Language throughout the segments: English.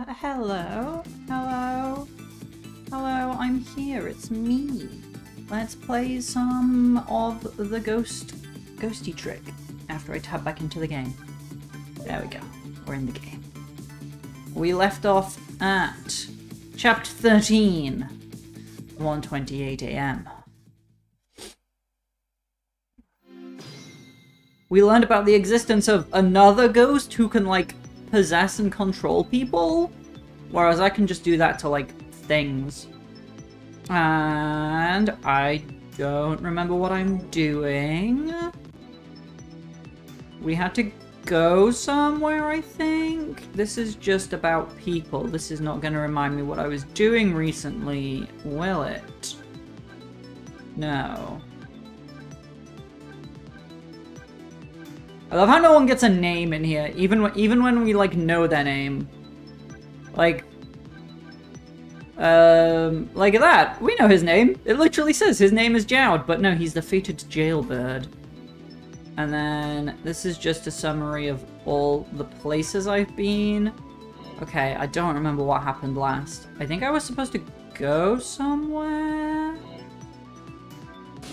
Hello? Hello? Hello, I'm here, it's me. Let's play some of the ghosty trick after I tab back into the game. There we go, we're in the game. We left off at chapter 13, 1:28 AM. We learned about the existence of another ghost who can, like, possess and control people, whereas I can just do that to, like, things. And I don't remember what I'm doing. We had to go somewhere, I think. This is just about people. This is not going to remind me what I was doing recently, will it? No. I love how no one gets a name in here, even when we, like, know their name. Like that. We know his name. It literally says his name is Jowd, but no, he's the fated jailbird. And then this is just a summary of all the places I've been. Okay, I don't remember what happened last. I think I was supposed to go somewhere.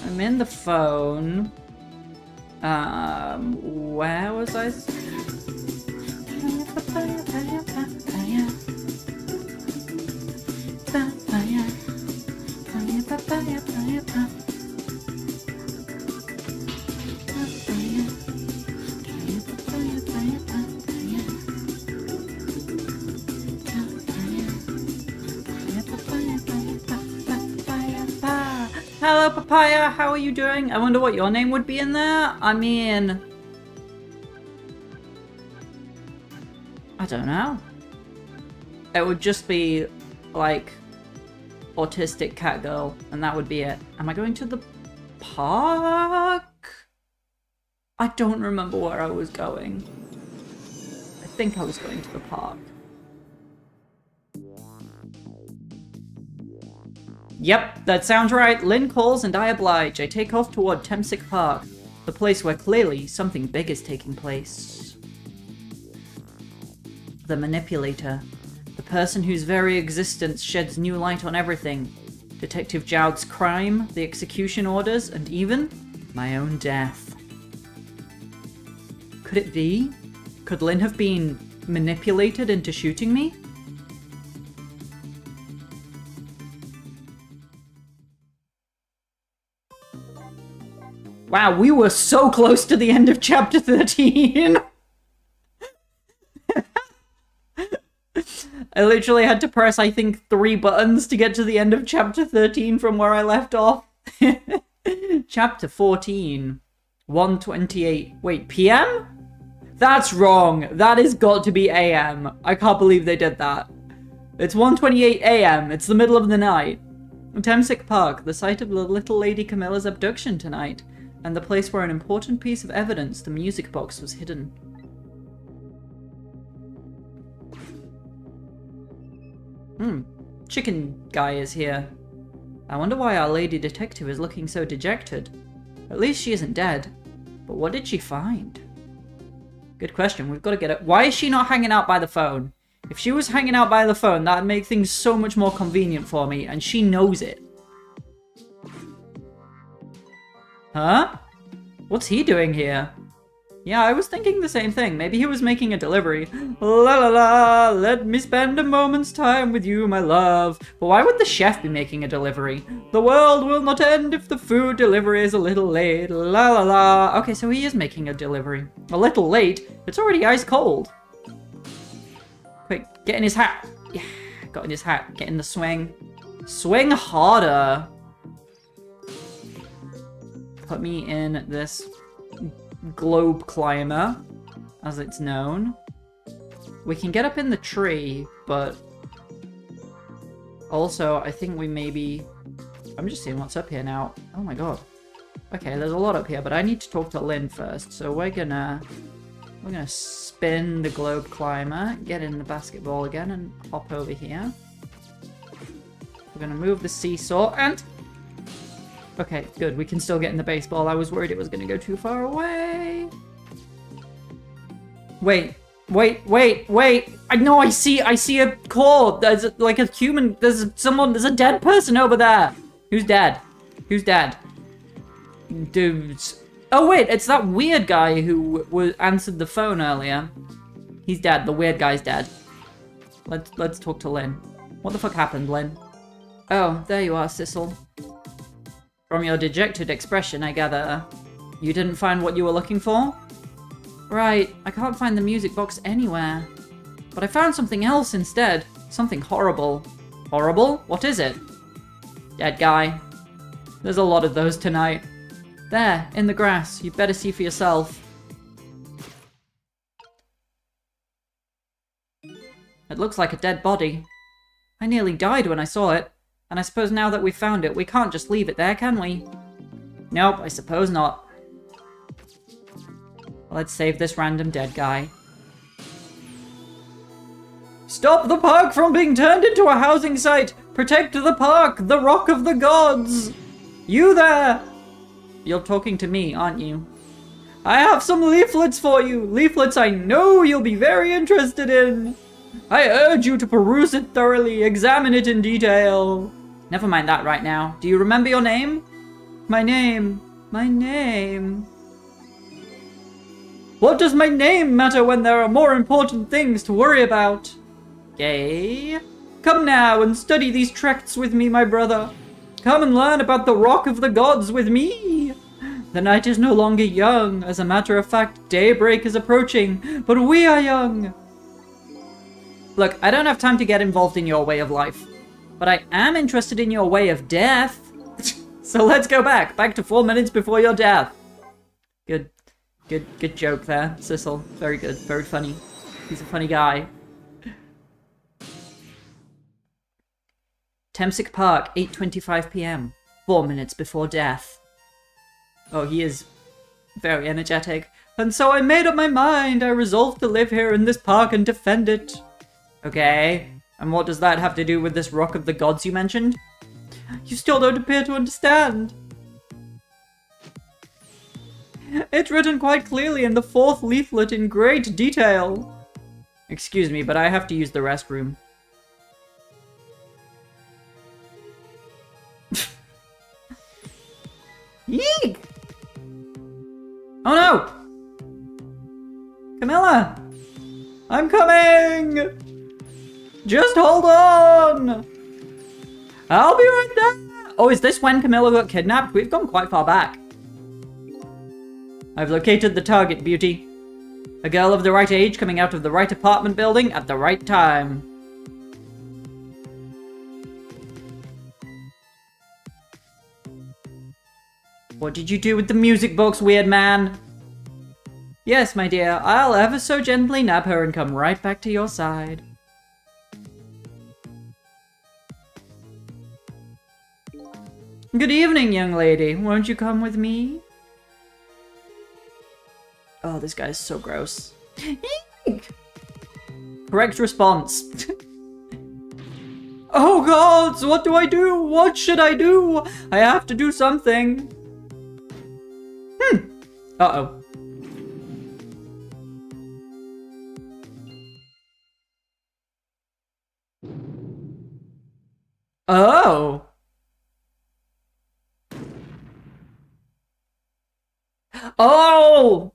I'm in the phone. Where was I? Hello, Papaya, how are you doing? I wonder what your name would be in there? I mean... I don't know. It would just be, like, autistic cat girl, and that would be it. Am I going to the park? I don't remember where I was going. I think I was going to the park. Yep, that sounds right. Lynn calls and I oblige. I take off toward Temsic Park, the place where clearly something big is taking place. The manipulator. The person whose very existence sheds new light on everything. Detective Jowd's crime, the execution orders, and even my own death. Could it be? Could Lynn have been manipulated into shooting me? Wow, we were so close to the end of chapter 13! I literally had to press, I think, 3 buttons to get to the end of chapter 13 from where I left off. Chapter 14. 1:28. Wait, PM? That's wrong. That has got to be AM. I can't believe they did that. It's 1:28 AM. It's the middle of the night. Temsic Park, the site of the little Lady Camilla's abduction tonight, and the place where an important piece of evidence, the music box, was hidden. Chicken guy is here. I wonder why our lady detective is looking so dejected. At least she isn't dead. But what did she find? Good question, we've got to get it. Why is she not hanging out by the phone? If she was hanging out by the phone, that'd make things so much more convenient for me, and she knows it. Huh? What's he doing here? Yeah, I was thinking the same thing. Maybe he was making a delivery. La la la, let me spend a moment's time with you, my love. But why would the chef be making a delivery? The world will not end if the food delivery is a little late. La la la. Okay, so he is making a delivery. A little late? It's already ice cold. Quick, get in his hat. Yeah, got in his hat. Get in the swing. Swing harder. Put me in this globe climber, as it's known. We can get up in the tree, but also I think we maybe... I'm just seeing what's up here now. Oh my god. Okay, there's a lot up here, but I need to talk to Lynn first, so we're gonna spin the globe climber, get in the basketball again, and hop over here. We're gonna move the seesaw, and... Okay, good. We can still get in the baseball. I was worried it was going to go too far away. Wait, Wait. I know I see a core. There's like a human, there's a dead person over there. Who's dead? Who's dead? Dudes. Oh wait, it's that weird guy who answered the phone earlier. He's dead. The weird guy's dead. Let's talk to Lynn. What the fuck happened, Lynn? Oh, there you are, Sissel. From your dejected expression, I gather you didn't find what you were looking for? Right, I can't find the music box anywhere. But I found something else instead. Something horrible. Horrible? What is it? Dead guy. There's a lot of those tonight. There, in the grass. You'd better see for yourself. It looks like a dead body. I nearly died when I saw it. And I suppose now that we've found it, we can't just leave it there, can we? Nope, I suppose not. Let's save this random dead guy. Stop the park from being turned into a housing site! Protect the park, the Rock of the Gods! You there! You're talking to me, aren't you? I have some leaflets for you! Leaflets I know you'll be very interested in! I urge you to peruse it thoroughly, examine it in detail. Never mind that right now. Do you remember your name? My name. What does my name matter when there are more important things to worry about? Gay? Come now and study these tracts with me, my brother. Come and learn about the Rock of the Gods with me. The night is no longer young. As a matter of fact, daybreak is approaching, but we are young. Look, I don't have time to get involved in your way of life, but I am interested in your way of death. So let's go back to 4 minutes before your death. Good joke there, Sissel. Very good, very funny. He's a funny guy. Temsic Park, 8:25 p.m. 4 minutes before death. Oh, he is very energetic. And so I made up my mind. I resolved to live here in this park and defend it. Okay, and what does that have to do with this Rock of the Gods you mentioned? You still don't appear to understand. It's written quite clearly in the 4th leaflet in great detail. Excuse me, but I have to use the restroom. Yeek! Oh no! Camilla! I'm coming! Just hold on! I'll be right there! Oh, is this when Camilla got kidnapped? We've gone quite far back. I've located the target, Beauty. A girl of the right age coming out of the right apartment building at the right time. What did you do with the music box, weird man? Yes, my dear, I'll ever so gently nab her and come right back to your side. Good evening, young lady. Won't you come with me? Oh, this guy's so gross. Correct response. Oh gods, what do I do? What should I do? I have to do something. Uh-oh. Oh. Oh!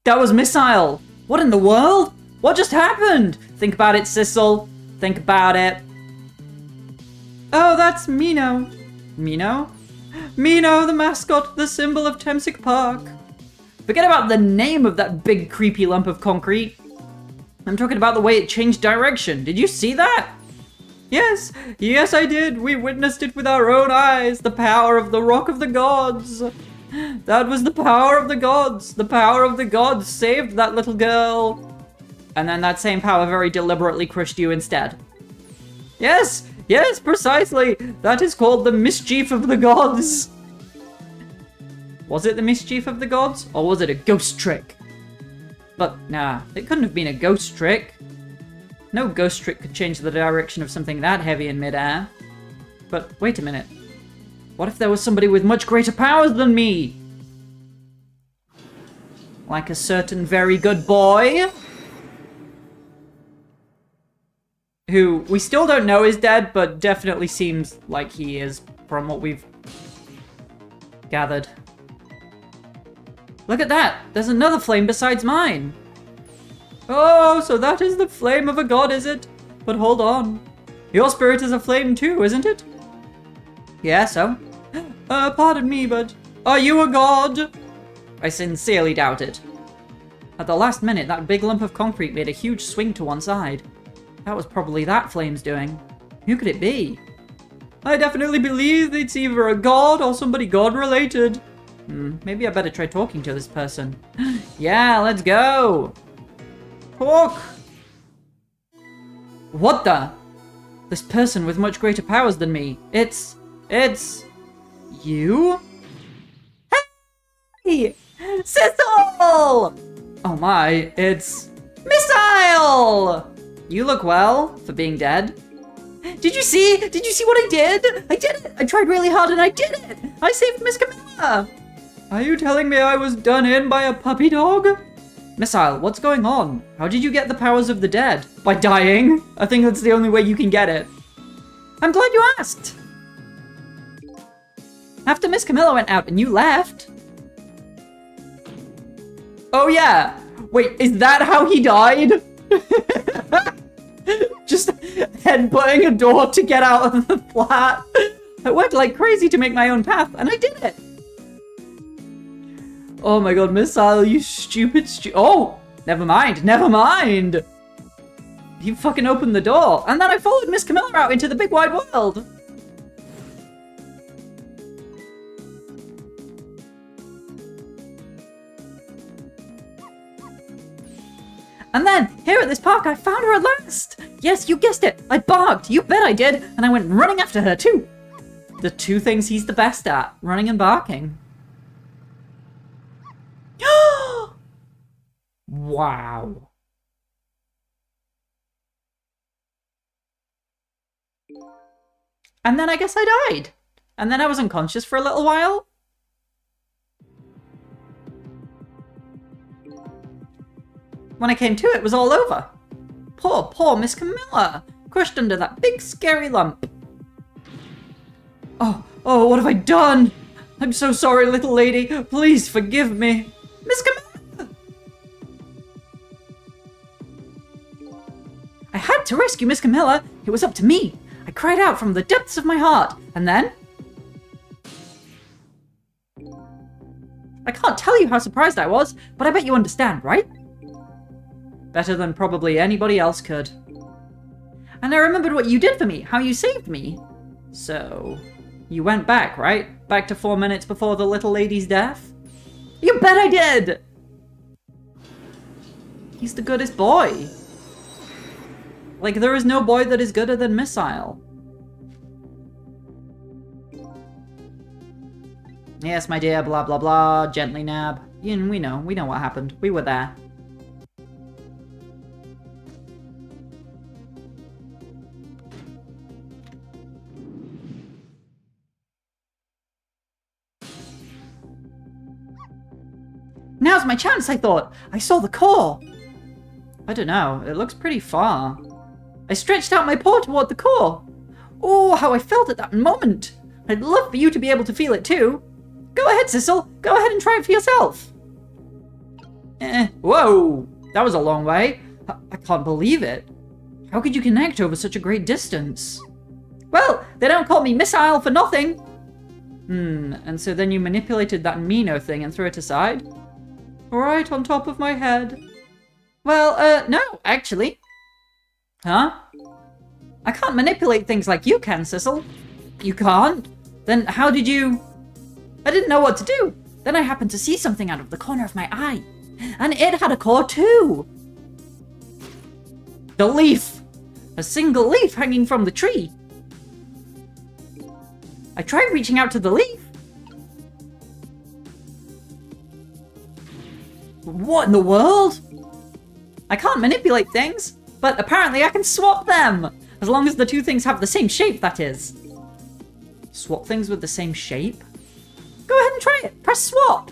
That was Missile! What in the world? What just happened? Think about it, Sissel. Think about it. Oh, that's Mino. Mino? Mino, the mascot, the symbol of Temsic Park. Forget about the name of that big creepy lump of concrete. I'm talking about the way it changed direction. Did you see that? Yes, yes I did. We witnessed it with our own eyes. The power of the Rock of the Gods. That was the power of the gods. The power of the gods saved that little girl. And then that same power very deliberately crushed you instead. Yes, yes, precisely. That is called the mischief of the gods. Was it the mischief of the gods? Or was it a ghost trick? But nah, it couldn't have been a ghost trick. No ghost trick could change the direction of something that heavy in midair. But wait a minute. What if there was somebody with much greater powers than me? Like a certain very good boy? who we still don't know is dead, but definitely seems like he is from what we've gathered. Look at that! There's another flame besides mine! Oh, so that is the flame of a god, is it? But hold on. Your spirit is a flame too, isn't it? Yeah, so? Pardon me, but are you a god? I sincerely doubt it. At the last minute, that big lump of concrete made a huge swing to one side. That was probably that flame's doing. Who could it be? I definitely believe it's either a god or somebody god-related. Maybe I better try talking to this person. Yeah, let's go! Talk! What the? This person with much greater powers than me. It's... you? Hey! Sissel! Oh my, it's... Missile! You look well for being dead. Did you see? Did you see what I did? I did it! I tried really hard and I did it! I saved Miss Camilla! Are you telling me I was done in by a puppy dog? Missile, what's going on? How did you get the powers of the dead? By dying? I think that's the only way you can get it. I'm glad you asked. After Miss Camilla went out and you left. Oh yeah. Wait, is that how he died? Just headbutting a door to get out of the flat. I worked like crazy to make my own path, and I did it. Oh my god, Missile, you stupid oh! Never mind, never mind! He fucking opened the door, and then I followed Miss Camilla out into the big wide world! And then, here at this park, I found her at last! Yes, you guessed it! I barked! You bet I did! And I went running after her, too! The two things he's the best at, running and barking. Wow. And then I guess I died. And then I was unconscious for a little while. When I came to, it was all over. Poor Miss Camilla, crushed under that big scary lump. Oh, what have I done? I'm so sorry, little lady. Please forgive me. Miss Camilla! I had to rescue Miss Camilla. It was up to me. I cried out from the depths of my heart. And then... I can't tell you how surprised I was, but I bet you understand, right? Better than probably anybody else could. And I remembered what you did for me, how you saved me. So, you went back, right? Back to 4 minutes before the little lady's death? You bet I did! He's the goodest boy. Like, there is no boy that is gooder than Missile. Yes, my dear, blah blah blah, gently nab. We know what happened. We were there. Now's my chance, I thought. I saw the core. I don't know, it looks pretty far. I stretched out my paw toward the core. Oh, how I felt at that moment. I'd love for you to be able to feel it too. Go ahead, Sissel. Go ahead and try it for yourself. Whoa, that was a long way. I can't believe it. How could you connect over such a great distance? Well, they don't call me Missile for nothing. And so then you manipulated that Mino thing and threw it aside? Right on top of my head. Well, no, actually. Huh? I can't manipulate things like you can, Sissel. You can't? Then how did you... I didn't know what to do. Then I happened to see something out of the corner of my eye. And it had a core too. The leaf. A single leaf hanging from the tree. I tried reaching out to the leaf. What in the world? I can't manipulate things, but apparently I can swap them! As long as the two things have the same shape, that is. Swap things with the same shape? Go ahead and try it! Press swap!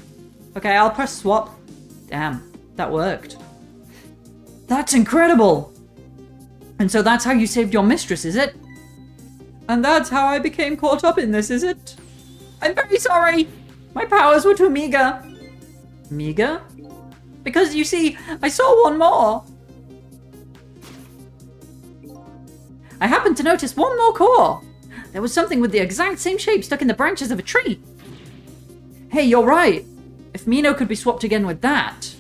Okay, I'll press swap. Damn, that worked. That's incredible! And so that's how you saved your mistress, is it? And that's how I became caught up in this, is it? I'm very sorry. My powers were too meager. Meager? Because, you see, I saw one more. I happened to notice one more core. There was something with the exact same shape stuck in the branches of a tree. Hey, you're right. If Mino could be swapped again with that,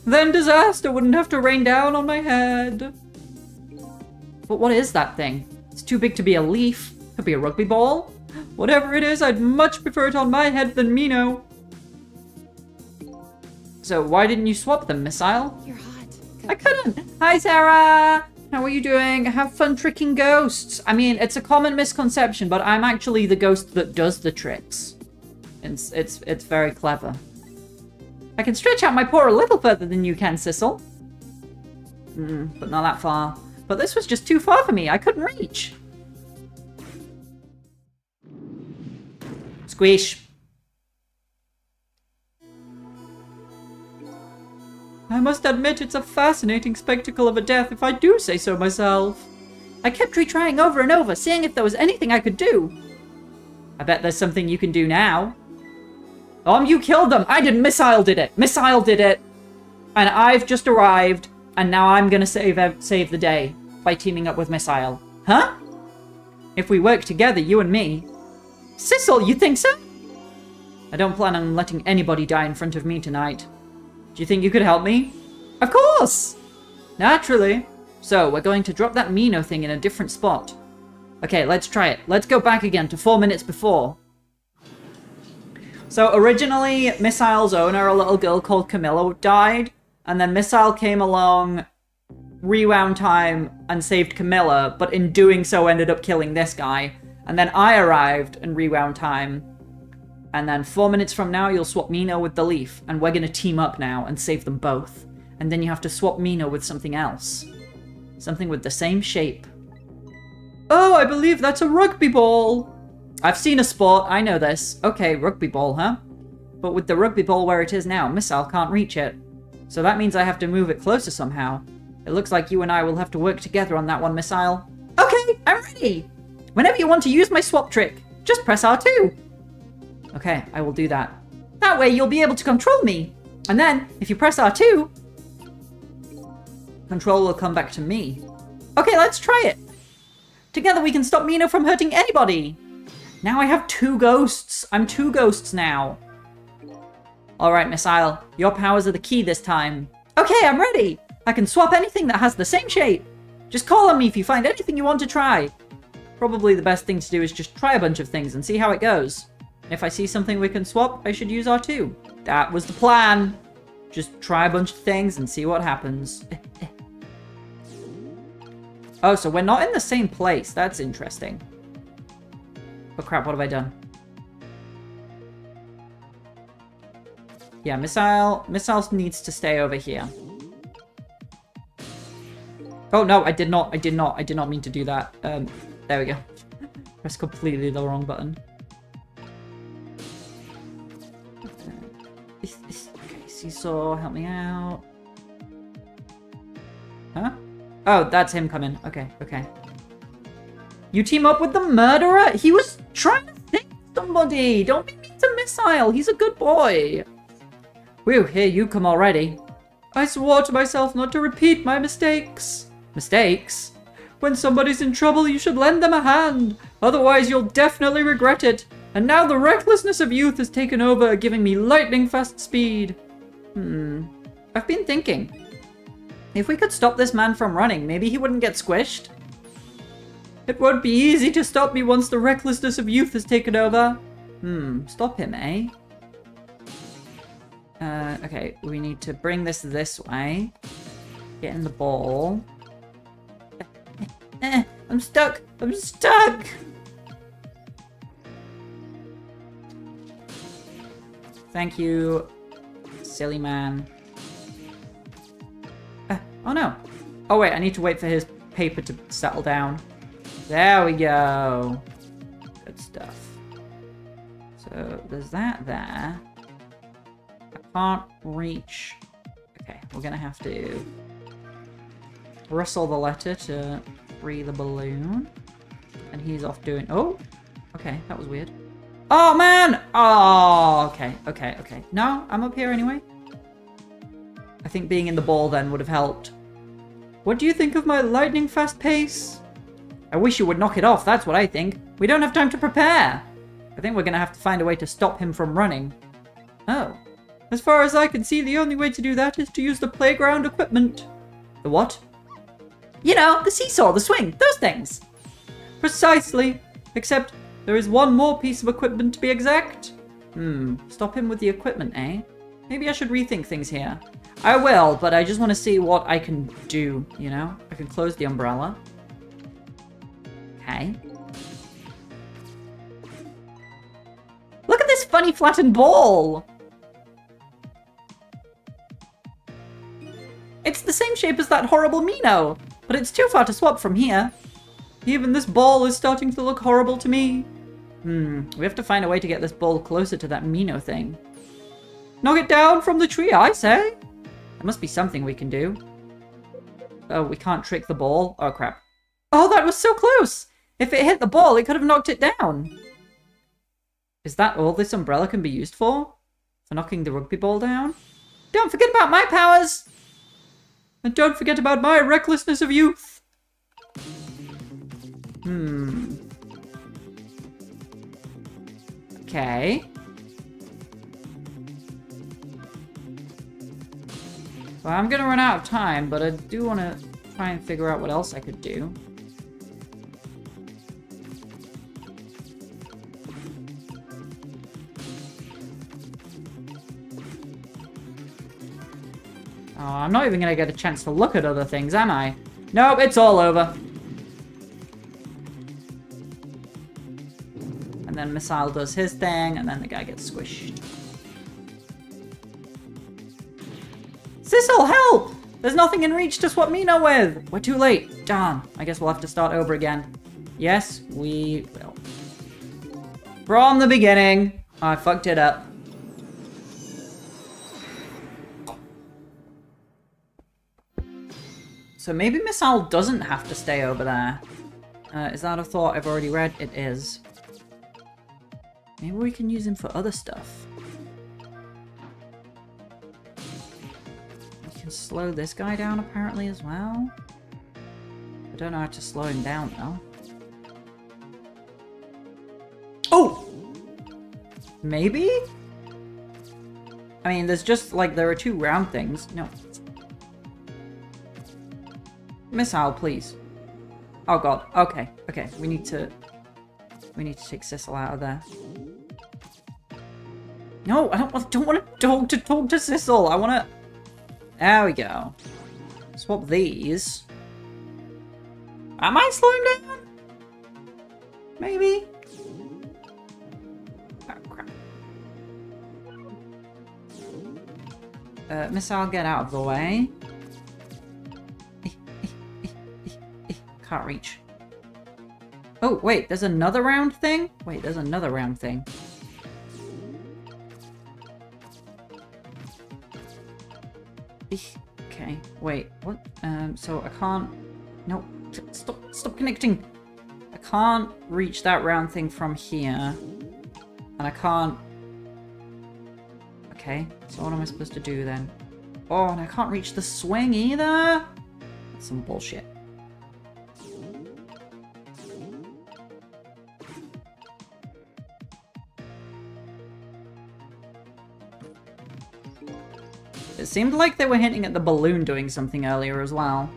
then disaster wouldn't have to rain down on my head. But what is that thing? It's too big to be a leaf. Could be a rugby ball. Whatever it is, I'd much prefer it on my head than Mino. So why didn't you swap them, Missile? You're hot. I couldn't. Hi, Sarah. How are you doing? Have fun tricking ghosts. I mean, it's a common misconception, but I'm actually the ghost that does the tricks. It's very clever. I can stretch out my paw a little further than you can, Sissel. But not that far. But this was just too far for me. I couldn't reach. Squish. I must admit it's a fascinating spectacle of a death, if I do say so myself. I kept retrying over and over, seeing if there was anything I could do. I bet there's something you can do now. You killed them! I didn't! Missile did it! Missile did it! And I've just arrived, and now I'm gonna save the day by teaming up with Missile. Huh? If we work together, you and me. Sissel, you think so? I don't plan on letting anybody die in front of me tonight. Do you think you could help me? Of course! Naturally. So, we're going to drop that Mino thing in a different spot. Okay, let's try it. Let's go back again to 4 minutes before. So, originally, Missile's owner, a little girl called Camilla, died. And then Missile came along, rewound time, and saved Camilla. But in doing so, ended up killing this guy. And then I arrived and rewound time. And then 4 minutes from now, you'll swap Mino with the leaf. And we're going to team up now and save them both. And then you have to swap Mino with something else. Something with the same shape. Oh, I believe that's a rugby ball. I've seen a sport. I know this. Okay, rugby ball, huh? But with the rugby ball where it is now, Missile can't reach it. So that means I have to move it closer somehow. It looks like you and I will have to work together on that one, Missile. Okay, I'm ready. Whenever you want to use my swap trick, just press R2. Okay, I will do that. That way you'll be able to control me. And then, if you press R2, control will come back to me. Okay, let's try it. Together we can stop Mino from hurting anybody. Now I have 2 ghosts. I'm 2 ghosts now. Alright, Missile. Your powers are the key this time. Okay, I'm ready. I can swap anything that has the same shape. Just call on me if you find anything you want to try. Probably the best thing to do is just try a bunch of things and see how it goes. If I see something we can swap, I should use R2. That was the plan. Just try a bunch of things and see what happens. Oh, so we're not in the same place. That's interesting. Oh crap, what have I done? Yeah, Missile needs to stay over here. Oh no, I did not mean to do that. There we go. Press completely the wrong button. Okay, Seesaw, help me out. Huh? Oh, that's him coming. Okay, okay. You team up with the murderer? He was trying to think somebody. Don't be mean to Missile. He's a good boy. Whew, here you come already. I swore to myself not to repeat my mistakes. Mistakes? When somebody's in trouble, you should lend them a hand. Otherwise, you'll definitely regret it. And now the recklessness of youth has taken over, giving me lightning fast speed. I've been thinking. If we could stop this man from running, maybe he wouldn't get squished. It won't be easy to stop me once the recklessness of youth has taken over. Stop him, eh? Okay, we need to bring this way. Get in the ball. I'm stuck! I'm stuck! Thank you, silly man. Oh no. Oh wait, I need to wait for his paper to settle down. There we go. Good stuff. So there's that there. I can't reach. Okay, we're gonna have to rustle the letter to free the balloon. And he's off doing... Oh! Okay, that was weird. Oh, man! Oh, okay. No, I'm up here anyway. I think being in the ball then would have helped. What do you think of my lightning fast pace? I wish you would knock it off, that's what I think. We don't have time to prepare. I think we're gonna have to find a way to stop him from running. Oh. As far as I can see, the only way to do that is to use the playground equipment. The what? You know, the seesaw, the swing, those things. Precisely. Except there is one more piece of equipment to be exact. Stop him with the equipment, eh? Maybe I should rethink things here. I will, but I just want to see what I can do, you know? I can close the umbrella. Okay. Look at this funny flattened ball! It's the same shape as that horrible Mino, but it's too far to swap from here. Even this ball is starting to look horrible to me. We have to find a way to get this ball closer to that Mino thing. Knock it down from the tree, I say. There must be something we can do. Oh, we can't trick the ball? Oh, crap. Oh, that was so close! If it hit the ball, it could have knocked it down. Is that all this umbrella can be used for? For knocking the rugby ball down? Don't forget about my powers! And don't forget about my recklessness of youth! Okay. Well, I'm gonna run out of time, but I do want to try and figure out what else I could do. Oh, I'm not even gonna get a chance to look at other things, am I? Nope, it's all over. And then Missile does his thing, and then the guy gets squished. Sissel, help! There's nothing in reach to swap Mino with! We're too late. Darn. I guess we'll have to start over again. Yes, we will. From the beginning. I fucked it up. So maybe Missile doesn't have to stay over there. Is that a thought I've already read? It is. Maybe we can use him for other stuff. We can slow this guy down apparently as well. I don't know how to slow him down though. Oh! Maybe? I mean, there's just like, there are two round things. No. Missile, please. Oh god. Okay. Okay. We need to take Sissel out of there. No, I don't want to talk to Sissel. I want to... There we go. Swap these. Am I slowing down? Maybe? Oh, crap. Missile, get out of the way. Can't reach. Oh, wait, there's another round thing? Wait, there's another round thing. Okay, wait, what? So I can't... No, stop connecting! I can't reach that round thing from here. And I can't... Okay, so what am I supposed to do then? Oh, and I can't reach the swing either? That's some bullshit. It seemed like they were hinting at the balloon doing something earlier as well.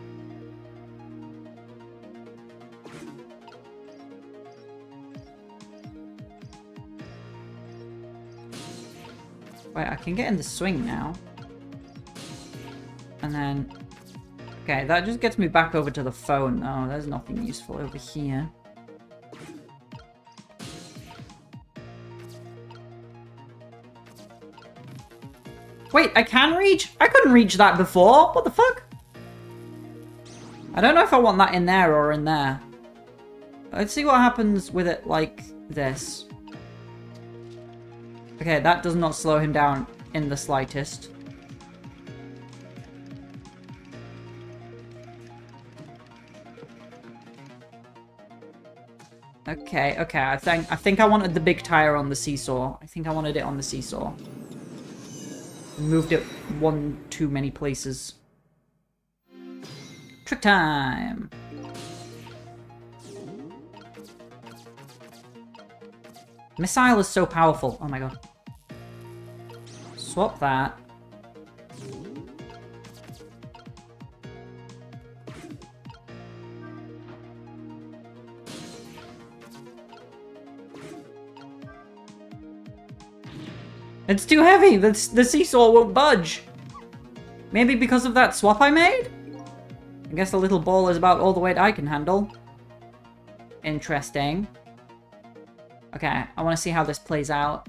Wait, I can get in the swing now. And then... Okay, that just gets me back over to the phone though. There's nothing useful over here. Wait, I can reach? I couldn't reach that before. What the fuck? I don't know if I want that in there or in there. Let's see what happens with it like this. Okay, that does not slow him down in the slightest. Okay, okay. I think I wanted the big tire on the seesaw. I think I wanted it on the seesaw. Moved it one too many places. Trick time. Missile is so powerful. Oh my god. Swap that. It's too heavy! The seesaw won't budge! Maybe because of that swap I made? I guess the little ball is about all the weight I can handle. Interesting. Okay, I want to see how this plays out.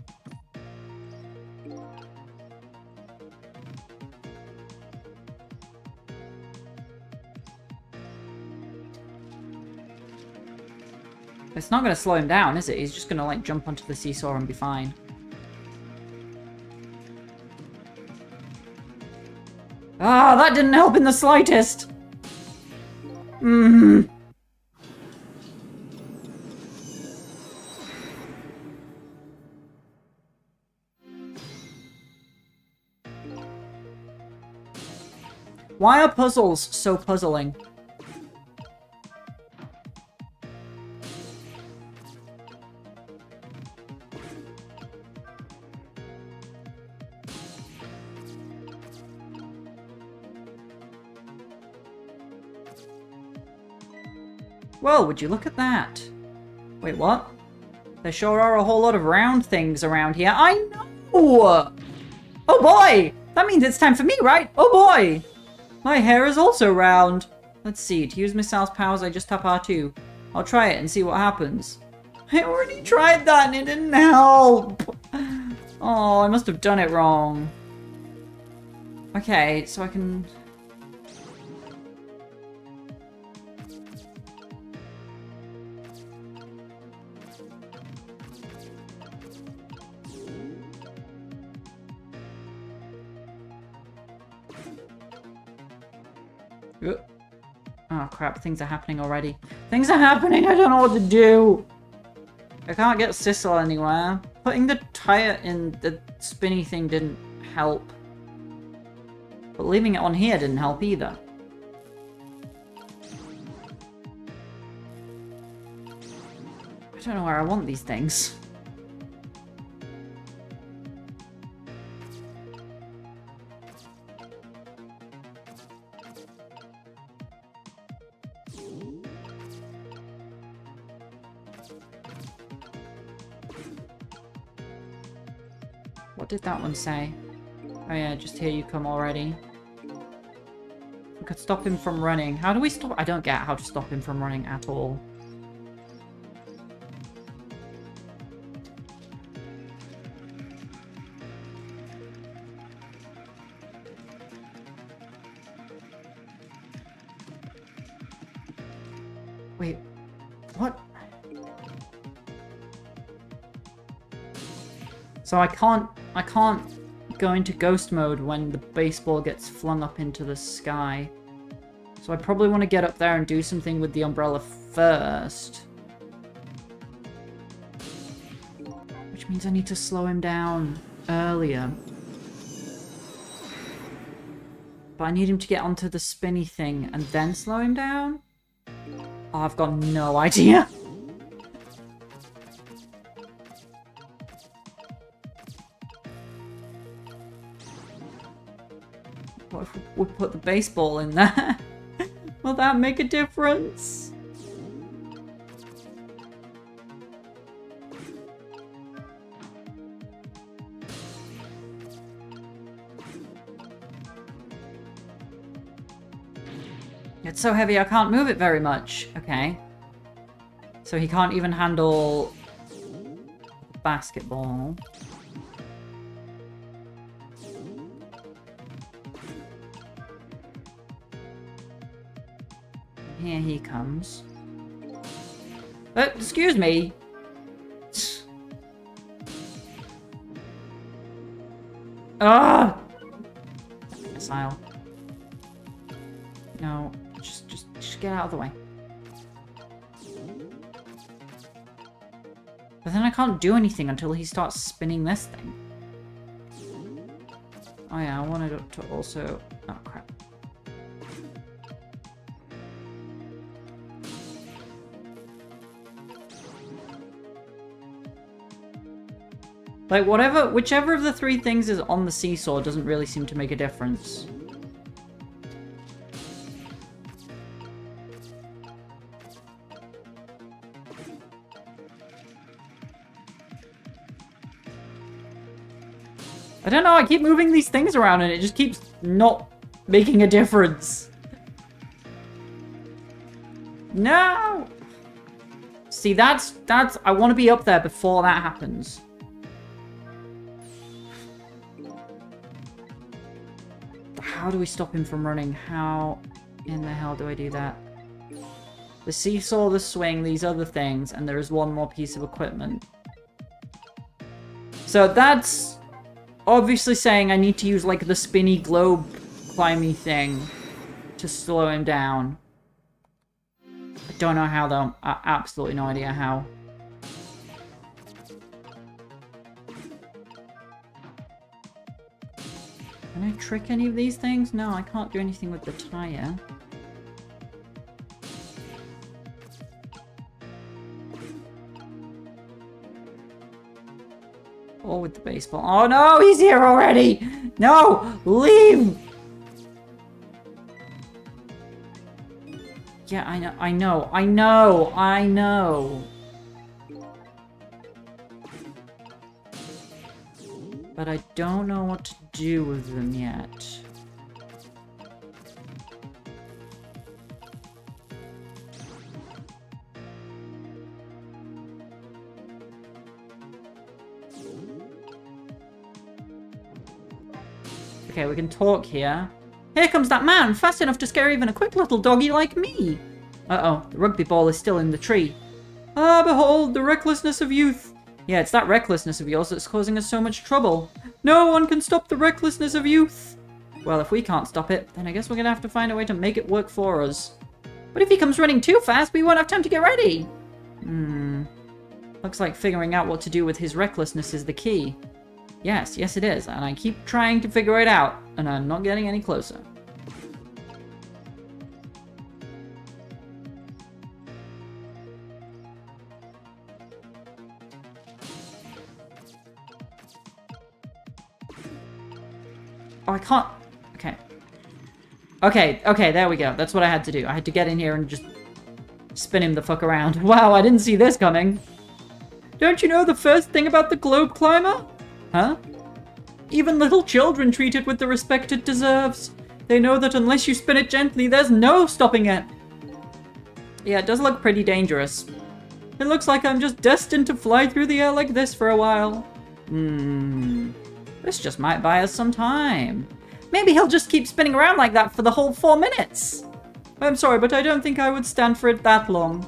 It's not going to slow him down, is it? He's just going to, like, jump onto the seesaw and be fine. Ah, that didn't help in the slightest! Why are puzzles so puzzling? Whoa, would you look at that? Wait, what? There sure are a whole lot of round things around here. I know! Oh boy! That means it's time for me, right? Oh boy! My hair is also round. Let's see, to use Missile's powers, I just tap R2. I'll try it and see what happens. I already tried that and it didn't help! Oh, I must have done it wrong. Okay, so I can... Oh crap, things are happening already. Things are happening, I don't know what to do! I can't get Sissel anywhere. Putting the tire in the spinny thing didn't help. But leaving it on here didn't help either. I don't know where I want these things. What did that one say? Oh yeah, just here you come already. We could stop him from running. How do we stop? I don't get how to stop him from running at all. Wait, what? So I can't go into ghost mode when the baseball gets flung up into the sky. So I probably want to get up there and do something with the umbrella first. Which means I need to slow him down earlier. But I need him to get onto the spinny thing and then slow him down? Oh, I've got no idea. What if we put the baseball in there? Will that make a difference? It's so heavy I can't move it very much. Okay. So he can't even handle the basketball. Here he comes. Excuse me. Ah! Missile. No, just get out of the way. But then I can't do anything until he starts spinning this thing. Oh yeah, I wanted to also... Oh crap. Like, whichever of the three things is on the seesaw doesn't really seem to make a difference. I don't know, I keep moving these things around and it just keeps not making a difference. No! See, that's, I want to be up there before that happens. How do we stop him from running? How in the hell do I do that? The seesaw, the swing, these other things, and there is one more piece of equipment. So that's obviously saying I need to use, like, the spinny globe climby thing to slow him down. I don't know how, though. Absolutely no idea how. Can I trick any of these things? No, I can't do anything with the tire. Or with the baseball. Oh no, he's here already! No! Leave! Yeah, I know. But I don't know what to do with them yet. Okay, we can talk here. Here comes that man, fast enough to scare even a quick little doggy like me. Uh-oh, the rugby ball is still in the tree. Ah, behold, the recklessness of youth. Yeah, it's that recklessness of yours that's causing us so much trouble. No one can stop the recklessness of youth. Well, if we can't stop it, then I guess we're gonna have to find a way to make it work for us. But if he comes running too fast, we won't have time to get ready. Looks like figuring out what to do with his recklessness is the key. Yes it is, and I keep trying to figure it out, and I'm not getting any closer. Oh, I can't... Okay, there we go. That's what I had to do. I had to get in here and just spin him the fuck around. Wow, I didn't see this coming. Don't you know the first thing about the globe climber? Huh? Even little children treat it with the respect it deserves. They know that unless you spin it gently, there's no stopping it. Yeah, it does look pretty dangerous. It looks like I'm just destined to fly through the air like this for a while. This just might buy us some time. Maybe he'll just keep spinning around like that for the whole 4 minutes. I'm sorry, but I don't think I would stand for it that long.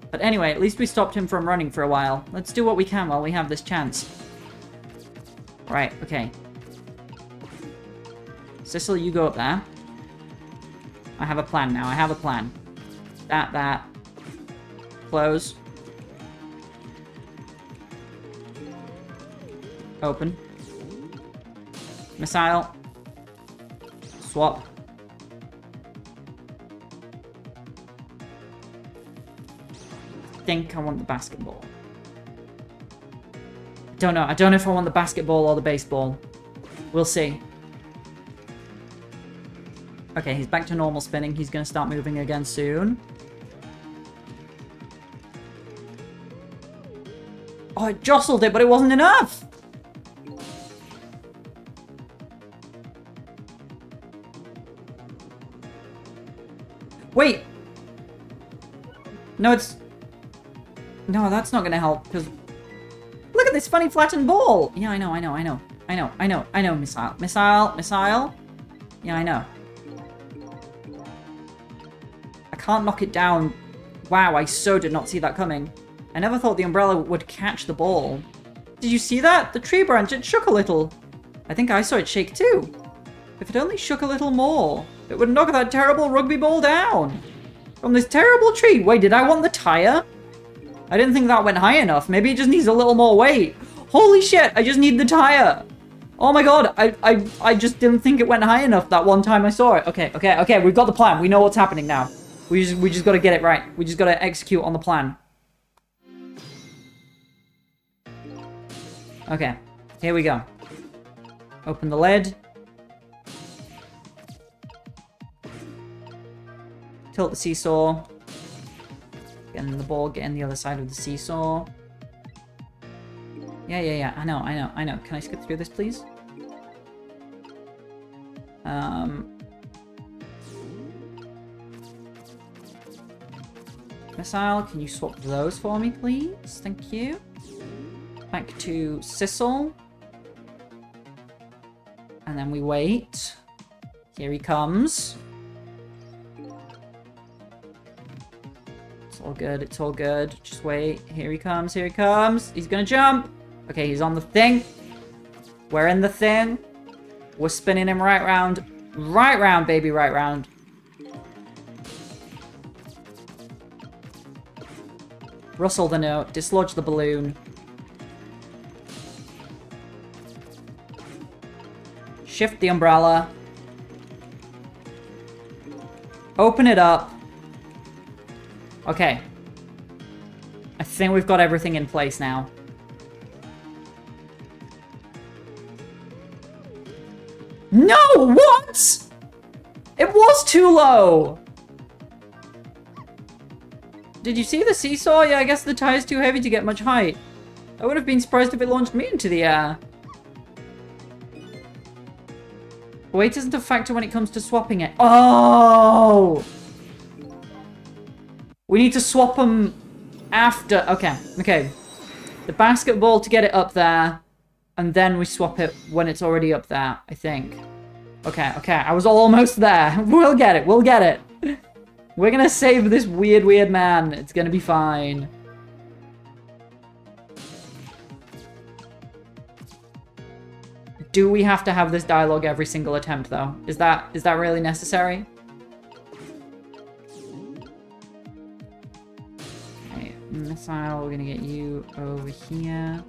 But anyway, at least we stopped him from running for a while. Let's do what we can while we have this chance. Right, okay. Sissel, you go up there. I have a plan now. I have a plan. That. Close. Open. Missile. Swap. I think I want the basketball. Don't know. I don't know if I want the basketball or the baseball. We'll see. Okay, he's back to normal spinning. He's going to start moving again soon. Oh, I jostled it, but it wasn't enough! Wait! No, it's... No, that's not going to help, because... Look at this funny flattened ball! Yeah, I know, Missile. Yeah, I know. I can't knock it down. Wow, I so did not see that coming. I never thought the umbrella would catch the ball. Did you see that? The tree branch, it shook a little. I think I saw it shake too. If it only shook a little more, it would knock that terrible rugby ball down. From this terrible tree. Wait, did I want the tire? I didn't think that went high enough. Maybe it just needs a little more weight. Holy shit, I just need the tire. Oh my god, I just didn't think it went high enough that one time I saw it. Okay, we've got the plan. We know what's happening now. We just got to get it right. We just got to execute on the plan. Okay, here we go. Open the lid. Tilt the seesaw. Get in the ball, get in the other side of the seesaw. Yeah. I know. Can I skip through this, please? Missile, can you swap those for me, please? Thank you. Back to Sissel. And then we wait. Here he comes. It's all good, it's all good. Just wait. Here he comes, here he comes. He's gonna jump. Okay, he's on the thing. We're in the thing. We're spinning him right round. Right round, baby, right round. Rustle the note. Dislodge the balloon. Shift the umbrella. Open it up. Okay. I think we've got everything in place now. No! What?! It was too low! Did you see the seesaw? Yeah, I guess the tire's too heavy to get much height. I would have been surprised if it launched me into the air. Weight isn't a factor when it comes to swapping it. Oh! We need to swap them after. Okay. The basketball to get it up there. And then we swap it when it's already up there, I think. Okay. I was almost there. We'll get it. We're gonna save this weird man. It's gonna be fine. Do we have to have this dialogue every single attempt, though? Is that really necessary? Okay, missile, we're gonna get you over here.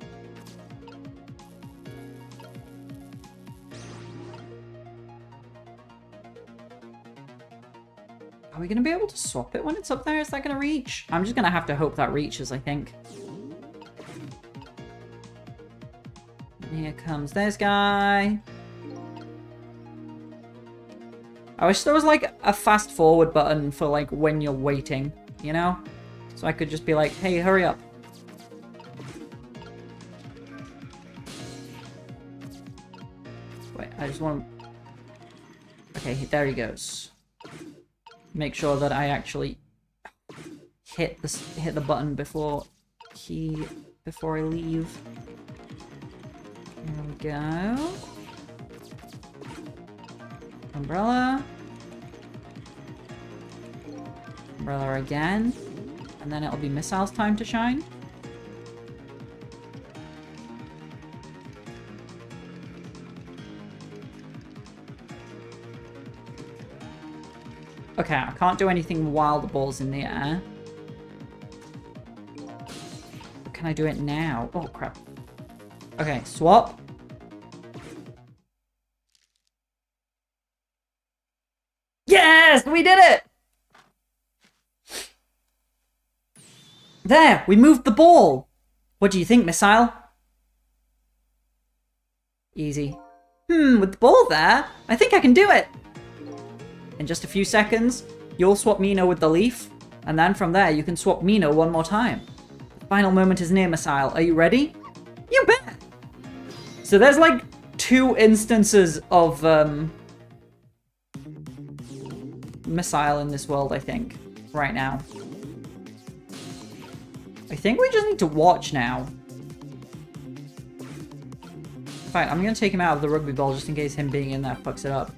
Are we gonna be able to swap it when it's up there? Is that gonna reach? I'm just gonna have to hope that reaches, I think. Here comes this guy. I wish there was like a fast forward button for like when you're waiting, you know? So I could just be like, hey, hurry up. Wait, I just want to... Okay, there he goes. Make sure that I actually hit the button before I leave. There we go. Umbrella. Umbrella again. And then it'll be Missile's time to shine. Okay, I can't do anything while the ball's in the air. But can I do it now? Oh, crap. Okay, swap. Yes! We did it! There! We moved the ball! What do you think, Missile? Easy. With the ball there, I think I can do it! In just a few seconds, you'll swap Mino with the leaf, and then from there you can swap Mino one more time. The final moment is near, Missile. Are you ready? You bet! So there's like 2 instances of Missile in this world, I think, right now. I think we just need to watch now. In fact, I'm going to take him out of the rugby ball just in case him being in there fucks it up.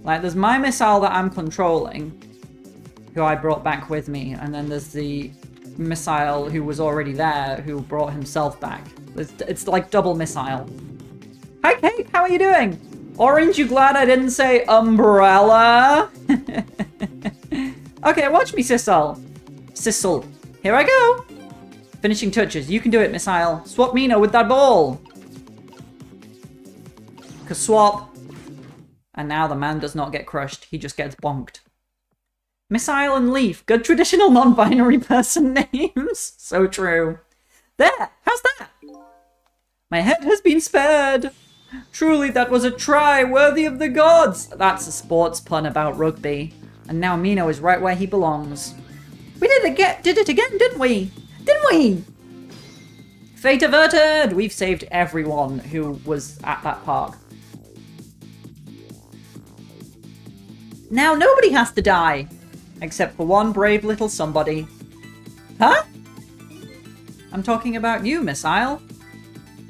Like, there's my Missile that I'm controlling, who I brought back with me, and then there's the Missile who was already there, who brought himself back. It's like double Missile. Hi, Kate, how are you doing? Orange, you glad I didn't say umbrella? Okay, watch me, Sissel. Sissel. Here I go. Finishing touches. You can do it, Missile. Swap Mino with that ball. Swap. And now the man does not get crushed. He just gets bonked. Missile and Leaf. Good traditional non-binary person names. So true. There. How's that? My head has been spared. Truly, that was a try worthy of the gods. That's a sports pun about rugby. And now Mino is right where he belongs. We did it again, didn't we? Didn't we? Fate averted. We've saved everyone who was at that park. Now nobody has to die. Except for one brave little somebody. Huh? I'm talking about you, Missile.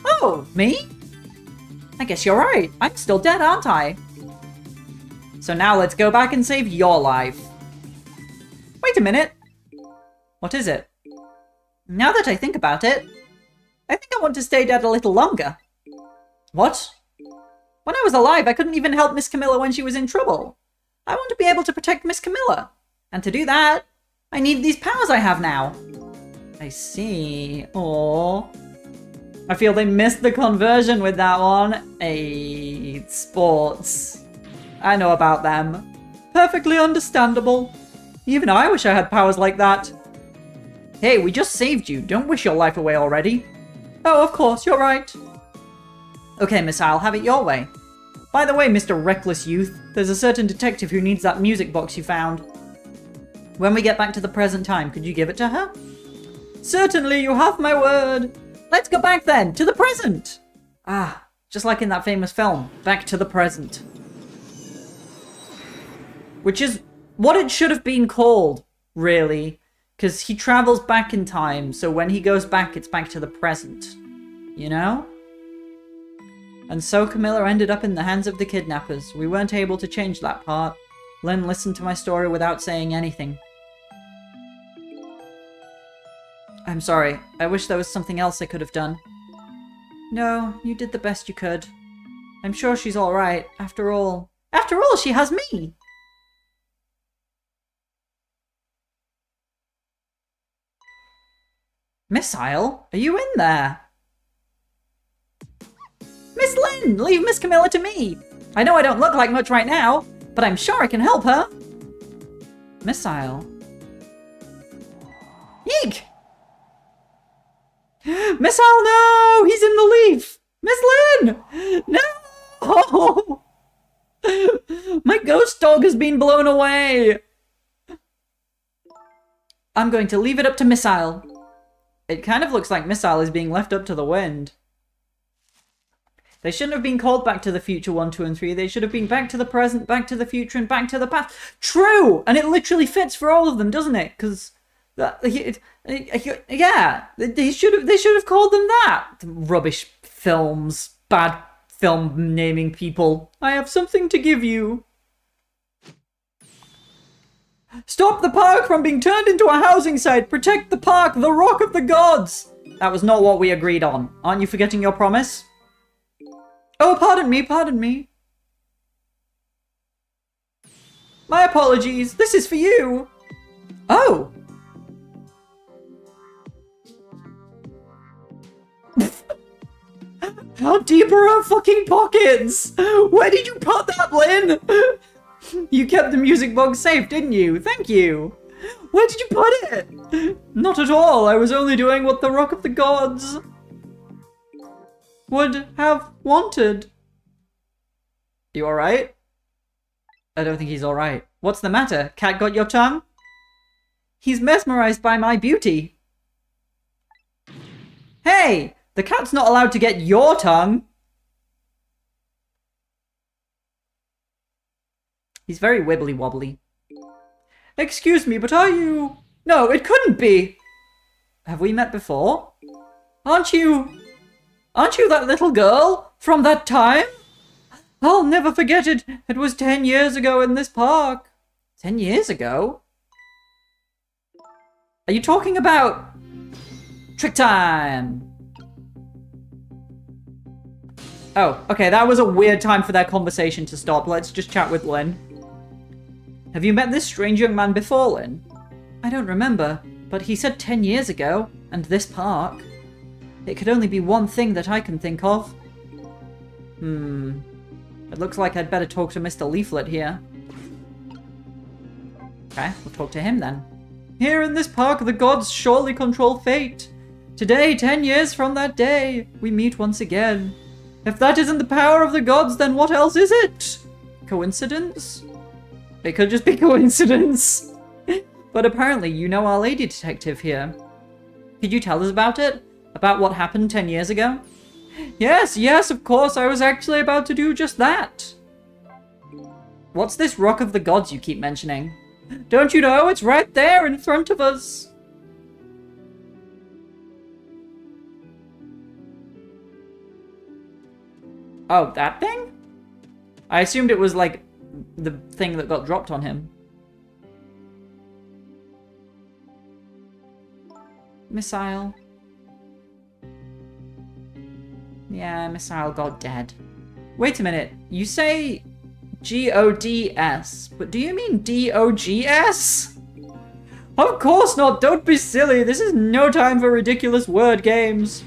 Oh, me? I guess you're right. I'm still dead, aren't I? So now let's go back and save your life. Wait a minute. What is it? Now that I think about it, I think I want to stay dead a little longer. What? When I was alive, I couldn't even help Miss Camilla when she was in trouble. I want to be able to protect Miss Camilla. And to do that, I need these powers I have now. I see. Aww. I feel they missed the conversion with that one. Hey, sports. I know about them. Perfectly understandable. Even I wish I had powers like that. Hey, we just saved you. Don't wish your life away already. Oh, of course, you're right. Okay, Missile, have it your way. By the way, Mr. Reckless Youth, there's a certain detective who needs that music box you found. When we get back to the present time, could you give it to her? Certainly, you have my word. Let's go back then, to the present. Ah, just like in that famous film, Back to the Present. Which is what it should have been called, really. Because he travels back in time, so when he goes back, it's back to the present. You know? And so Camilla ended up in the hands of the kidnappers. We weren't able to change that part. Lynn listened to my story without saying anything. I'm sorry. I wish there was something else I could have done. No, you did the best you could. I'm sure she's alright, after all. After all, she has me! Missile? Are you in there? Miss Lynn! Leave Miss Camilla to me! I know I don't look like much right now, but I'm sure I can help her! Missile? Eek! Missile, no! He's in the leaf! Miss Lynn! No! My ghost dog has been blown away! I'm going to leave it up to Missile. It kind of looks like Missile is being left up to the wind. They shouldn't have been called Back to the Future 1, 2, and 3. They should have been Back to the Present, Back to the Future, and Back to the Past. True! And it literally fits for all of them, doesn't it? Because, yeah, they should have called them that. Rubbish films, bad film naming people. I have something to give you. Stop the park from being turned into a housing site. Protect the park, the Rock of the Gods. That was not what we agreed on. Aren't you forgetting your promise? Oh, pardon me, pardon me. My apologies. This is for you. Oh. How deep are our fucking pockets? Where did you put that, Lynn? You kept the music box safe, didn't you? Thank you. Where did you put it? Not at all. I was only doing what the Rock of the Gods would have wanted. You alright? I don't think he's alright. What's the matter? Cat got your tongue? He's mesmerized by my beauty. Hey! The cat's not allowed to get your tongue! He's very wibbly wobbly. Excuse me, but are you... No, it couldn't be! Have we met before? Aren't you that little girl from that time? I'll never forget it. It was 10 years ago in this park. 10 years ago? Are you talking about... Trick time! Oh, okay, that was a weird time for their conversation to stop. Let's just chat with Lynn. Have you met this strange young man before, Lynn? I don't remember, But he said 10 years ago, and this park. It could only be one thing that I can think of. It looks like I'd better talk to Mr. Leaflet here. Okay, we'll talk to him then. Here in this park, the gods surely control fate. Today, 10 years from that day, we meet once again. If that isn't the power of the gods, then what else is it? Coincidence? It could just be coincidence. But apparently you know our lady detective here. Could you tell us about it? About what happened 10 years ago? Yes, of course, I was actually about to do just that. What's this Rock of the Gods you keep mentioning? Don't you know? It's right there in front of us. Oh, that thing? I assumed it was like the thing that got dropped on him. Missile. Yeah, Missile got dead. Wait a minute, you say G-O-D-S, but do you mean D-O-G-S? Of course not, don't be silly, this is no time for ridiculous word games.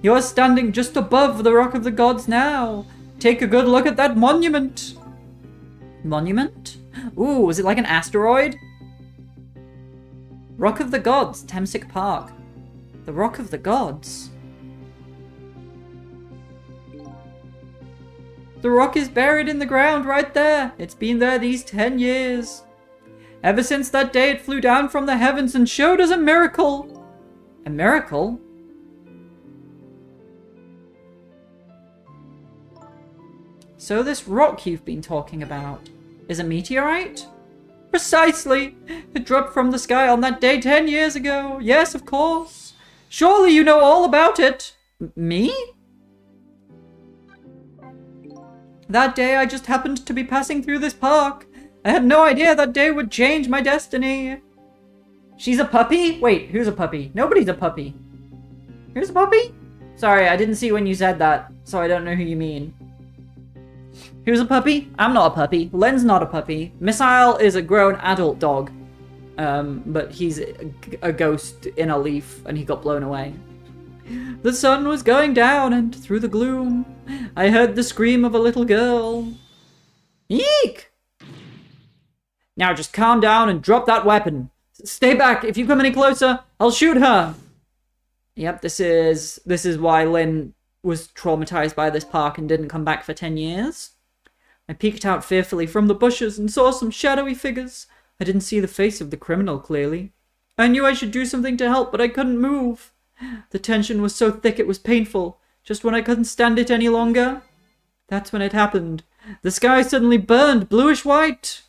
You're standing just above the Rock of the Gods now. Take a good look at that monument. Monument? Ooh, is it like an asteroid? Rock of the Gods, Temsic Park. The Rock of the Gods. The rock is buried in the ground right there. It's been there these 10 years. Ever since that day it flew down from the heavens and showed us a miracle. A miracle? So this rock you've been talking about is a meteorite? Precisely! It dropped from the sky on that day 10 years ago. Yes, of course. Surely you know all about it. Me? That day I just happened to be passing through this park. I had no idea that day would change my destiny. She's a puppy? Wait, who's a puppy? Nobody's a puppy. Who's a puppy? Sorry, I didn't see when you said that, so I don't know who you mean. Who's a puppy? I'm not a puppy. Len's not a puppy. Missile is a grown adult dog. But he's a ghost in a leaf and he got blown away. The sun was going down and through the gloom, I heard the scream of a little girl. Eek! Now just calm down and drop that weapon. Stay back. If you come any closer, I'll shoot her. Yep, this is why Lynn was traumatized by this park and didn't come back for 10 years. I peeked out fearfully from the bushes and saw some shadowy figures. I didn't see the face of the criminal clearly. I knew I should do something to help, but I couldn't move. The tension was so thick it was painful. Just when I couldn't stand it any longer, that's when it happened. The sky suddenly burned bluish white.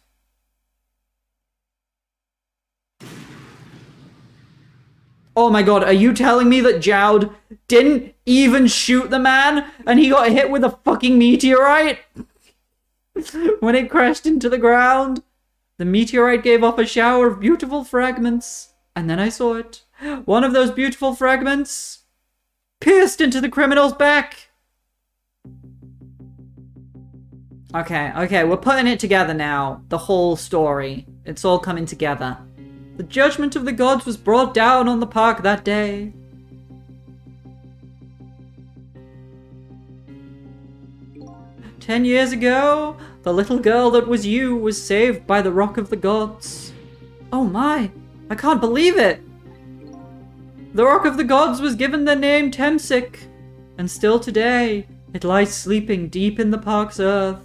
Oh my god, are you telling me that Jowd didn't even shoot the man and he got hit with a fucking meteorite? When it crashed into the ground, the meteorite gave off a shower of beautiful fragments. And then I saw it. One of those beautiful fragments pierced into the criminal's back. Okay, we're putting it together now. The whole story. It's all coming together. The judgment of the gods was brought down on the park that day. "10 years ago, the little girl that was you was saved by the Rock of the Gods." Oh my, I can't believe it! The Rock of the Gods was given the name Temsic, and still today, it lies sleeping deep in the park's earth.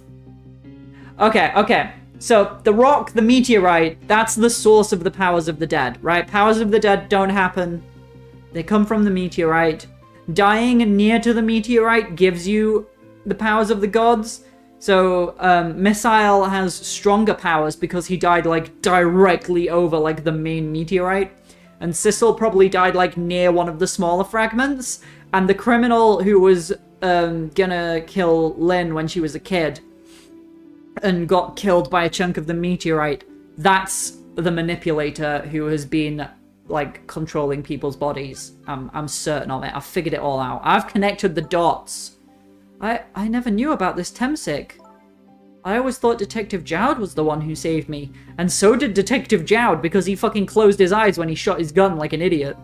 Okay. So, the rock, the meteorite, that's the source of the powers of the dead, right? Powers of the dead don't happen. They come from the meteorite. Dying near to the meteorite gives you the powers of the gods. So, Missile has stronger powers because he died, like, directly over, like, the main meteorite. And Sissel probably died, like, near one of the smaller fragments. And the criminal who was, gonna kill Lynn when she was a kid and got killed by a chunk of the meteorite, that's the manipulator who has been, like, controlling people's bodies. I'm certain of it. I've figured it all out. I've connected the dots. I never knew about this Temsic. I always thought Detective Jowd was the one who saved me. And so did Detective Jowd because he fucking closed his eyes when he shot his gun like an idiot.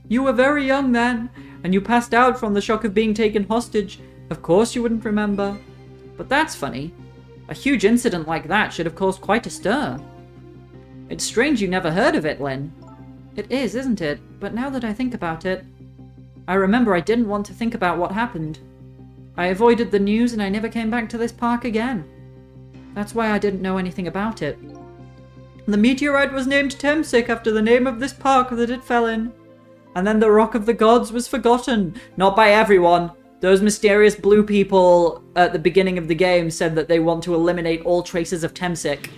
You were very young then, and you passed out from the shock of being taken hostage. Of course you wouldn't remember. But that's funny. A huge incident like that should have caused quite a stir. It's strange you never heard of it, Lynn. It is, isn't it? But now that I think about it, I remember I didn't want to think about what happened. I avoided the news and I never came back to this park again. That's why I didn't know anything about it. The meteorite was named Temsic after the name of this park that it fell in. And then the Rock of the Gods was forgotten. Not by everyone. Those mysterious blue people at the beginning of the game said that they want to eliminate all traces of Temsic.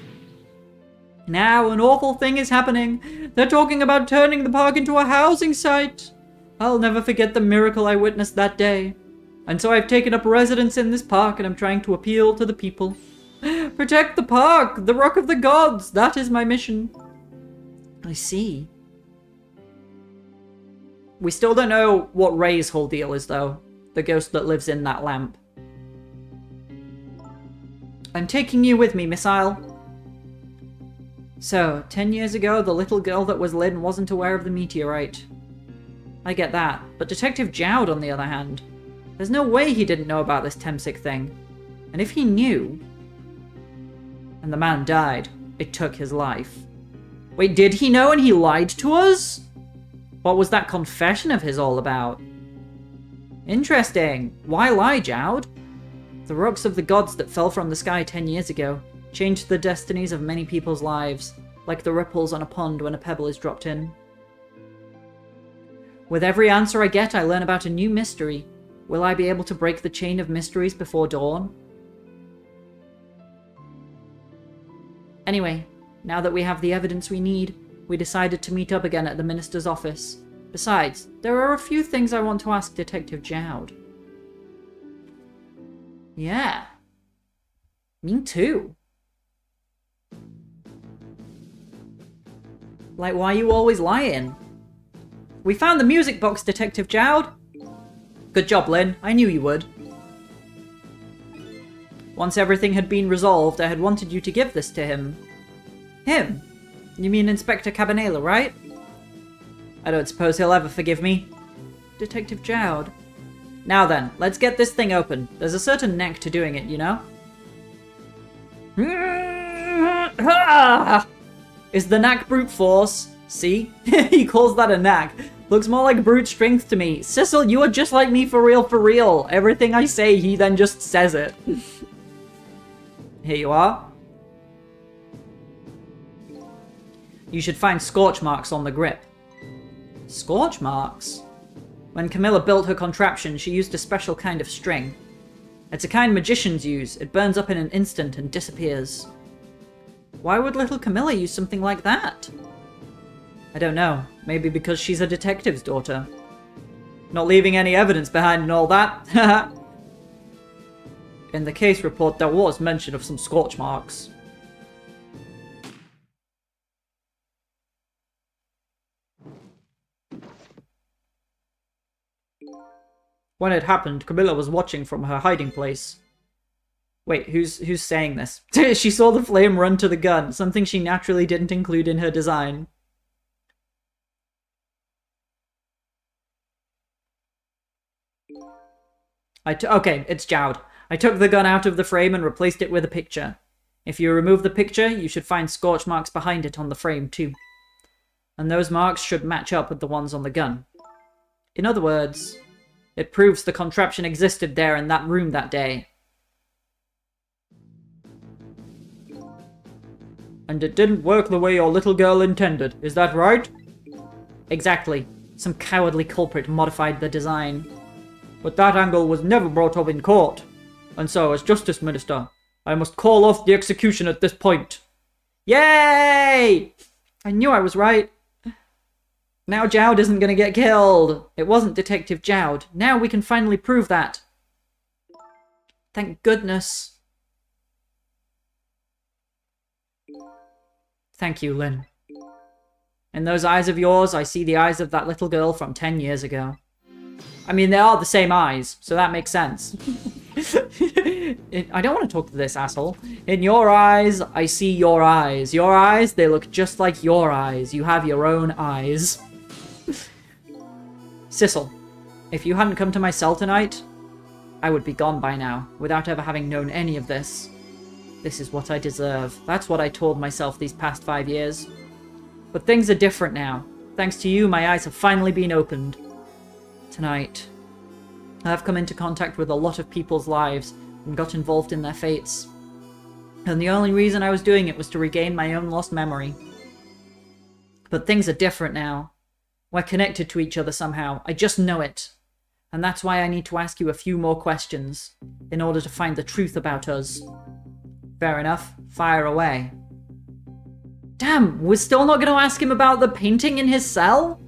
Now an awful thing is happening. They're talking about turning the park into a housing site. I'll never forget the miracle I witnessed that day. And so I've taken up residence in this park and I'm trying to appeal to the people. Protect the park, the Rock of the Gods. That is my mission. I see. We still don't know what Ray's whole deal is, though. The ghost that lives in that lamp. I'm taking you with me, Missile. So, 10 years ago, the little girl that was Lynn wasn't aware of the meteorite. I get that, but Detective Jowd, on the other hand, there's no way he didn't know about this Temsic thing. And if he knew, and the man died, it took his life. Wait, did he know and he lied to us? What was that confession of his all about? Interesting. Why lie, Jowd? The rocks of the gods that fell from the sky 10 years ago changed the destinies of many people's lives, like the ripples on a pond when a pebble is dropped in. With every answer I get, I learn about a new mystery. Will I be able to break the chain of mysteries before dawn? Anyway, now that we have the evidence we need, we decided to meet up again at the minister's office. Besides, there are a few things I want to ask Detective Jowd. Yeah. Me too. Like, why are you always lying? We found the music box, Detective Jowd. Good job, Lynn. I knew you would. Once everything had been resolved, I had wanted you to give this to him. Him? You mean Inspector Cabanela, right? I don't suppose he'll ever forgive me. Detective Jowd. Now then, let's get this thing open. There's a certain knack to doing it, you know? Is the knack brute force? See? He calls that a knack. Looks more like brute strength to me. Sissel, you are just like me for real, for real. Everything I say, he then just says it. Here you are. You should find scorch marks on the grip. Scorch marks? When Camilla built her contraption, she used a special kind of string. It's a kind magicians use. It burns up in an instant and disappears. Why would little Camilla use something like that? I don't know. Maybe because she's a detective's daughter. Not leaving any evidence behind and all that. In the case report, there was mention of some scorch marks. When it happened, Camilla was watching from her hiding place. Wait, who's saying this? She saw the flame run to the gun, something she naturally didn't include in her design. Okay, it's Jowd. I took the gun out of the frame and replaced it with a picture. If you remove the picture, you should find scorch marks behind it on the frame too. And those marks should match up with the ones on the gun. In other words, it proves the contraption existed there in that room that day. And it didn't work the way your little girl intended, is that right? Exactly. Some cowardly culprit modified the design. But that angle was never brought up in court. And so, as Justice Minister, I must call off the execution at this point. Yay! I knew I was right. Now Jowd isn't going to get killed. It wasn't Detective Jowd. Now we can finally prove that. Thank goodness. Thank you, Lynn. In those eyes of yours, I see the eyes of that little girl from 10 years ago. I mean, they are the same eyes, so that makes sense. I don't want to talk to this asshole. In your eyes, I see your eyes. Your eyes, they look just like your eyes. You have your own eyes. Sissel, if you hadn't come to my cell tonight, I would be gone by now, without ever having known any of this. This is what I deserve. That's what I told myself these past 5 years. But things are different now. Thanks to you, my eyes have finally been opened. Tonight, I've come into contact with a lot of people's lives and got involved in their fates. And the only reason I was doing it was to regain my own lost memory. But things are different now. We're connected to each other somehow. I just know it. And that's why I need to ask you a few more questions in order to find the truth about us. Fair enough. Fire away. Damn, we're still not going to ask him about the painting in his cell?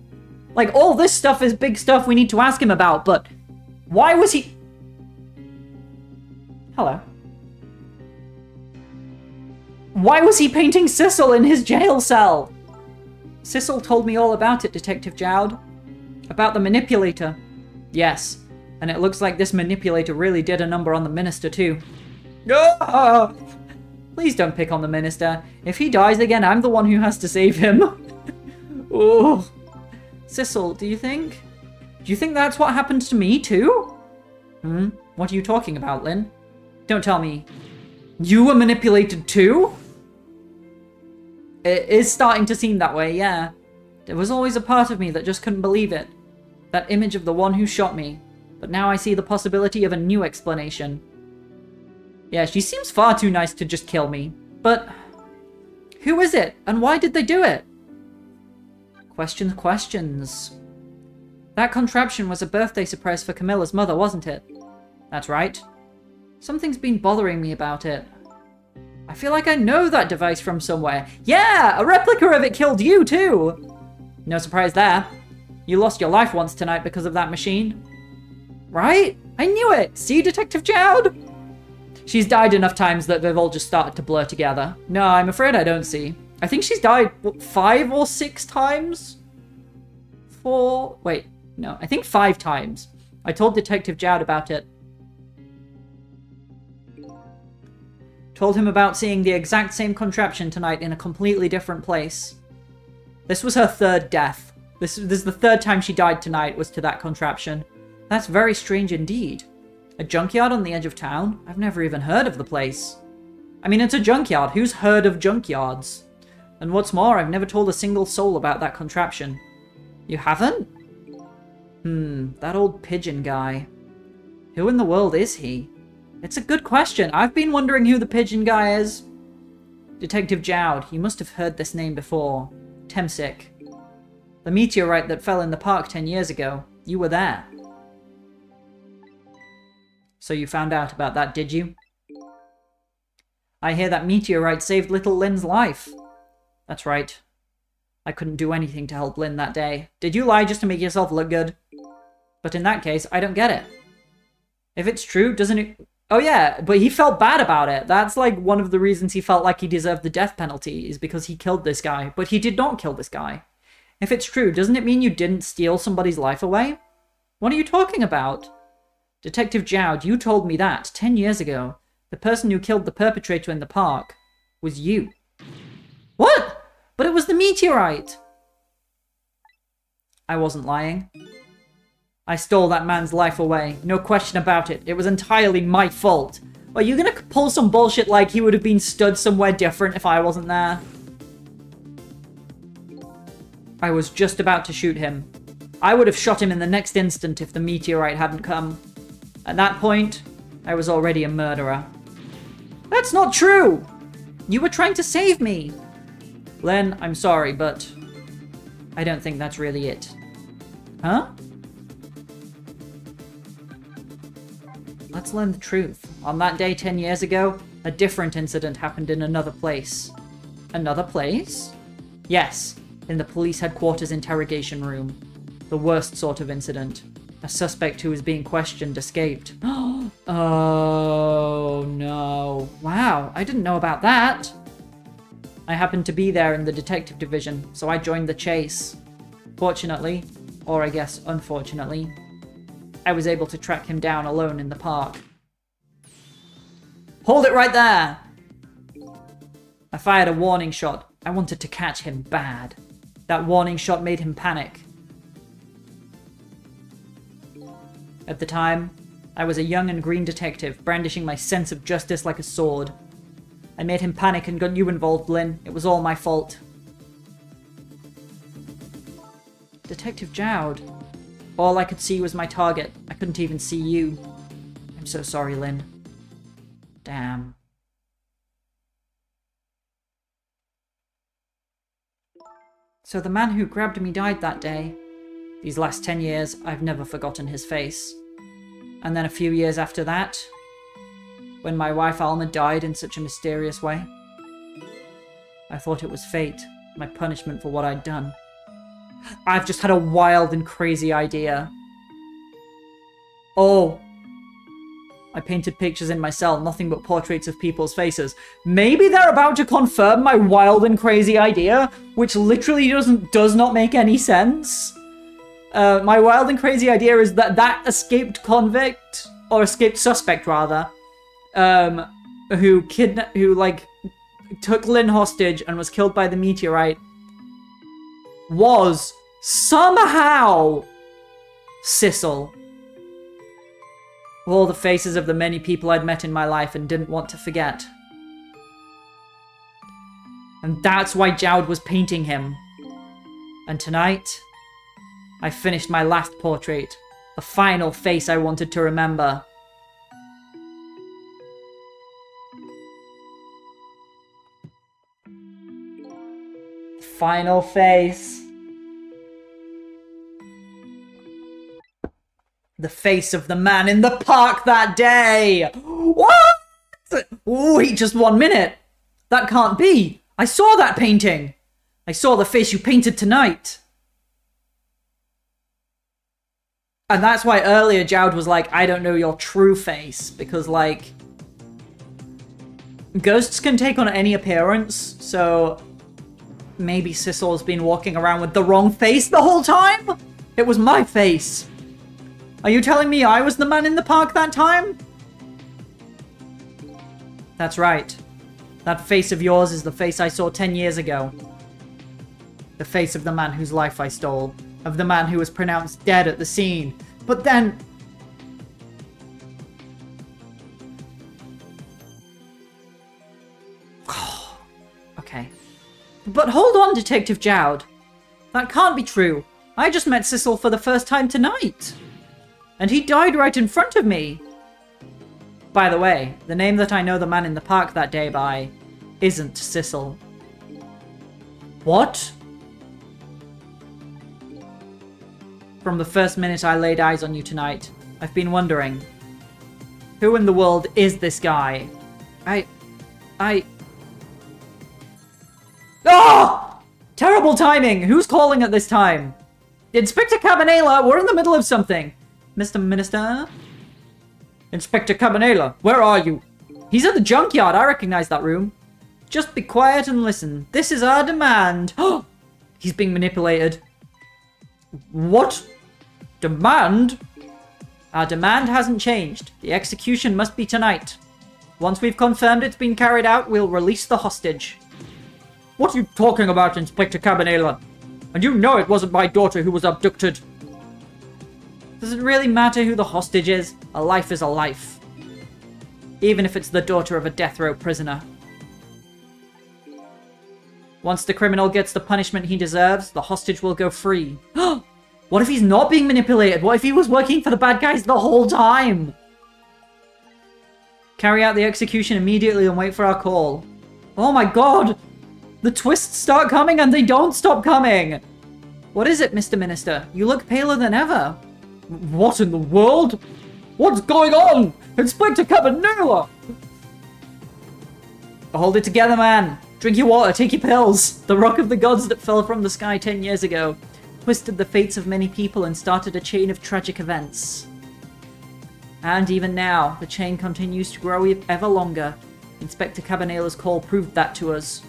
Like, all this stuff is big stuff we need to ask him about, but why was he... Hello. Why was he painting Sissel in his jail cell? Sissel told me all about it, Detective Jowd. About the manipulator. Yes, and it looks like this manipulator really did a number on the minister too. No! Please don't pick on the minister. If he dies again, I'm the one who has to save him. Oh. Sissel, do you think that's what happened to me too? What are you talking about, Lynn? Don't tell me. You were manipulated too? It is starting to seem that way, yeah. There was always a part of me that just couldn't believe it. That image of the one who shot me. But now I see the possibility of a new explanation. Yeah, she seems far too nice to just kill me. But who is it? And why did they do it? Questions. That contraption was a birthday surprise for Camilla's mother, wasn't it? That's right. Something's been bothering me about it. I feel like I know that device from somewhere. Yeah, a replica of it killed you too. No surprise there. You lost your life once tonight because of that machine. Right? I knew it! See, Detective Jowd? She's died enough times that they've all just started to blur together. No, I'm afraid I don't see. I think she's died, what, 5 or 6 times? 4? Wait, no, I think 5 times. I told Detective Jowd about it. Told him about seeing the exact same contraption tonight in a completely different place. This was her 3rd death. This is the 3rd time she died tonight was to that contraption. That's very strange indeed. A junkyard on the edge of town? I've never even heard of the place. I mean, it's a junkyard. Who's heard of junkyards? And what's more, I've never told a single soul about that contraption. You haven't? That old pigeon guy. Who in the world is he? It's a good question. I've been wondering who the pigeon guy is. Detective Jowd, you must have heard this name before. Temsic. The meteorite that fell in the park 10 years ago. You were there. So you found out about that, did you? I hear that meteorite saved little Lynn's life. That's right. I couldn't do anything to help Lynn that day. Did you lie just to make yourself look good? But in that case, I don't get it. If it's true, doesn't it... Oh yeah, but he felt bad about it. That's like one of the reasons he felt like he deserved the death penalty, is because he killed this guy. But he did not kill this guy. If it's true, doesn't it mean you didn't steal somebody's life away? What are you talking about? Detective Jowd, you told me that 10 years ago. The person who killed the perpetrator in the park was you. What? But it was the meteorite! I wasn't lying. I stole that man's life away. No question about it. It was entirely my fault. Are you gonna pull some bullshit like he would have been stood somewhere different if I wasn't there? I was just about to shoot him. I would have shot him in the next instant if the meteorite hadn't come. At that point, I was already a murderer. That's not true! You were trying to save me! Len, I'm sorry, but I don't think that's really it. Huh? Let's learn the truth. On that day 10 years ago, a different incident happened in another place. Another place? Yes, in the police headquarters interrogation room. The worst sort of incident. A suspect who was being questioned escaped. Oh no. Wow, I didn't know about that. I happened to be there in the detective division, so I joined the chase. Fortunately, or I guess unfortunately, I was able to track him down alone in the park. Hold it right there! I fired a warning shot. I wanted to catch him bad. That warning shot made him panic. At the time, I was a young and green detective, brandishing my sense of justice like a sword. I made him panic and got you involved, Lynn. It was all my fault. Detective Jowd. All I could see was my target. I couldn't even see you. I'm so sorry, Lynn. Damn. So the man who grabbed me died that day. These last 10 years, I've never forgotten his face. And then a few years after that, when my wife Alma died in such a mysterious way, I thought it was fate, my punishment for what I'd done. I've just had a wild and crazy idea. Oh. I painted pictures in my cell, nothing but portraits of people's faces. Maybe they're about to confirm my wild and crazy idea, which literally does not make any sense. My wild and crazy idea is that that escaped convict, or escaped suspect rather, who took Lynn hostage and was killed by the meteorite, was somehow Sissel. All the faces of the many people I'd met in my life and didn't want to forget. And that's why Jowd was painting him. And tonight, I finished my last portrait. The final face I wanted to remember. Final face. The face of the man in the park that day! What? Wait just 1 minute! That can't be! I saw that painting! I saw the face you painted tonight! And that's why earlier Jowd was like, I don't know your true face, because, like, ghosts can take on any appearance, so maybe Sissel's been walking around with the wrong face the whole time? It was my face! Are you telling me I was the man in the park that time? That's right. That face of yours is the face I saw 10 years ago. The face of the man whose life I stole. Of the man who was pronounced dead at the scene. But then... Okay. But hold on, Detective Jowd. That can't be true. I just met Sissel for the first time tonight. And he died right in front of me. By the way, the name that I know the man in the park that day by isn't Sissel. What? From the first minute I laid eyes on you tonight, I've been wondering, who in the world is this guy? Oh! Terrible timing! Who's calling at this time? Inspector Cabanela, we're in the middle of something. Mr. Minister? Inspector Cabanela, where are you? He's at the junkyard, I recognize that room. Just be quiet and listen. This is our demand. Oh! He's being manipulated. What? Demand? Our demand hasn't changed. The execution must be tonight. Once we've confirmed it's been carried out, we'll release the hostage. What are you talking about, Inspector Cabanela? And you know it wasn't my daughter who was abducted. Does it really matter who the hostage is? A life is a life. Even if it's the daughter of a death row prisoner. Once the criminal gets the punishment he deserves, the hostage will go free. What if he's not being manipulated? What if he was working for the bad guys the whole time? Carry out the execution immediately and wait for our call. Oh my god! The twists start coming and they don't stop coming! What is it, Mr. Minister? You look paler than ever. What in the world? What's going on? Inspector Cabanela! Hold it together, man. Drink your water, take your pills. The rock of the gods that fell from the sky 10 years ago twisted the fates of many people and started a chain of tragic events. And even now, the chain continues to grow ever longer. Inspector Cabanela's call proved that to us.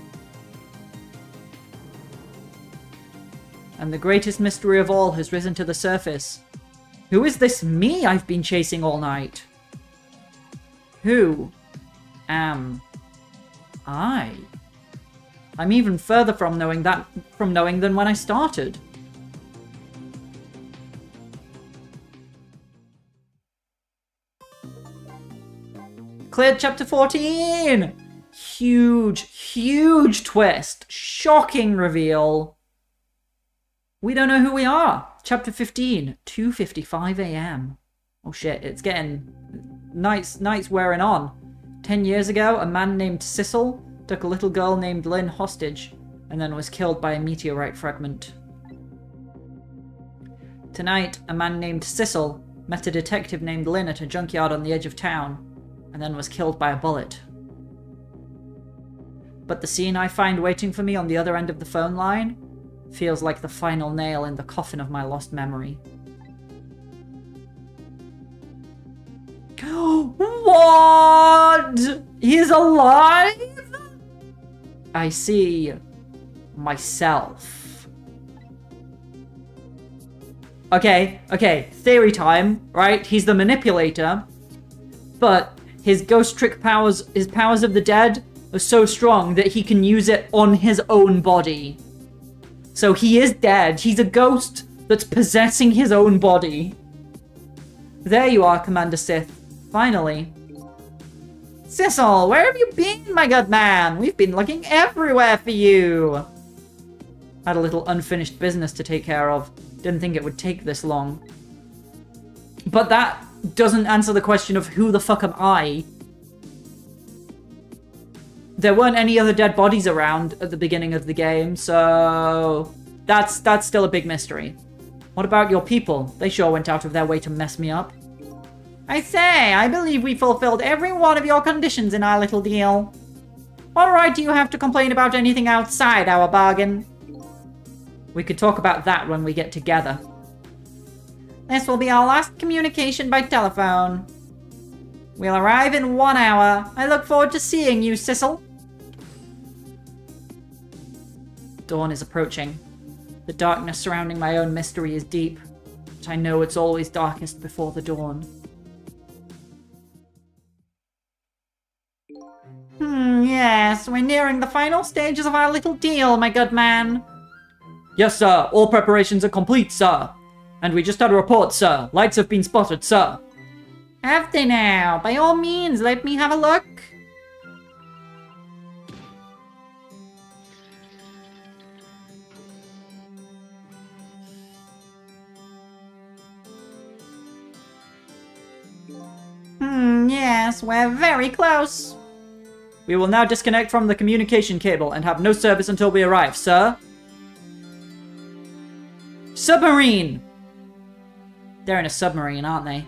And the greatest mystery of all has risen to the surface. Who is this me I've been chasing all night? Who am I? I'm even further from knowing than when I started. Cleared chapter 14! Huge, huge twist. Shocking reveal. We don't know who we are. Chapter 15, 2:55 a.m. Oh shit, it's getting... Night's wearing on. 10 years ago, a man named Sissel took a little girl named Lynn hostage and then was killed by a meteorite fragment. Tonight, a man named Sissel met a detective named Lynn at a junkyard on the edge of town and then was killed by a bullet. But the scene I find waiting for me on the other end of the phone line feels like the final nail in the coffin of my lost memory. What? He's alive? I see myself. Okay, theory time, right? He's the manipulator, but his ghost trick powers, his powers of the dead, are so strong that he can use it on his own body. So he is dead. He's a ghost that's possessing his own body. There you are, Commander Sith. Finally. Sissel, where have you been, my good man? We've been looking everywhere for you. Had a little unfinished business to take care of. Didn't think it would take this long. But that doesn't answer the question of who the fuck am I? There weren't any other dead bodies around at the beginning of the game, so that's still a big mystery. What about your people? They sure went out of their way to mess me up. I say, I believe we fulfilled every one of your conditions in our little deal. What right do you have to complain about anything outside our bargain? We could talk about that when we get together. This will be our last communication by telephone. We'll arrive in 1 hour. I look forward to seeing you, Sissel. Dawn is approaching. The darkness surrounding my own mystery is deep, but I know it's always darkest before the dawn. Yes, we're nearing the final stages of our little deal, my good man. Yes, sir. All preparations are complete, sir. And we just had a report, sir. Lights have been spotted, sir. Have they now? By all means, let me have a look. Yes, we're very close. We will now disconnect from the communication cable and have no service until we arrive, sir. Submarine! They're in a submarine, aren't they?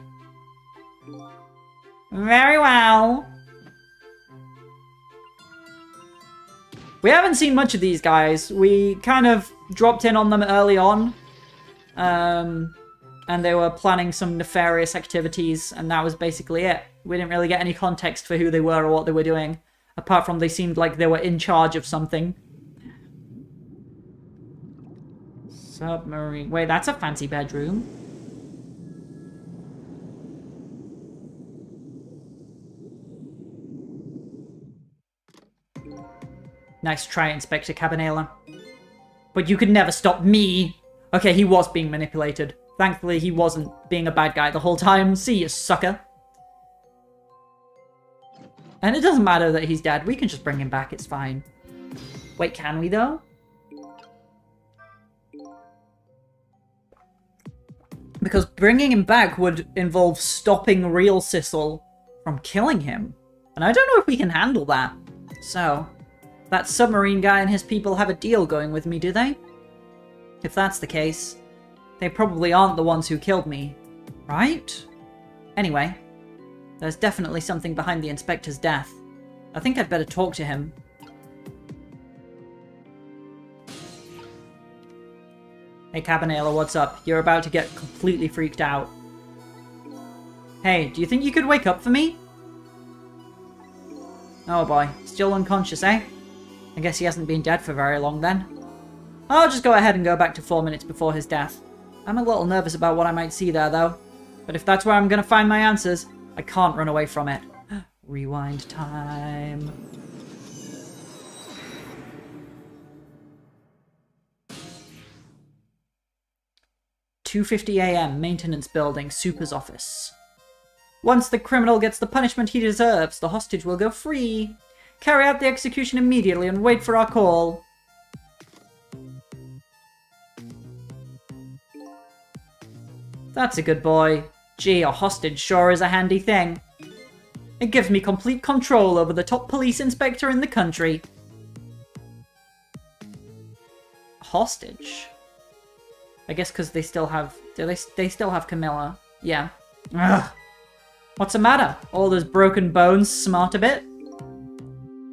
Very well. We haven't seen much of these guys. We kind of dropped in on them early on. And they were planning some nefarious activities, and that was basically it. We didn't really get any context for who they were or what they were doing, apart from they seemed like they were in charge of something. Submarine. Wait, that's a fancy bedroom. Nice try, Inspector Cabanela. But you could never stop me! Okay, he was being manipulated. Thankfully, he wasn't being a bad guy the whole time. See you, sucker. And it doesn't matter that he's dead. We can just bring him back. It's fine. Wait, can we, though? Because bringing him back would involve stopping real Sissel from killing him. And I don't know if we can handle that. So, that submarine guy and his people have a deal going with me, do they? If that's the case, they probably aren't the ones who killed me, right? Anyway, there's definitely something behind the Inspector's death. I think I'd better talk to him. Hey Cabanela, what's up? You're about to get completely freaked out. Hey, do you think you could wake up for me? Oh boy, still unconscious, eh? I guess he hasn't been dead for very long then. I'll just go ahead and go back to 4 minutes before his death. I'm a little nervous about what I might see there, though. But if that's where I'm gonna find my answers, I can't run away from it. Rewind time. "2:50 a.m. Maintenance building, Super's office. Once the criminal gets the punishment he deserves, the hostage will go free. Carry out the execution immediately and wait for our call." That's a good boy. Gee, a hostage sure is a handy thing. It gives me complete control over the top police inspector in the country. Hostage? I guess because they still have... They still have Camilla. Yeah. Ugh. What's the matter? All those broken bones smart a bit?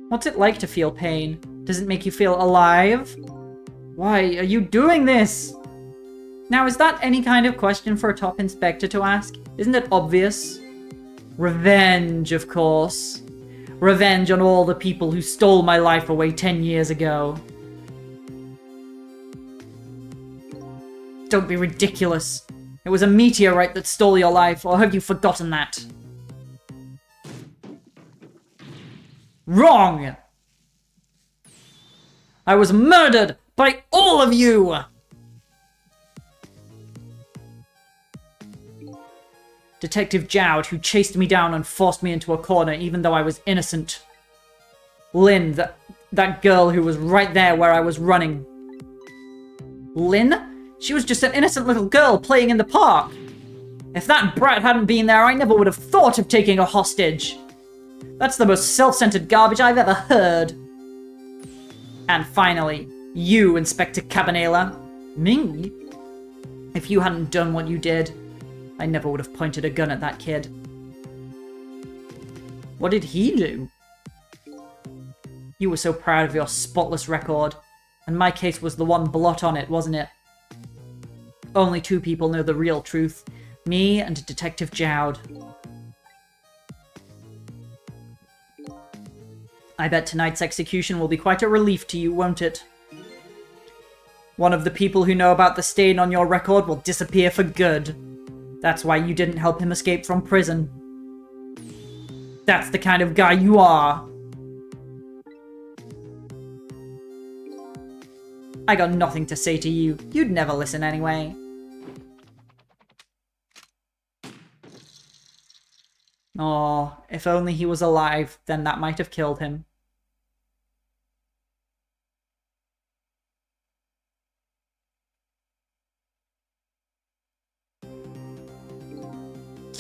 What's it like to feel pain? Does it make you feel alive? Why are you doing this? Now, is that any kind of question for a top inspector to ask? Isn't it obvious? Revenge, of course. Revenge on all the people who stole my life away 10 years ago. Don't be ridiculous. It was a meteorite that stole your life, or have you forgotten that? Wrong! I was murdered by all of you! Detective Jowd, who chased me down and forced me into a corner even though I was innocent. Lynn, that girl who was right there where I was running. Lynn? She was just an innocent little girl playing in the park. If that brat hadn't been there, I never would have thought of taking a hostage. That's the most self-centered garbage I've ever heard. And finally, you, Inspector Cabanela. Me? If you hadn't done what you did, I never would have pointed a gun at that kid. What did he do? You were so proud of your spotless record, and my case was the one blot on it, wasn't it? Only two people know the real truth, me and Detective Jowd. I bet tonight's execution will be quite a relief to you, won't it? One of the people who know about the stain on your record will disappear for good. That's why you didn't help him escape from prison. That's the kind of guy you are. I got nothing to say to you. You'd never listen anyway. Oh, if only he was alive, then that might have killed him.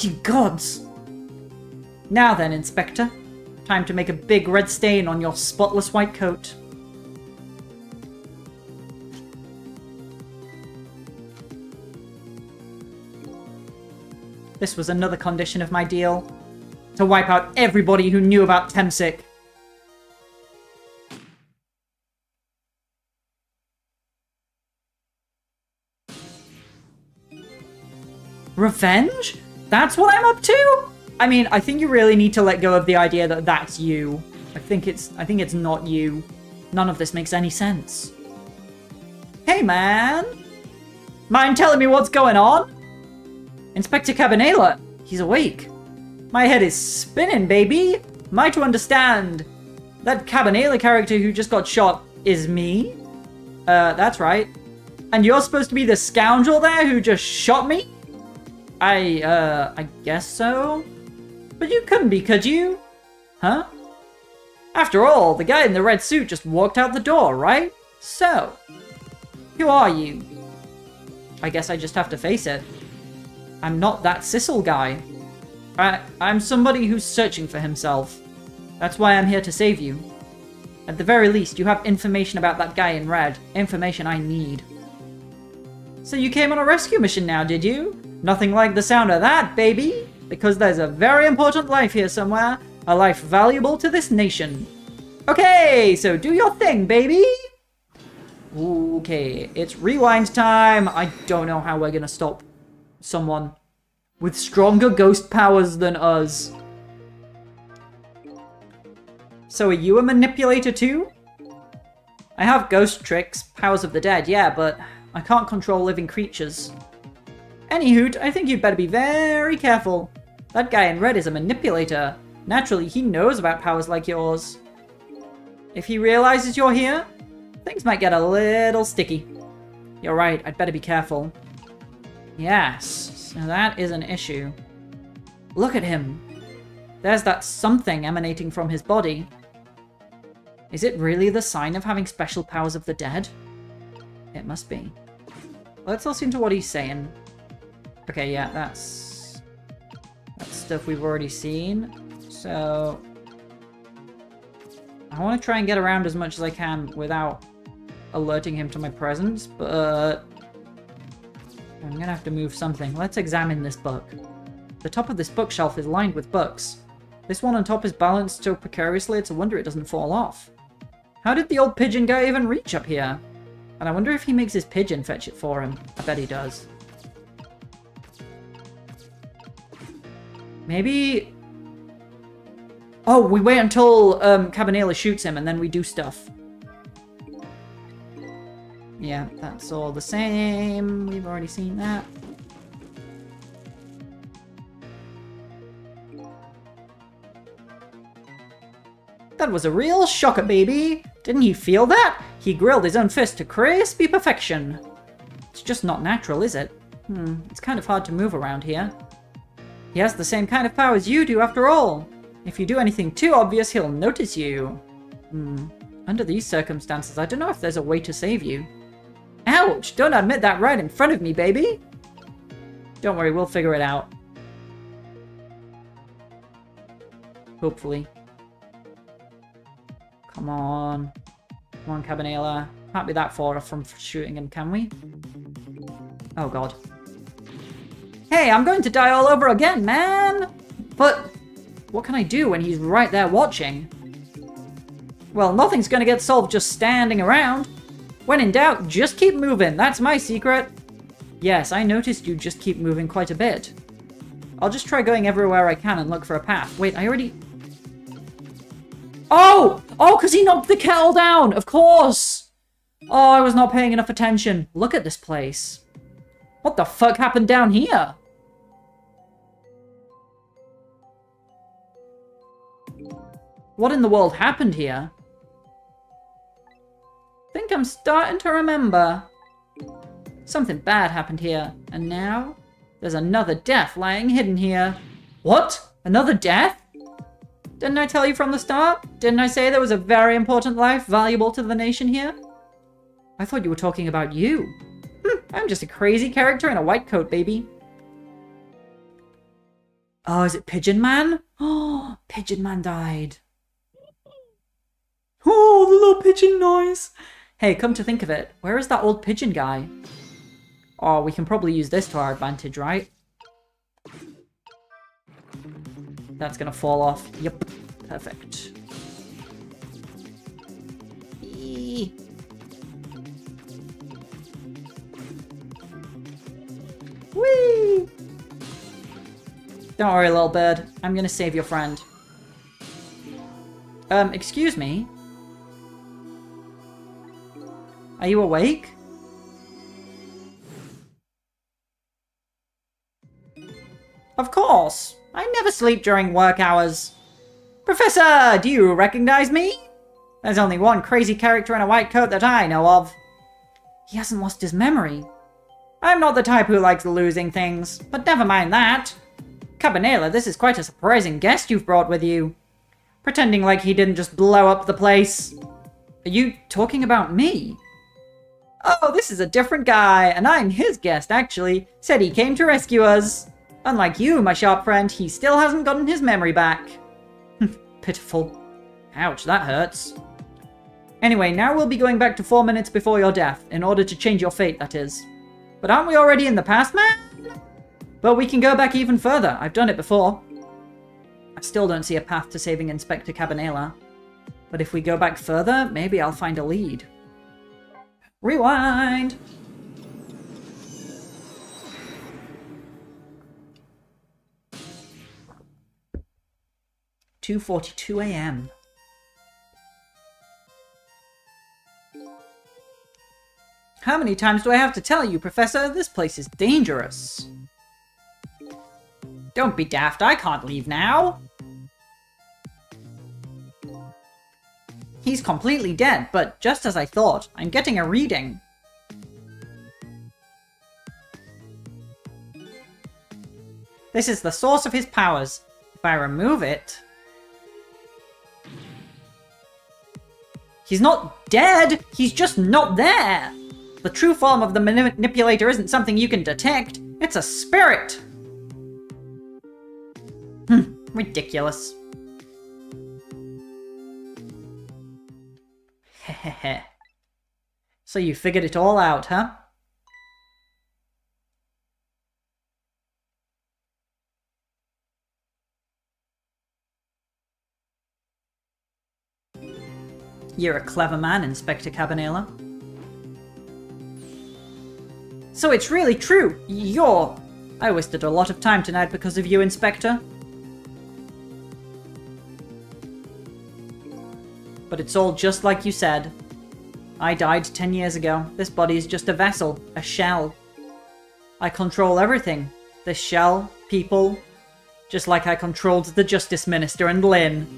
You gods! Now then, Inspector. Time to make a big red stain on your spotless white coat. This was another condition of my deal. To wipe out everybody who knew about Temsic. Revenge? That's what I'm up to? I mean, I think you really need to let go of the idea that that's you. I think it's not you. None of this makes any sense. Hey, man! Mind telling me what's going on? Inspector Cabanela, he's awake. My head is spinning, baby. Am I to understand that Cabanela character who just got shot is me? That's right. And you're supposed to be the scoundrel there who just shot me? I guess so? But you couldn't be, could you? Huh? After all, the guy in the red suit just walked out the door, right? So, who are you? I guess I just have to face it. I'm not that Sissel guy. I'm somebody who's searching for himself. That's why I'm here to save you. At the very least, you have information about that guy in red. Information I need. So you came on a rescue mission now, did you? Nothing like the sound of that, baby! Because there's a very important life here somewhere. A life valuable to this nation. Okay, so do your thing, baby! Okay, it's rewind time. I don't know how we're gonna stop someone with stronger ghost powers than us. So are you a manipulator too? I have ghost tricks, powers of the dead, yeah, but I can't control living creatures. Anywho, I think you'd better be very careful. That guy in red is a manipulator. Naturally, he knows about powers like yours. If he realizes you're here, things might get a little sticky. You're right, I'd better be careful. Yes, so that is an issue. Look at him. There's that something emanating from his body. Is it really the sign of having special powers of the dead? It must be. Let's listen to what he's saying. Okay, yeah, that's stuff we've already seen. So I want to try and get around as much as I can without alerting him to my presence, but I'm gonna have to move something. Let's examine this book. The top of this bookshelf is lined with books. This one on top is balanced so precariously it's a wonder it doesn't fall off. How did the old pigeon guy even reach up here? And I wonder if he makes his pigeon fetch it for him. I bet he does. Maybe... Oh, we wait until Cabanela shoots him and then we do stuff. Yeah, that's all the same. We've already seen that. That was a real shocker, baby. Didn't you feel that? He grilled his own fist to crispy perfection. It's just not natural, is it? It's kind of hard to move around here. He has the same kind of powers you do, after all. If you do anything too obvious, he'll notice you. Under these circumstances, I don't know if there's a way to save you. Ouch! Don't admit that right in front of me, baby! Don't worry, we'll figure it out. Hopefully. Come on. Come on, Cabanela. Can't be that far off from shooting him, can we? Oh, God. Hey, I'm going to die all over again, man! But what can I do when he's right there watching? Well, nothing's gonna get solved just standing around. When in doubt, just keep moving. That's my secret. Yes, I noticed you just keep moving quite a bit. I'll just try going everywhere I can and look for a path. Wait, I already... Oh! Oh, because he knocked the kettle down! Of course! Oh, I was not paying enough attention. Look at this place. What the fuck happened down here? What in the world happened here? Think I'm starting to remember. Something bad happened here, and now there's another death lying hidden here. What? Another death? Didn't I tell you from the start? Didn't I say there was a very important life valuable to the nation here? I thought you were talking about you. I'm just a crazy character in a white coat, baby. Oh, is it Pigeon Man? Oh, Pigeon Man died. Oh, the little pigeon noise. Hey, come to think of it, where is that old pigeon guy? Oh, we can probably use this to our advantage, right? That's gonna fall off. Yep, perfect. Eee. Whee! Don't worry, little bird. I'm gonna save your friend. Excuse me? Are you awake? Of course! I never sleep during work hours. Professor, do you recognize me? There's only one crazy character in a white coat that I know of. He hasn't lost his memory. I'm not the type who likes losing things, but never mind that. Cabanela, this is quite a surprising guest you've brought with you. Pretending like he didn't just blow up the place. Are you talking about me? Oh, this is a different guy, and I'm his guest, actually. Said he came to rescue us. Unlike you, my sharp friend, he still hasn't gotten his memory back. Pitiful. Ouch, that hurts. Anyway, now we'll be going back to 4 minutes before your death, in order to change your fate, that is. But aren't we already in the past, man? But we can go back even further. I've done it before. I still don't see a path to saving Inspector Cabanela. But if we go back further, maybe I'll find a lead. Rewind! "2:42 a.m. How many times do I have to tell you, Professor? This place is dangerous. Don't be daft, I can't leave now. He's completely dead, but just as I thought, I'm getting a reading. This is the source of his powers. If I remove it... He's not dead! He's just not there! The true form of the manipulator isn't something you can detect. It's a spirit! Ridiculous. Hehehe. So you figured it all out, huh? You're a clever man, Inspector Cabanela. So it's really true. I wasted a lot of time tonight because of you, Inspector. But it's all just like you said. I died 10 years ago. This body is just a vessel, a shell. I control everything. This shell, people, just like I controlled the Justice Minister and Lynn.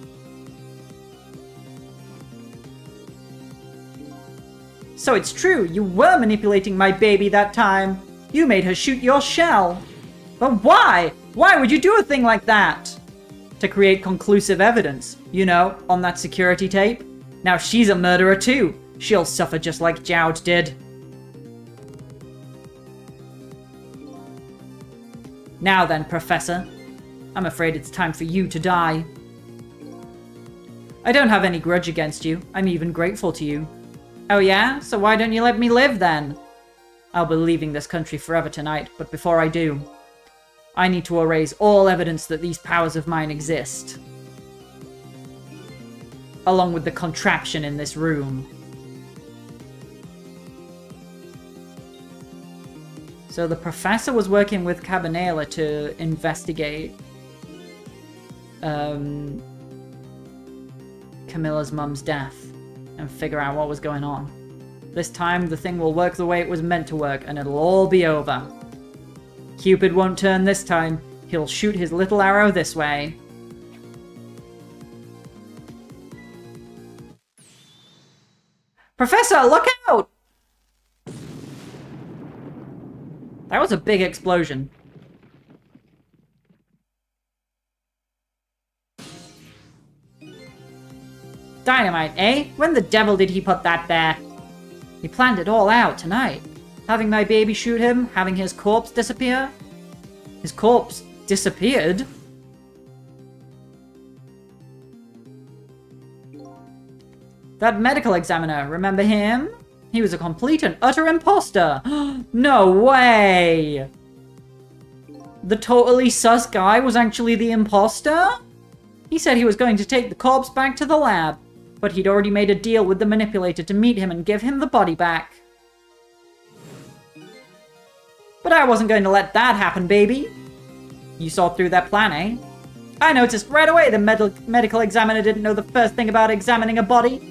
So it's true, you were manipulating my baby that time. You made her shoot your shell. But why? Why would you do a thing like that? To create conclusive evidence, you know, on that security tape. Now she's a murderer too. She'll suffer just like Jowd did. Now then, Professor. I'm afraid it's time for you to die. I don't have any grudge against you. I'm even grateful to you. Oh yeah? So why don't you let me live then? I'll be leaving this country forever tonight, but before I do, I need to erase all evidence that these powers of mine exist. Along with the contraption in this room. So the professor was working with Cabanela to investigate Camilla's mum's death and figure out what was going on. This time the thing will work the way it was meant to work and it'll all be over. Cupid won't turn this time. He'll shoot his little arrow this way. Professor, look out! That was a big explosion. Dynamite, eh? When the devil did he put that there? He planned it all out tonight. Having my baby shoot him, having his corpse disappear. His corpse disappeared? That medical examiner, remember him? He was a complete and utter imposter. No way! The totally sus guy was actually the imposter? He said he was going to take the corpse back to the lab, but he'd already made a deal with the manipulator to meet him and give him the body back. But I wasn't going to let that happen, baby. You saw through that plan, eh? I noticed right away the medical examiner didn't know the first thing about examining a body.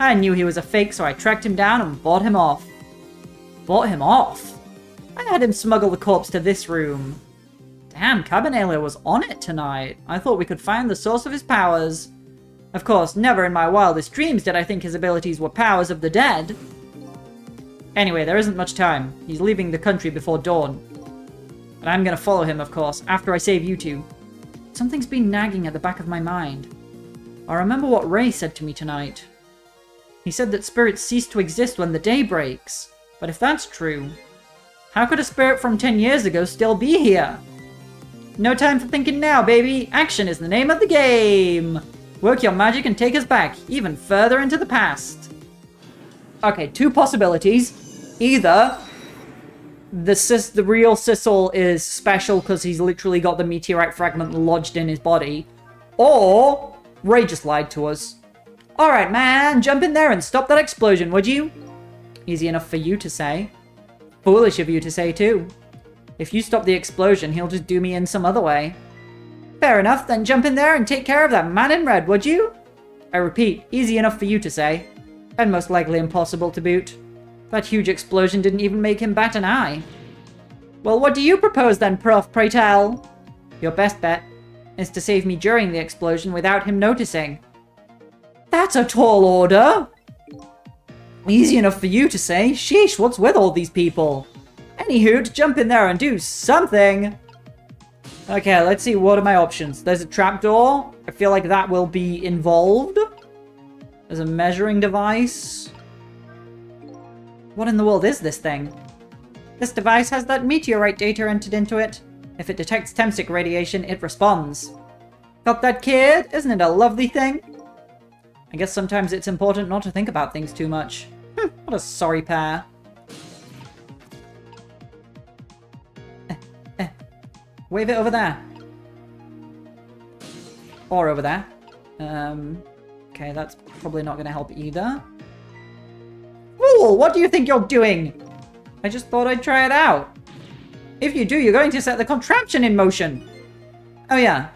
I knew he was a fake, so I tracked him down and bought him off. Bought him off? I had him smuggle the corpse to this room. Damn, Cabanela was on it tonight. I thought we could find the source of his powers. Of course, never in my wildest dreams did I think his abilities were powers of the dead. Anyway, there isn't much time. He's leaving the country before dawn. And I'm gonna follow him, of course, after I save you two. Something's been nagging at the back of my mind. I remember what Ray said to me tonight. He said that spirits cease to exist when the day breaks. But if that's true, how could a spirit from 10 years ago still be here? No time for thinking now, baby. Action is the name of the game. Work your magic and take us back, even further into the past. Okay, two possibilities. Either the real Sissel is special because he's literally got the meteorite fragment lodged in his body, or Ray just lied to us. Alright, man, jump in there and stop that explosion, would you? Easy enough for you to say. Foolish of you to say, too. If you stop the explosion, he'll just do me in some other way. Fair enough, then jump in there and take care of that man in red, would you? I repeat, easy enough for you to say. And most likely impossible to boot. That huge explosion didn't even make him bat an eye. Well, what do you propose then, Prof, pray tell? Your best bet is to save me during the explosion without him noticing. That's a tall order. Easy enough for you to say. Sheesh, what's with all these people? Anywho, to jump in there and do something. Okay, let's see. What are my options? There's a trapdoor. I feel like that will be involved. There's a measuring device. What in the world is this thing? This device has that meteorite data entered into it. If it detects Temsic radiation, it responds. Got that, kid? Isn't it a lovely thing? I guess sometimes it's important not to think about things too much. What a sorry pair. Wave it over there. Or over there. Okay, that's probably not going to help either. Fool, what do you think you're doing? I just thought I'd try it out. If you do, you're going to set the contraption in motion. Oh yeah.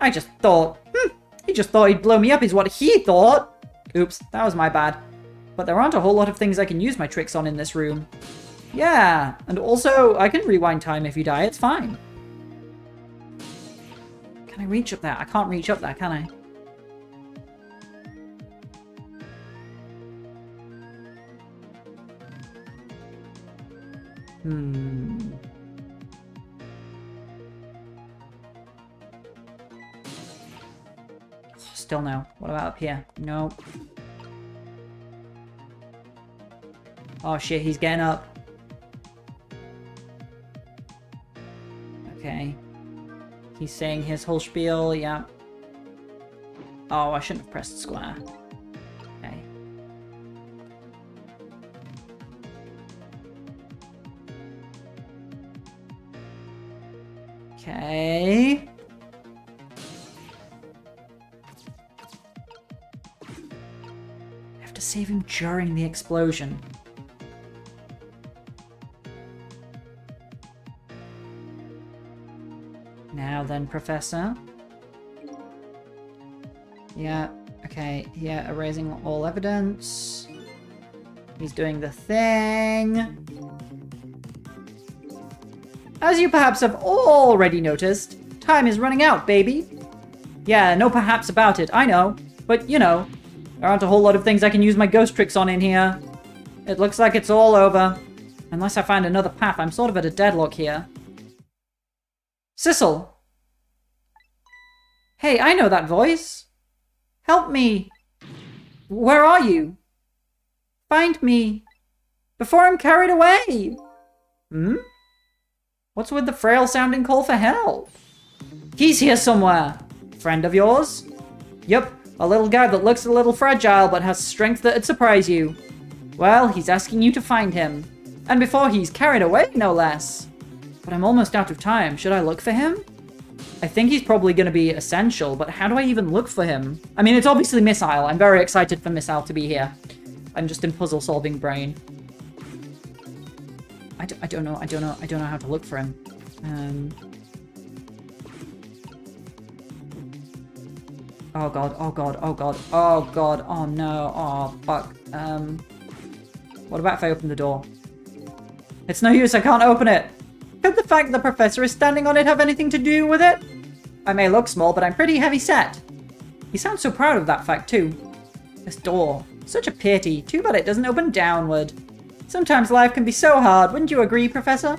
I just thought. He just thought he'd blow me up is what he thought. Oops, that was my bad. But there aren't a whole lot of things I can use my tricks on in this room. Yeah, and also I can rewind time if you die, it's fine. Can I reach up there? I can't reach up there, can I? Still no. What about up here? Nope. Oh shit, he's getting up. Okay. He's saying his whole spiel, yeah. Oh, I shouldn't have pressed square. Okay. Okay. I have to save him during the explosion. Now then, Professor. Yeah, okay, yeah, erasing all evidence. He's doing the thing. As you perhaps have already noticed, time is running out, baby. Yeah, no perhaps about it, I know. But, you know, there aren't a whole lot of things I can use my ghost tricks on in here. It looks like it's all over. Unless I find another path, I'm sort of at a deadlock here. Sissel! Hey, I know that voice. Help me. Where are you? Find me. Before I'm carried away. What's with the frail-sounding call for help? He's here somewhere. Friend of yours? Yup, a little guy that looks a little fragile but has strength that'd surprise you. Well, he's asking you to find him. And before he's carried away, no less. But I'm almost out of time. Should I look for him? I think he's probably going to be essential, but how do I even look for him? I mean, it's obviously Missile. I'm very excited for Missile to be here. I'm just in puzzle-solving brain. I don't know how to look for him. Oh god, oh god, oh god, oh god, oh no, oh fuck. What about if I open the door? It's no use, I can't open it! Could the fact the professor is standing on it have anything to do with it? I may look small, but I'm pretty heavy set. He sounds so proud of that fact too. This door, such a pity. Too bad it doesn't open downward. Sometimes life can be so hard, wouldn't you agree, Professor?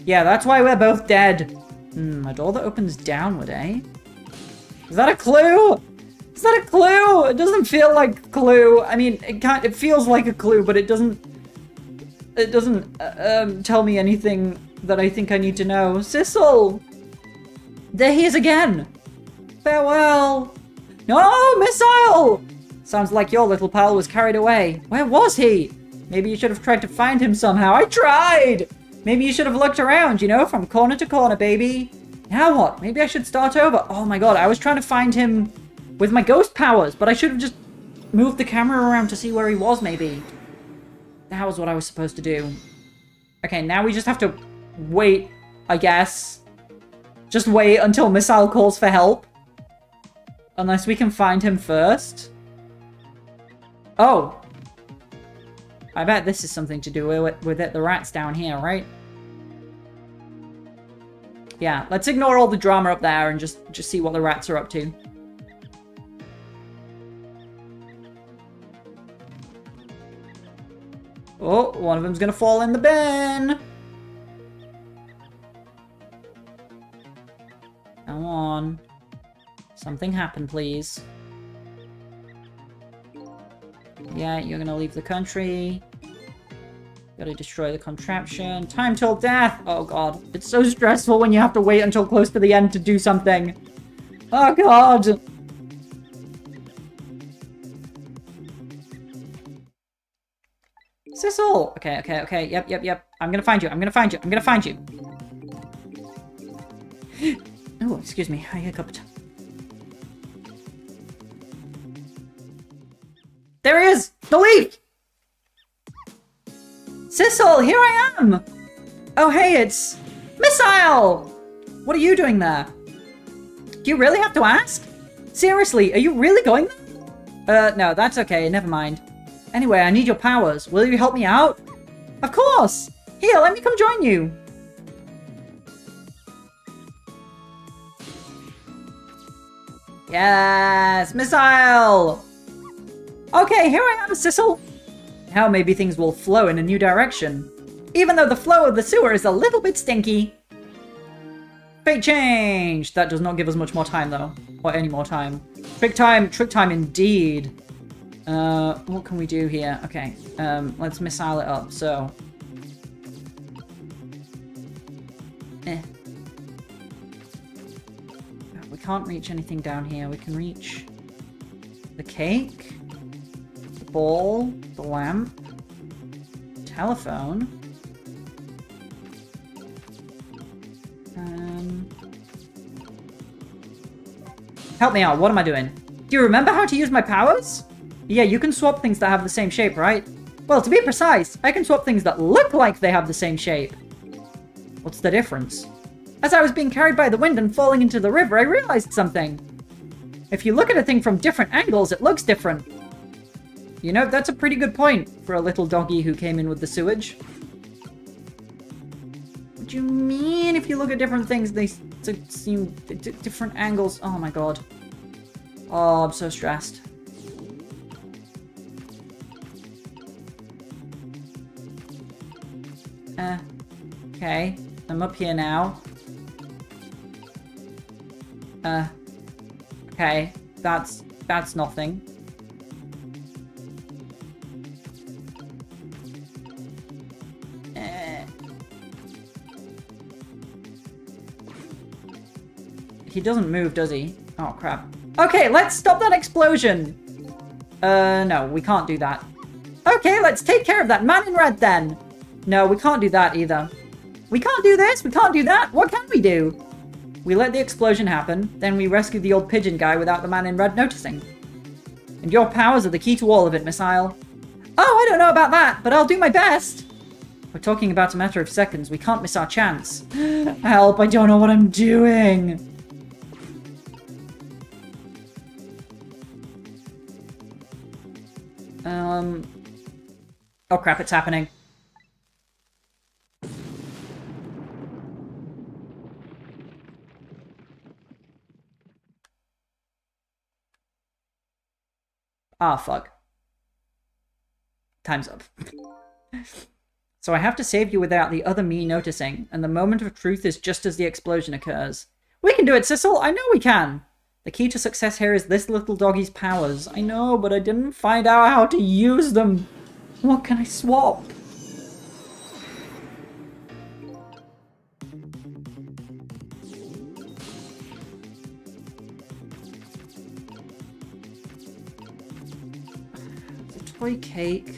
Yeah, that's why we're both dead. A door that opens downward, eh? Is that a clue? Is that a clue? It doesn't feel like a clue. I mean, it feels like a clue, but it doesn't tell me anything that I think I need to know. Sissel! There he is again! Farewell! No, Missile! Sounds like your little pal was carried away. Where was he? Maybe you should have tried to find him somehow. I tried! Maybe you should have looked around, you know, from corner to corner, baby. Now what? Maybe I should start over. Oh my god, I was trying to find him with my ghost powers, but I should have just moved the camera around to see where he was, maybe. That was what I was supposed to do. Okay, now we just have to wait, I guess. Just wait until Missile calls for help. Unless we can find him first. Oh. I bet this is something to do with it. The rat's down here, right? Yeah, let's ignore all the drama up there and just see what the rats are up to. Oh, one of them's gonna fall in the bin. Come on. Something happen, please. Yeah, you're gonna leave the country. Gotta destroy the contraption. Time till death! Oh god. It's so stressful when you have to wait until close to the end to do something. Oh god! Sissel! Okay, okay, okay. Yep, yep, yep. I'm gonna find you. I'm gonna find you. I'm gonna find you. Oh, excuse me. I hiccuped. There he is! The leaf! Sissel, here I am! Oh, hey, it's Missile! What are you doing there? Do you really have to ask? Seriously, are you really going there? No, that's okay. Never mind. Anyway, I need your powers. Will you help me out? Of course! Here, let me come join you. Yes! Missile! Okay, here I am, Sissel. Now maybe things will flow in a new direction. Even though the flow of the sewer is a little bit stinky. Fate change! That does not give us much more time, though. Or any more time. Trick time indeed. What can we do here? Okay, let's missile it up, so... We can't reach anything down here. We can reach the cake, the ball, the lamp, telephone. Help me out, what am I doing? Do you remember how to use my powers? Yeah, you can swap things that have the same shape, right? Well, to be precise, I can swap things that look like they have the same shape. What's the difference? As I was being carried by the wind and falling into the river, I realized something. If you look at a thing from different angles, it looks different. You know, that's a pretty good point for a little doggy who came in with the sewage. What do you mean if you look at different things, they seem different angles? Oh my god. Oh, I'm so stressed. Okay. I'm up here now. Okay. That's nothing. He doesn't move, does he? Oh, crap. Okay, let's stop that explosion! No, we can't do that. Okay, let's take care of that man in red then! No, we can't do that either. We can't do this, we can't do that! What can we do? We let the explosion happen, then we rescue the old pigeon guy without the man in red noticing. And your powers are the key to all of it, Missile. Oh, I don't know about that, but I'll do my best! We're talking about a matter of seconds, we can't miss our chance. Help, I don't know what I'm doing! Oh crap, it's happening. Ah, fuck. Time's up. So I have to save you without the other me noticing, and the moment of truth is just as the explosion occurs. We can do it, Sissel! I know we can! The key to success here is this little doggy's powers. I know, but I didn't find out how to use them. What can I swap? The toy cake.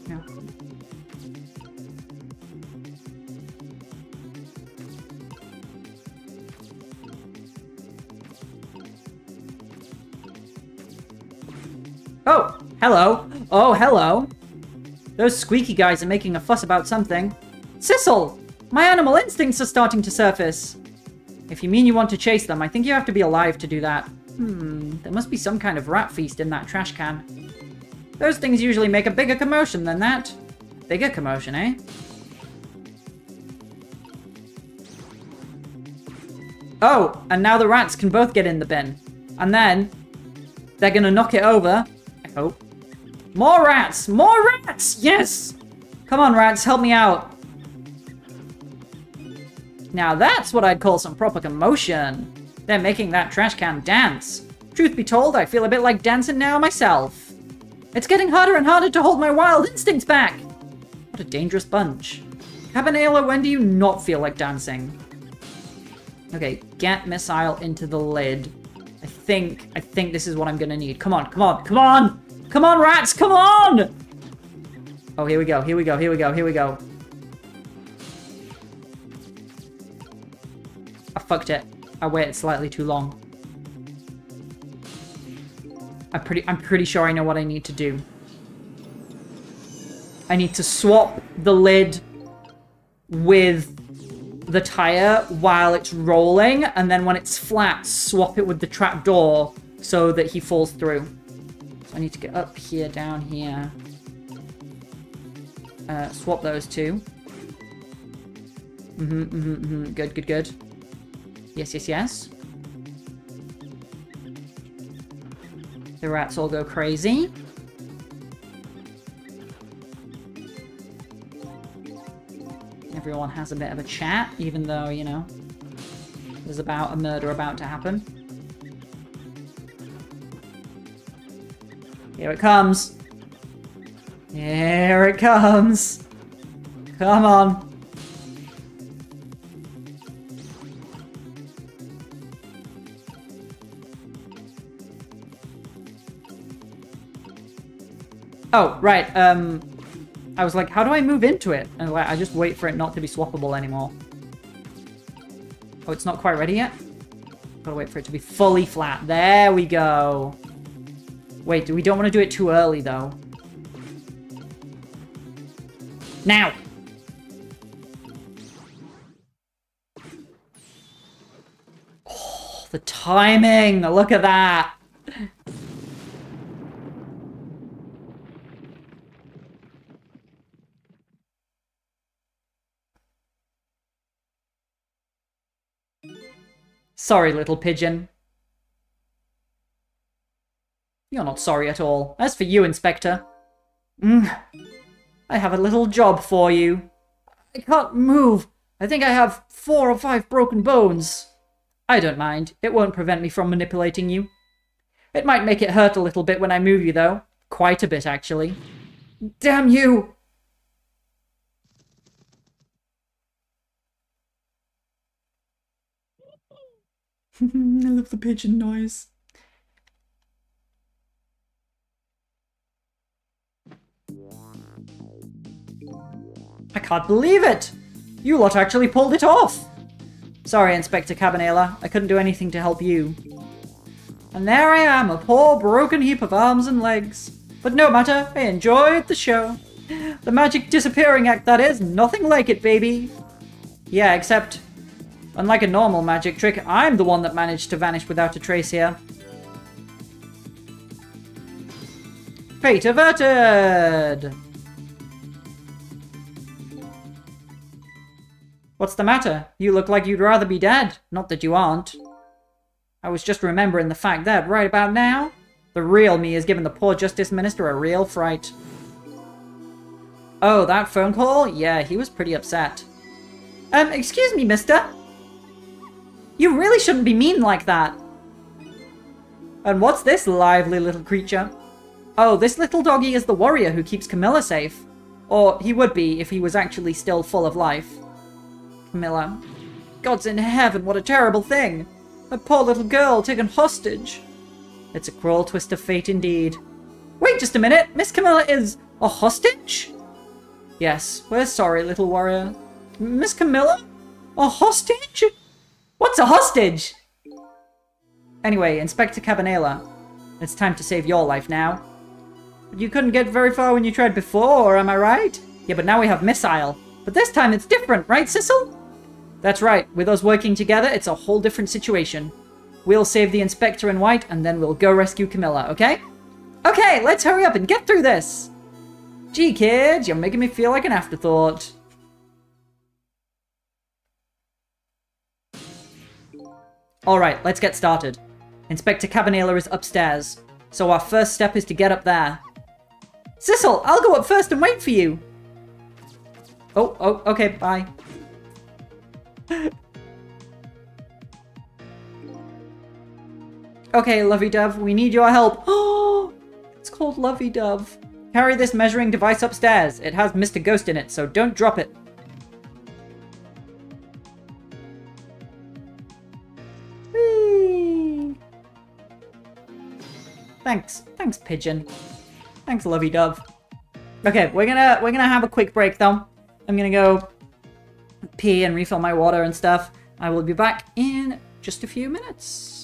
No. Oh, hello. Oh, hello. Those squeaky guys are making a fuss about something. Sissel! My animal instincts are starting to surface. If you mean you want to chase them, I think you have to be alive to do that. There must be some kind of rat feast in that trash can. Those things usually make a bigger commotion than that. Bigger commotion, eh? Oh, and now the rats can both get in the bin. And then they're gonna knock it over. I hope. More rats! More rats! Yes! Come on, rats, help me out. Now that's what I'd call some proper commotion. They're making that trash can dance. Truth be told, I feel a bit like dancing now myself. It's getting harder and harder to hold my wild instincts back. What a dangerous bunch. Cabanela, when do you not feel like dancing? Okay, get missile into the lid. I think this is what I'm gonna need. Come on, come on, come on! Come on, rats, come on! Oh, here we go, here we go, here we go, here we go. I fucked it. I waited slightly too long. I'm pretty sure I know what I need to do. I need to swap the lid with the tire while it's rolling, and then when it's flat, swap it with the trapdoor so that he falls through. So I need to get up here, down here. Swap those two. Good, good, good. Yes, yes, yes. The rats all go crazy. Everyone has a bit of a chat, even though, you know, there's about a murder about to happen. Here it comes. Here it comes. Come on. Oh, right, I was like, how do I move into it? And like, I just wait for it not to be swappable anymore. Oh, it's not quite ready yet? Gotta wait for it to be fully flat. There we go. Wait, we don't want to do it too early, though. Now! Oh, the timing! Look at that! Sorry, little pigeon. You're not sorry at all. As for you, Inspector. I have a little job for you. I can't move. I think I have 4 or 5 broken bones. I don't mind. It won't prevent me from manipulating you. It might make it hurt a little bit when I move you, though. Quite a bit, actually. Damn you! I love the pigeon noise. I can't believe it! You lot actually pulled it off! Sorry, Inspector Cabanela. I couldn't do anything to help you. And there I am, a poor broken heap of arms and legs. But no matter, I enjoyed the show. The magic disappearing act, that is. Nothing like it, baby. Yeah, except... unlike a normal magic trick, I'm the one that managed to vanish without a trace here. Fate averted! What's the matter? You look like you'd rather be dead. Not that you aren't. I was just remembering the fact that, right about now, the real me has given the poor Justice Minister a real fright. Oh, that phone call? Yeah, he was pretty upset. Excuse me, mister? You really shouldn't be mean like that. And what's this lively little creature? Oh, this little doggy is the warrior who keeps Camilla safe. Or he would be if he was actually still full of life. Camilla. Gods in heaven, what a terrible thing. A poor little girl taken hostage. It's a cruel twist of fate indeed. Wait just a minute, Miss Camilla is a hostage? Yes, we're sorry, little warrior. Miss Camilla? A hostage? What's a hostage? Anyway, Inspector Cabanela, it's time to save your life now. You couldn't get very far when you tried before, am I right? Yeah, but now we have Missile. But this time it's different, right, Sissel? That's right. With us working together, it's a whole different situation. We'll save the Inspector in white, and then we'll go rescue Camilla, okay? Okay, let's hurry up and get through this! Gee, kids, you're making me feel like an afterthought. Alright, let's get started. Inspector Cabanela is upstairs, so our first step is to get up there. Sissel, I'll go up first and wait for you! Oh, okay, bye. Okay, Lovey-Dove, we need your help. Oh, it's called Lovey-Dove. Carry this measuring device upstairs. It has Mr. Ghost in it, so don't drop it. Whee! Thanks, Pigeon. Thanks, Lovey-Dove. Okay, we're gonna have a quick break though. I'm gonna go pee and refill my water and stuff. I will be back in just a few minutes.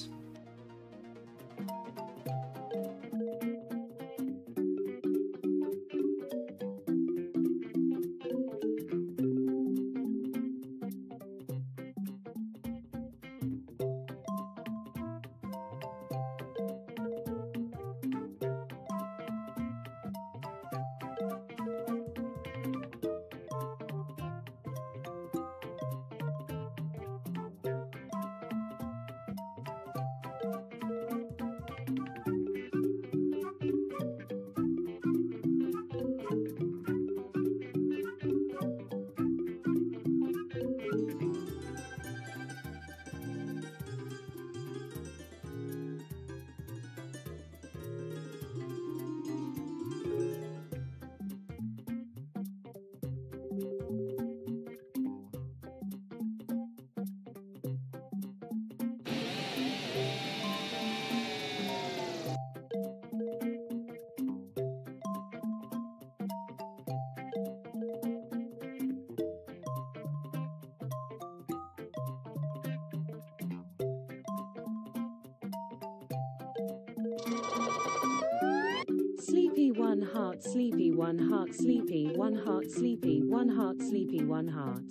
Sleepy one heart, sleepy one heart, sleepy one heart, sleepy one heart, sleepy one heart.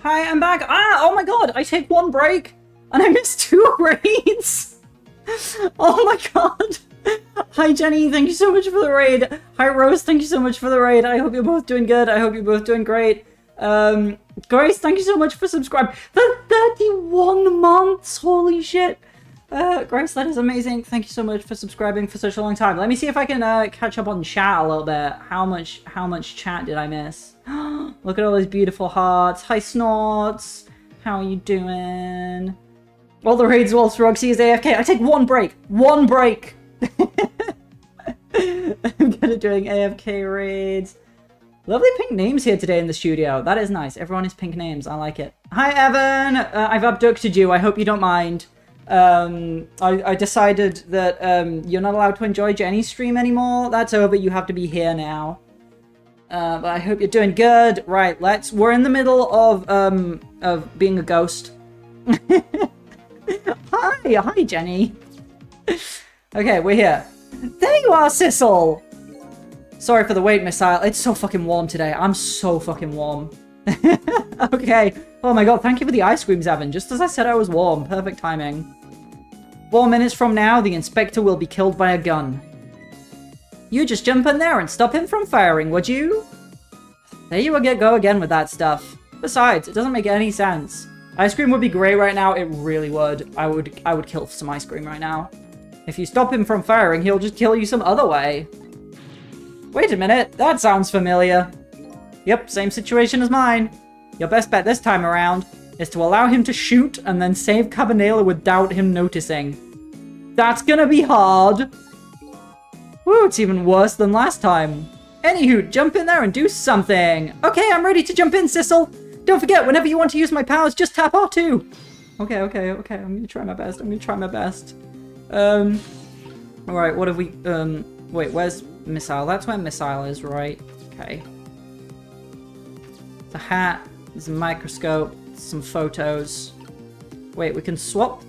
Hi, I'm back. Ah, oh my god, I take one break and I miss 2 raids. Oh my god. Hi, Jenny, thank you so much for the raid. Hi, Rose, thank you so much for the raid. I hope you're both doing good. I hope you're both doing great. Grace, thank you so much for subscribing. For 31 months, holy shit. Grace, that is amazing. Thank you so much for subscribing for such a long time. Let me see if I can catch up on chat a little bit. How much chat did I miss? Look at all those beautiful hearts. Hi, Snorts. How are you doing? All the raids whilst Roxy is AFK. I take one break. One break. I'm good at doing AFK raids. Lovely pink names here today in the studio. That is nice. Everyone is pink names. I like it. Hi, Evan. I've abducted you. I hope you don't mind. I decided that you're not allowed to enjoy Jenny's stream anymore. That's over. You have to be here now. But I hope you're doing good. Right, we're in the middle of being a ghost. Hi, Jenny. Okay, we're here. There you are, Sissel. Sorry for the wait, Missile. It's so fucking warm today. I'm so fucking warm. Okay. Oh my god, thank you for the ice creams, Evan. Just as I said I was warm. Perfect timing. 4 minutes from now, the inspector will be killed by a gun. You just jump in there and stop him from firing, would you? There you go again with that stuff. Besides, it doesn't make any sense. Ice cream would be great right now. It really would. I would kill for some ice cream right now. If you stop him from firing, he'll just kill you some other way. Wait a minute, that sounds familiar. Yep, same situation as mine. Your best bet this time around is to allow him to shoot and then save Cabanela without him noticing. That's gonna be hard. Woo, it's even worse than last time. Anywho, jump in there and do something. Okay, I'm ready to jump in, Sissel. Don't forget, whenever you want to use my powers, just tap R2. Okay. I'm gonna try my best. Alright, what have we... Wait, where's Missile? That's where Missile is, right? Okay. The hat, there's a microscope, some photos. Wait, we can swap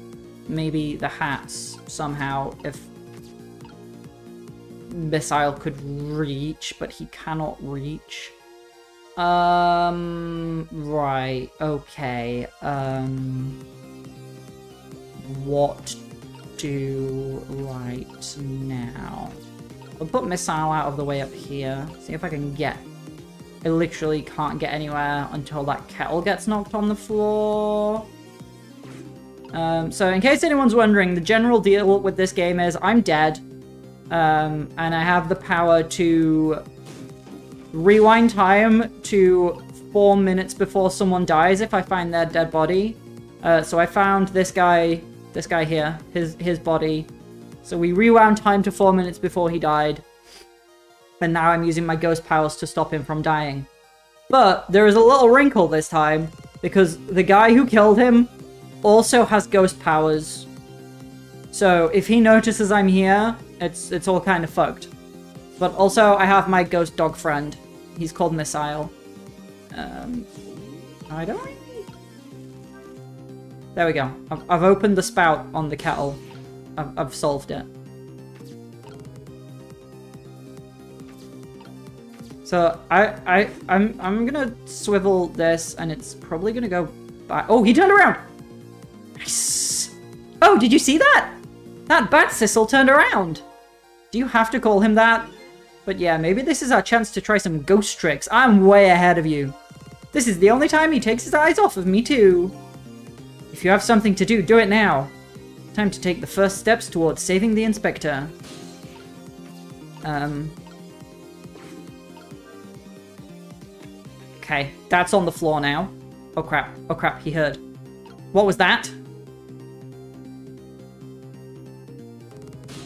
maybe the hats somehow if Missile could reach, but he cannot reach. Right, okay. What do right now? I'll put Missile out of the way up here. See if I can get... I literally can't get anywhere until that kettle gets knocked on the floor. So in case anyone's wondering, the general deal with this game is I'm dead. And I have the power to rewind time to 4 minutes before someone dies if I find their dead body. So I found this guy here, his body. So we rewound time to 4 minutes before he died. And now I'm using my ghost powers to stop him from dying. But there is a little wrinkle this time, because the guy who killed him also has ghost powers. So if he notices I'm here, it's all kind of fucked. But also I have my ghost dog friend. He's called Missile. I don't really... There we go. I've opened the spout on the kettle. I've solved it. So I'm gonna swivel this, and it's probably gonna go back. Oh, he turned around. Nice. Oh, did you see that? That bat Sissel turned around. Do you have to call him that? But yeah, maybe this is our chance to try some ghost tricks. I'm way ahead of you. This is the only time he takes his eyes off of me too. If you have something to do, do it now. Time to take the first steps towards saving the inspector. Okay, that's on the floor now. Oh crap, he heard. What was that?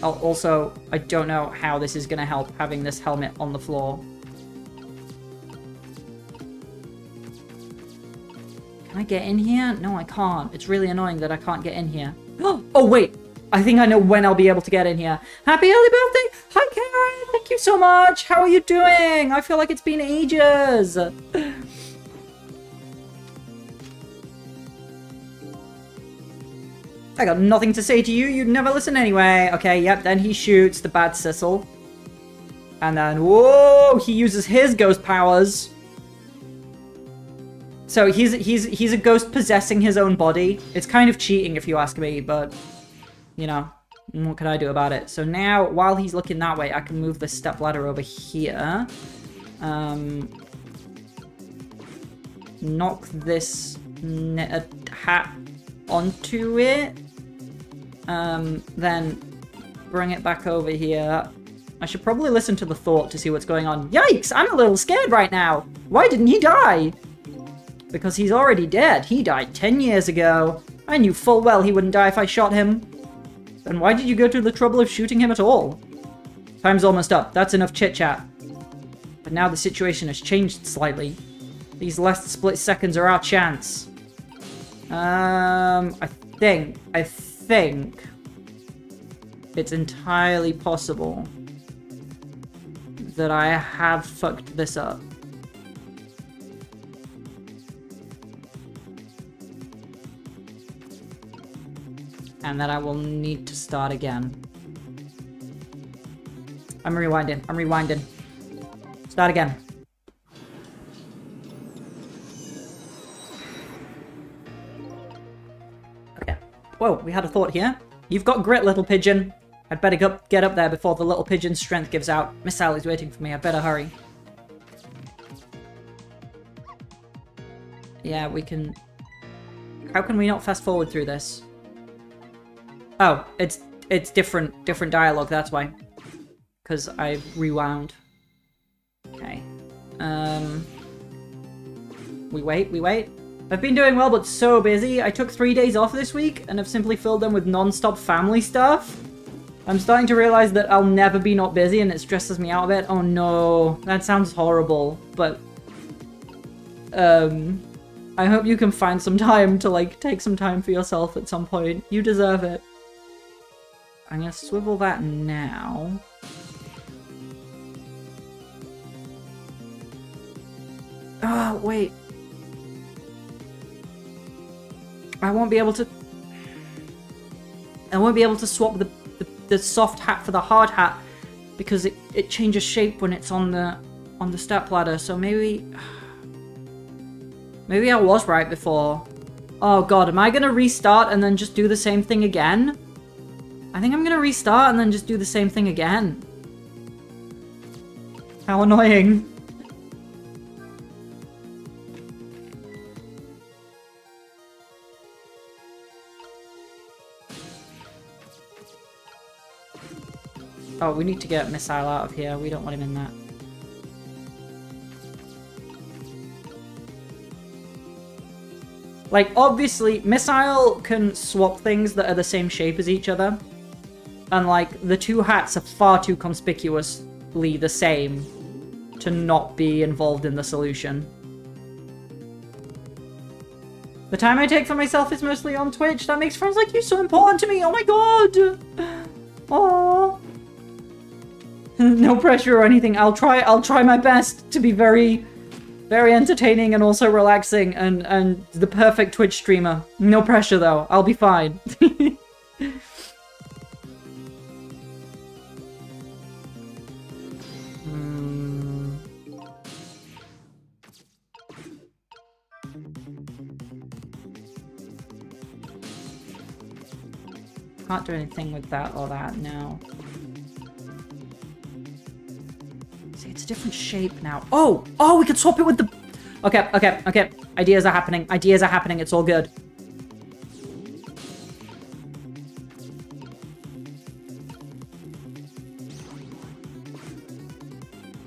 Oh, also, I don't know how this is gonna help having this helmet on the floor. Can I get in here? No, I can't. It's really annoying that I can't get in here. Oh, wait. I think I know when I'll be able to get in here. Happy early birthday! Hi, Karen! Thank you so much! How are you doing? I feel like it's been ages! I got nothing to say to you. You'd never listen anyway. Okay, yep, then he shoots the bad Sissel. And then, whoa! He uses his ghost powers. So he's a ghost possessing his own body. It's kind of cheating if you ask me, but you know, what can I do about it? So now, while he's looking that way, I can move the stepladder over here. Knock this knitted hat onto it. Then bring it back over here. I should probably listen to the thought to see what's going on. Yikes! I'm a little scared right now. Why didn't he die? Because he's already dead. He died 10 years ago. I knew full well he wouldn't die if I shot him. Then why did you go to the trouble of shooting him at all? Time's almost up. That's enough chit-chat. But now the situation has changed slightly. These last split seconds are our chance. I think it's entirely possible that I have fucked this up. And that I will need to start again. I'm rewinding. Start again. Okay. Whoa, we had a thought here. You've got grit, little pigeon. I'd better get up there before the little pigeon's strength gives out. Miss Sally's waiting for me. I'd better hurry. Yeah, we can... How can we not fast forward through this? Oh, it's different dialogue, that's why. Because I rewound. Okay. We wait. I've been doing well, but so busy. I took 3 days off this week, and have simply filled them with non-stop family stuff. I'm starting to realize that I'll never be not busy, and it stresses me out a bit. Oh no, that sounds horrible, but... I hope you can find some time to, like, take some time for yourself at some point. You deserve it. I'm gonna swivel that now. Oh, wait. I won't be able to swap the soft hat for the hard hat because it changes shape when it's on the step ladder. So maybe I was right before. Oh god, am I gonna restart and then just do the same thing again? I think I'm gonna restart and then just do the same thing again. How annoying. Oh, we need to get Missile out of here. We don't want him in that. Like, obviously, Missile can swap things that are the same shape as each other. And, like, the two hats are far too conspicuously the same to not be involved in the solution. The time I take for myself is mostly on Twitch. That makes friends like you so important to me. Oh my god! Aww. No pressure or anything. I'll try my best to be very entertaining and also relaxing and the perfect Twitch streamer. No pressure though. I'll be fine. Can't do anything with that or that now. See, it's a different shape now. Oh, we could swap it with the... Okay. Ideas are happening. It's all good.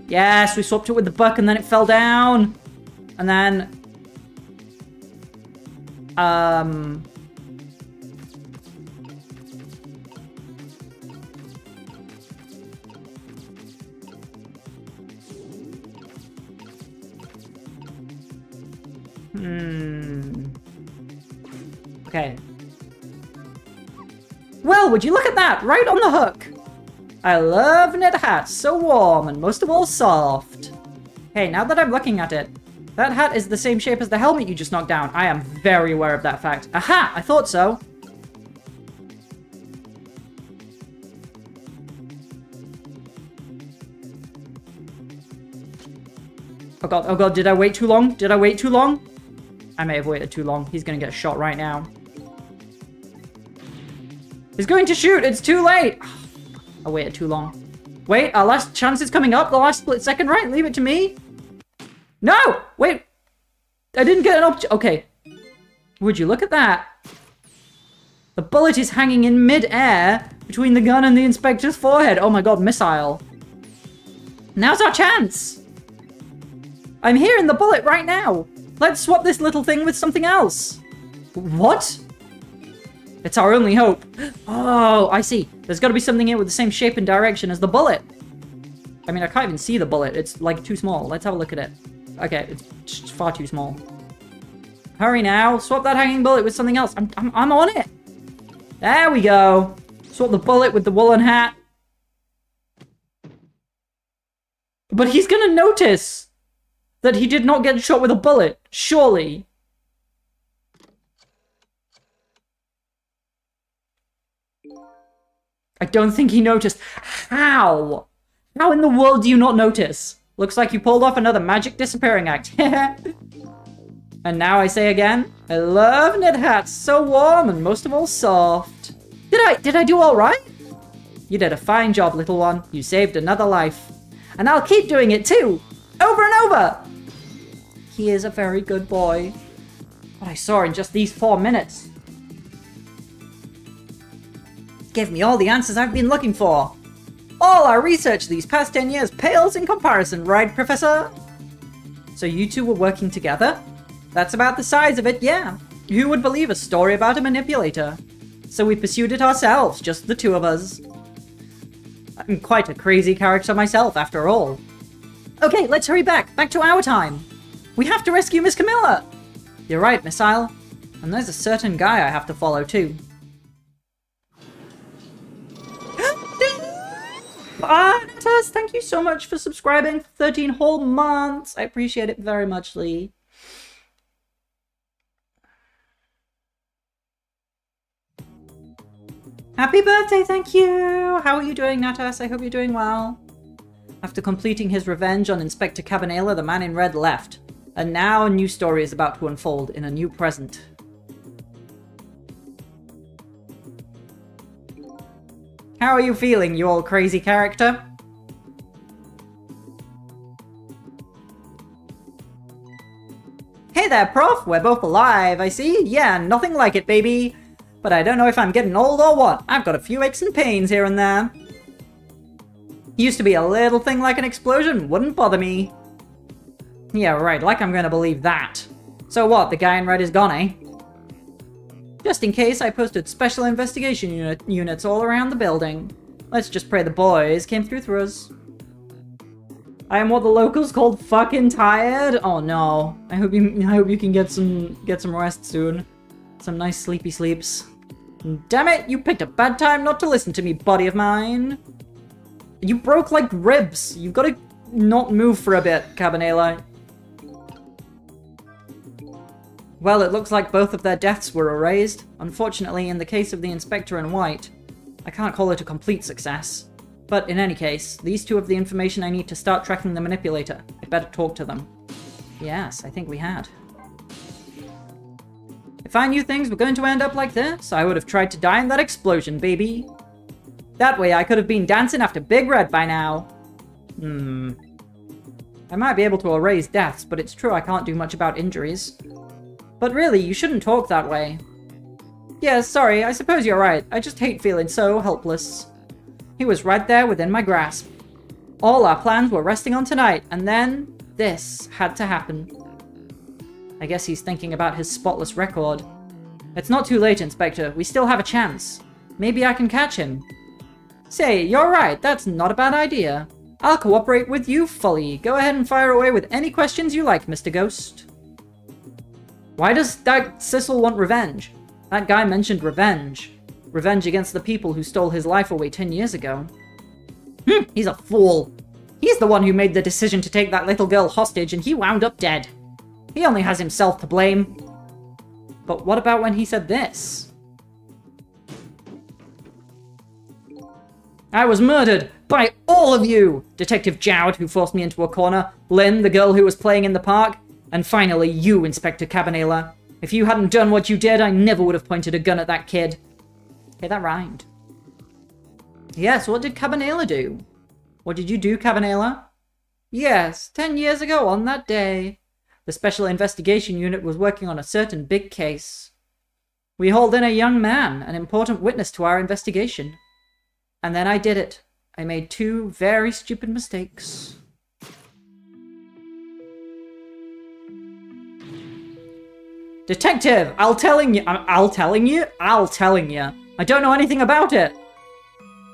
Yes, we swapped it with the buck and then it fell down. And then... Okay. Well, would you look at that? Right on the hook. I love knit hats. So warm and most of all soft. Hey, now that I'm looking at it, that hat is the same shape as the helmet you just knocked down. I am very aware of that fact. Aha! I thought so. Oh god, did I wait too long? I may have waited too long. He's gonna get shot right now. He's going to shoot! It's too late! I waited too long. Wait, our last chance is coming up. The last split second, right? Leave it to me. No! Wait! I didn't get an option. Okay. Would you look at that? The bullet is hanging in mid-air between the gun and the inspector's forehead. Oh my god, missile. Now's our chance! I'm hearing the bullet right now! Let's swap this little thing with something else! What? It's our only hope. Oh, I see. There's gotta be something here with the same shape and direction as the bullet. I mean, I can't even see the bullet. It's like too small. Let's have a look at it. Okay, it's just far too small. Hurry now. Swap that hanging bullet with something else. I'm on it. There we go. Swap the bullet with the woolen hat. But he's gonna notice that he did not get shot with a bullet. Surely. I don't think he noticed. How? How in the world do you not notice? Looks like you pulled off another magic disappearing act. And now I say again, I love knit hats. So warm and most of all soft. Did I do all right? You did a fine job, little one. You saved another life. And I'll keep doing it too. Over and over. He is a very good boy. What I saw in just these 4 minutes. Give me all the answers I've been looking for. All our research these past 10 years pales in comparison, right, Professor? So you two were working together? That's about the size of it, yeah. Who would believe a story about a manipulator? So we pursued it ourselves, just the two of us. I'm quite a crazy character myself, after all. Okay, let's hurry back to our time. We have to rescue Miss Camilla. You're right, Missile. And there's a certain guy I have to follow, too. Natas, thank you so much for subscribing for 13 whole months. I appreciate it very much, Lee. Happy birthday, thank you! How are you doing, Natas? I hope you're doing well. After completing his revenge on Inspector Cabanela, the man in red left. And now a new story is about to unfold in a new present. How are you feeling, you old crazy character? Hey there, Prof! We're both alive, I see. Yeah, nothing like it, baby. But I don't know if I'm getting old or what. I've got a few aches and pains here and there. Used to be a little thing like an explosion, wouldn't bother me. Yeah, right, like I'm gonna believe that. So what, the guy in red is gone, eh? Just in case, I posted special investigation units all around the building. Let's just pray the boys came through us. I am what the locals called fucking tired. Oh no. I hope you can get some rest soon. Some nice sleepy sleeps. Damn it, you picked a bad time not to listen to me, buddy of mine. You broke like ribs. You've got to not move for a bit, Cabanela. Well, it looks like both of their deaths were erased. Unfortunately, in the case of the Inspector in white, I can't call it a complete success. But in any case, these two have the information I need to start tracking the manipulator. I'd better talk to them. Yes, I think we had. If I knew things were going to end up like this, I would have tried to die in that explosion, baby. That way I could have been dancing after Big Red by now. I might be able to erase deaths, but it's true I can't do much about injuries. But really, you shouldn't talk that way. Yeah, sorry, I suppose you're right. I just hate feeling so helpless. He was right there within my grasp. All our plans were resting on tonight, and then this had to happen. I guess he's thinking about his spotless record. It's not too late, Inspector. We still have a chance. Maybe I can catch him. Say, you're right. That's not a bad idea. I'll cooperate with you fully. Go ahead and fire away with any questions you like, Mr. Ghost. Why does that Sissel want revenge? That guy mentioned revenge. Revenge against the people who stole his life away 10 years ago. He's a fool. He's the one who made the decision to take that little girl hostage, and he wound up dead. He only has himself to blame. But what about when he said this? I was murdered by all of you! Detective Jowd, who forced me into a corner. Lynn, the girl who was playing in the park. And finally, you, Inspector Cabanela. If you hadn't done what you did, I never would have pointed a gun at that kid. Hey, that rhymed. Yes, what did Cabanela do? What did you do, Cabanela? Yes, 10 years ago on that day, the Special Investigation Unit was working on a certain big case. We hauled in a young man, an important witness to our investigation. And then I did it. I made 2 very stupid mistakes. Detective, I'll telling you. I don't know anything about it.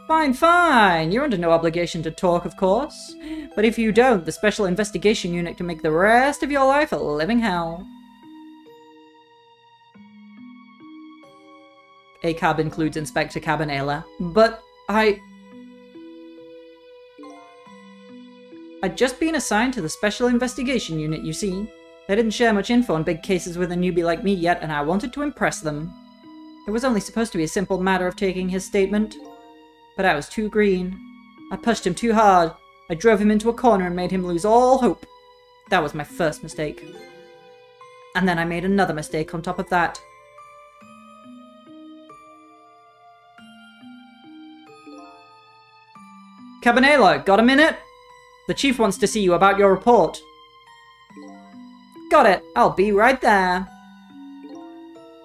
Fine, fine. You're under no obligation to talk, of course. But if you don't, the Special Investigation Unit can make the rest of your life a living hell. ACAB includes Inspector Cabanela. But I'd just been assigned to the Special Investigation Unit, you see. They didn't share much info on big cases with a newbie like me yet, and I wanted to impress them. It was only supposed to be a simple matter of taking his statement. But I was too green. I pushed him too hard. I drove him into a corner and made him lose all hope. That was my first mistake. And then I made another mistake on top of that. Cabanela, got a minute? The chief wants to see you about your report. Got it. I'll be right there.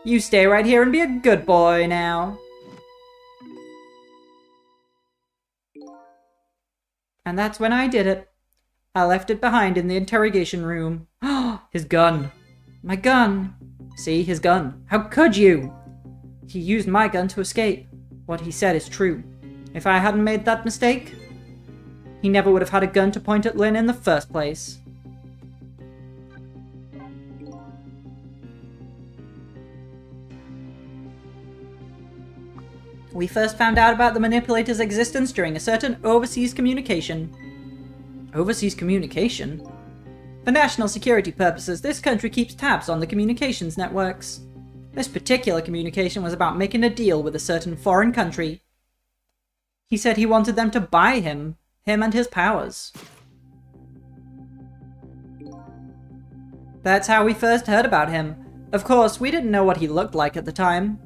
You stay right here and be a good boy now. And that's when I did it. I left it behind in the interrogation room. His gun. My gun. See, his gun. How could you? He used my gun to escape. What he said is true. If I hadn't made that mistake, he never would have had a gun to point at Lynn in the first place. We first found out about the manipulator's existence during a certain overseas communication. Overseas communication? For national security purposes, this country keeps tabs on the communications networks. This particular communication was about making a deal with a certain foreign country. He said he wanted them to buy him and his powers. That's how we first heard about him. Of course, we didn't know what he looked like at the time.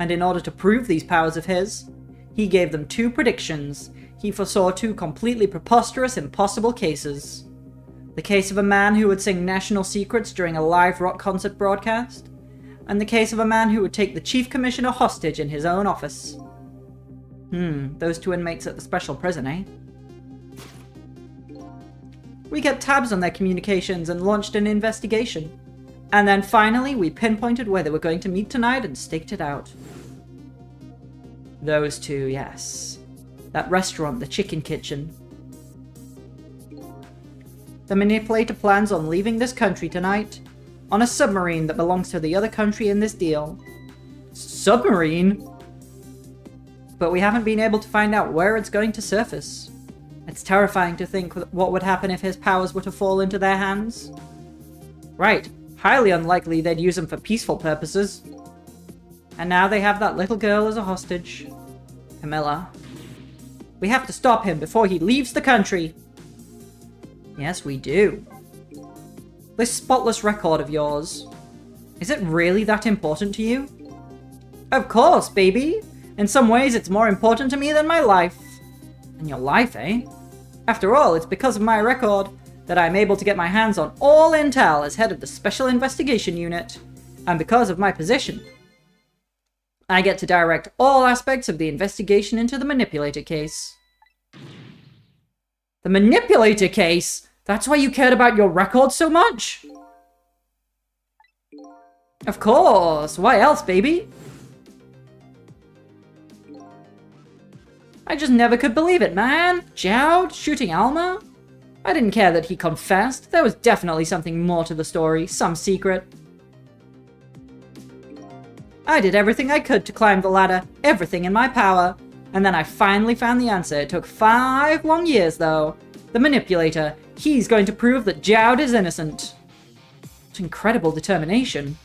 And in order to prove these powers of his, he gave them 2 predictions. He foresaw 2 completely preposterous, impossible cases. The case of a man who would sing national secrets during a live rock concert broadcast, and the case of a man who would take the chief commissioner hostage in his own office. Those 2 inmates at the special prison, eh? We kept tabs on their communications and launched an investigation. And then finally, we pinpointed where they were going to meet tonight and staked it out. Those 2, yes. That restaurant, the Chicken Kitchen. The manipulator plans on leaving this country tonight on a submarine that belongs to the other country in this deal. Submarine? But we haven't been able to find out where it's going to surface. It's terrifying to think what would happen if his powers were to fall into their hands. Right. Highly unlikely they'd use him for peaceful purposes. And now they have that little girl as a hostage. Camilla. We have to stop him before he leaves the country. Yes, we do. This spotless record of yours. Is it really that important to you? Of course, baby. In some ways, it's more important to me than my life. And your life, eh? After all, it's because of my record that I'm able to get my hands on all intel as head of the Special Investigation Unit, and because of my position, I get to direct all aspects of the investigation into the Manipulator case. The Manipulator case? That's why you cared about your record so much? Of course, why else, baby? I just never could believe it, man. Jowd shooting Alma? I didn't care that he confessed. There was definitely something more to the story, some secret. I did everything I could to climb the ladder, everything in my power, and then I finally found the answer. It took 5 long years, though. The Manipulator, he's going to prove that Jowd is innocent. What incredible determination.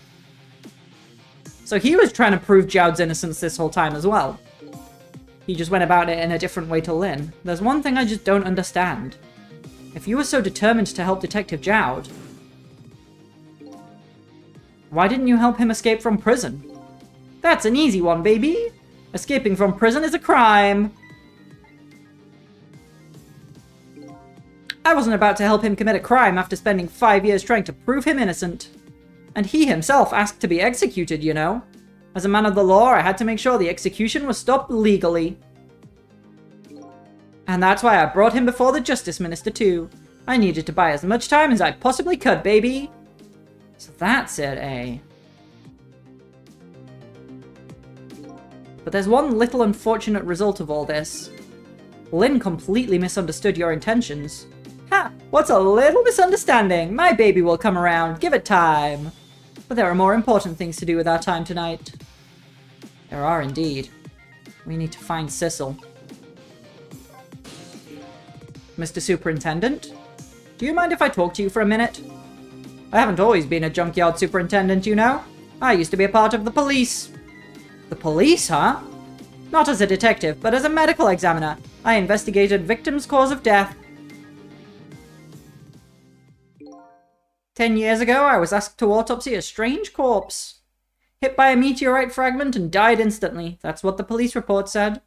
So he was trying to prove Jowd's innocence this whole time as well. He just went about it in a different way to Lynn. There's one thing I just don't understand. If you were so determined to help Detective Jowd, Why didn't you help him escape from prison? That's an easy one, baby. Escaping from prison is a crime. I wasn't about to help him commit a crime after spending 5 years trying to prove him innocent. And he himself asked to be executed, you know. As a man of the law, I had to make sure the execution was stopped legally. And that's why I brought him before the Justice Minister too. I needed to buy as much time as I possibly could, baby. So that's it, eh? But there's one little unfortunate result of all this. Lynn completely misunderstood your intentions. Ha! What's a little misunderstanding? My baby will come around. Give it time. But there are more important things to do with our time tonight. There are indeed. We need to find Sissel. Mr. Superintendent? Do you mind if I talk to you for a minute? I haven't always been a junkyard superintendent, you know. I used to be a part of the police. The police, huh? Not as a detective, but as a medical examiner. I investigated victims' cause of death. 10 years ago, I was asked to autopsy a strange corpse. Hit by a meteorite fragment and died instantly. That's what the police report said.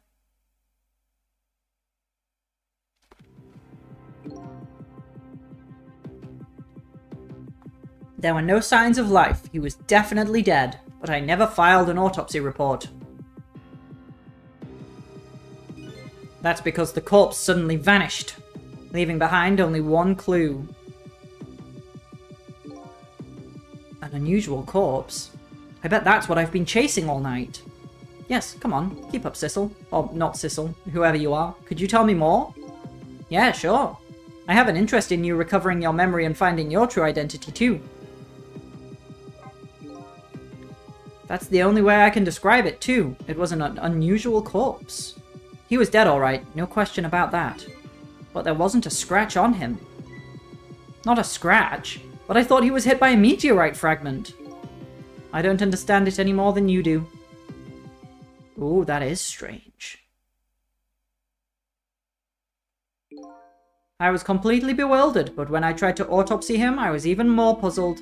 There were no signs of life. He was definitely dead, but I never filed an autopsy report. That's because the corpse suddenly vanished, leaving behind only one clue. An unusual corpse? I bet that's what I've been chasing all night. Yes, come on, keep up, Sissel. Or not Sissel, whoever you are. Could you tell me more? Yeah, sure. I have an interest in you recovering your memory and finding your true identity too. That's the only way I can describe it too. It was an unusual corpse. He was dead alright, no question about that. But there wasn't a scratch on him. Not a scratch, but I thought he was hit by a meteorite fragment. I don't understand it any more than you do. Ooh, that is strange. I was completely bewildered, but when I tried to autopsy him, I was even more puzzled.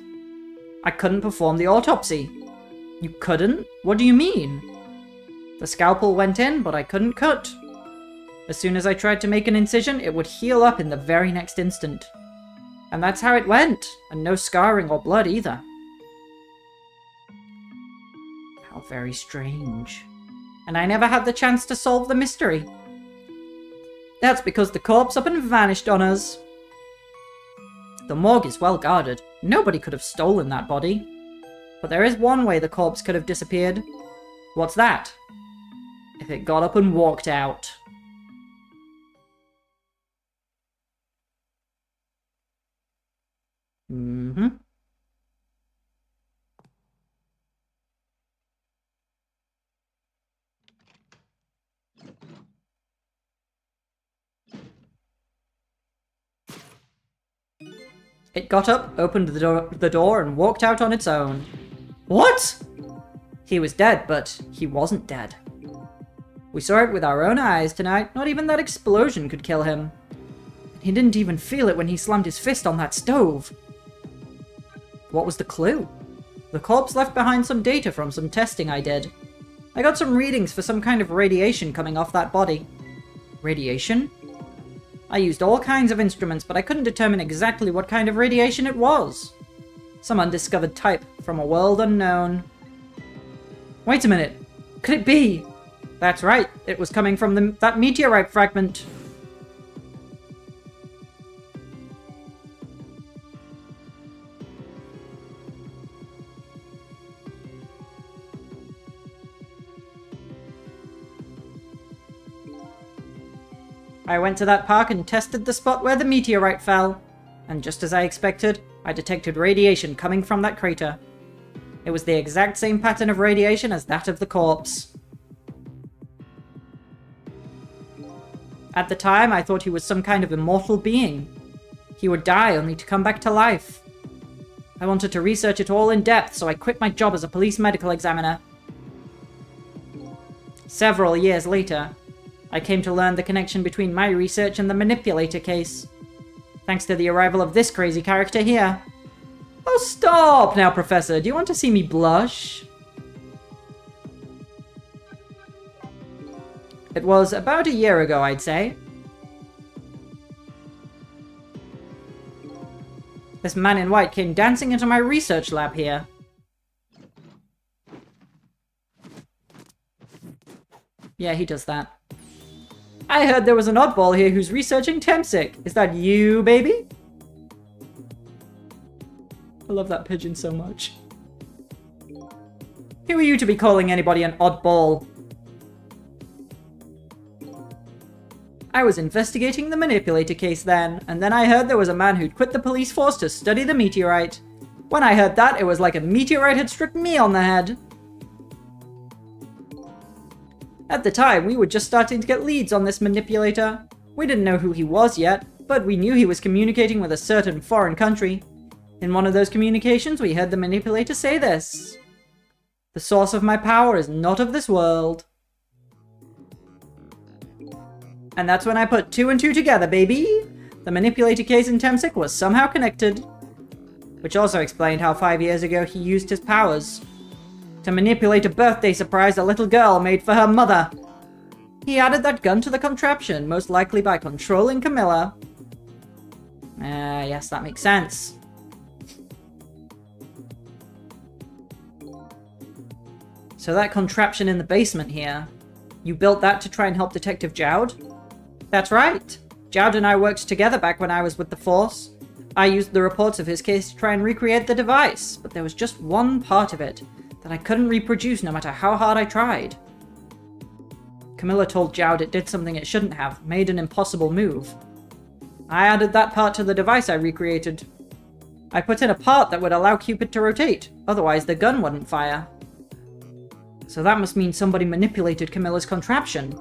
I couldn't perform the autopsy. You couldn't? What do you mean? The scalpel went in, but I couldn't cut. As soon as I tried to make an incision, it would heal up in the very next instant. And that's how it went, and no scarring or blood either. How very strange. And I never had the chance to solve the mystery. That's because the corpse up and vanished on us. The morgue is well guarded. Nobody could have stolen that body. But there is one way the corpse could have disappeared. What's that? If it got up and walked out. It got up, opened the door, and walked out on its own. What? He was dead, but he wasn't dead. We saw it with our own eyes tonight. Not even that explosion could kill him. And he didn't even feel it when he slammed his fist on that stove. What was the clue? The corpse left behind some data from some testing I did. I got some readings for some kind of radiation coming off that body. Radiation? I used all kinds of instruments, but I couldn't determine exactly what kind of radiation it was. Some undiscovered type from a world unknown. Wait a minute. Could it be? That's right. It was coming from that meteorite fragment. I went to that park and tested the spot where the meteorite fell. And just as I expected, I detected radiation coming from that crater. It was the exact same pattern of radiation as that of the corpse. At the time, I thought he was some kind of immortal being. He would die only to come back to life. I wanted to research it all in depth, so I quit my job as a police medical examiner. Several years later, I came to learn the connection between my research and the manipulator case. Thanks to the arrival of this crazy character here. Oh, stop now, Professor. Do you want to see me blush? It was about a year ago, I'd say. This man in white came dancing into my research lab here. Yeah, he does that. I heard there was an oddball here who's researching Temsic. Is that you, baby? I love that pigeon so much. Who are you to be calling anybody an oddball? I was investigating the manipulator case then, and then I heard there was a man who'd quit the police force to study the meteorite. When I heard that, it was like a meteorite had struck me on the head. At the time, we were just starting to get leads on this manipulator. We didn't know who he was yet, but we knew he was communicating with a certain foreign country. In one of those communications, we heard the manipulator say this: "The source of my power is not of this world." And that's when I put 2 and 2 together, baby! The manipulator case in Temsic was somehow connected. Which also explained how 5 years ago he used his powers to manipulate a birthday surprise a little girl made for her mother. He added that gun to the contraption, most likely by controlling Camilla. Yes, that makes sense. So that contraption in the basement here, you built that to try and help Detective Jowd? That's right. Jowd and I worked together back when I was with the Force. I used the reports of his case to try and recreate the device, but there was just one part of it that I couldn't reproduce no matter how hard I tried. Camilla told Jowd it did something it shouldn't have, made an impossible move. I added that part to the device I recreated. I put in a part that would allow Cupid to rotate, otherwise the gun wouldn't fire. So that must mean somebody manipulated Camilla's contraption.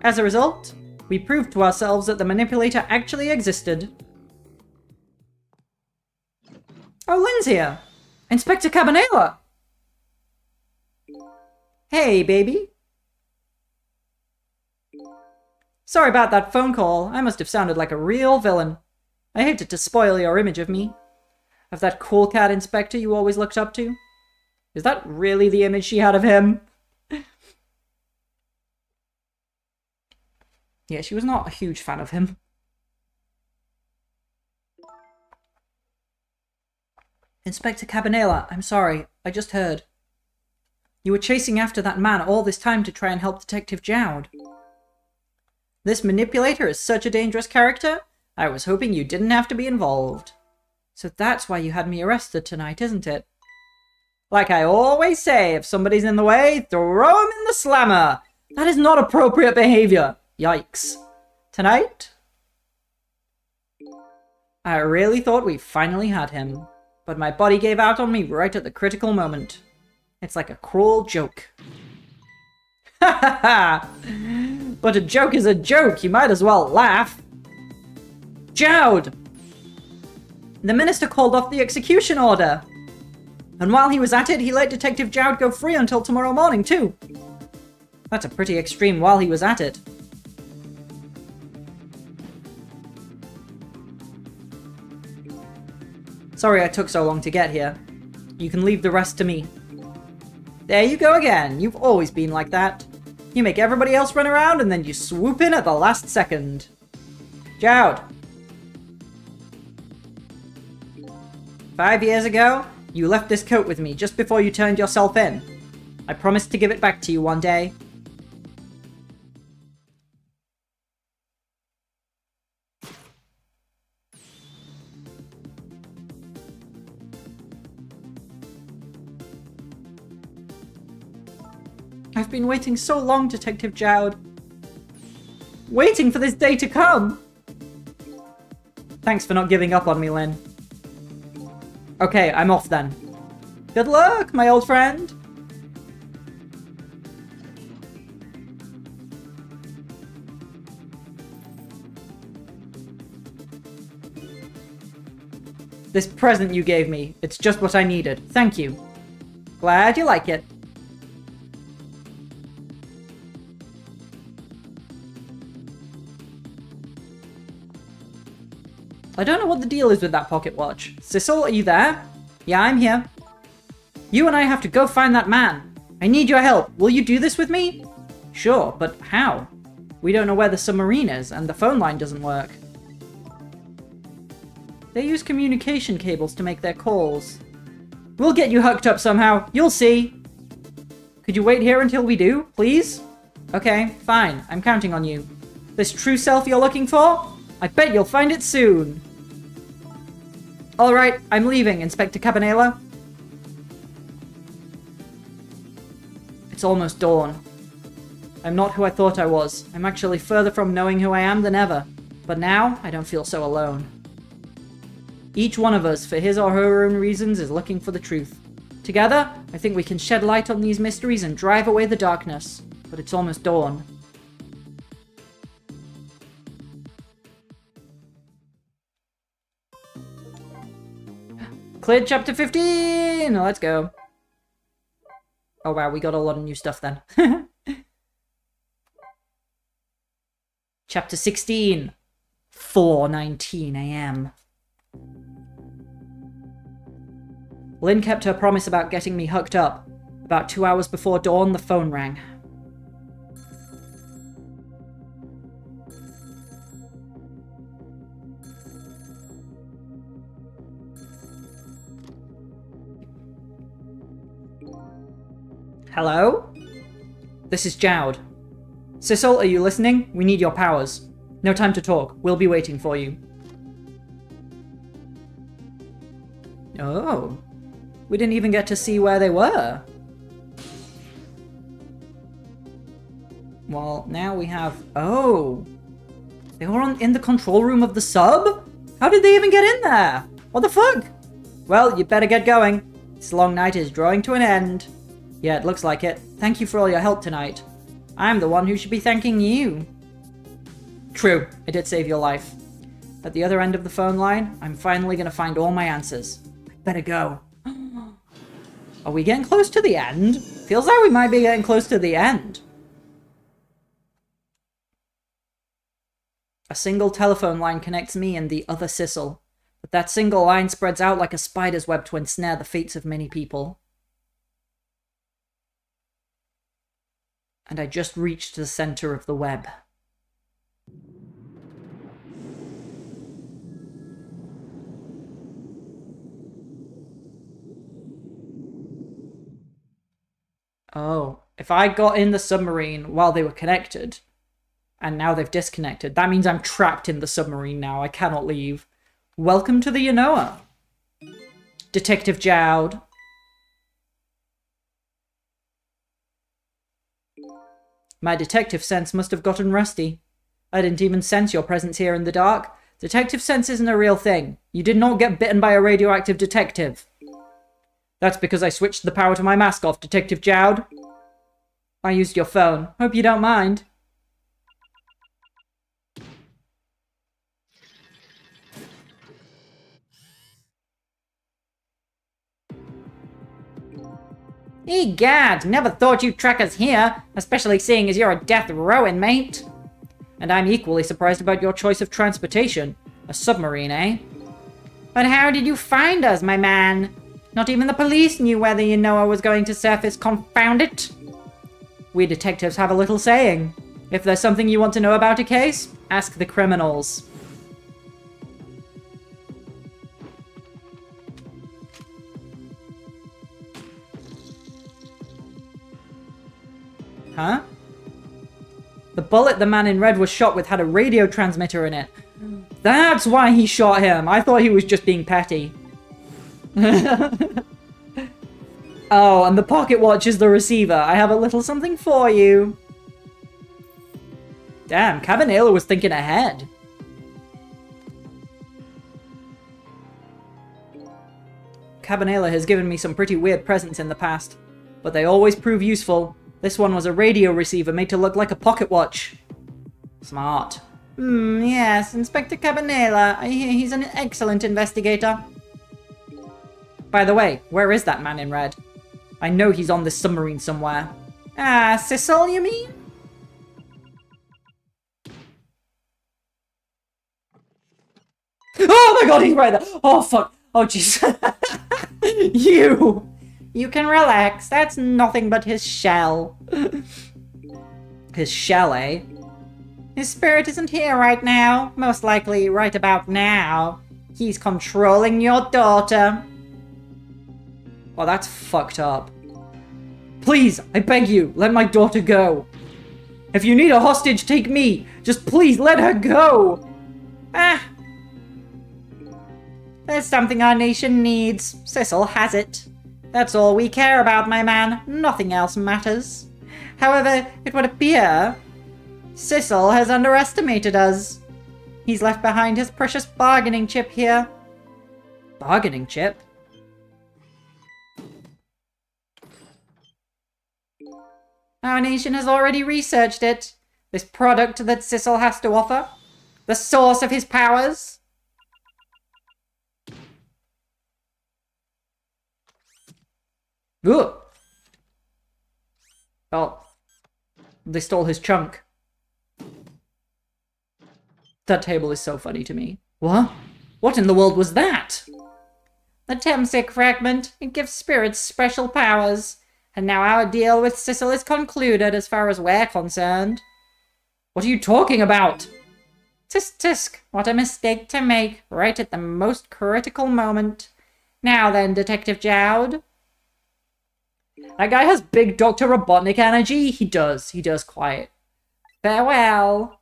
As a result, we proved to ourselves that the manipulator actually existed. Oh, Lynn's here! Inspector Cabanela! Hey, baby. Sorry about that phone call. I must have sounded like a real villain. I hated to spoil your image of me. Of that cool cat inspector you always looked up to. Is that really the image she had of him? Yeah, she was not a huge fan of him. Inspector Cabanela, I'm sorry. I just heard. You were chasing after that man all this time to try and help Detective Jowd. This manipulator is such a dangerous character, I was hoping you didn't have to be involved. So that's why you had me arrested tonight, isn't it? Like I always say, if somebody's in the way, throw him in the slammer! That is not appropriate behavior! Yikes. Tonight? I really thought we finally had him, but my body gave out on me right at the critical moment. It's like a cruel joke. Ha ha ha! But a joke is a joke, you might as well laugh. Jowd! The minister called off the execution order. And while he was at it, he let Detective Jowd go free until tomorrow morning, too. That's a pretty extreme while he was at it. Sorry I took so long to get here. You can leave the rest to me. There you go again. You've always been like that. You make everybody else run around and then you swoop in at the last second. Jowd. 5 years ago, you left this coat with me just before you turned yourself in. I promised to give it back to you one day. I've been waiting so long, Detective Jowd. Waiting for this day to come! Thanks for not giving up on me, Lynn. Okay, I'm off then. Good luck, my old friend! This present you gave me, it's just what I needed. Thank you. Glad you like it. I don't know what the deal is with that pocket watch. Sissel, are you there? Yeah, I'm here. You and I have to go find that man. I need your help. Will you do this with me? Sure, but how? We don't know where the submarine is, and the phone line doesn't work. They use communication cables to make their calls. We'll get you hooked up somehow. You'll see. Could you wait here until we do, please? Okay, fine. I'm counting on you. This true self you're looking for? I bet you'll find it soon. Alright, I'm leaving, Inspector Cabanela. It's almost dawn. I'm not who I thought I was. I'm actually further from knowing who I am than ever. But now, I don't feel so alone. Each one of us, for his or her own reasons, is looking for the truth. Together, I think we can shed light on these mysteries and drive away the darkness. But it's almost dawn. Cleared chapter 15! Let's go. Oh wow, we got a lot of new stuff then. Chapter 16. 4:19 AM. Lynn kept her promise about getting me hooked up. About 2 hours before dawn, the phone rang. Hello? This is Jowd. Sissel, are you listening? We need your powers. No time to talk. We'll be waiting for you. Oh. We didn't even get to see where they were. Well, now we have... Oh. They were in the control room of the sub? How did they even get in there? What the fuck? Well, you better get going. This long night is drawing to an end. Yeah, it looks like it. Thank you for all your help tonight. I'm the one who should be thanking you. True, I did save your life. At the other end of the phone line, I'm finally gonna find all my answers. I better go. Are we getting close to the end? Feels like we might be getting close to the end. A single telephone line connects me and the other Sissel. But that single line spreads out like a spider's web to ensnare the fates of many people. And I just reached the center of the web. Oh, if I got in the submarine while they were connected, and now they've disconnected, that means I'm trapped in the submarine now. I cannot leave. Welcome to the Ynoa. Detective Jowd. My detective sense must have gotten rusty. I didn't even sense your presence here in the dark. Detective sense isn't a real thing. You did not get bitten by a radioactive detective. That's because I switched the power to my mask off, Detective Jowd. I used your phone. Hope you don't mind. Egad, never thought you'd track us here, especially seeing as you're a death row inmate. And I'm equally surprised about your choice of transportation. A submarine, eh? But how did you find us, my man? Not even the police knew whether Ynoa was going to surface, confound it. We detectives have a little saying. If there's something you want to know about a case, ask the criminals. Huh? The bullet the man in red was shot with had a radio transmitter in it. That's why he shot him. I thought he was just being petty. Oh, and the pocket watch is the receiver. I have a little something for you. Damn, Cabanela was thinking ahead. Cabanela has given me some pretty weird presents in the past, but they always prove useful. This one was a radio receiver made to look like a pocket watch. Smart. Yes, Inspector Cabanela. I hear he's an excellent investigator. By the way, where is that man in red? I know he's on this submarine somewhere. Ah, Sissel, you mean? Oh my god, he's right there! Oh fuck! Oh jeez. You! You can relax. That's nothing but his shell. His shell, eh? His spirit isn't here right now. Most likely right about now. He's controlling your daughter. Well, that's fucked up. Please, I beg you, let my daughter go. If you need a hostage, take me. Just please let her go. Ah. There's something our nation needs. Sissel has it. That's all we care about, my man. Nothing else matters. However, it would appear Sissel has underestimated us. He's left behind his precious bargaining chip here. Bargaining chip? Our nation has already researched it. This product that Sissel has to offer. The source of his powers. Ooh. Oh. They stole his chunk. That table is so funny to me. What? What in the world was that? The Temsic fragment. It gives spirits special powers. And now our deal with Sissel is concluded as far as we're concerned. What are you talking about? Tisk tisk, what a mistake to make, right at the most critical moment. Now then, Detective Jowd. That guy has big Dr. Robotnik energy. He does quite. Farewell.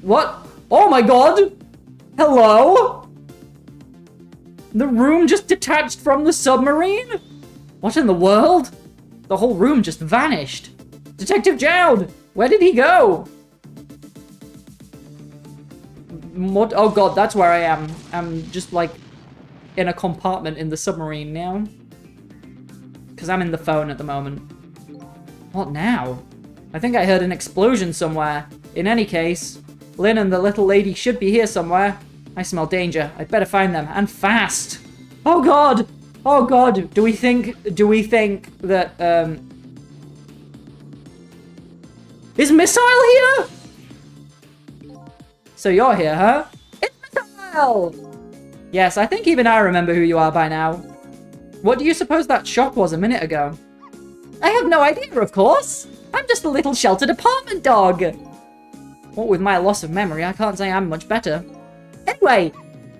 What? Oh my god! Hello? The room just detached from the submarine? What in the world? The whole room just vanished. Detective Jowd! Where did he go? What? Oh god, that's where I am. I'm just like in a compartment in the submarine now. Because I'm in the phone at the moment. What now? I think I heard an explosion somewhere. In any case, Lynn and the little lady should be here somewhere. I smell danger. I'd better find them, and fast. Oh god! Oh god! Do we think that, is Missile here? So you're here, huh? It's Missile! Yes, I think even I remember who you are by now. What do you suppose that shop was a minute ago? I have no idea, of course. I'm just a little sheltered apartment dog. What with my loss of memory, I can't say I'm much better. Anyway,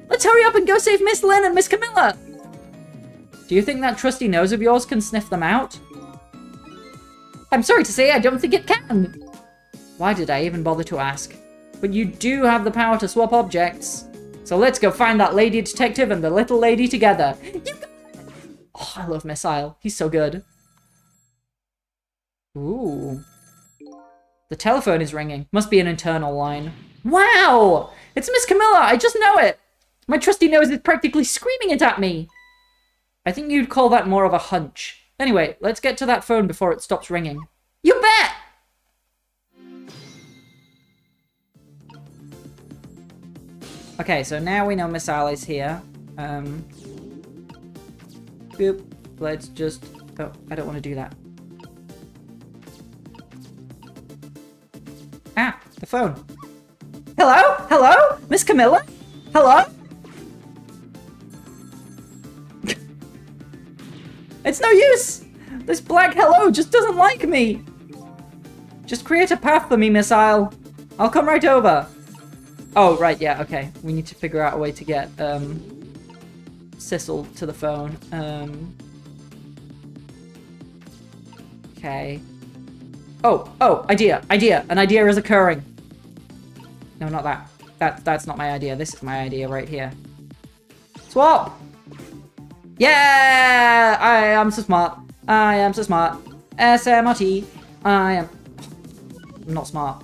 let's hurry up and go save Miss Lynn and Miss Camilla. Do you think that trusty nose of yours can sniff them out? I'm sorry to say I don't think it can. Why did I even bother to ask? But you do have the power to swap objects. So let's go find that lady detective and the little lady together. You got it! Oh, I love Missile. He's so good. Ooh. The telephone is ringing. Must be an internal line. Wow! It's Miss Camilla! I just know it! My trusty nose is practically screaming it at me! I think you'd call that more of a hunch. Anyway, let's get to that phone before it stops ringing. You bet! Okay, so now we know Missile is here. Boop. Let's just... Oh, I don't want to do that. Ah, the phone. Hello? Hello? Miss Camilla? Hello? It's no use! This black hello just doesn't like me! Just create a path for me, Missile. I'll come right over. Oh, right, yeah, okay. We need to figure out a way to get, Sissel to the phone. Okay. Oh, idea. An idea is occurring. No, not that. That's not my idea. This is my idea right here. Swap! Yeah! I am so smart. I am so smart. SMRT. I'm not smart.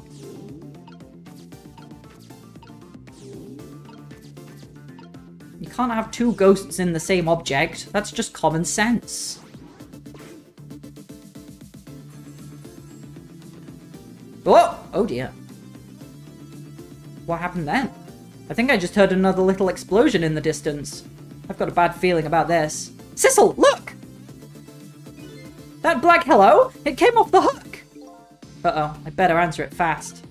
You can't have two ghosts in the same object. That's just common sense. Oh! Oh dear. What happened then? I think I just heard another little explosion in the distance. I've got a bad feeling about this. Sissel, look! That black hello? It came off the hook! Uh-oh, I better answer it fast.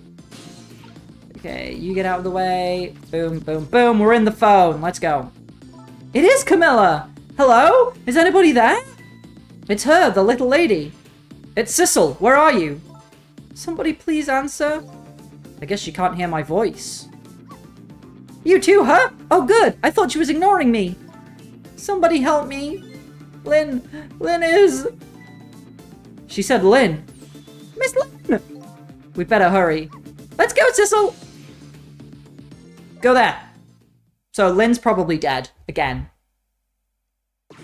Okay, you get out of the way. Boom, boom, boom. We're in the phone. Let's go. It is Camilla! Hello? Is anybody there? It's her, the little lady. It's Sissel. Where are you? Somebody please answer. I guess she can't hear my voice. You too, huh? Oh, good. I thought she was ignoring me. Somebody help me. Lynn is... She said Lynn. Miss Lynn! We better hurry. Let's go, Sissel! Go there. So Lynn's probably dead. Again.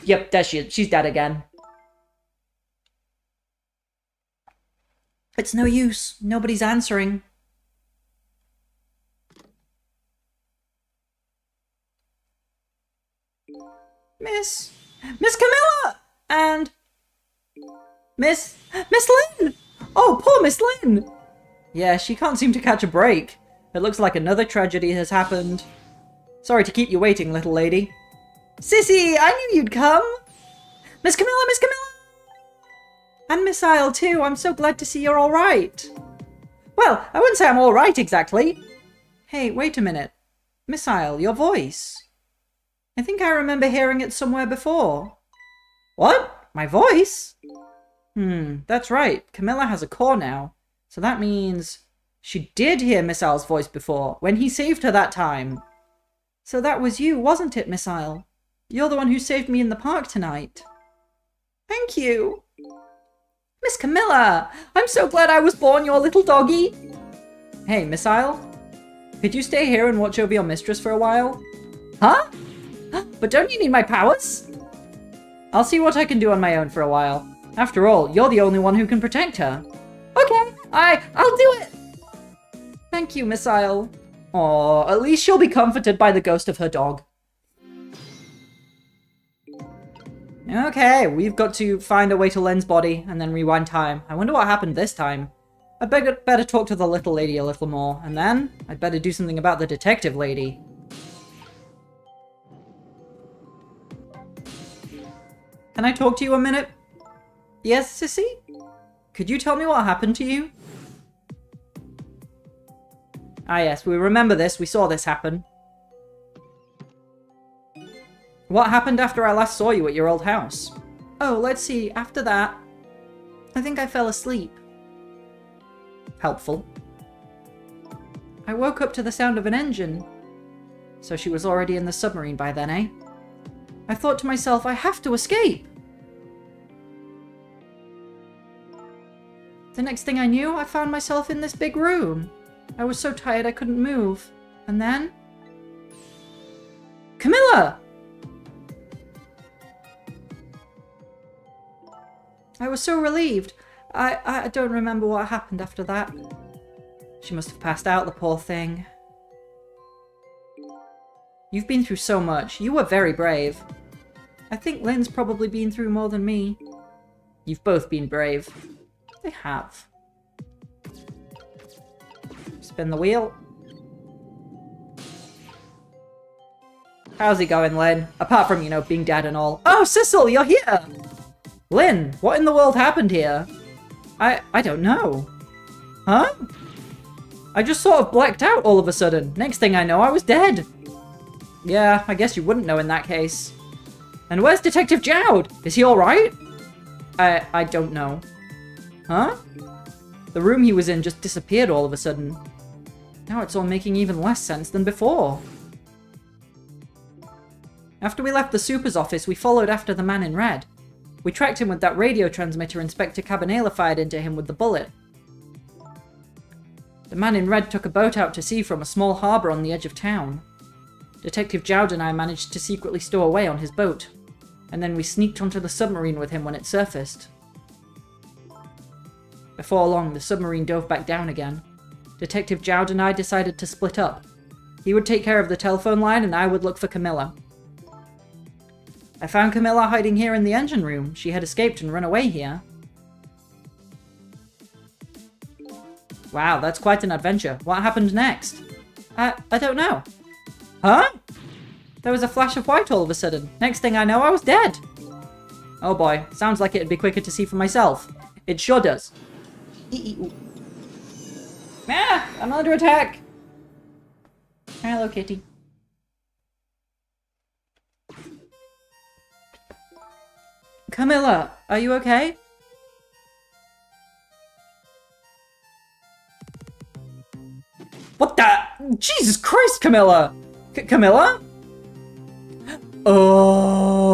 Yep, there she is. She's dead again. It's no use. Nobody's answering. Miss Camilla! And... Miss Lynn! Oh, poor Miss Lynn! Yeah, she can't seem to catch a break. It looks like another tragedy has happened. Sorry to keep you waiting, little lady. Sissy, I knew you'd come! Miss Camilla, Miss Camilla! And Miss Isle too, I'm so glad to see you're alright. Well, I wouldn't say I'm alright exactly. Hey, wait a minute. Miss Isle, your voice. I think I remember hearing it somewhere before. What? My voice? That's right. Camilla has a core now. So that means she did hear Miss Isle's voice before, when he saved her that time. So that was you, wasn't it, Miss Isle? You're the one who saved me in the park tonight. Thank you. Miss Camilla! I'm so glad I was born your little doggy. Hey, Miss Isle? Could you stay here and watch over your mistress for a while? Huh? But don't you need my powers? I'll see what I can do on my own for a while. After all, you're the only one who can protect her. Okay, I'll do it! Thank you, Miss Isle. Aw, at least she'll be comforted by the ghost of her dog. Okay, we've got to find a way to Lynn's body and then rewind time. I wonder what happened this time. I'd better talk to the little lady a little more, and then I'd better do something about the detective lady. Can I talk to you a minute? Yes, Sissy? Could you tell me what happened to you? Ah yes, we remember this. We saw this happen. What happened after I last saw you at your old house? Oh, let's see. After that, I think I fell asleep. Helpful. I woke up to the sound of an engine. So she was already in the submarine by then, eh? I thought to myself, I have to escape. The next thing I knew, I found myself in this big room. I was so tired I couldn't move. And then... Camilla! I was so relieved. I don't remember what happened after that. She must have passed out, the poor thing. You've been through so much. You were very brave. I think Lynn's probably been through more than me. You've both been brave. They have. Spin the wheel. How's it going, Lynn? Apart from, you know, being dead and all. Oh, Sissel, you're here! Lynn, what in the world happened here? I don't know. Huh? I just sort of blacked out all of a sudden. Next thing I know, I was dead. Yeah, I guess you wouldn't know in that case. And where's Detective Jowd? Is he alright? I don't know. Huh? The room he was in just disappeared all of a sudden. Now it's all making even less sense than before. After we left the super's office, we followed after the man in red. We tracked him with that radio transmitter Inspector Cabanela fired into him with the bullet. The man in red took a boat out to sea from a small harbour on the edge of town. Detective Jowd and I managed to secretly stow away on his boat, and then we sneaked onto the submarine with him when it surfaced. Before long, the submarine dove back down again. Detective Jowd and I decided to split up. He would take care of the telephone line and I would look for Camilla. I found Camilla hiding here in the engine room. She had escaped and run away here. Wow, that's quite an adventure. What happened next? I don't know. Huh? There was a flash of white all of a sudden. Next thing I know, I was dead. Oh boy, sounds like it'd be quicker to see for myself. It sure does. Ah, I'm under attack. Hello, kitty. Camilla, are you okay? What the? Jesus Christ, Camilla! Camilla? Oh.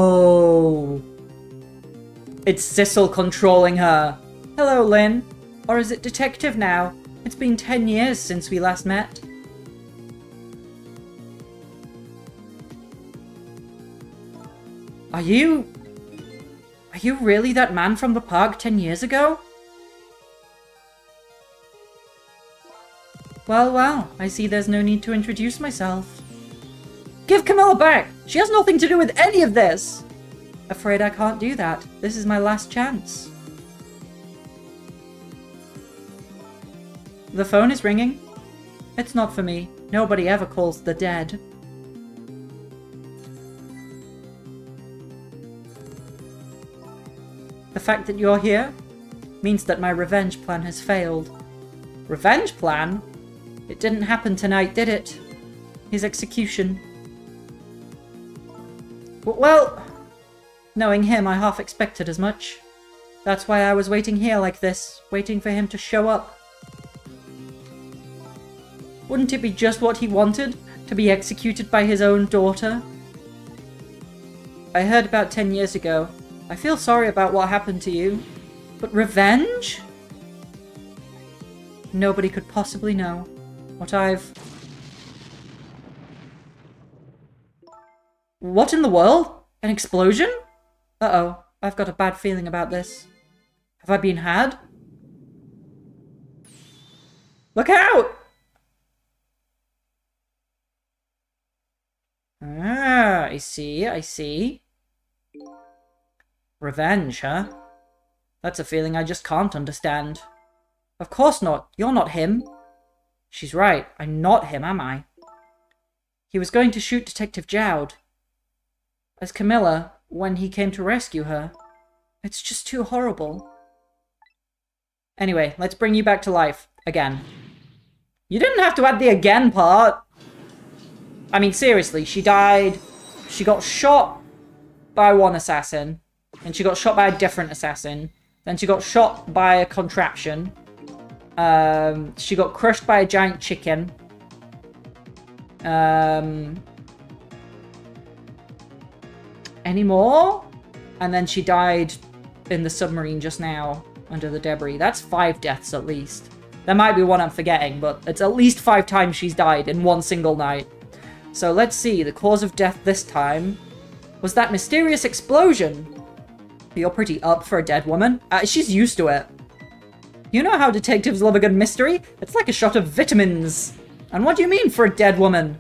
It's Sissel controlling her. Hello, Lynn. Or is it Detective now? It's been 10 years since we last met. Are you really that man from the park 10 years ago? Well, I see there's no need to introduce myself. Give Camilla back! She has nothing to do with any of this! Afraid I can't do that. This is my last chance. The phone is ringing. It's not for me. Nobody ever calls the dead. The fact that you're here means that my revenge plan has failed. Revenge plan? It didn't happen tonight, did it? His execution. Well, knowing him, I half expected as much. That's why I was waiting here like this, waiting for him to show up. Wouldn't it be just what he wanted? To be executed by his own daughter? I heard about 10 years ago. I feel sorry about what happened to you. But revenge? Nobody could possibly know what I've... What in the world? An explosion? Uh-oh, I've got a bad feeling about this. Have I been had? Look out! Ah, I see, I see. Revenge, huh? That's a feeling I just can't understand. Of course not. You're not him. She's right. I'm not him, am I? He was going to shoot Detective Jowd. As Camilla, when he came to rescue her. It's just too horrible. Anyway, let's bring you back to life. Again. You didn't have to add the again part. I mean, seriously, she died. She got shot by one assassin. And she got shot by a different assassin. Then she got shot by a contraption. She got crushed by a giant chicken. Any more? And then she died in the submarine just now under the debris. That's 5 deaths at least. There might be one I'm forgetting, but it's at least 5 times she's died in one single night. So let's see. The cause of death this time was that mysterious explosion. You're pretty up for a dead woman. She's used to it. You know how detectives love a good mystery? It's like a shot of vitamins. And what do you mean for a dead woman?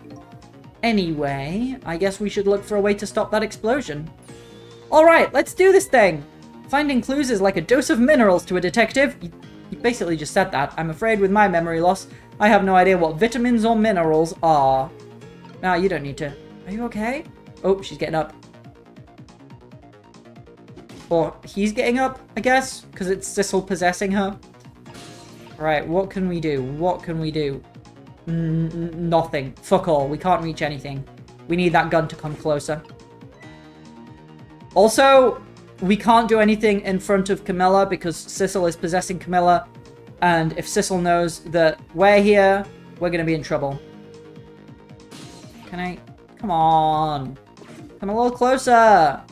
Anyway, I guess we should look for a way to stop that explosion. Alright, let's do this thing. Finding clues is like a dose of minerals to a detective. You basically just said that. I'm afraid with my memory loss, I have no idea what vitamins or minerals are. Nah, you don't need to. Are you okay? Oh, she's getting up. Or he's getting up, I guess, because it's Sissel possessing her. Right, what can we do? What can we do? Nothing. Fuck all. We can't reach anything. We need that gun to come closer. Also, we can't do anything in front of Camilla because Sissel is possessing Camilla. And if Sissel knows that we're here, we're going to be in trouble. Can I... Come on. Come a little closer.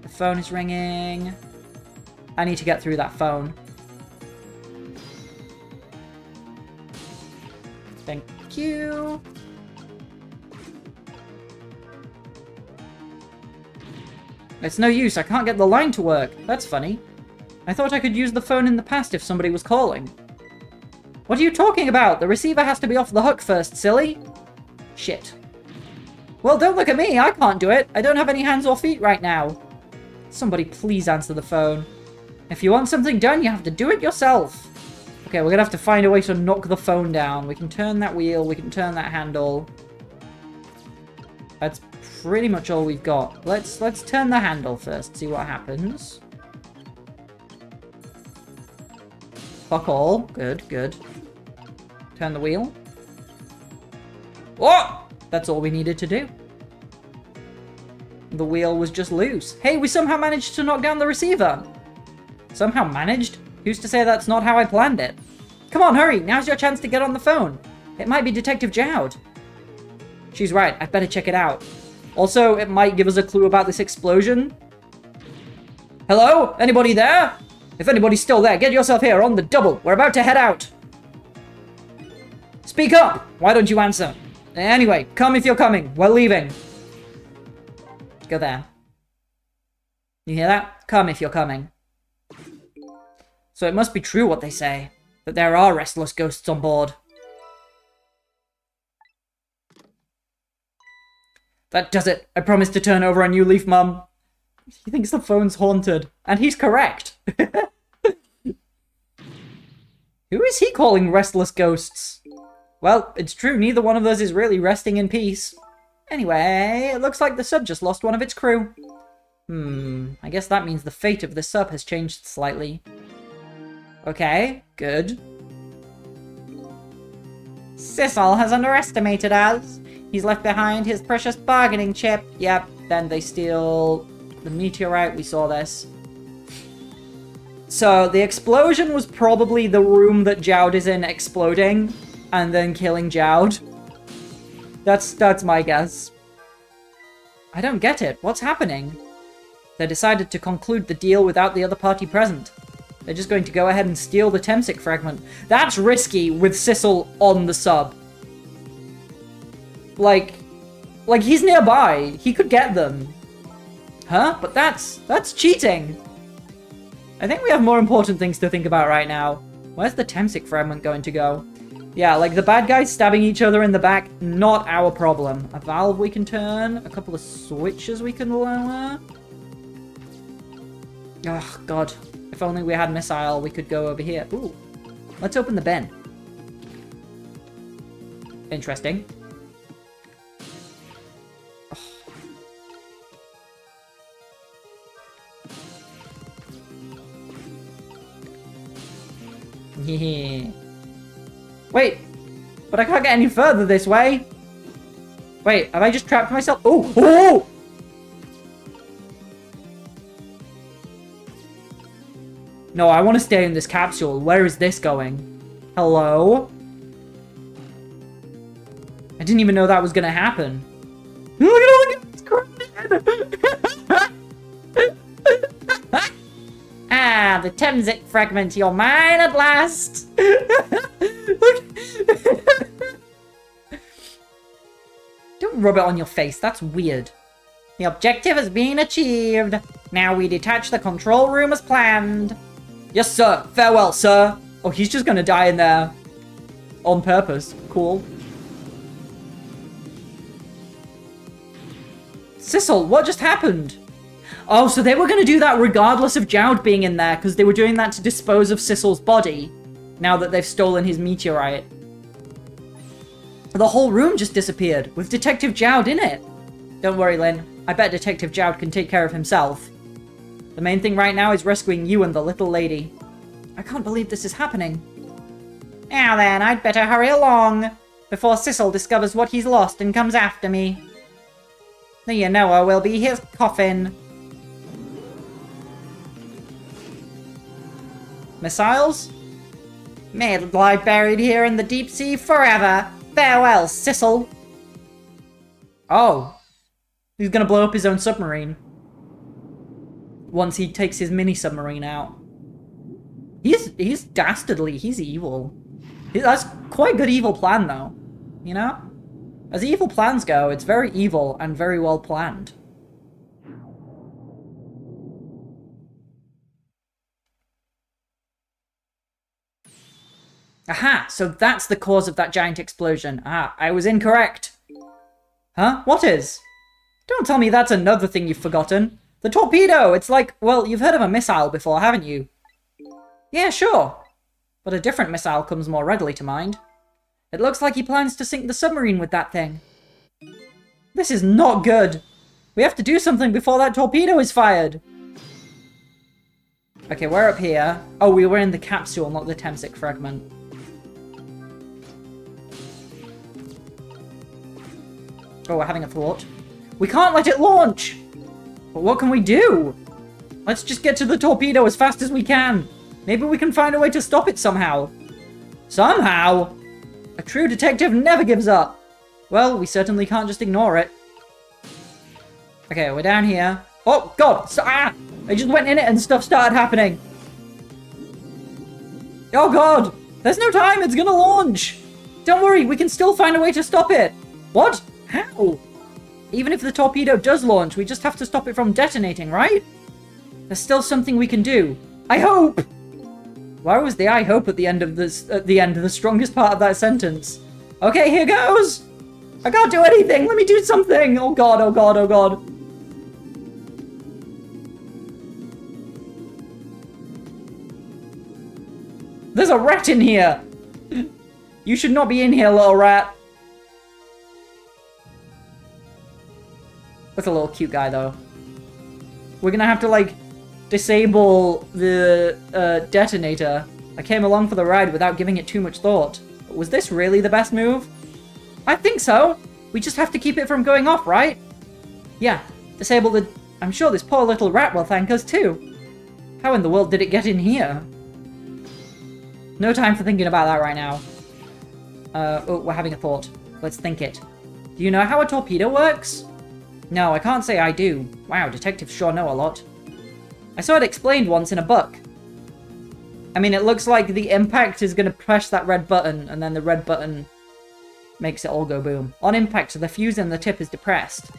The phone is ringing. I need to get through that phone. Thank you. It's no use, I can't get the line to work. That's funny. I thought I could use the phone in the past if somebody was calling. What are you talking about? The receiver has to be off the hook first, silly. Shit. Well, don't look at me, I can't do it. I don't have any hands or feet right now. Somebody please answer the phone. If you want something done, you have to do it yourself. Okay, we're gonna have to find a way to knock the phone down. We can turn that wheel, we can turn that handle. That's pretty much all we've got. Let's turn the handle first, see what happens. fuck all. Good, good. Turn the wheel. Oh! That's all we needed to do. The wheel was just loose. Hey, we somehow managed to knock down the receiver. Somehow managed? Who's to say that's not how I planned it? Come on, hurry. Now's your chance to get on the phone. It might be Detective Jowd. She's right. I'd better check it out. Also, it might give us a clue about this explosion. Hello? Anybody there? If anybody's still there, get yourself here on the double. We're about to head out. Speak up! Why don't you answer? Anyway, come if you're coming. We're leaving. Go there. You hear that? Come if you're coming. So it must be true what they say, that there are restless ghosts on board. That does it. I promise to turn over a new leaf, Mum. He thinks the phone's haunted. And he's correct. Who is he calling restless ghosts? Well, it's true, neither one of us is really resting in peace. Anyway, it looks like the sub just lost one of its crew. I guess that means the fate of the sub has changed slightly. Okay, good. Sissel has underestimated us. He's left behind his precious bargaining chip. Yep, then they steal the meteorite. We saw this. So, the explosion was probably the room that Jowd is in exploding, and then killing Jowd. That's my guess. I don't get it. What's happening? They decided to conclude the deal without the other party present. They're just going to go ahead and steal the Temsic fragment. That's risky with Sissel on the sub. Like he's nearby. He could get them. Huh? But that's cheating. I think we have more important things to think about right now. Where's the Temsic fragment going to go? Yeah, like the bad guys stabbing each other in the back, not our problem. A valve we can turn, a couple of switches we can lower. Oh, God. If only we had missile, we could go over here. Ooh. Let's open the bin. Interesting. Oh. Yeah. Wait, but I can't get any further this way. Wait, have I just trapped myself? Oh! Oh! No, I want to stay in this capsule. Where is this going? Hello? I didn't even know that was going to happen. Look at all the guys. Ah, the Temsic fragment. You're mine at last. Don't rub it on your face. That's weird. The objective has been achieved. Now we detach the control room as planned. Yes, sir. Farewell, sir. Oh, he's just gonna die in there. On purpose. Cool. Sissel, what just happened? Oh, so they were gonna do that regardless of Jowd being in there, because they were doing that to dispose of Sissel's body, now that they've stolen his meteorite. The whole room just disappeared, with Detective Jowd in it. Don't worry, Lynn. I bet Detective Jowd can take care of himself. The main thing right now is rescuing you and the little lady. I can't believe this is happening. Now then, I'd better hurry along, before Sissel discovers what he's lost and comes after me. The Yanoa will be his coffin. Missiles? May it lie buried here in the deep sea forever. Farewell, Sissel. Oh. He's gonna blow up his own submarine. Once he takes his mini-submarine out. He's dastardly. He's evil. That's quite a good evil plan, though. You know? As evil plans go, it's very evil and very well planned. Aha! So that's the cause of that giant explosion. Ah, I was incorrect. Huh? What is? Don't tell me that's another thing you've forgotten. The torpedo! It's like, well, you've heard of a missile before, haven't you? Yeah, sure. But a different missile comes more readily to mind. It looks like he plans to sink the submarine with that thing. This is not good. We have to do something before that torpedo is fired. Okay, we're up here. Oh, we were in the capsule, not the Temsic fragment. Oh, we're having a thought. We can't let it launch! But what can we do? Let's just get to the torpedo as fast as we can. Maybe we can find a way to stop it somehow. Somehow? A true detective never gives up. Well, we certainly can't just ignore it. Okay, we're down here. Oh, God! I just went in it and stuff started happening. Oh, God! There's no time! It's gonna launch! Don't worry, we can still find a way to stop it. What? How? Even if the torpedo does launch, we just have to stop it from detonating, right? There's still something we can do. I hope! Why was the I hope at the end of this, the strongest part of that sentence? Okay, here goes! I can't do anything! Let me do something! Oh god, oh god, oh god. There's a rat in here! You should not be in here, little rat. That's a little cute guy, though. We're gonna have to, like, disable the detonator. I came along for the ride without giving it too much thought. But was this really the best move? I think so. We just have to keep it from going off, right? Yeah, disable the... I'm sure this poor little rat will thank us, too. How in the world did it get in here? No time for thinking about that right now. Oh, we're having a thought. Let's think it. Do you know how a torpedo works? No, I can't say I do. Wow, detectives sure know a lot. I saw it explained once in a book. I mean, it looks like the impact is going to press that red button, and then the red button makes it all go boom. On impact, the fuse in the tip is depressed.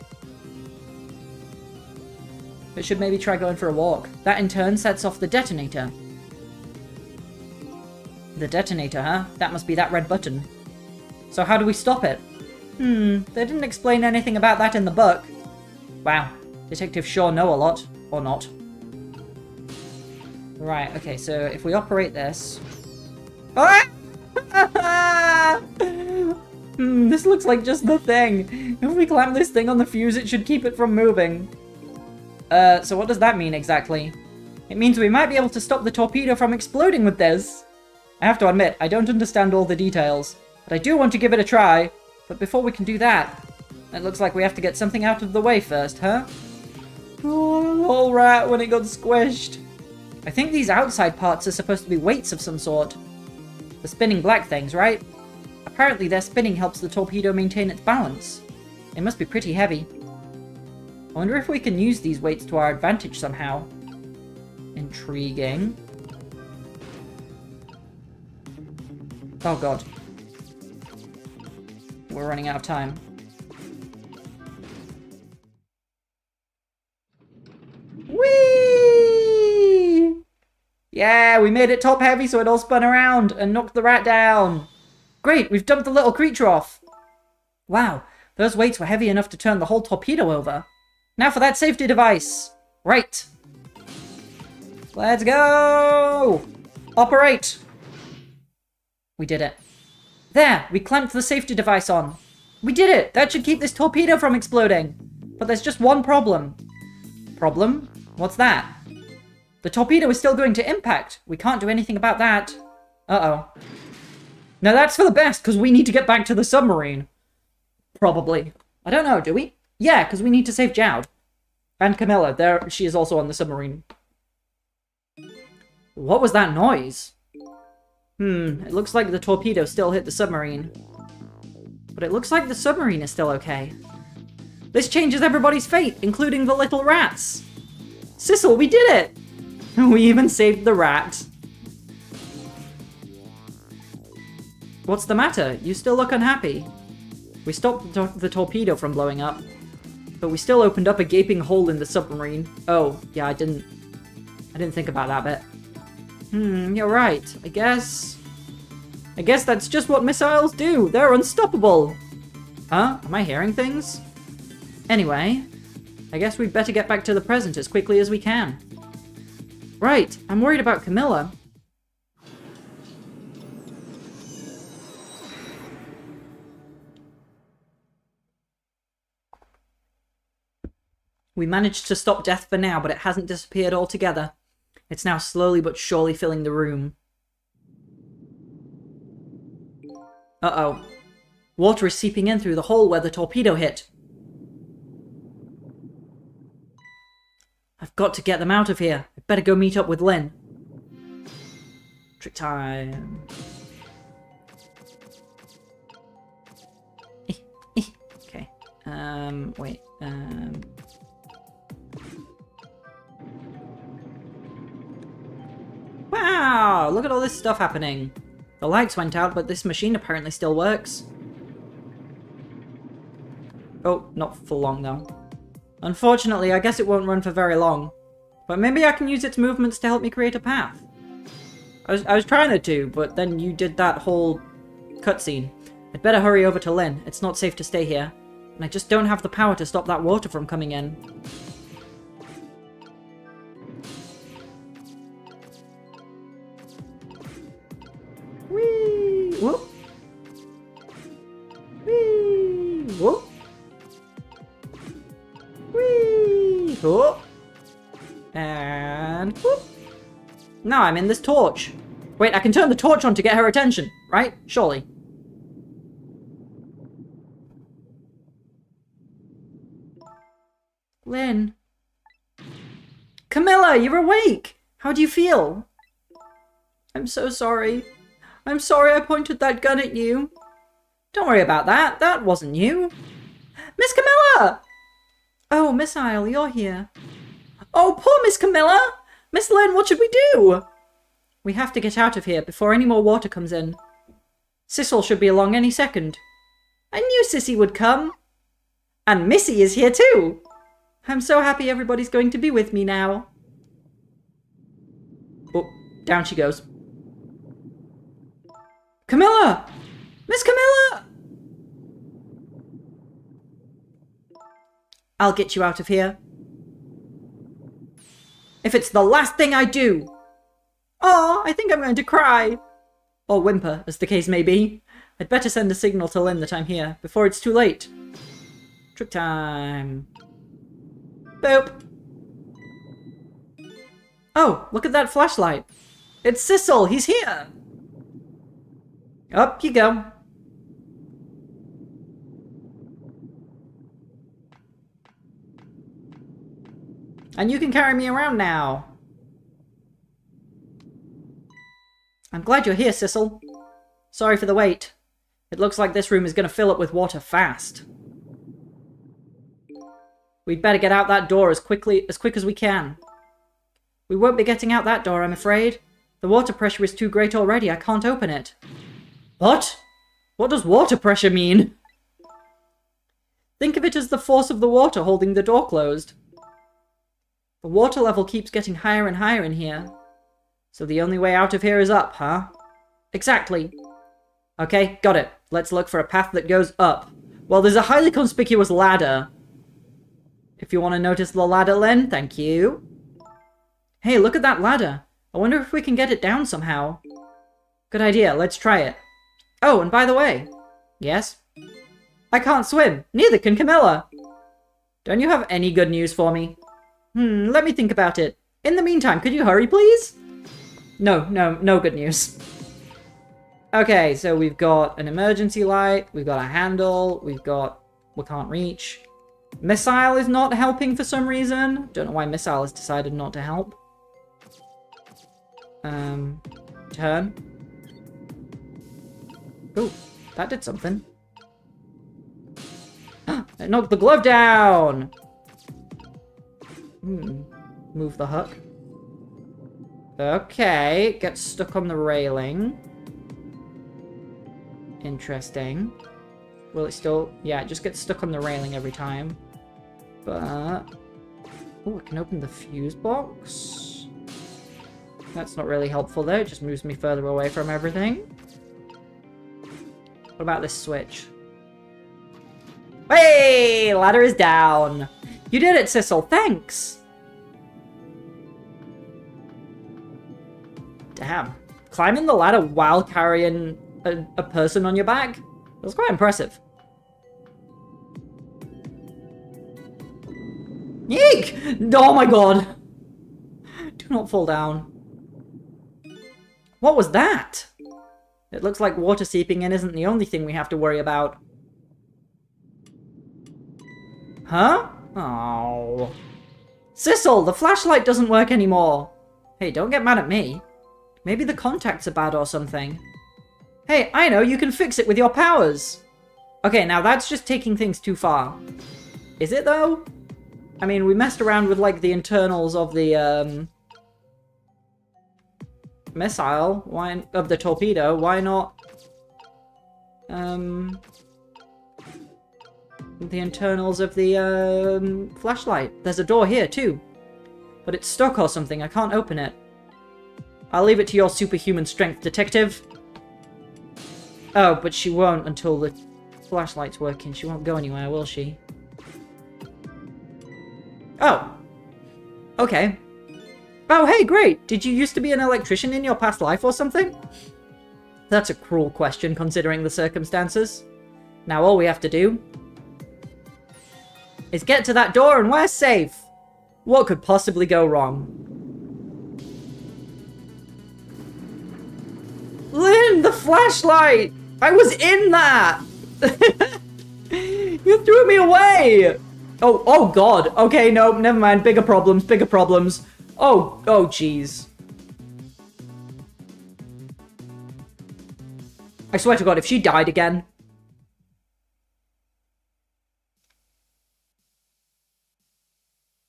It should maybe try going for a walk. That in turn sets off the detonator. The detonator, huh? That must be that red button. So how do we stop it? They didn't explain anything about that in the book. Wow, detectives sure know a lot. Or not. Right, okay, so if we operate this... Ah! This looks like just the thing. If we clamp this thing on the fuse, it should keep it from moving. So what does that mean exactly? It means we might be able to stop the torpedo from exploding with this. I have to admit, I don't understand all the details, but I do want to give it a try. But before we can do that, it looks like we have to get something out of the way first, huh? Oh, little rat when it got squished. I think these outside parts are supposed to be weights of some sort. The spinning black things, right? Apparently their spinning helps the torpedo maintain its balance. It must be pretty heavy. I wonder if we can use these weights to our advantage somehow. Intriguing. Oh god. We're running out of time. Whee! Yeah, we made it top heavy so it all spun around and knocked the rat down. Great, we've dumped the little creature off. Wow, those weights were heavy enough to turn the whole torpedo over. Now for that safety device. Right. Let's go! Operate! We did it. There, we clamped the safety device on. We did it! That should keep this torpedo from exploding. But there's just one problem. Problem? What's that? The torpedo is still going to impact. We can't do anything about that. Uh-oh. Now that's for the best, because we need to get back to the submarine. Probably. I don't know, do we? Yeah, because we need to save Jowd. And Camilla, there she is also on the submarine. What was that noise? It looks like the torpedo still hit the submarine. But it looks like the submarine is still okay. This changes everybody's fate, including the little rats. Sissel, we did it! We even saved the rat. What's the matter? You still look unhappy. We stopped the torpedo from blowing up. But we still opened up a gaping hole in the submarine. Oh, yeah, I didn't think about that bit. You're right. I guess that's just what missiles do. They're unstoppable. Huh? Am I hearing things? Anyway, I guess we'd better get back to the present as quickly as we can. Right, I'm worried about Camilla. We managed to stop death for now, but it hasn't disappeared altogether. It's now slowly but surely filling the room. Uh-oh. Water is seeping in through the hole where the torpedo hit. I've got to get them out of here. I'd better go meet up with Lynn. Trick time. Okay. Wait. Wow! Look at all this stuff happening. The lights went out, but this machine apparently still works. Oh, not for long though. Unfortunately, I guess it won't run for very long. But maybe I can use its movements to help me create a path. I was trying to, but then you did that whole cutscene. I'd better hurry over to Lynn. It's not safe to stay here. And I just don't have the power to stop that water from coming in. Whee! Whoop! Whee! Whoop! Whee! Whoop! And whoop! Now I'm in this torch. Wait, I can turn the torch on to get her attention, right? Surely. Lynn. Camilla, you're awake! How do you feel? I'm so sorry. I'm sorry I pointed that gun at you. Don't worry about that. That wasn't you. Miss Camilla! Oh, Miss Isle, you're here. Oh, poor Miss Camilla! Miss Lynn, what should we do? We have to get out of here before any more water comes in. Sissel should be along any second. I knew Sissy would come. And Missy is here too. I'm so happy everybody's going to be with me now. Oh, down she goes. Camilla! Miss Camilla! I'll get you out of here. If it's the last thing I do. Aw, I think I'm going to cry. Or whimper, as the case may be. I'd better send a signal to Lynn that I'm here, before it's too late. Trick time. Boop. Oh, look at that flashlight. It's Sissel, he's here. Up you go. And you can carry me around now. I'm glad you're here, Sissel. Sorry for the wait. It looks like this room is going to fill up with water fast. We'd better get out that door as quick as we can. We won't be getting out that door, I'm afraid. The water pressure is too great already. I can't open it. What? What does water pressure mean? Think of it as the force of the water holding the door closed. The water level keeps getting higher and higher in here. So the only way out of here is up, huh? Exactly. Okay, got it. Let's look for a path that goes up. Well, there's a highly conspicuous ladder. If you want to notice the ladder, Lynn, thank you. Hey, look at that ladder. I wonder if we can get it down somehow. Good idea, let's try it. Oh, and by the way. Yes? I can't swim. Neither can Camilla. Don't you have any good news for me? Let me think about it. In the meantime, could you hurry, please? No good news. Okay, so we've got an emergency light, we've got a handle, we can't reach. Missile is not helping for some reason. Don't know why Missile has decided not to help. Turn. Oh, that did something. It knocked the glove down! Move the hook. Okay, gets stuck on the railing. Interesting. Will it still... Yeah, it just gets stuck on the railing every time. But... Oh, it can open the fuse box. That's not really helpful though, it just moves me further away from everything. What about this switch? Hey! Ladder is down! You did it, Sissel! Thanks! Damn. Climbing the ladder while carrying a person on your back? That's quite impressive. Yeek! Oh my god! Do not fall down. What was that? It looks like water seeping in isn't the only thing we have to worry about. Huh? Oh. Sissel, the flashlight doesn't work anymore. Hey, don't get mad at me. Maybe the contacts are bad or something. Hey, I know, you can fix it with your powers. Okay, now that's just taking things too far. Is it though? I mean, we messed around with like the internals of the missile, of the torpedo, why not the internals of the flashlight? There's a door here too, but it's stuck or something. I can't open it. I'll leave it to your superhuman strength, detective. Oh, but she won't until the flashlight's working. She won't go anywhere, will she? Oh. Okay. Oh, hey, great! Did you used to be an electrician in your past life or something? That's a cruel question, considering the circumstances. Now all we have to do is get to that door and we're safe! What could possibly go wrong? Lynn, the flashlight! I was in that! You threw me away! Oh god. Okay, no, never mind. Bigger problems, bigger problems. Oh, jeez. I swear to god, if she died again.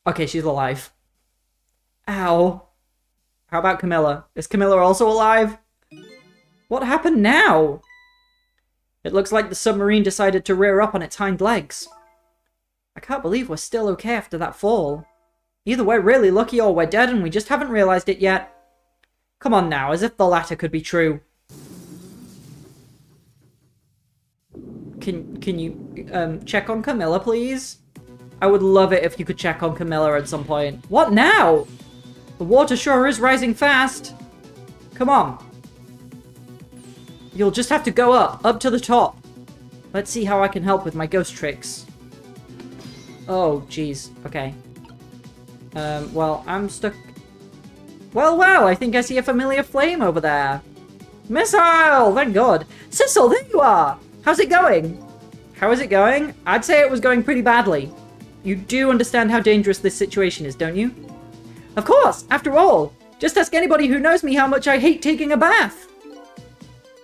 Okay, she's alive. Ow. How about Camilla? Is Camilla also alive? What happened now? It looks like the submarine decided to rear up on its hind legs. I can't believe we're still okay after that fall. Either we're really lucky or we're dead and we just haven't realized it yet. Come on now, as if the latter could be true. Can you check on Camilla, please? I would love it if you could check on Camilla at some point. What now? The water sure is rising fast. Come on. You'll just have to go up to the top. Let's see how I can help with my ghost tricks. Oh, jeez. Okay. Well, I'm stuck. Well, I think I see a familiar flame over there. Missile! Thank God. Sissel, there you are! How's it going? How is it going? I'd say it was going pretty badly. You do understand how dangerous this situation is, don't you? Of course! After all, just ask anybody who knows me how much I hate taking a bath.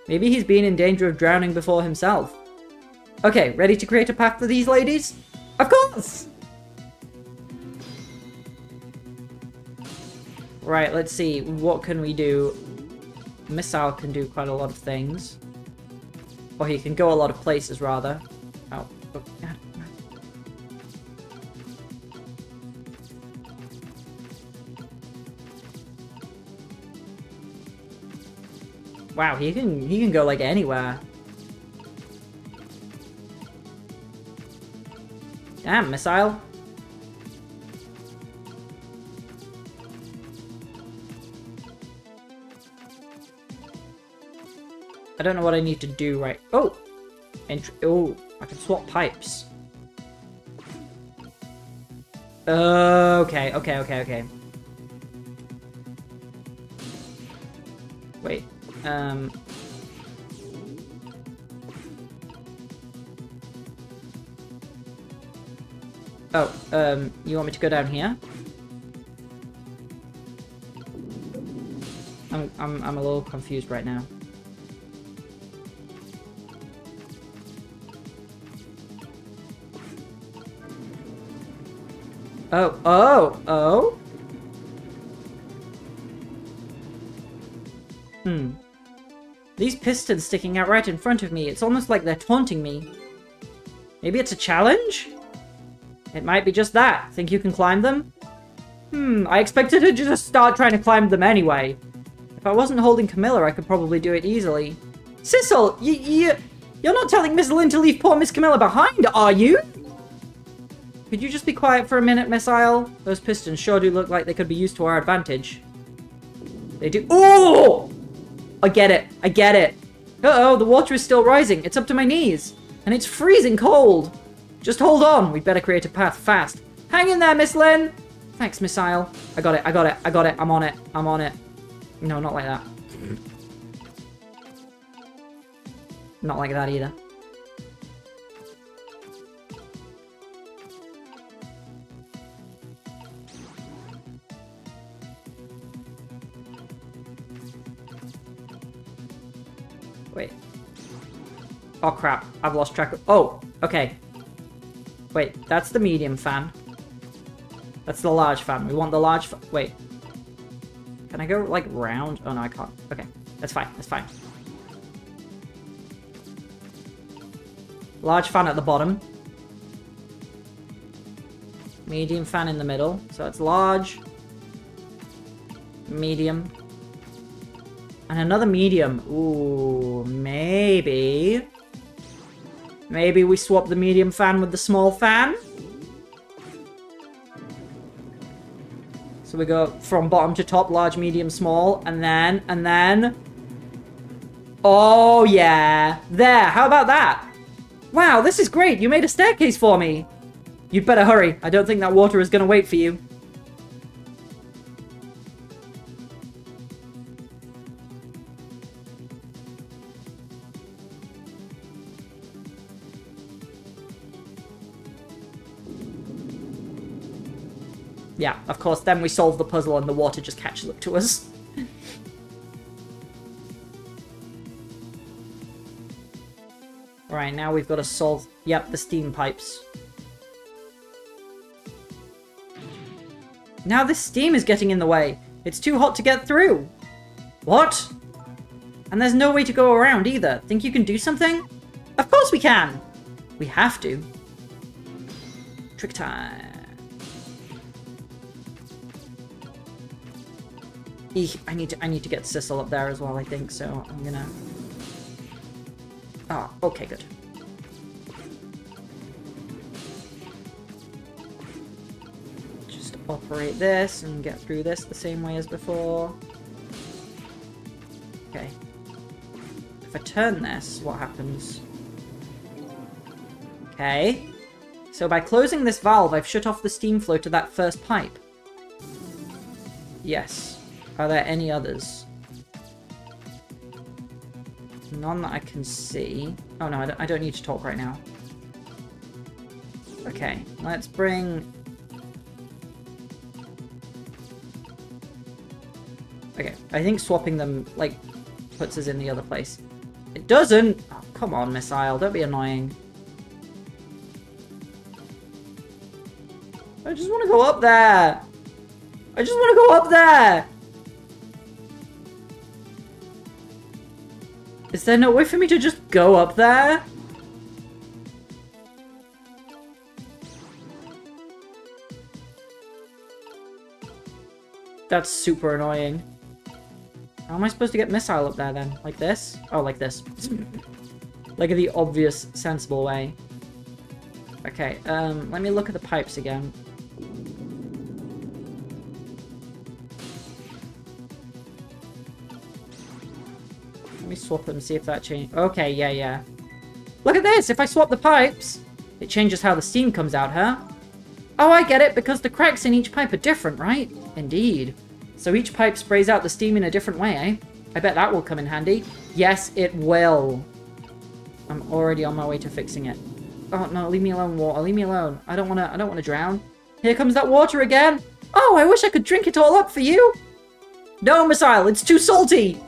Maybe he's been in danger of drowning before himself. Okay, ready to create a path for these ladies? Of course! Right, let's see. What can we do? Missile can do quite a lot of things. Or he can go a lot of places, rather. Oh, God. Wow, he can go like anywhere. Damn, missile. I don't know what I need to do right. Oh! Oh, I can swap pipes. Okay. Wait. You want me to go down here? I'm a little confused right now. Oh. These pistons sticking out right in front of me, it's almost like they're taunting me. Maybe it's a challenge? It might be just that. Think you can climb them? I expected to just start trying to climb them anyway. If I wasn't holding Camilla, I could probably do it easily. Sissel, you're not telling Miss Lynn to leave poor Miss Camilla behind, are you? Could you just be quiet for a minute, Missile? Those pistons sure do look like they could be used to our advantage. They do. Oh! I get it. Uh-oh, the water is still rising. It's up to my knees. And it's freezing cold. Just hold on. We'd better create a path fast. Hang in there, Miss Lynn. Thanks, missile. I got it, I got it, I got it. I'm on it, I'm on it. No, not like that. Not like that either. Wait. Oh crap, I've lost track of— oh, okay. Wait, that's the medium fan. That's the large fan. We want the large fan. Wait. Can I go, like, round? Oh no, I can't. Okay, that's fine, that's fine. Large fan at the bottom. Medium fan in the middle. So it's large. Medium. And another medium. Ooh, maybe. Maybe we swap the medium fan with the small fan. So we go from bottom to top, large, medium, small, and then... oh, yeah. There, how about that? Wow, this is great. You made a staircase for me. You'd better hurry. I don't think that water is going to wait for you. Yeah, of course, then we solve the puzzle and the water just catches up to us. Alright, now we've got to solve... yep, the steam pipes. Now this steam is getting in the way. It's too hot to get through. What? And there's no way to go around either. Think you can do something? Of course we can! We have to. Trick time. Eek, I need to get Sissel up there as well, I think, so I'm gonna... ah, okay, good. Just operate this and get through this the same way as before. Okay. If I turn this, what happens? Okay. So by closing this valve, I've shut off the steam flow to that first pipe. Yes. Are there any others? None that I can see. Oh no, I don't need to talk right now. Okay, let's bring... okay, I think swapping them, like, puts us in the other place. It doesn't! Oh, come on, missile, don't be annoying. I just want to go up there! I just want to go up there! Is there no way for me to just go up there? That's super annoying. How am I supposed to get missile up there then? Like this? Oh, like this. Like the obvious, sensible way. Okay, let me look at the pipes again. Let me swap them, see if that changes. Okay, yeah. Look at this! If I swap the pipes, it changes how the steam comes out, huh? Oh, I get it, because the cracks in each pipe are different, right? Indeed. So each pipe sprays out the steam in a different way, eh? I bet that will come in handy. Yes, it will. I'm already on my way to fixing it. Oh, no, leave me alone, water. Leave me alone. I don't wanna drown. Here comes that water again! Oh, I wish I could drink it all up for you! No, missile, it's too salty!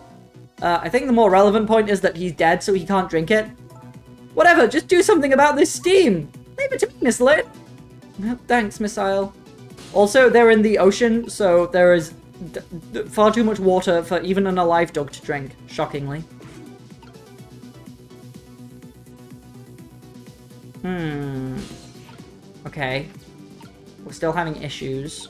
I think the more relevant point is that he's dead, so he can't drink it. Whatever, just do something about this steam! Leave it to me, Miss Lit! Thanks, missile. Also, they're in the ocean, so there is far too much water for even an alive dog to drink, shockingly. Okay. We're still having issues.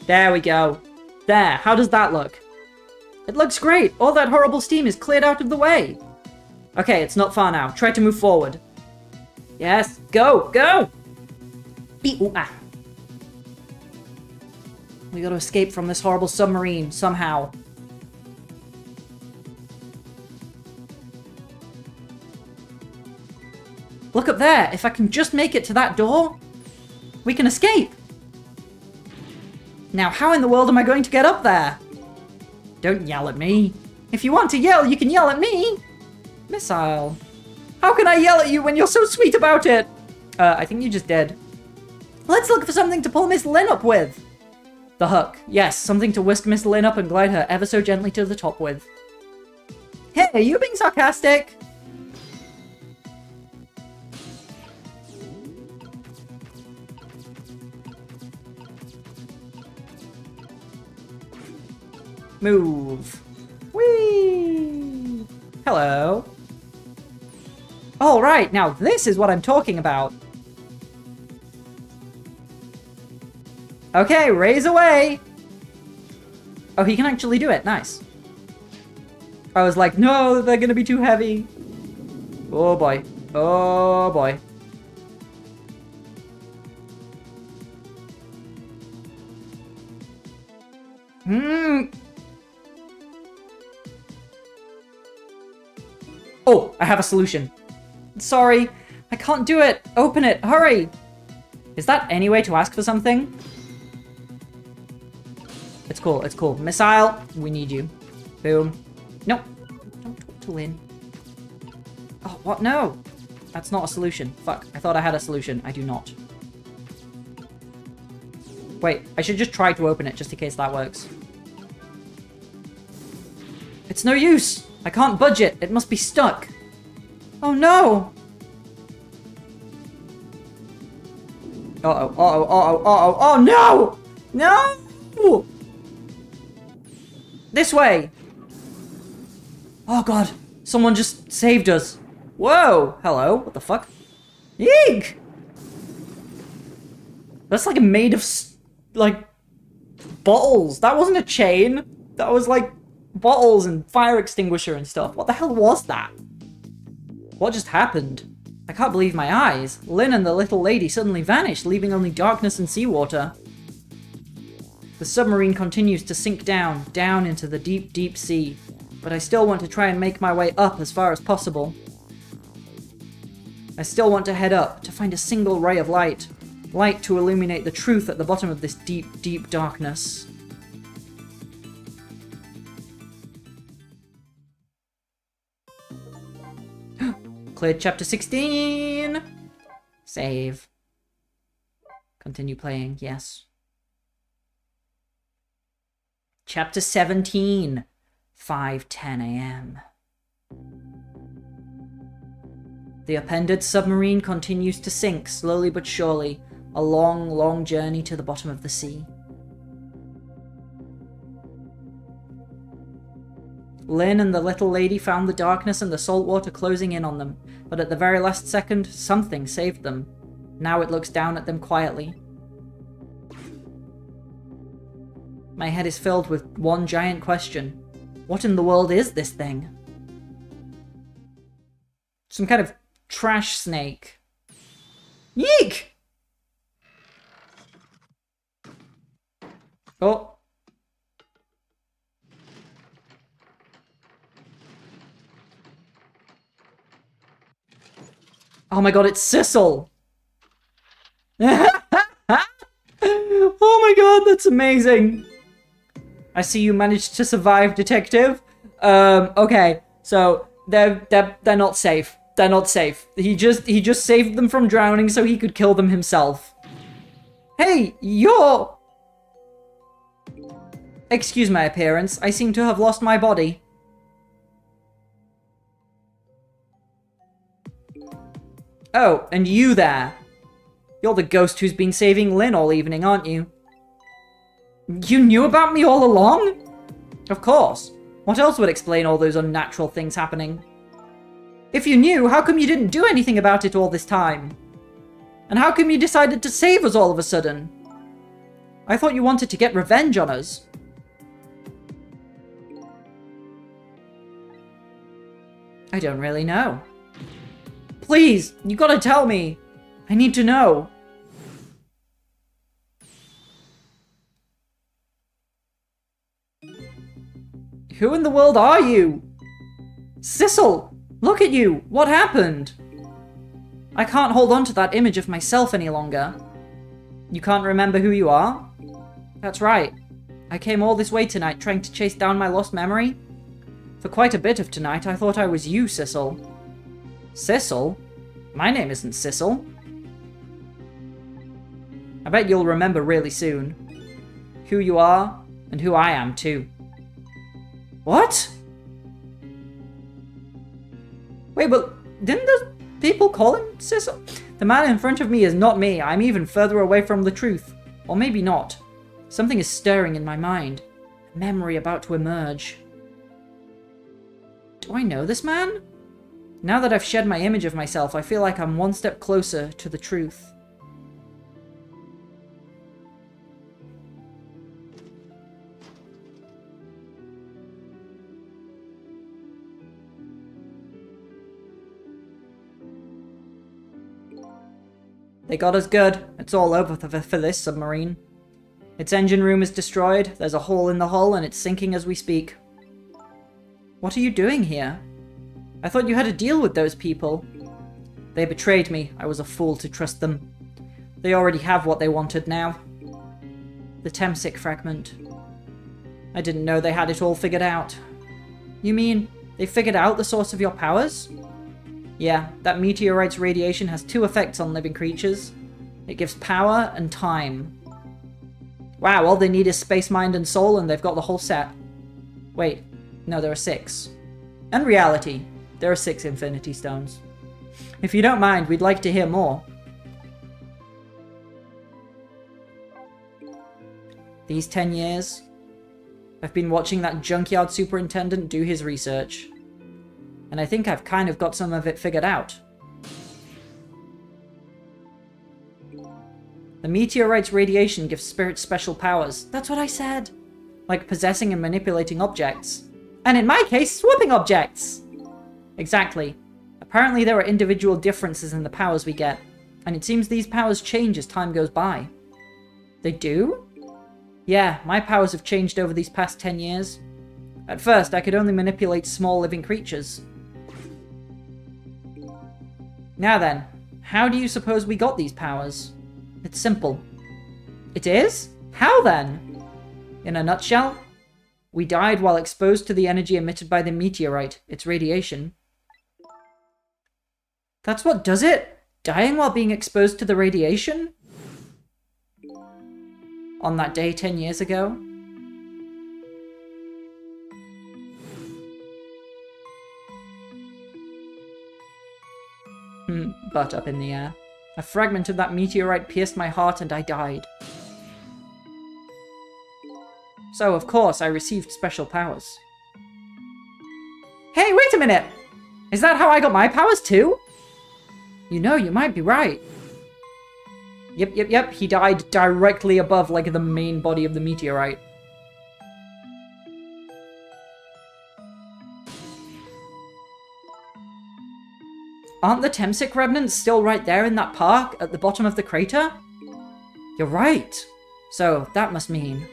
There we go. There, how does that look? It looks great! All that horrible steam is cleared out of the way! Okay, it's not far now. Try to move forward. Yes, go! Go! Ooh, ah. We gotta escape from this horrible submarine, somehow. Look up there! If I can just make it to that door, we can escape! Now, how in the world am I going to get up there? Don't yell at me. If you want to yell, you can yell at me! Missile. How can I yell at you when you're so sweet about it? I think you just did. Let's look for something to pull Miss Lynn up with. The hook. Yes, something to whisk Miss Lynn up and glide her ever so gently to the top with. Hey, are you being sarcastic? Move. Whee! Hello. All right, now this is what I'm talking about. Okay, raise away. Oh, he can actually do it. Nice. I was like, no, they're gonna be too heavy. Oh boy. Oh boy. Oh, I have a solution. Sorry, I can't do it. Open it, hurry. Is that any way to ask for something? It's cool, it's cool. Missile, we need you. Boom. Nope. Don't talk to Lynn. Oh, what? No. That's not a solution. Fuck, I thought I had a solution. I do not. Wait, I should just try to open it just in case that works. It's no use. I can't budge it. It must be stuck. Oh no. Uh-oh, uh-oh, uh-oh, uh-oh, oh no! No! This way! Oh god, someone just saved us. Whoa, hello, what the fuck? Eek! That's like made of, like, bottles. That wasn't a chain. That was like bottles and fire extinguisher and stuff. What the hell was that? What just happened? I can't believe my eyes. Lynn and the little lady suddenly vanished, leaving only darkness and seawater. The submarine continues to sink down into the deep, deep sea. But I still want to try and make my way up as far as possible. I still want to head up, to find a single ray of light. Light to illuminate the truth at the bottom of this deep, deep darkness. Cleared chapter 16! Save. Continue playing, yes. Chapter 17. 5:10 a.m. The appended submarine continues to sink, slowly but surely, a long, long journey to the bottom of the sea. Lynn and the little lady found the darkness and the salt water closing in on them, but at the very last second, something saved them. Now it looks down at them quietly. My head is filled with one giant question. What in the world is this thing? Some kind of trash snake. Yeek! Oh. Oh my god, it's Sissel! Oh my god, that's amazing! I see you managed to survive, detective. Okay, so they're not safe. They're not safe. He just saved them from drowning so he could kill them himself. Hey, you're... Excuse my appearance. I seem to have lost my body. Oh, and you there. You're the ghost who's been saving Lynn all evening, aren't you? You knew about me all along? Of course. What else would explain all those unnatural things happening? If you knew, how come you didn't do anything about it all this time? And how come you decided to save us all of a sudden? I thought you wanted to get revenge on us. I don't really know. Please, you gotta tell me. I need to know. Who in the world are you? Sissel! Look at you! What happened? I can't hold on to that image of myself any longer. You can't remember who you are? That's right. I came all this way tonight trying to chase down my lost memory. For quite a bit of tonight, I thought I was you, Sissel. Sissel? My name isn't Sissel. I bet you'll remember really soon. Who you are, and who I am, too. What? Wait, but didn't the people call him Sissel? The man in front of me is not me. I'm even further away from the truth. Or maybe not. Something is stirring in my mind. A memory about to emerge. Do I know this man? Now that I've shed my image of myself, I feel like I'm one step closer to the truth. They got us good. It's all over for this submarine. Its engine room is destroyed, there's a hole in the hull, and it's sinking as we speak. What are you doing here? I thought you had a deal with those people. They betrayed me. I was a fool to trust them. They already have what they wanted now. The Temsic fragment. I didn't know they had it all figured out. You mean, they figured out the source of your powers? Yeah, that meteorite's radiation has two effects on living creatures. It gives power and time. Wow, all they need is space, mind, and soul, and they've got the whole set. Wait, no, there are 6. And reality. There are 6 Infinity Stones. If you don't mind, we'd like to hear more. These 10 years, I've been watching that junkyard superintendent do his research. And I think I've kind of got some of it figured out. The meteorite's radiation gives spirits special powers. That's what I said. Like possessing and manipulating objects. And in my case, swooping objects! Exactly. Apparently there are individual differences in the powers we get. And it seems these powers change as time goes by. They do? Yeah, my powers have changed over these past 10 years. At first, I could only manipulate small living creatures. Now then, how do you suppose we got these powers? It's simple. It is? How then? In a nutshell, we died while exposed to the energy emitted by the meteorite, its radiation. That's what does it? Dying while being exposed to the radiation? On that day 10 years ago? Butt up in the air. A fragment of that meteorite pierced my heart and I died. So, of course, I received special powers. Hey, wait a minute! Is that how I got my powers too? You know, you might be right. Yep, he died directly above, like, the main body of the meteorite. Aren't the Temsic remnants still right there in that park at the bottom of the crater? You're right. So, that must mean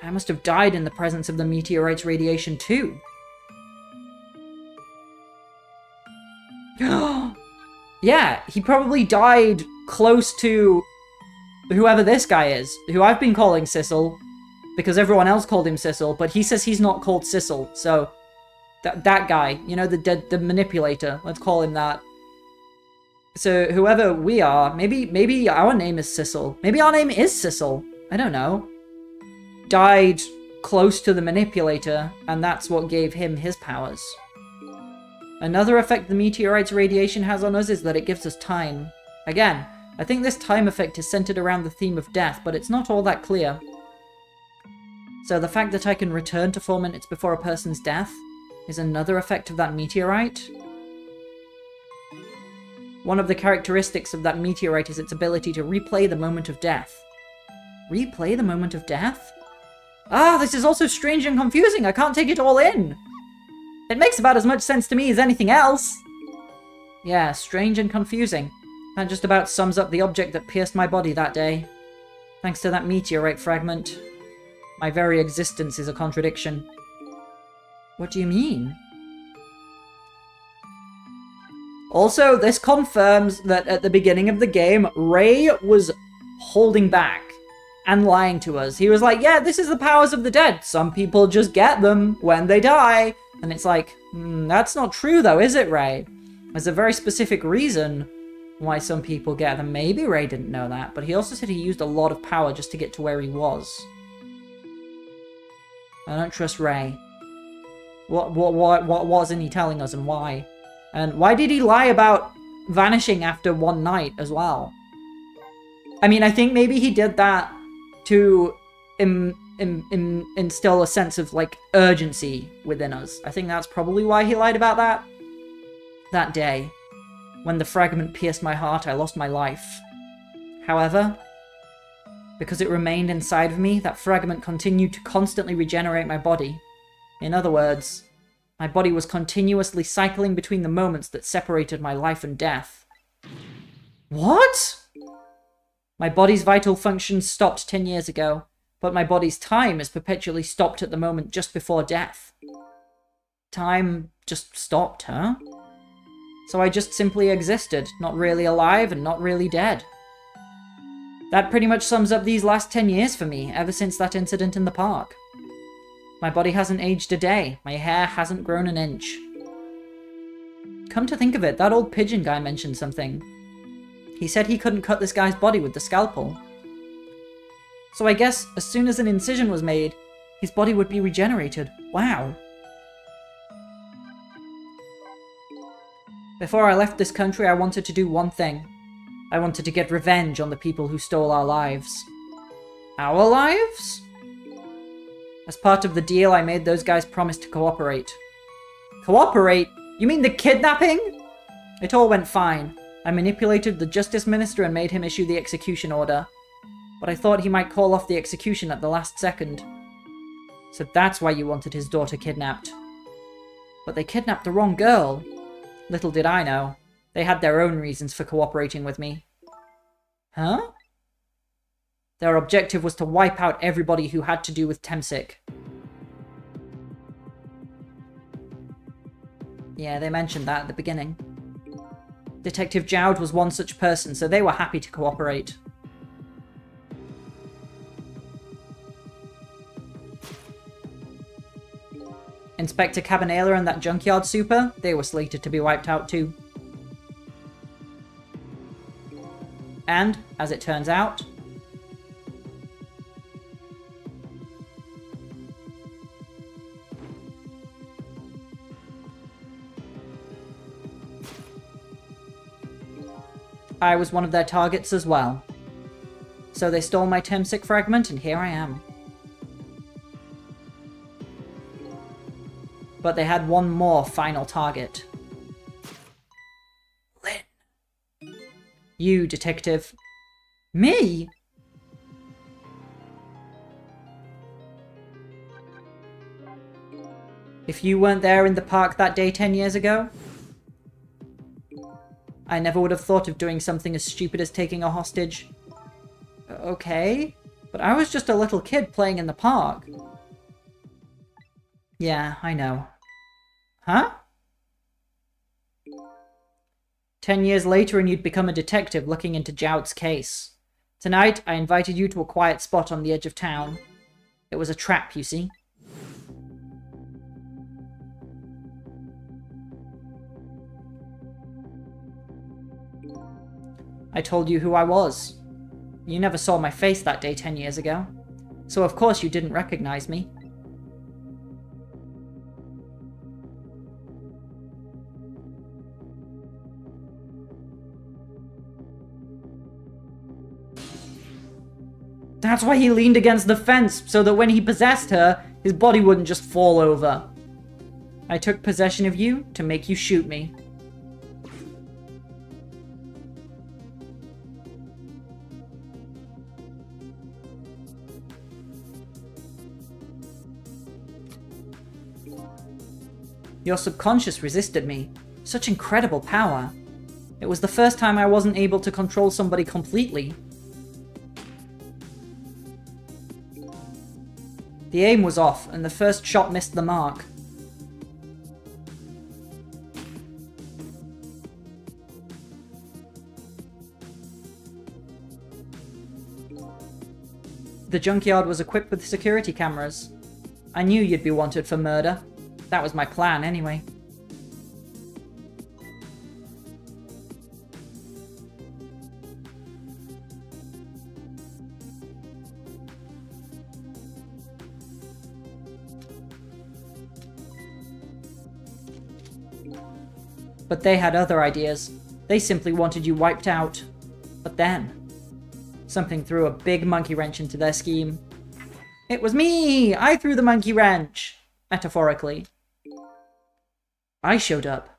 I must have died in the presence of the meteorite's radiation too. Yeah, he probably died close to whoever this guy is, who I've been calling Sissel, because everyone else called him Sissel, but he says he's not called Sissel, so that guy, you know, the manipulator, let's call him that. So whoever we are, maybe our name is Sissel. Maybe our name is Sissel. I don't know. Died close to the manipulator, and that's what gave him his powers. Another effect the meteorite's radiation has on us is that it gives us time. Again, I think this time effect is centered around the theme of death, but it's not all that clear. So the fact that I can return to 4 minutes before a person's death is another effect of that meteorite. One of the characteristics of that meteorite is its ability to replay the moment of death. Replay the moment of death? Ah, this is also strange and confusing. I can't take it all in. It makes about as much sense to me as anything else. Yeah, strange and confusing. That just about sums up the object that pierced my body that day. Thanks to that meteorite fragment. My very existence is a contradiction. What do you mean? Also, this confirms that at the beginning of the game, Ray was holding back and lying to us. He was like, yeah, this is the powers of the dead. Some people just get them when they die. And it's like, that's not true though, is it, Ray? There's a very specific reason why some people get them. Maybe Ray didn't know that, but he also said he used a lot of power just to get to where he was. I don't trust Ray. What wasn't he telling us and why? And why did he lie about vanishing after one night as well? I mean, I think maybe he did that to instill a sense of, like, urgency within us. I think that's probably why he lied about that. That day, when the fragment pierced my heart, I lost my life. However, because it remained inside of me, that fragment continued to constantly regenerate my body. In other words, my body was continuously cycling between the moments that separated my life and death. What? My body's vital functions stopped 10 years ago, but my body's time is perpetually stopped at the moment just before death. Time just stopped, huh? So I just simply existed, not really alive and not really dead. That pretty much sums up these last 10 years for me, ever since that incident in the park. My body hasn't aged a day, my hair hasn't grown an inch. Come to think of it, that old pigeon guy mentioned something. He said he couldn't cut this guy's body with the scalpel. So I guess as soon as an incision was made, his body would be regenerated. Wow. Before I left this country, I wanted to do one thing. I wanted to get revenge on the people who stole our lives. Our lives? As part of the deal, I made those guys promise to cooperate. Cooperate? You mean the kidnapping? It all went fine. I manipulated the Justice Minister and made him issue the execution order. But I thought he might call off the execution at the last second. So that's why you wanted his daughter kidnapped. But they kidnapped the wrong girl. Little did I know. They had their own reasons for cooperating with me. Huh? Their objective was to wipe out everybody who had to do with Temsic. Yeah, they mentioned that at the beginning. Detective Jowd was one such person, so they were happy to cooperate. Inspector Cabanela and that junkyard super, they were slated to be wiped out too. And, as it turns out, I was one of their targets as well. So they stole my Temsic fragment, and here I am. But they had one more final target. Lynn. You, detective. Me? If you weren't there in the park that day 10 years ago, I never would have thought of doing something as stupid as taking a hostage. Okay, but I was just a little kid playing in the park. Yeah, I know. Huh? 10 years later and you'd become a detective looking into Jowd's case. Tonight, I invited you to a quiet spot on the edge of town. It was a trap, you see. I told you who I was. You never saw my face that day 10 years ago, so of course you didn't recognize me. That's why he leaned against the fence, so that when he possessed her, his body wouldn't just fall over. I took possession of you to make you shoot me. Your subconscious resisted me. Such incredible power. It was the first time I wasn't able to control somebody completely. The aim was off, and the first shot missed the mark. The junkyard was equipped with security cameras. I knew you'd be wanted for murder. That was my plan, anyway. But they had other ideas. They simply wanted you wiped out. But then, something threw a big monkey wrench into their scheme. It was me! I threw the monkey wrench! Metaphorically. I showed up.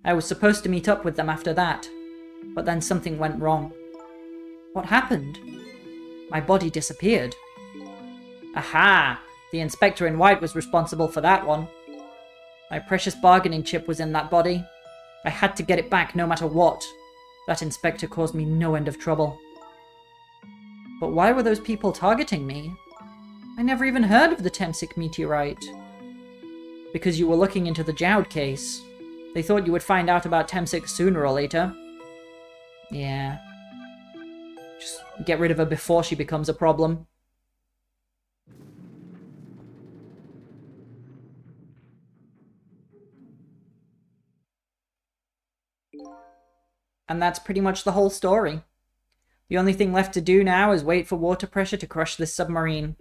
I was supposed to meet up with them after that, but then something went wrong. What happened? My body disappeared. Aha! The inspector in white was responsible for that one. My precious bargaining chip was in that body. I had to get it back no matter what. That inspector caused me no end of trouble. But why were those people targeting me? I never even heard of the Temsic meteorite. Because you were looking into the Jowd case. They thought you would find out about Temsic sooner or later. Yeah. Just get rid of her before she becomes a problem. And that's pretty much the whole story. The only thing left to do now is wait for water pressure to crush this submarine.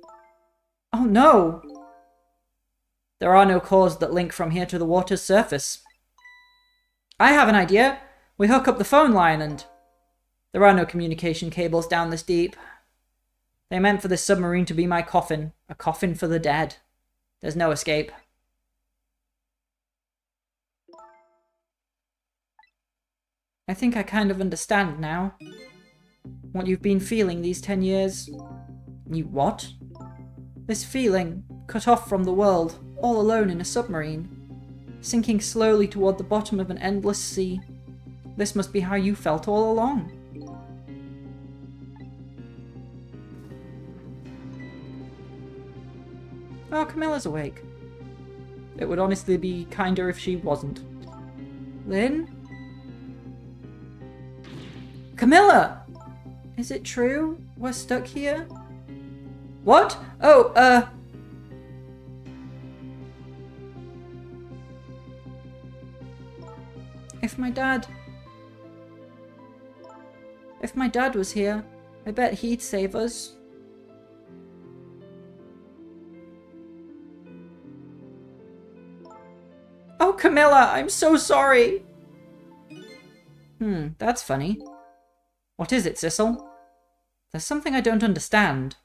Oh no! There are no cores that link from here to the water's surface. I have an idea! We hook up the phone line and... There are no communication cables down this deep. They meant for this submarine to be my coffin. A coffin for the dead. There's no escape. I think I kind of understand now. What you've been feeling these 10 years. You what? This feeling, cut off from the world, all alone in a submarine. Sinking slowly toward the bottom of an endless sea. This must be how you felt all along. Oh, Camilla's awake. It would honestly be kinder if she wasn't. Lynn? Camilla! Is it true? We're stuck here? What? Oh, If my dad was here, I bet he'd save us. Oh, Camilla, I'm so sorry! That's funny. What is it, Sissel? There's something I don't understand.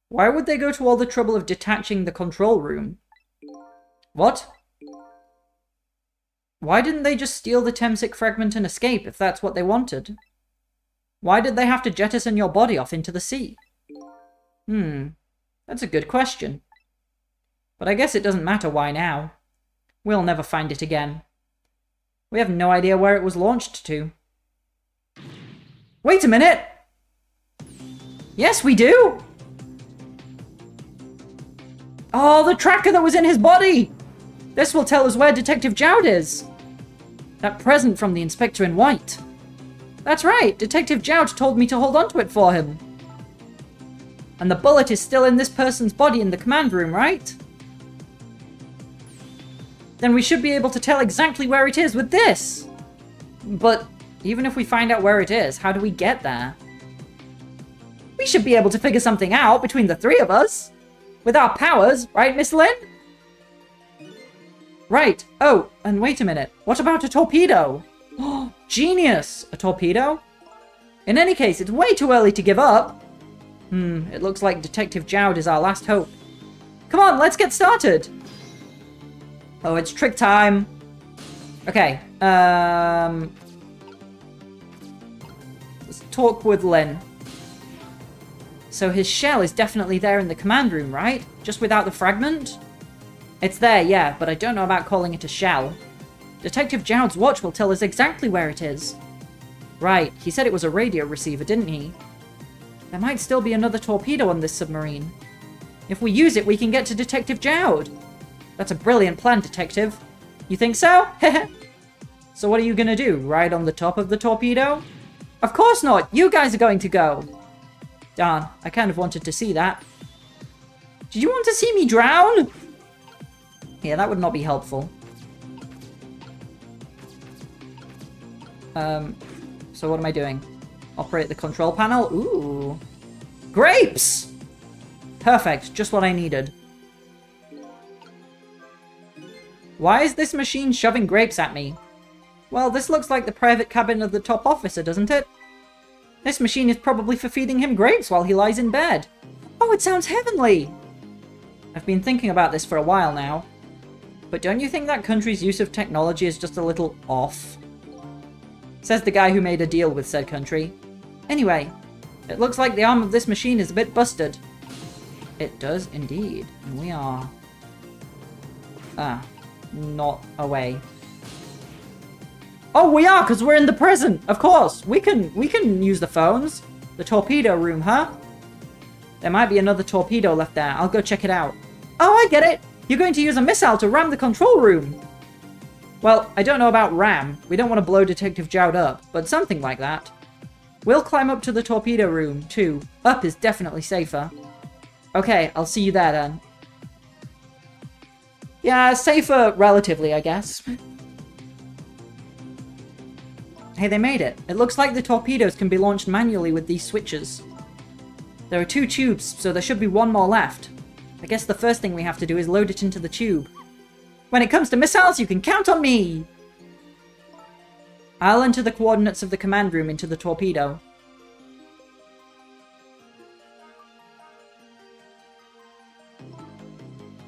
Why would they go to all the trouble of detaching the control room? What? Why didn't they just steal the Temsic fragment and escape if that's what they wanted? Why did they have to jettison your body off into the sea? That's a good question. But I guess it doesn't matter why now. We'll never find it again. We have no idea where it was launched to. Wait a minute! Yes, we do! Oh, the tracker that was in his body! This will tell us where Detective Jowd is. That present from the Inspector in White. That's right, Detective Jowd told me to hold on to it for him. And the bullet is still in this person's body in the command room, right? Then we should be able to tell exactly where it is with this! But even if we find out where it is, how do we get there? We should be able to figure something out between the three of us! With our powers, right, Miss Lynn? Right. Oh, and wait a minute. What about a torpedo? Oh, genius! A torpedo? In any case, it's way too early to give up. It looks like Detective Jowd is our last hope. Come on, let's get started! Oh, it's trick time. Okay, let's talk with Lynn. So his shell is definitely there in the command room, right? Just without the fragment? It's there, yeah, but I don't know about calling it a shell. Detective Jowd's watch will tell us exactly where it is. Right, he said it was a radio receiver, didn't he? There might still be another torpedo on this submarine. If we use it, we can get to Detective Jowd. That's a brilliant plan, Detective. You think so? So So what are you gonna do? Ride on the top of the torpedo? Of course not! You guys are going to go! Darn, I kind of wanted to see that. Did you want to see me drown? Yeah, that would not be helpful. So what am I doing? Operate the control panel? Ooh. Grapes! Perfect, just what I needed. Why is this machine shoving grapes at me? Well, this looks like the private cabin of the top officer, doesn't it? This machine is probably for feeding him grapes while he lies in bed. Oh, it sounds heavenly! I've been thinking about this for a while now. But don't you think that country's use of technology is just a little off? Says the guy who made a deal with said country. Anyway, it looks like the arm of this machine is a bit busted. It does indeed. And we are... not away. Oh, we are, because we're in the present! Of course! We can use the phones. The torpedo room, huh? There might be another torpedo left there. I'll go check it out. Oh, I get it! You're going to use a missile to ram the control room! Well, I don't know about ram. We don't want to blow Detective Jowd up, but something like that. We'll climb up to the torpedo room, too. Up is definitely safer. Okay, I'll see you there then. Yeah, safer relatively, I guess. Hey, they made it. It looks like the torpedoes can be launched manually with these switches. There are 2 tubes, so there should be 1 more left. I guess the first thing we have to do is load it into the tube. When it comes to missiles, you can count on me! I'll enter the coordinates of the command room into the torpedo.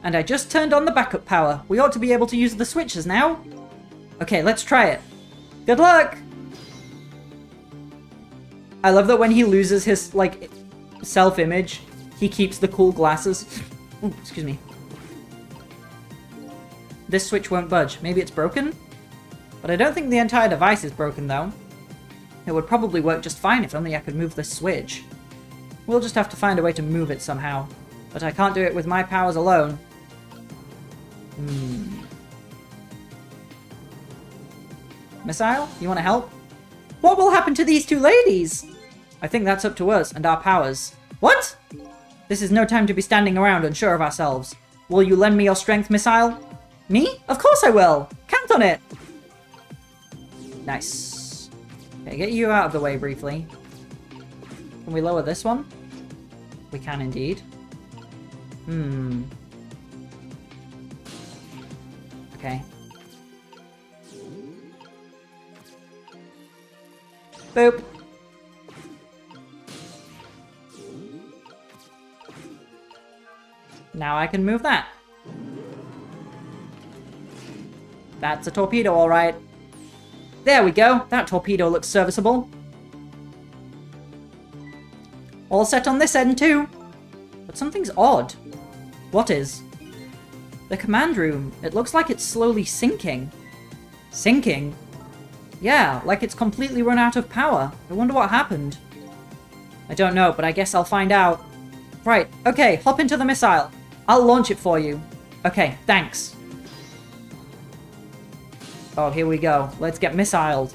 And I just turned on the backup power. We ought to be able to use the switches now. Okay, let's try it. Good luck! I love that when he loses his, like, self-image, he keeps the cool glasses. Ooh, excuse me. This switch won't budge. Maybe it's broken? But I don't think the entire device is broken, though. It would probably work just fine if only I could move this switch. We'll just have to find a way to move it somehow. But I can't do it with my powers alone. Missile, you want to help? What will happen to these 2 ladies? I think that's up to us and our powers. What? This is no time to be standing around unsure of ourselves. Will you lend me your strength, Missile? Me? Of course I will! Count on it! Nice. Okay, get you out of the way briefly. Can we lower this one? We can indeed. Okay. Boop. Now I can move that. That's a torpedo, alright. There we go. That torpedo looks serviceable. All set on this end, too. But something's odd. What is? The command room. It looks like it's slowly sinking. Sinking? Yeah, like it's completely run out of power. I wonder what happened. I don't know, but I guess I'll find out. Right, okay, hop into the missile. I'll launch it for you. Okay, thanks. Oh, here we go. Let's get missiled.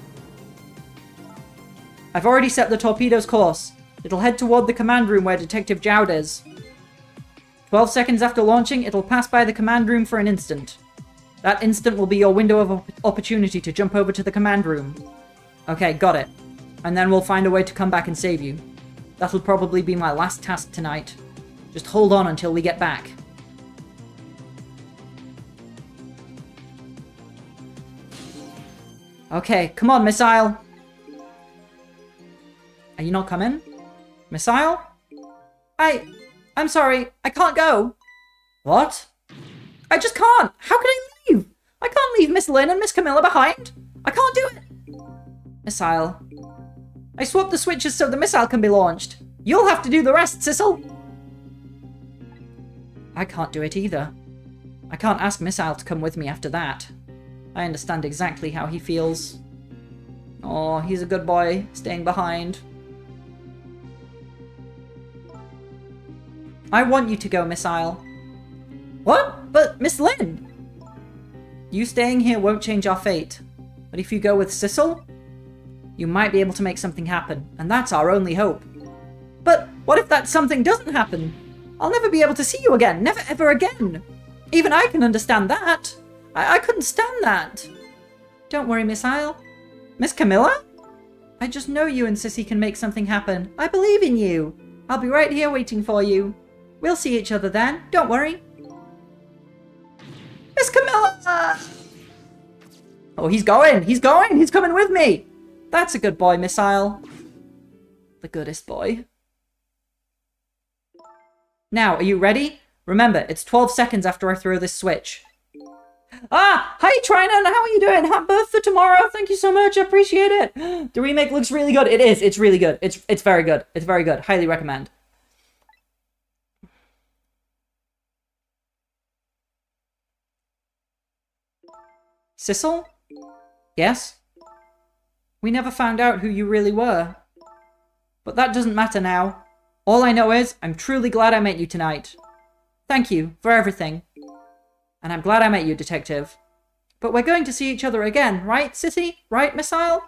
I've already set the torpedo's course. It'll head toward the command room where Detective Jowd is. 12 seconds after launching, it'll pass by the command room for an instant. That instant will be your window of opportunity to jump over to the command room. Okay, got it. And then we'll find a way to come back and save you. That'll probably be my last task tonight. Just hold on until we get back. Okay, come on, Missile. Are you not coming? Missile? I'm sorry, I can't go. What? I just can't. How can I leave? I can't leave Miss Lynn and Miss Camilla behind. I can't do it. Missile. I swapped the switches so the missile can be launched. You'll have to do the rest, Sissel. I can't do it either. I can't ask Missile to come with me after that. I understand exactly how he feels. Oh, he's a good boy, staying behind. I want you to go, Missile. What? But Miss Lynn! You staying here won't change our fate. But if you go with Sissel, you might be able to make something happen, and that's our only hope. But what if that something doesn't happen? I'll never be able to see you again, never ever again. Even I can understand that. I couldn't stand that. Don't worry, Miss Isle. Miss Camilla? I just know you and Sissy can make something happen. I believe in you. I'll be right here waiting for you. We'll see each other then. Don't worry. Miss Camilla! Oh, he's going! He's going! He's coming with me! That's a good boy, Miss Isle. The goodest boy. Now, are you ready? Remember, it's 12 seconds after I throw this switch. Ah! Hi, Trinan! How are you doing? Happy birthday tomorrow! Thank you so much, I appreciate it! The remake looks really good. It is. It's really good. It's very good. It's very good. Highly recommend. Sissel? Yes? We never found out who you really were. But that doesn't matter now. All I know is, I'm truly glad I met you tonight. Thank you for everything. And I'm glad I met you, Detective. But we're going to see each other again, right, Sissy? Right, Miss Isle?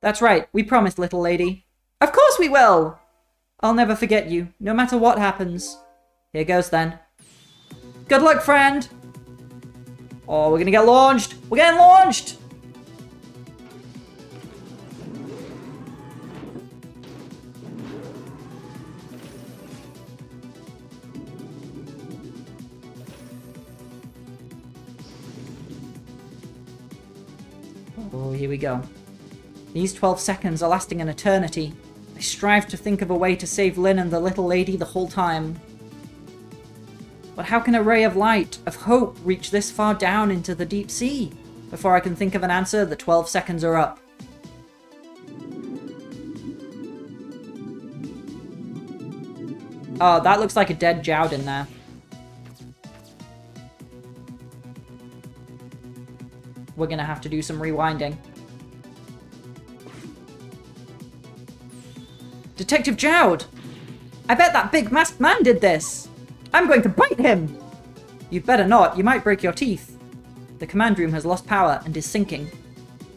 That's right, we promised, little lady. Of course we will! I'll never forget you, no matter what happens. Here goes then. Good luck, friend! Oh, we're gonna get launched! We're getting launched! Oh, here we go. These 12 seconds are lasting an eternity. I strive to think of a way to save Lynn and the little lady the whole time. But how can a ray of light, of hope, reach this far down into the deep sea? Before I can think of an answer, the 12 seconds are up. Oh, that looks like a dead Jowd in there. We're gonna have to do some rewinding. Detective Jowd! I bet that big masked man did this! I'm going to bite him! You'd better not, you might break your teeth. The command room has lost power and is sinking.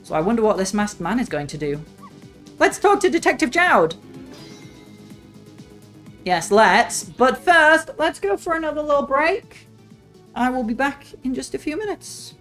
So I wonder what this masked man is going to do. Let's talk to Detective Jowd! Yes, let's. But first, let's go for another little break. I will be back in just a few minutes.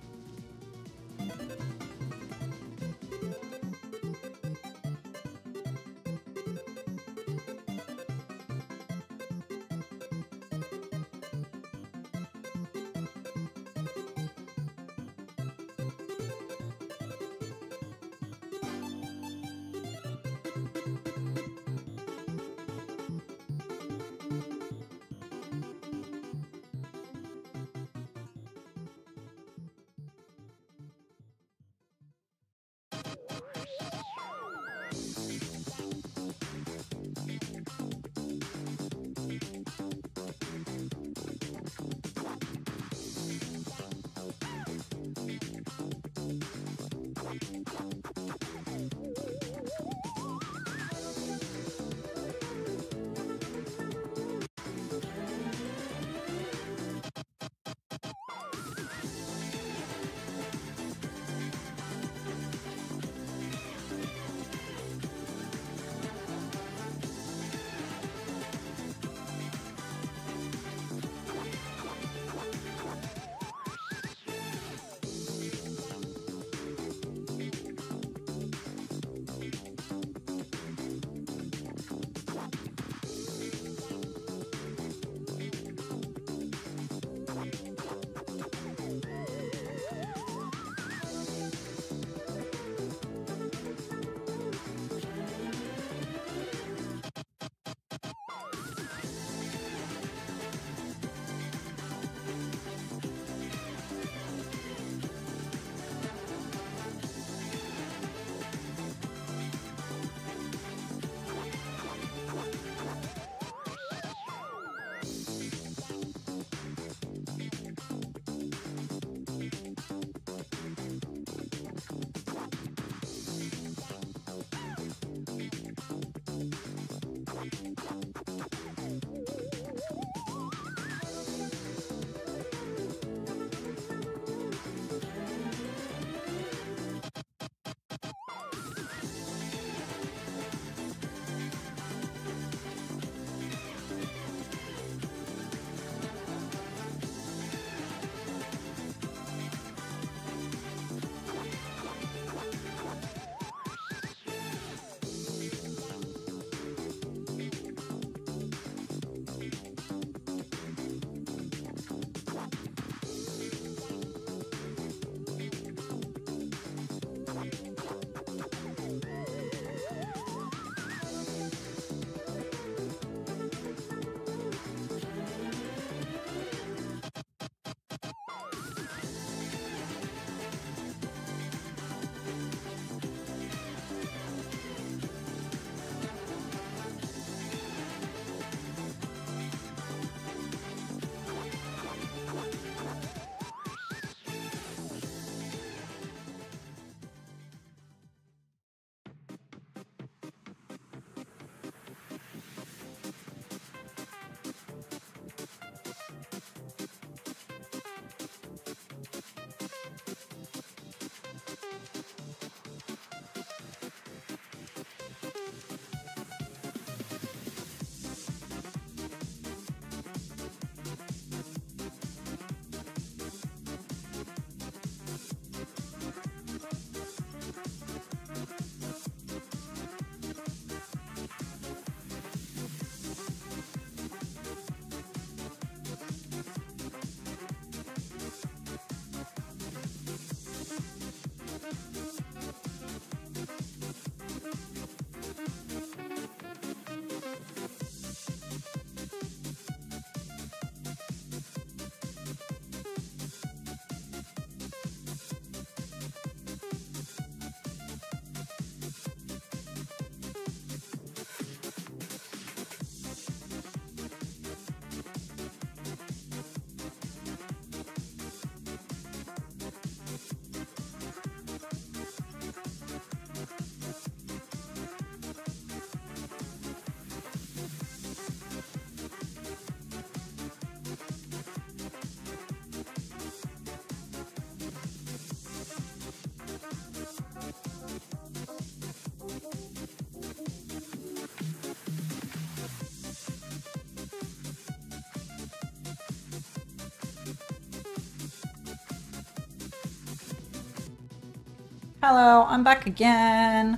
Hello, I'm back again.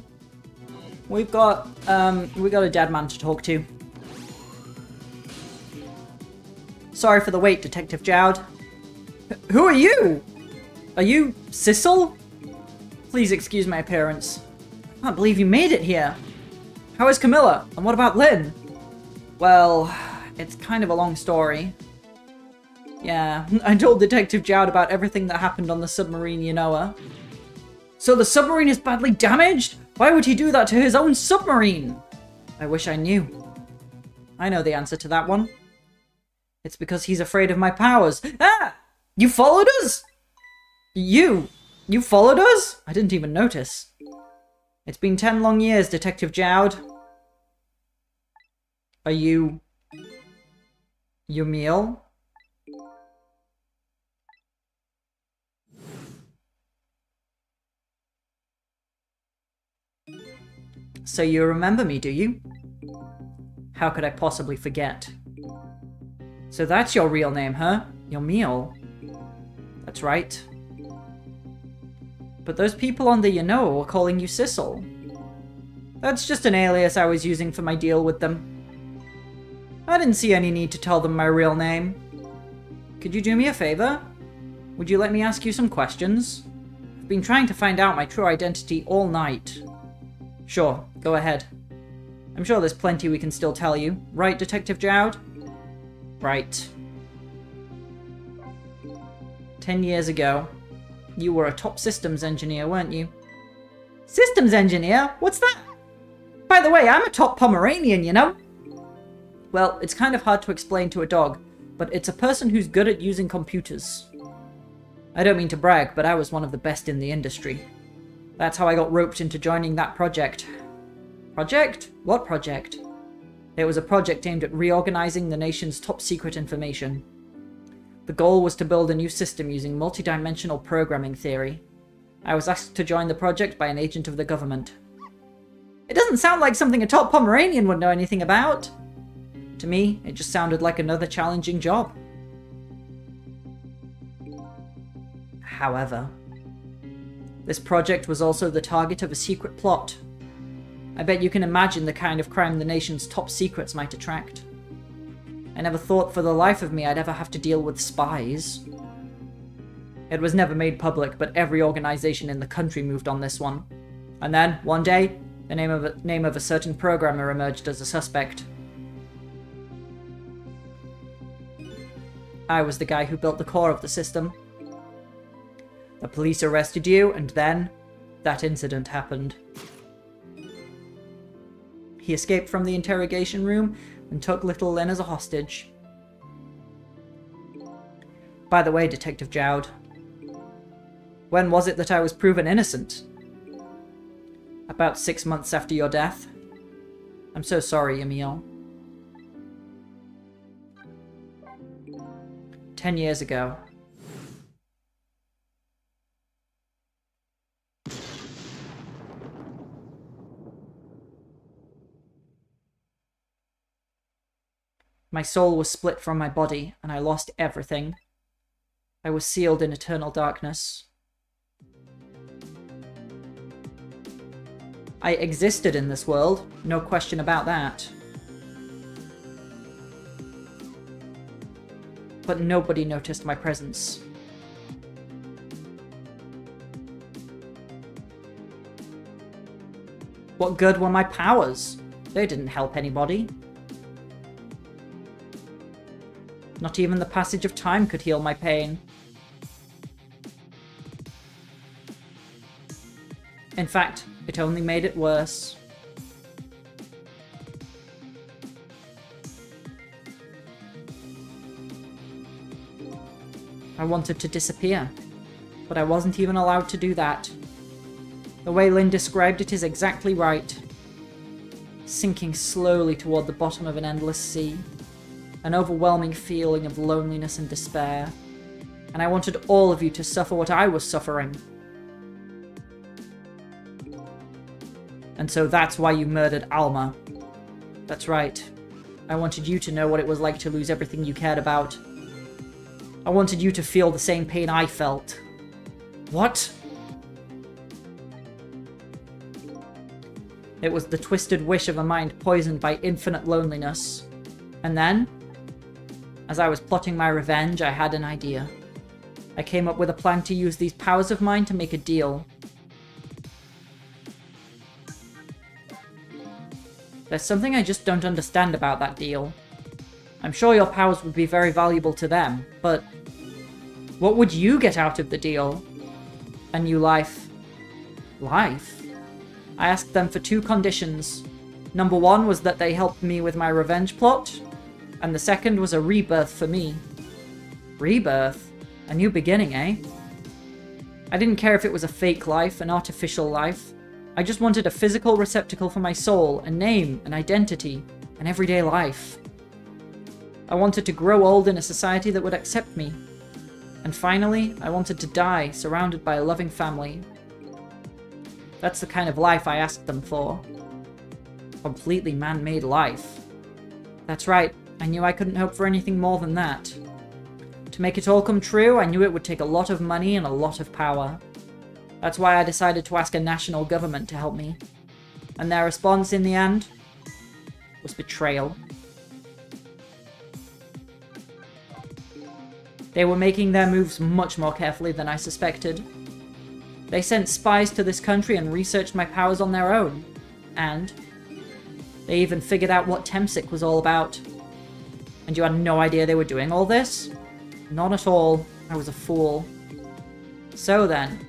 We got a dead man to talk to. Sorry for the wait, Detective Jowd. Who are you? Are you Sissel? Please excuse my appearance. I can't believe you made it here. How is Camilla? And what about Lynn? Well, it's kind of a long story. Yeah, I told Detective Jowd about everything that happened on the submarine Yanoa. So the submarine is badly damaged? Why would he do that to his own submarine? I wish I knew. I know the answer to that one. It's because he's afraid of my powers. Ah! You followed us? You followed us? I didn't even notice. It's been 10 long years, Detective Jowd. Are you... Yumiel? So you remember me, do you? How could I possibly forget? So that's your real name, huh? Yumiel. That's right. But those people on the Yanoa were calling you Sissel. That's just an alias I was using for my deal with them. I didn't see any need to tell them my real name. Could you do me a favor? Would you let me ask you some questions? I've been trying to find out my true identity all night. Sure, go ahead. I'm sure there's plenty we can still tell you. Right, Detective Jowd? Right. 10 years ago, you were a top systems engineer, weren't you? Systems engineer? What's that? By the way, I'm a top Pomeranian, you know? Well, it's kind of hard to explain to a dog, but it's a person who's good at using computers. I don't mean to brag, but I was one of the best in the industry. That's how I got roped into joining that project. Project? What project? It was a project aimed at reorganizing the nation's top secret information. The goal was to build a new system using multidimensional programming theory. I was asked to join the project by an agent of the government. It doesn't sound like something a top Pomeranian would know anything about. To me, it just sounded like another challenging job. However, this project was also the target of a secret plot. I bet you can imagine the kind of crime the nation's top secrets might attract. I never thought for the life of me I'd ever have to deal with spies. It was never made public, but every organization in the country moved on this one. And then, one day, the name of a certain programmer emerged as a suspect. I was the guy who built the core of the system. The police arrested you, and then that incident happened. He escaped from the interrogation room and took little Lynn as a hostage. By the way, Detective Jowd, when was it that I was proven innocent? About 6 months after your death. I'm so sorry, Emil. 10 years ago. My soul was split from my body, and I lost everything. I was sealed in eternal darkness. I existed in this world, no question about that. But nobody noticed my presence. What good were my powers? They didn't help anybody. Not even the passage of time could heal my pain. In fact, it only made it worse. I wanted to disappear, but I wasn't even allowed to do that. The way Lynn described it is exactly right. Sinking slowly toward the bottom of an endless sea. An overwhelming feeling of loneliness and despair. And I wanted all of you to suffer what I was suffering. And so that's why you murdered Alma. That's right. I wanted you to know what it was like to lose everything you cared about. I wanted you to feel the same pain I felt. What? It was the twisted wish of a mind poisoned by infinite loneliness. And then, as I was plotting my revenge, I had an idea. I came up with a plan to use these powers of mine to make a deal. There's something I just don't understand about that deal. I'm sure your powers would be very valuable to them, but what would you get out of the deal? A new life. Life? I asked them for 2 conditions. Number 1 was that they helped me with my revenge plot, and the second was a rebirth for me. Rebirth? A new beginning, eh? I didn't care if it was a fake life, an artificial life. I just wanted a physical receptacle for my soul, a name, an identity, an everyday life. I wanted to grow old in a society that would accept me. And finally, I wanted to die, surrounded by a loving family. That's the kind of life I asked them for. Completely man-made life. That's right, I knew I couldn't hope for anything more than that. To make it all come true, I knew it would take a lot of money and a lot of power. That's why I decided to ask a national government to help me. And their response in the end was betrayal. They were making their moves much more carefully than I suspected. They sent spies to this country and researched my powers on their own. And they even figured out what Temsik was all about. And you had no idea they were doing all this? Not at all. I was a fool. So then,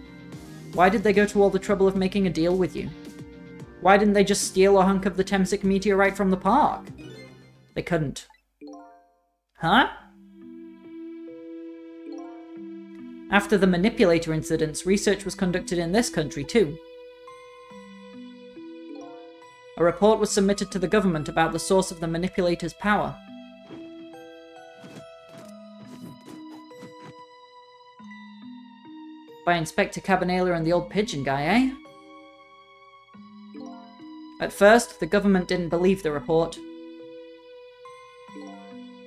why did they go to all the trouble of making a deal with you? Why didn't they just steal a hunk of the Temsik meteorite from the park? They couldn't. Huh? After the manipulator incidents, research was conducted in this country too. A report was submitted to the government about the source of the manipulator's power. By Inspector Cabanela and the old pigeon guy, eh? At first, the government didn't believe the report.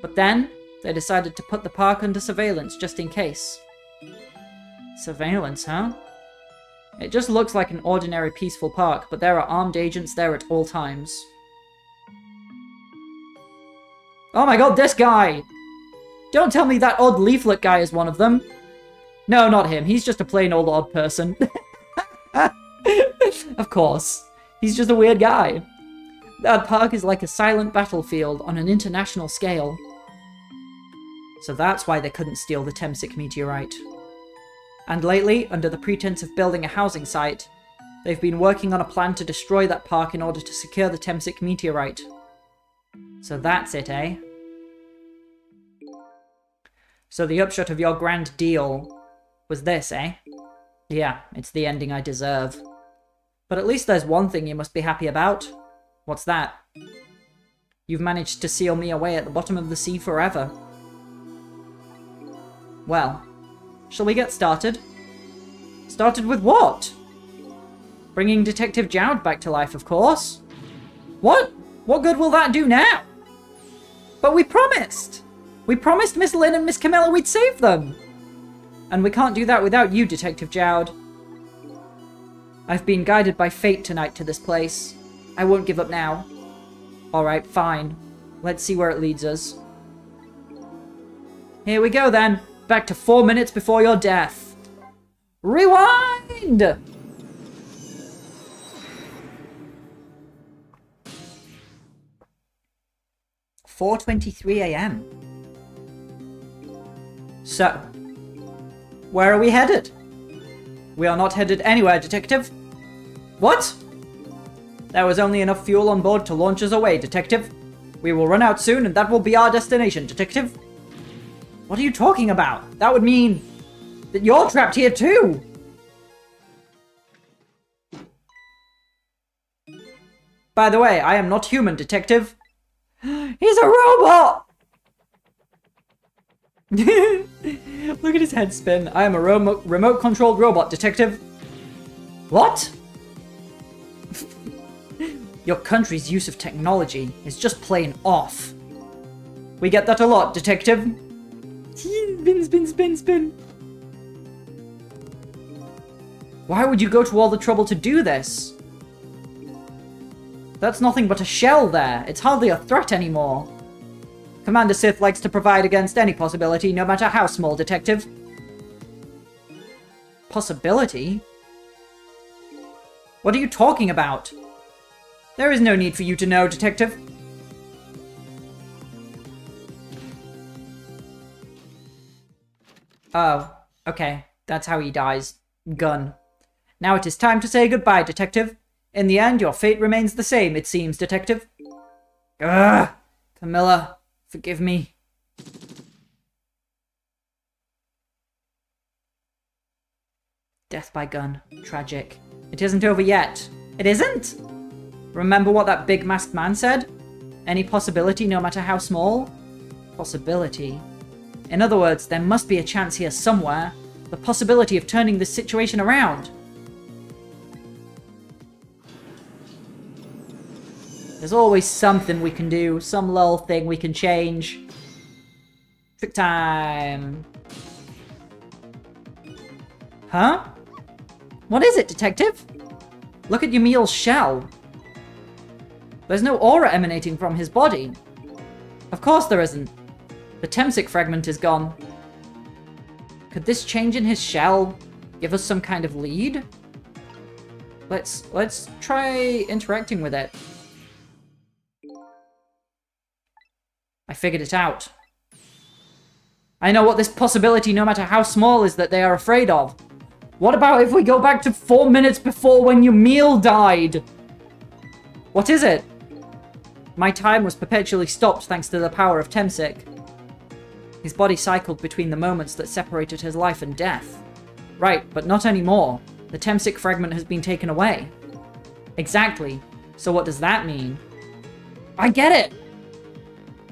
But then, they decided to put the park under surveillance just in case. Surveillance, huh? It just looks like an ordinary peaceful park, but there are armed agents there at all times. Oh my god, this guy! Don't tell me that odd leaflet guy is one of them. No, not him. He's just a plain old odd person. Of course. He's just a weird guy. That park is like a silent battlefield on an international scale. So that's why they couldn't steal the Temsik meteorite. And lately, under the pretense of building a housing site, they've been working on a plan to destroy that park in order to secure the Temsik meteorite. So that's it, eh? So the upshot of your grand deal was this, eh? Yeah, it's the ending I deserve. But at least there's one thing you must be happy about. What's that? You've managed to seal me away at the bottom of the sea forever. Well, shall we get started? Started with what? Bringing Detective Jowd back to life, of course. What? What good will that do now? But we promised! We promised Miss Lynn and Miss Camilla we'd save them! And we can't do that without you, Detective Jowd. I've been guided by fate tonight to this place. I won't give up now. Alright, fine. Let's see where it leads us. Here we go then. Back to 4 minutes before your death. Rewind! "4:23 AM. So, where are we headed? We are not headed anywhere, Detective. What? There was only enough fuel on board to launch us away, Detective. We will run out soon and that will be our destination, Detective. What are you talking about? That would mean that you're trapped here too! By the way, I am not human, Detective. He's a robot! Look at his head spin. I am a remote-controlled robot, Detective. What? Your country's use of technology is just plain off. We get that a lot, Detective. Spin, spin, spin, spin. Why would you go to all the trouble to do this? That's nothing but a shell there. It's hardly a threat anymore. Commander Sith likes to provide against any possibility, no matter how small, Detective. Possibility? What are you talking about? There is no need for you to know, Detective. Oh, okay. That's how he dies. Gun. Now it is time to say goodbye, Detective. In the end, your fate remains the same, it seems, Detective. Ugh! Camilla, forgive me. Death by gun. Tragic. It isn't over yet. It isn't? Remember what that big masked man said? Any possibility, no matter how small? Possibility. In other words, there must be a chance here somewhere. The possibility of turning this situation around. There's always something we can do. Some little thing we can change. Trick time. Huh? What is it, Detective? Look at Ymil's shell. There's no aura emanating from his body. Of course there isn't. The Temsic fragment is gone. Could this change in his shell give us some kind of lead? Let's try interacting with it. I figured it out. I know what this possibility, no matter how small, is that they are afraid of. What about if we go back to 4 minutes before when Ymil died? What is it? My time was perpetually stopped thanks to the power of Temsic. His body cycled between the moments that separated his life and death. Right, but not anymore. The Temsic fragment has been taken away. Exactly. So what does that mean? I get it!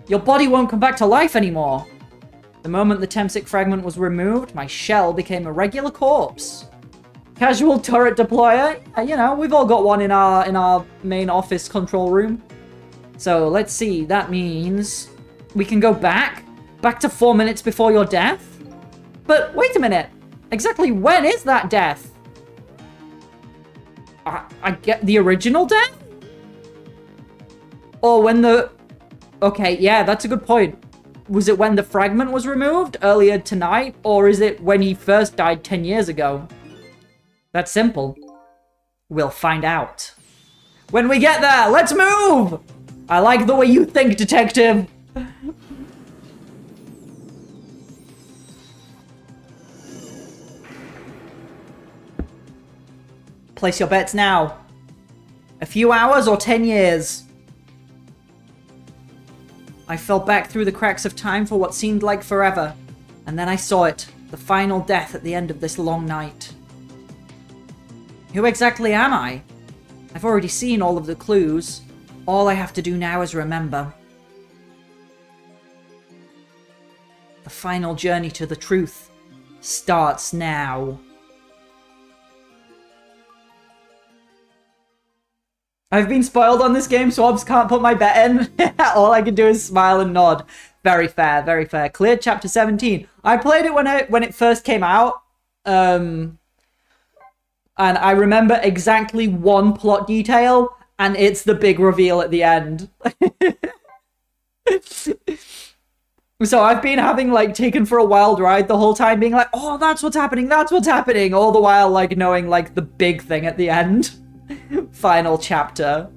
Your body won't come back to life anymore. The moment the Temsic fragment was removed, my shell became a regular corpse. Casual turret deployer? You know, we've all got one in our main office control room. So let's see, that means we can go back to 4 minutes before your death? But wait a minute, exactly when is that death? I get the original death? Or when the... Okay, yeah, that's a good point. Was it when the fragment was removed earlier tonight? Or is it when he first died 10 years ago? That's simple. We'll find out. When we get there, let's move! I like the way you think, Detective. Place your bets now. A few hours or 10 years? I fell back through the cracks of time for what seemed like forever. And then I saw it. The final death at the end of this long night. Who exactly am I? I've already seen all of the clues. All I have to do now is remember. The final journey to the truth starts now. I've been spoiled on this game, so Obs can't put my bet in. All I can do is smile and nod. Very fair, very fair. Cleared chapter 17. I played it when it first came out. And I remember exactly one plot detail, and it's the big reveal at the end. So I've been having, like, taken for a wild ride the whole time, being like, oh, that's what's happening, all the while, like, knowing, like, the big thing at the end. Final chapter.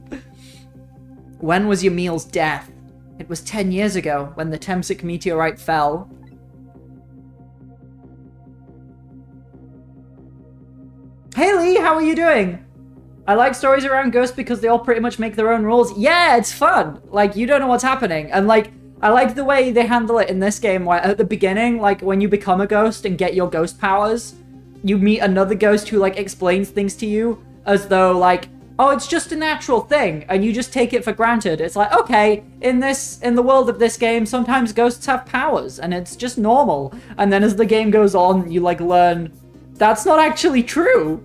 When was Ymil's death? It was 10 years ago, when the Temsic meteorite fell. Hey Lee, how are you doing? I like stories around ghosts because they all pretty much make their own rules. Yeah, it's fun. Like, you don't know what's happening. And, like, I like the way they handle it in this game, where at the beginning, like, when you become a ghost and get your ghost powers, you meet another ghost who, like, explains things to you as though, like, oh, it's just a natural thing, and you just take it for granted. It's like, okay, in the world of this game, sometimes ghosts have powers, and it's just normal. And then as the game goes on, you, like, learn that's not actually true.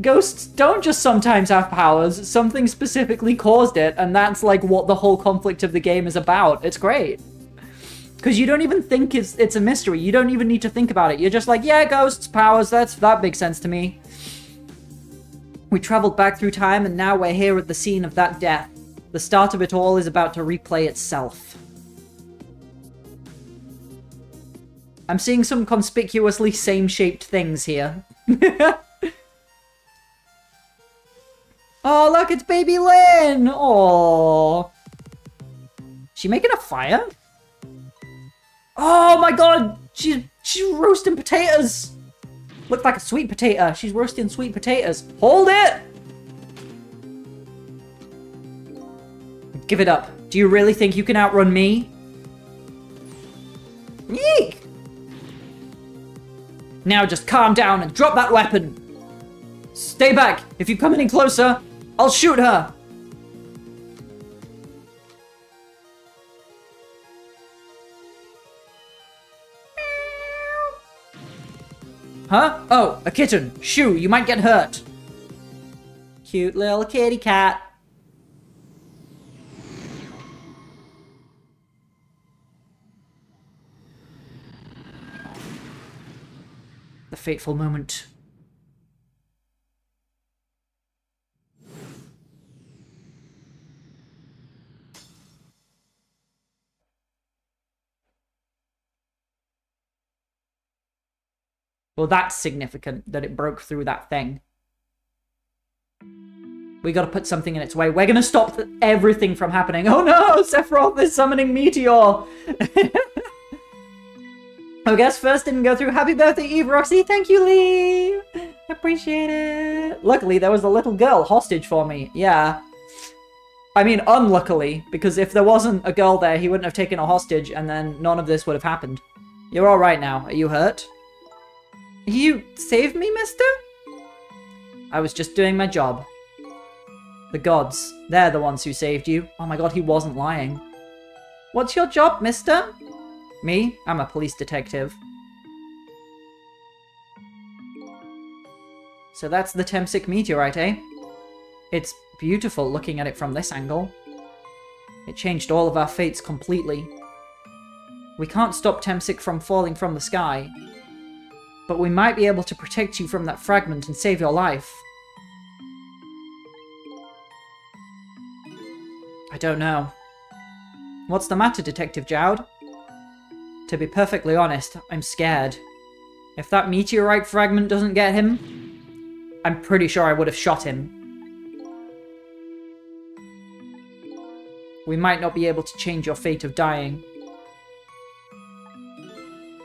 Ghosts don't just sometimes have powers, something specifically caused it, and that's, like, what the whole conflict of the game is about. It's great. Because you don't even think it's a mystery. You don't even need to think about it. You're just like, yeah, ghosts, powers, that makes sense to me. We traveled back through time and now we're here at the scene of that death. The start of it all is about to replay itself. I'm seeing some conspicuously same-shaped things here. Oh, look, it's baby Lynn! Aww. She making a fire? Oh my god! She's roasting potatoes! Looked like a sweet potato. She's roasting sweet potatoes. Hold it! Give it up. Do you really think you can outrun me? Yeek! Now just calm down and drop that weapon. Stay back. If you come any closer, I'll shoot her. Huh? Oh, a kitten. Shoo, you might get hurt. Cute little kitty cat. The fateful moment. Well, that's significant, that it broke through that thing. We gotta put something in its way. We're gonna stop everything from happening. Oh no! Sephiroth is summoning Meteor! I guess first didn't go through. Happy birthday, Eve Roxy! Thank you, Lee! Appreciate it! Luckily, there was a little girl hostage for me. Yeah. I mean, unluckily, because if there wasn't a girl there, he wouldn't have taken a hostage, and then none of this would have happened. You're alright now. Are you hurt? You saved me, mister? I was just doing my job. The gods, they're the ones who saved you. Oh my god, he wasn't lying. What's your job, mister? Me? I'm a police detective. So that's the Temsic meteorite, eh? It's beautiful looking at it from this angle. It changed all of our fates completely. We can't stop Temsic from falling from the sky, but we might be able to protect you from that fragment and save your life. I don't know. What's the matter, Detective Jowd? To be perfectly honest, I'm scared. If that meteorite fragment doesn't get him, I'm pretty sure I would have shot him. We might not be able to change your fate of dying.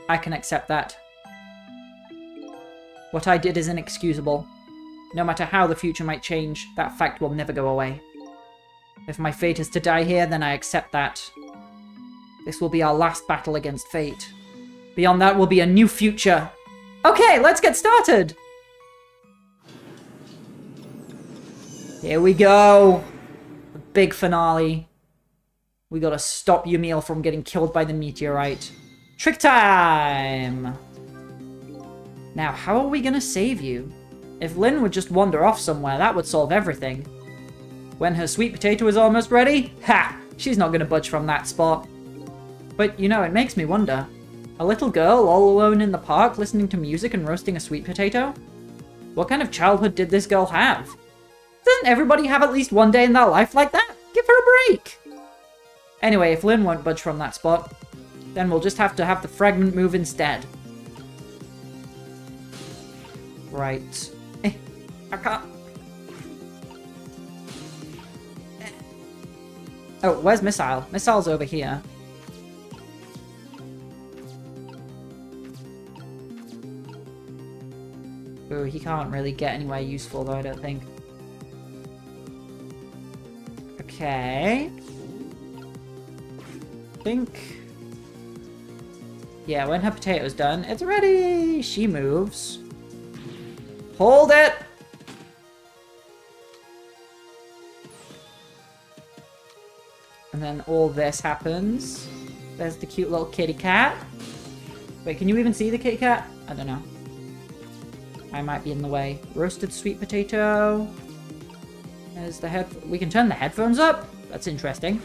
I can accept that. What I did is inexcusable. No matter how the future might change, that fact will never go away. If my fate is to die here, then I accept that. This will be our last battle against fate. Beyond that will be a new future. Okay, let's get started! Here we go! The big finale. We gotta stop Yumiel from getting killed by the meteorite. Trick time! Now, how are we gonna save you? If Lynn would just wander off somewhere, that would solve everything. When her sweet potato is almost ready, ha! She's not gonna budge from that spot. But, you know, it makes me wonder. A little girl all alone in the park listening to music and roasting a sweet potato? What kind of childhood did this girl have? Doesn't everybody have at least one day in their life like that? Give her a break! Anyway, if Lynn won't budge from that spot, then we'll just have to have the fragment move instead. Right. I can't... Oh, where's Missile? Missile's over here. Ooh, he can't really get anywhere useful though, I don't think. Okay. Yeah, when her potato's done, it's ready! She moves. Hold it! And then all this happens. There's the cute little kitty cat. Wait, can you even see the kitty cat? I don't know. I might be in the way. Roasted sweet potato. There's the head. We can turn the headphones up? That's interesting.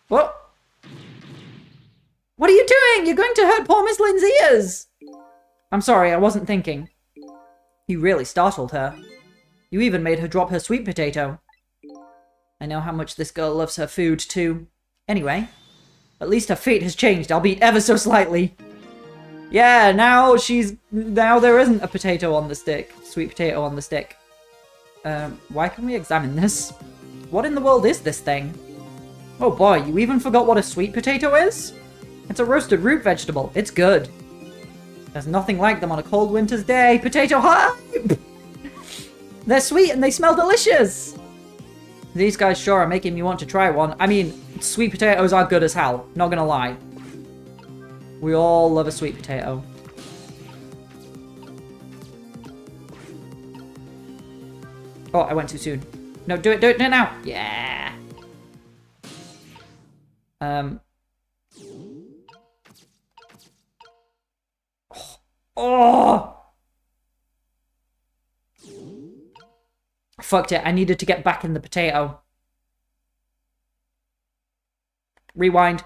What? What are you doing? You're going to hurt poor Miss Lynn's ears! I'm sorry, I wasn't thinking. You really startled her. You even made her drop her sweet potato. I know how much this girl loves her food, too. Anyway, at least her fate has changed, albeit ever so slightly. Yeah, now there isn't a potato on the stick. Sweet potato on the stick. Why can we examine this? What in the world is this thing? Oh boy, you even forgot what a sweet potato is? It's a roasted root vegetable. It's good. There's nothing like them on a cold winter's day. Potato hype! They're sweet and they smell delicious! These guys sure are making me want to try one. I mean, sweet potatoes are good as hell. Not gonna lie. We all love a sweet potato. Oh, I went too soon. No, do it now! Yeah! Oh! Fucked it. I needed to get back in the potato. Rewind.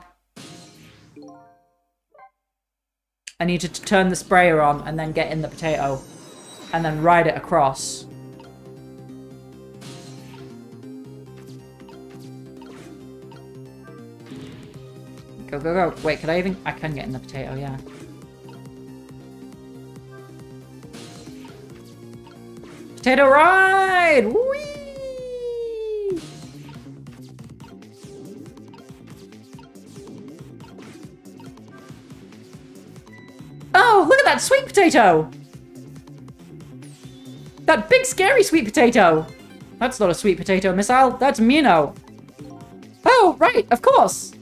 I needed to turn the sprayer on and then get in the potato. And then ride it across. Go, go, go. Wait, could I even... I can get in the potato, yeah. Potato ride! Whee! Oh, look at that sweet potato! That big scary sweet potato! That's not a sweet potato missile, that's Mino. Oh, right, of course!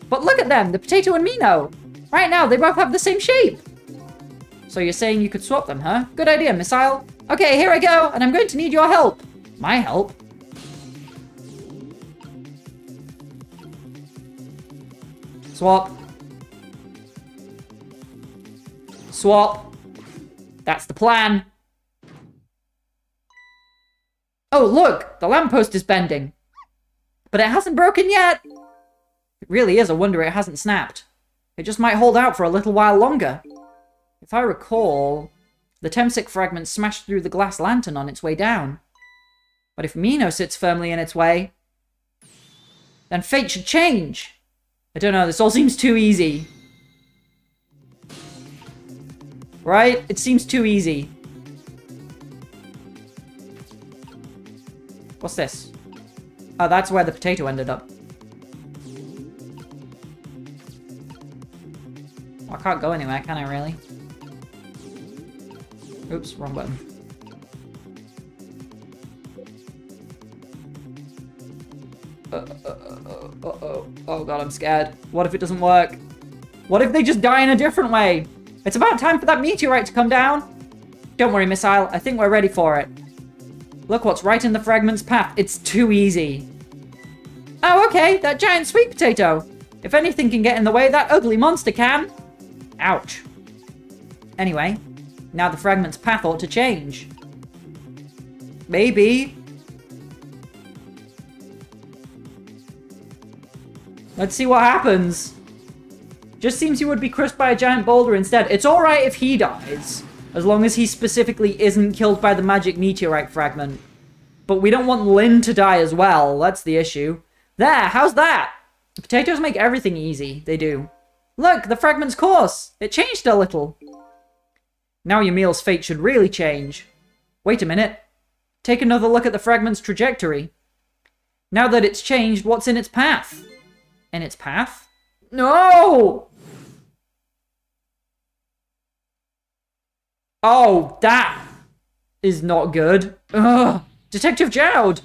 But look at them, the potato and Mino! Right now, they both have the same shape! So you're saying you could swap them, huh? Good idea, missile. Okay, here I go, and I'm going to need your help. My help? Swap. Swap. That's the plan. Oh, look! The lamppost is bending. But it hasn't broken yet! It really is a wonder it hasn't snapped. It just might hold out for a little while longer. If I recall, the Temsic fragment smashed through the glass lantern on its way down. But if Mino sits firmly in its way, then fate should change. I don't know, this all seems too easy. Right? It seems too easy. What's this? Oh, that's where the potato ended up. I can't go anywhere, can I really? Oops, wrong button. Uh-oh. Oh god, I'm scared. What if it doesn't work? What if they just die in a different way? It's about time for that meteorite to come down. Don't worry, missile. I think we're ready for it. Look what's right in the fragment's path. It's too easy. Oh, okay. That giant sweet potato. If anything can get in the way, that ugly monster can. Ouch. Anyway. Now the fragment's path ought to change. Maybe. Let's see what happens. Just seems he would be crushed by a giant boulder instead. It's alright if he dies. As long as he specifically isn't killed by the magic meteorite fragment. But we don't want Lyn to die as well. That's the issue. There, how's that? Potatoes make everything easy. They do. Look, the fragment's course. It changed a little. Now Ymil's fate should really change. Wait a minute. Take another look at the fragment's trajectory. Now that it's changed, what's in its path? In its path? No! Oh, that is not good. Ugh. Detective Jowd!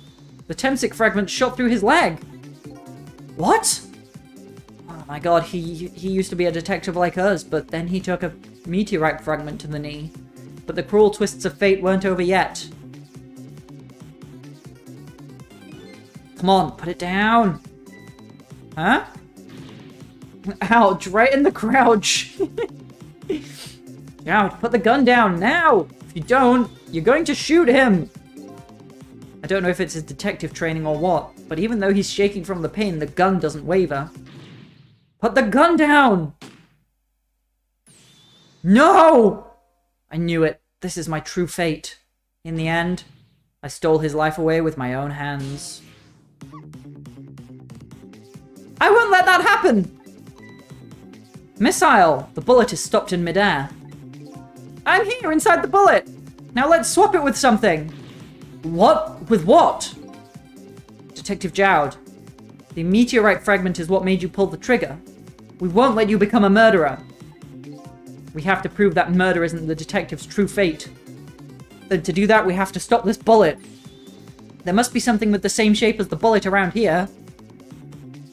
The Temsic fragment shot through his leg. What? Oh my god, he used to be a detective like us, but then he took a meteorite fragment to the knee. But the cruel twists of fate weren't over yet. Come on, put it down. Huh? Ouch, right in the crouch. Now, put the gun down now. If you don't, you're going to shoot him. I don't know if it's his detective training or what, but even though he's shaking from the pain, the gun doesn't waver. Put the gun down! No! I knew it. This is my true fate. In the end, I stole his life away with my own hands. I won't let that happen! Missile! The bullet is stopped in midair. I'm here, inside the bullet! Now let's swap it with something! What? With what? Detective Jowd, the meteorite fragment is what made you pull the trigger. We won't let you become a murderer. We have to prove that murder isn't the detective's true fate. Then to do that, we have to stop this bullet. There must be something with the same shape as the bullet around here.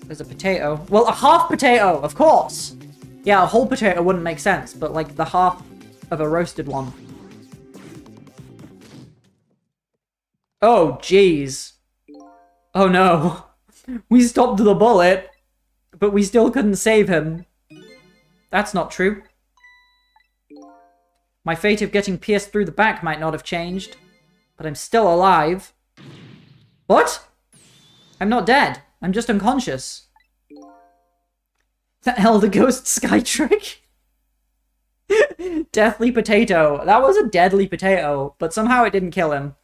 There's a potato. Well, a half potato, of course! Yeah, a whole potato wouldn't make sense, but like the half of a roasted one. Oh, jeez. Oh no. We stopped the bullet, but we still couldn't save him. That's not true. My fate of getting pierced through the back might not have changed, but I'm still alive. What? I'm not dead. I'm just unconscious. The hell, the ghost sky trick? Deathly potato. That was a deadly potato, but somehow it didn't kill him.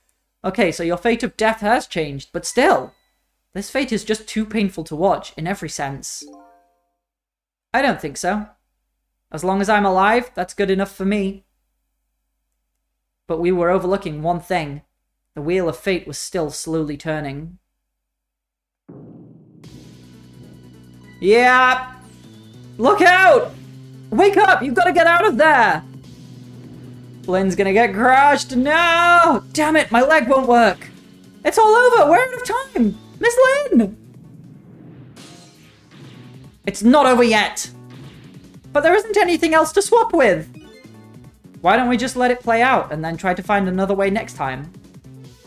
Okay, so your fate of death has changed, but still. This fate is just too painful to watch, in every sense. I don't think so. As long as I'm alive, that's good enough for me. But we were overlooking one thing. The wheel of fate was still slowly turning. Yeah! Look out! Wake up! You've got to get out of there! Lynn's gonna get crushed! No! Damn it, my leg won't work! It's all over! We're out of time! Miss Lynn! It's not over yet! But there isn't anything else to swap with! Why don't we just let it play out and then try to find another way next time?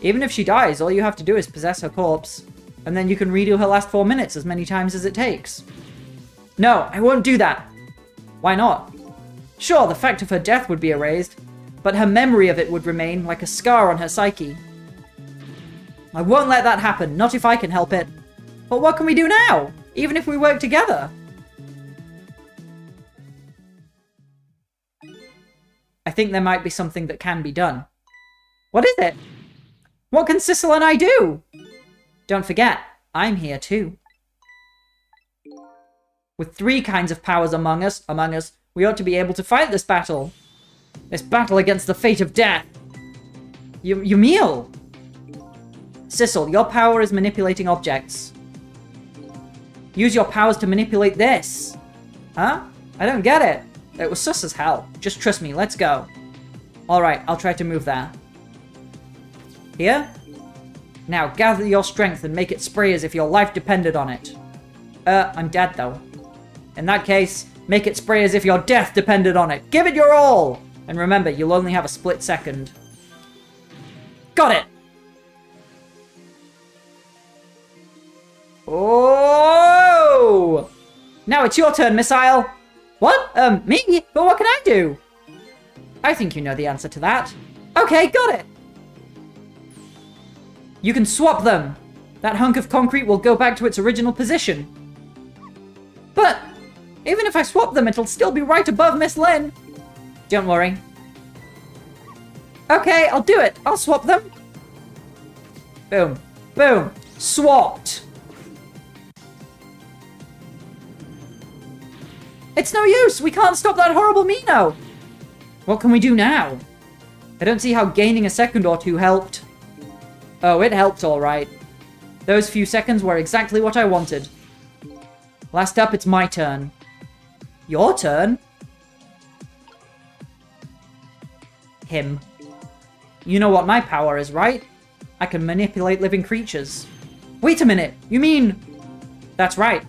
Even if she dies, all you have to do is possess her corpse, and then you can redo her last 4 minutes as many times as it takes. No, I won't do that! Why not? Sure, the fact of her death would be erased, but her memory of it would remain like a scar on her psyche. I won't let that happen, not if I can help it. But what can we do now? Even if we work together? I think there might be something that can be done. What is it? What can Sissel and I do? Don't forget, I'm here too. With 3 kinds of powers among us, we ought to be able to fight this battle. This battle against the fate of death. Ymil! Sissel, your power is manipulating objects. Use your powers to manipulate this. Huh? I don't get it. It was sus as hell. Just trust me, let's go. Alright, I'll try to move there. Here? Now, gather your strength and make it spray as if your life depended on it. I'm dead though. In that case, make it spray as if your death depended on it. Give it your all! And remember, you'll only have a split second. Got it! Oh! Now it's your turn, Missile! What? Me? But what can I do? I think you know the answer to that. Okay, got it! You can swap them! That hunk of concrete will go back to its original position. But, even if I swap them, it'll still be right above Miss Lynn. Don't worry. Okay, I'll do it. I'll swap them. Boom. Boom. Swapped. It's no use! We can't stop that horrible Mino! What can we do now? I don't see how gaining a second or two helped. Oh, it helped alright. Those few seconds were exactly what I wanted. Last up, it's my turn. Your turn? Him. You know what my power is, right? I can manipulate living creatures. Wait a minute! You mean... That's right.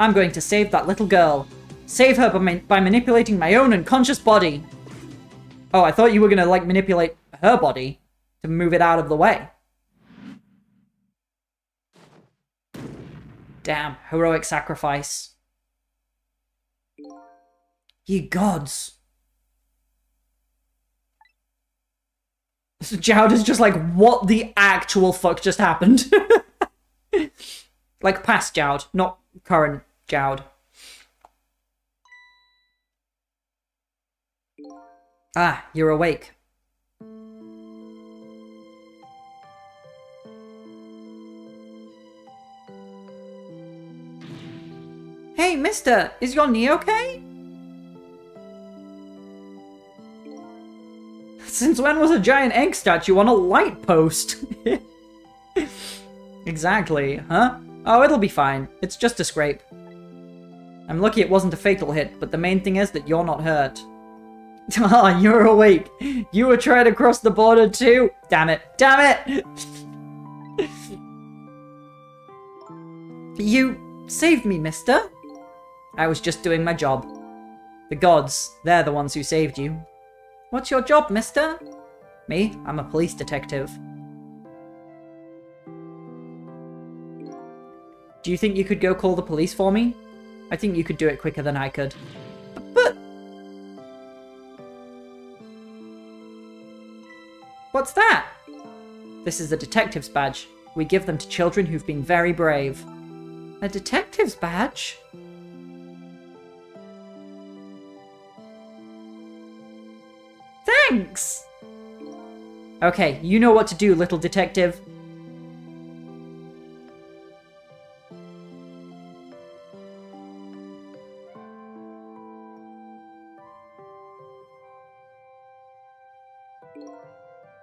I'm going to save that little girl. Save her by manipulating my own unconscious body. Oh, I thought you were gonna, like, manipulate her body to move it out of the way. Damn, heroic sacrifice. Ye gods. So Jowd is just like, what the actual fuck just happened? Like past Jowd, not current Jowd. Ah, you're awake. Hey, mister, is your knee okay? Since when was a giant egg statue on a light post? Exactly, huh? Oh, it'll be fine. It's just a scrape. I'm lucky it wasn't a fatal hit, but the main thing is that you're not hurt. Ah, you're awake. You were trying to cross the border too? Damn it. Damn it! You saved me, mister. I was just doing my job. The gods, they're the ones who saved you. What's your job, mister? Me? I'm a police detective. Do you think you could go call the police for me? I think you could do it quicker than I could. But... What's that? This is a detective's badge. We give them to children who've been very brave. A detective's badge? Thanks! Okay, you know what to do, little detective.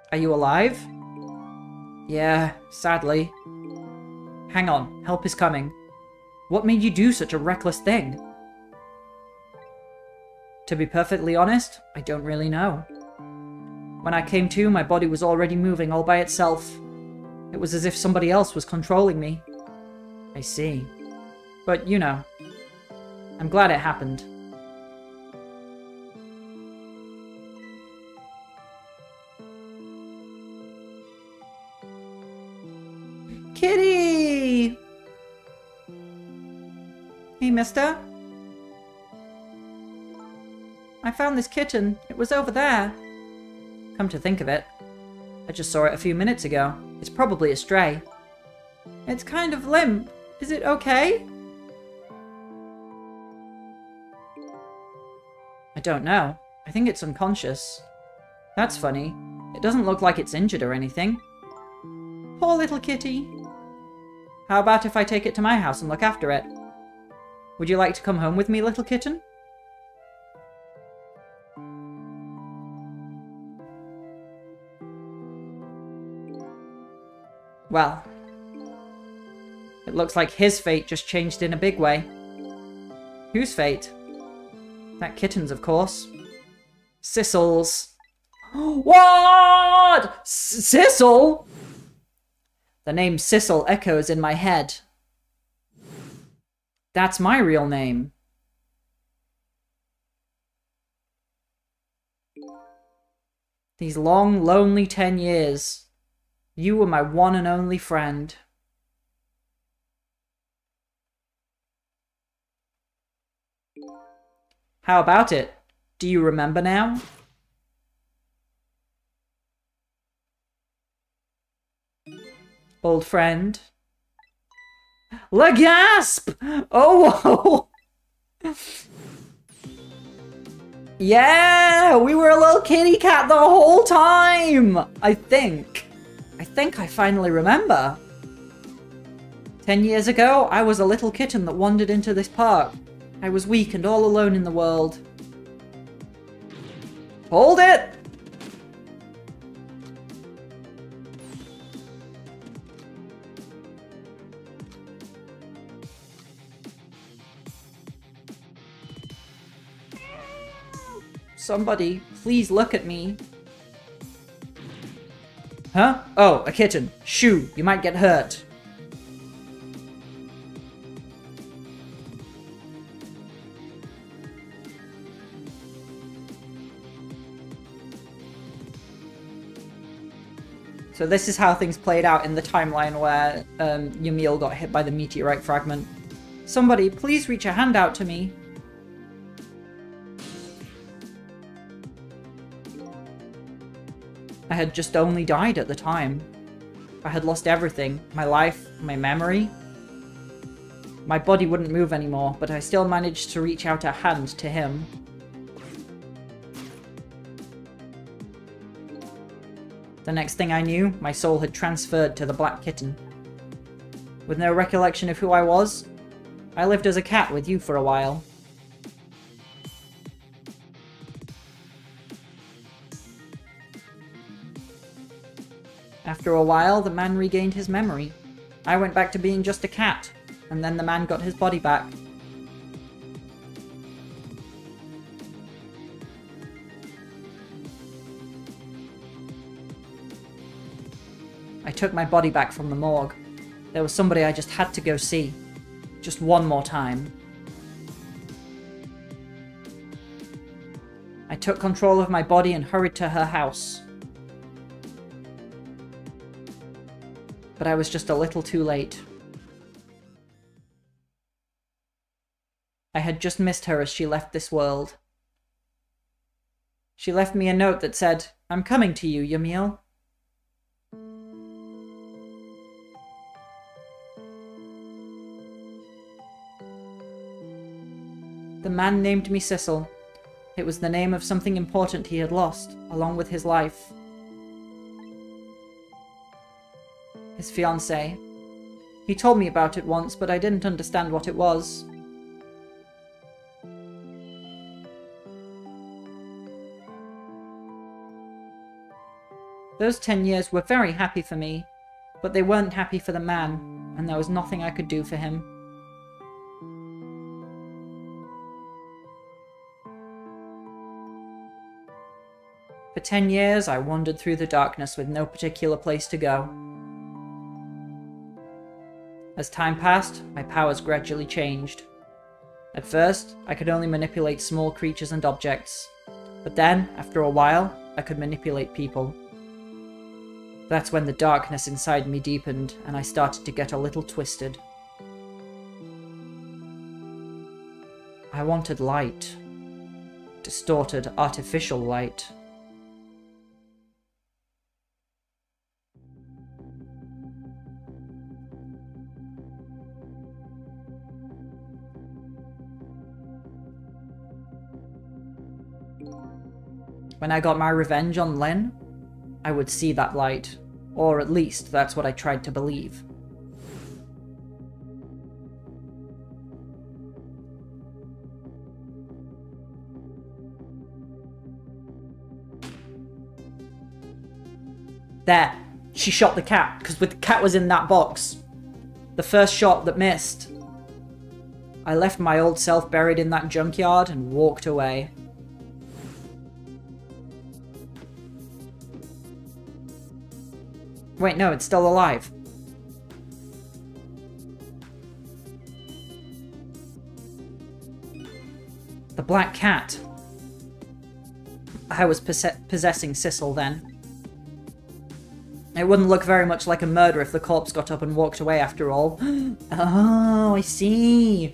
Are you alive? Yeah, sadly. Hang on, help is coming. What made you do such a reckless thing? To be perfectly honest, I don't really know. When I came to, my body was already moving all by itself. It was as if somebody else was controlling me. I see. But, you know, I'm glad it happened. Kitty! Hey, mister? I found this kitten. It was over there. Come to think of it, I just saw it a few minutes ago. It's probably a stray. It's kind of limp. Is it okay? I don't know. I think it's unconscious. That's funny. It doesn't look like it's injured or anything. Poor little kitty. How about if I take it to my house and look after it? Would you like to come home with me, little kitten? Well, it looks like his fate just changed in a big way. Whose fate? That kitten's, of course. Sissel's. What? Sissel? The name Sissel echoes in my head. That's my real name. These long, lonely 10 years. You were my one and only friend. How about it? Do you remember now? Old friend. La gasp! Oh! Yeah! We were a little kitty cat the whole time! I think I finally remember. 10 years ago, I was a little kitten that wandered into this park. I was weak and all alone in the world. Hold it! Somebody, please look at me. Huh? Oh, a kitten. Shoo, you might get hurt. So this is how things played out in the timeline where Yamil got hit by the meteorite fragment. Somebody, please reach a hand out to me. I had just only died at the time. I had lost everything. My life, my memory. My body wouldn't move anymore, but I still managed to reach out a hand to him. The next thing I knew, my soul had transferred to the Black Kitten. With no recollection of who I was, I lived as a cat with you for a while. After a while, the man regained his memory. I went back to being just a cat, and then the man got his body back. I took my body back from the morgue. There was somebody I just had to go see. Just one more time. I took control of my body and hurried to her house. But I was just a little too late. I had just missed her as she left this world. She left me a note that said, "I'm coming to you, Yamil." The man named me Sissel. It was the name of something important he had lost, along with his life. His fiancée. He told me about it once, but I didn't understand what it was. Those 10 years were very happy for me, but they weren't happy for the man, and there was nothing I could do for him. For 10 years, I wandered through the darkness with no particular place to go. As time passed, my powers gradually changed. At first, I could only manipulate small creatures and objects, but then, after a while, I could manipulate people. That's when the darkness inside me deepened, and I started to get a little twisted. I wanted light. Distorted, artificial light. When I got my revenge on Lynn, I would see that light, or at least that's what I tried to believe. There, she shot the cat, because the cat was in that box. The first shot that missed. I left my old self buried in that junkyard and walked away. Wait, no, it's still alive. The black cat. I was possessing Sissel then. It wouldn't look very much like a murder if the corpse got up and walked away after all. Oh, I see.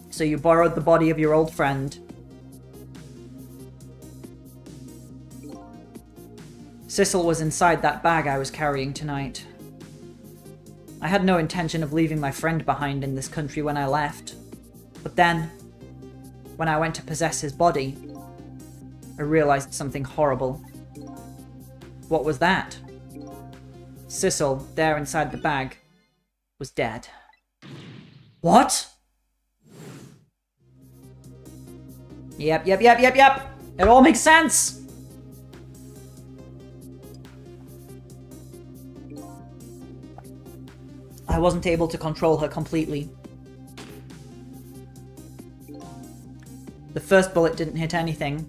So you borrowed the body of your old friend. Sissel was inside that bag I was carrying tonight. I had no intention of leaving my friend behind in this country when I left. But then, when I went to possess his body, I realized something horrible. What was that? Sissel, there inside the bag, was dead. What? Yep. It all makes sense! I wasn't able to control her completely. The first bullet didn't hit anything.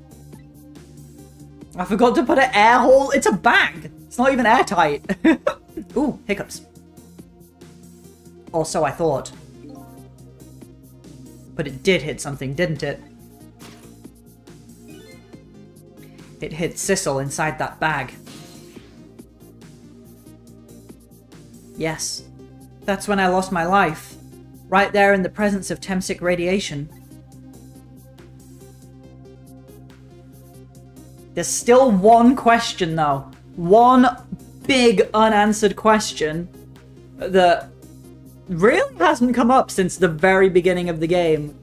I forgot to put an air hole. It's a bag. It's not even airtight. Ooh, hiccups. Or so I thought. But it did hit something, didn't it? It hit Sissel inside that bag. Yes. That's when I lost my life. Right there in the presence of Temsic radiation. There's still one question though. One big unanswered question that really hasn't come up since the very beginning of the game.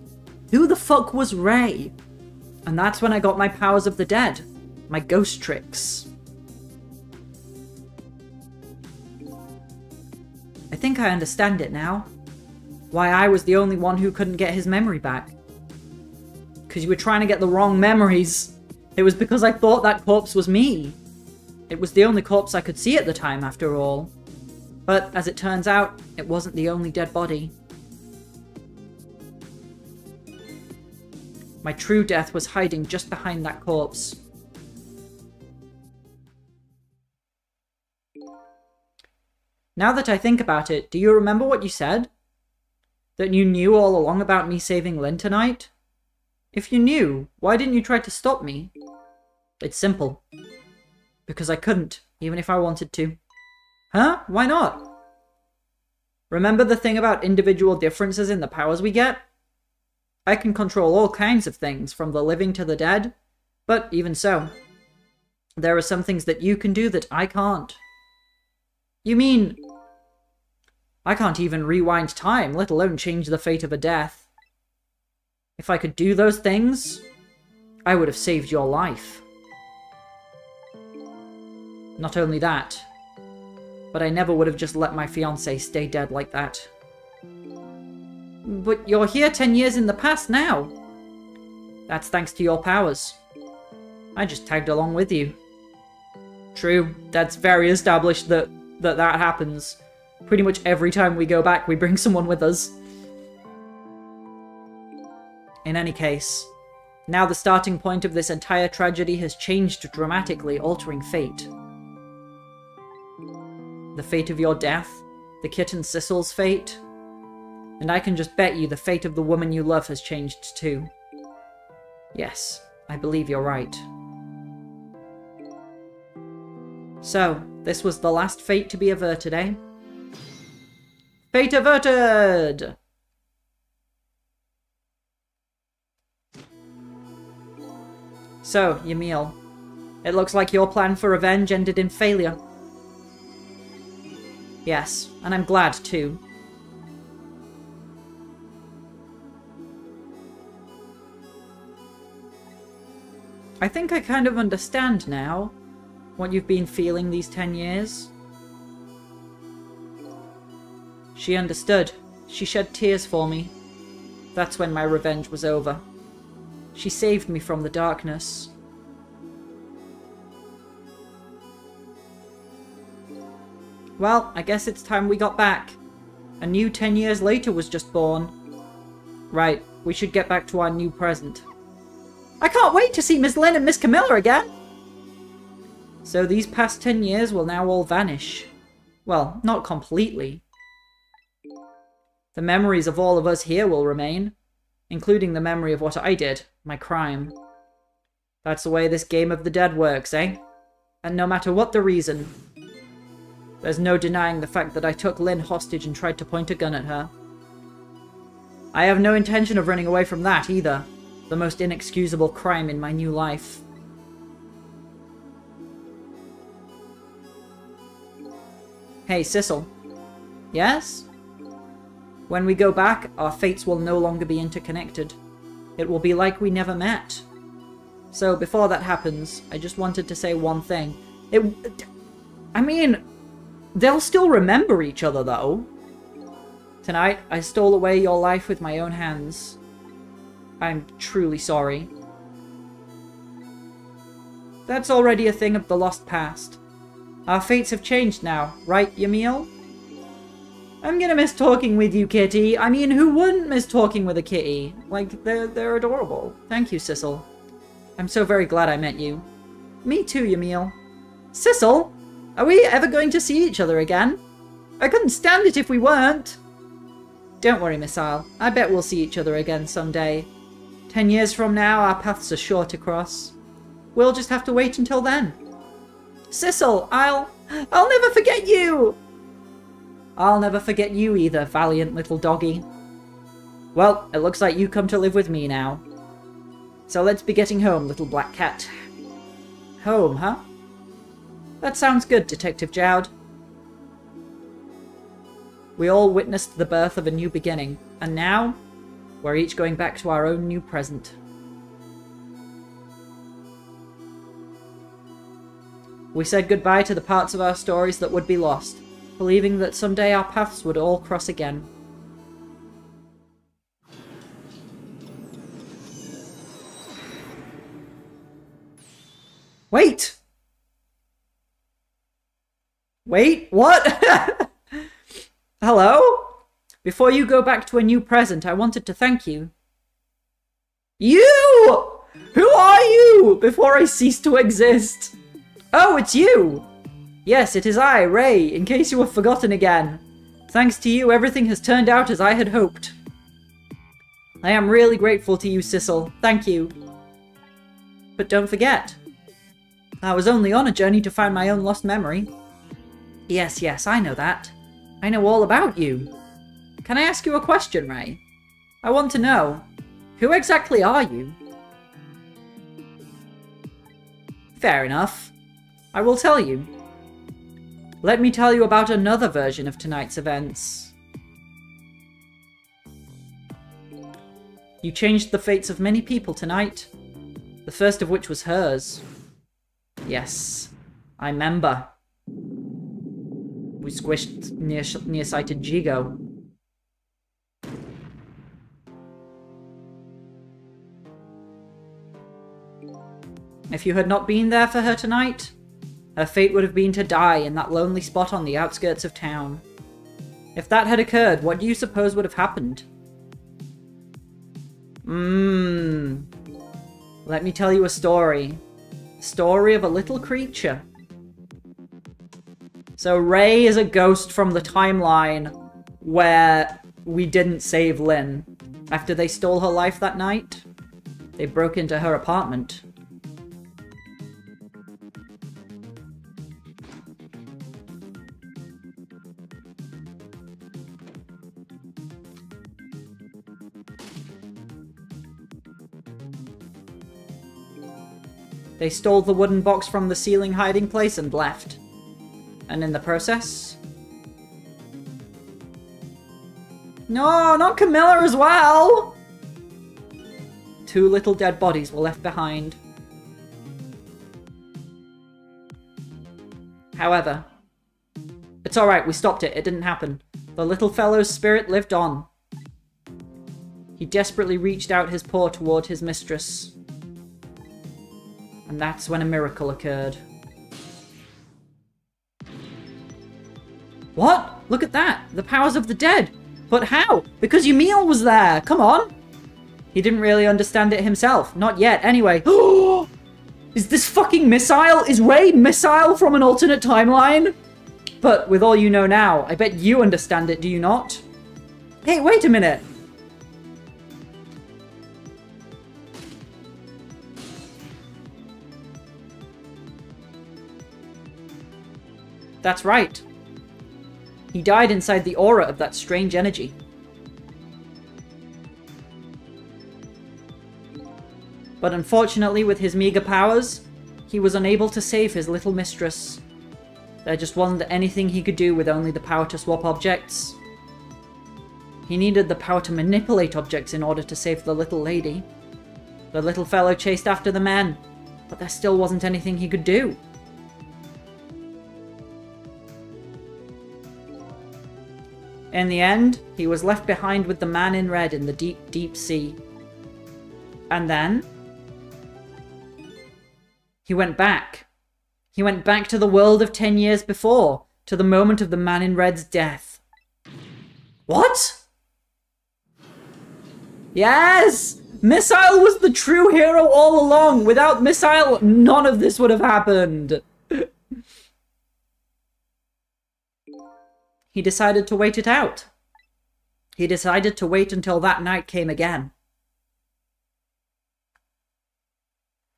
Who the fuck was Ray? And that's when I got my powers of the dead. My ghost tricks. I think I understand it now. Why I was the only one who couldn't get his memory back. Because you were trying to get the wrong memories. It was because I thought that corpse was me. It was the only corpse I could see at the time, after all. But, as it turns out, it wasn't the only dead body. My true death was hiding just behind that corpse. Now that I think about it, do you remember what you said? That you knew all along about me saving Lynn tonight? If you knew, why didn't you try to stop me? It's simple. Because I couldn't, even if I wanted to. Huh? Why not? Remember the thing about individual differences in the powers we get? I can control all kinds of things, from the living to the dead. But even so, there are some things that you can do that I can't. You mean... I can't even rewind time, let alone change the fate of a death. If I could do those things, I would have saved your life. Not only that, but I never would have just let my fiancé stay dead like that. But you're here 10 years in the past now. That's thanks to your powers. I just tagged along with you. True, that's very established that happens. Pretty much every time we go back, we bring someone with us. In any case, now the starting point of this entire tragedy has changed dramatically, altering fate. The fate of your death, the kitten Sissel's fate, and I can just bet you the fate of the woman you love has changed too. Yes, I believe you're right. So, this was the last fate to be averted, eh? Fate averted! So, Ymil, it looks like your plan for revenge ended in failure. Yes, and I'm glad too. I think I kind of understand now what you've been feeling these 10 years. She understood. She shed tears for me. That's when my revenge was over. She saved me from the darkness. Well, I guess it's time we got back. A new 10 years later was just born. Right, we should get back to our new present. I can't wait to see Miss Lynn and Miss Camilla again! So these past 10 years will now all vanish. Well, not completely. The memories of all of us here will remain, including the memory of what I did, my crime. That's the way this game of the dead works, eh? And no matter what the reason, there's no denying the fact that I took Lynn hostage and tried to point a gun at her. I have no intention of running away from that either, the most inexcusable crime in my new life. Hey, Sissel. Yes? When we go back, our fates will no longer be interconnected. It will be like we never met. So, before that happens, I just wanted to say one thing. I mean, they'll still remember each other, though. Tonight, I stole away your life with my own hands. I'm truly sorry. That's already a thing of the lost past. Our fates have changed now, right, Ymil? I'm gonna miss talking with you, kitty. I mean, who wouldn't miss talking with a kitty? Like, they're adorable. Thank you, Sissel. I'm so very glad I met you. Me too, Ymil. Sissel? Are we ever going to see each other again? I couldn't stand it if we weren't. Don't worry, Miss Isle. I bet we'll see each other again someday. 10 years from now, our paths are sure to cross. We'll just have to wait until then. Sissel, I'll never forget you! I'll never forget you either, valiant little doggy. Well, it looks like you come to live with me now. So let's be getting home, little black cat. Home, huh? That sounds good, Detective Jowd. We all witnessed the birth of a new beginning, and now, we're each going back to our own new present. We said goodbye to the parts of our stories that would be lost, believing that someday our paths would all cross again. Wait! Wait, what? Hello? Before you go back to a new present, I wanted to thank you. You! Who are you? Before I cease to exist. Oh, it's you! Yes, it is I, Ray, in case you have forgotten again. Thanks to you, everything has turned out as I had hoped. I am really grateful to you, Sissel. Thank you. But don't forget, I was only on a journey to find my own lost memory. Yes, yes, I know that. I know all about you. Can I ask you a question, Ray? I want to know, who exactly are you? Fair enough. I will tell you. Let me tell you about another version of tonight's events. You changed the fates of many people tonight, the first of which was hers. Yes, I remember. We squished nearsighted Jigo. If you had not been there for her tonight, her fate would have been to die in that lonely spot on the outskirts of town. If that had occurred, what do you suppose would have happened? Let me tell you a story. The story of a little creature. So Ray is a ghost from the timeline where we didn't save Lynn. After they stole her life that night, they broke into her apartment. They stole the wooden box from the ceiling hiding place and left. And in the process... No, not Camilla as well! 2 little dead bodies were left behind. However, it's alright, we stopped it, it didn't happen. The little fellow's spirit lived on. He desperately reached out his paw toward his mistress. And that's when a miracle occurred. What? Look at that! The powers of the dead! But how? Because Ymil was there! Come on! He didn't really understand it himself. Not yet, anyway. Is this fucking Missile? Is Ray Missile from an alternate timeline? But with all you know now, I bet you understand it, do you not? Hey, wait a minute! That's right. He died inside the aura of that strange energy. But unfortunately, with his meager powers, he was unable to save his little mistress. There just wasn't anything he could do with only the power to swap objects. He needed the power to manipulate objects in order to save the little lady. The little fellow chased after the men, but there still wasn't anything he could do. In the end, he was left behind with the man in red in the deep, deep sea. And then... he went back. He went back to the world of 10 years before, to the moment of the man in red's death. What? Yes! Missile was the true hero all along! Without Missile, none of this would have happened! He decided to wait it out. He decided to wait until that night came again.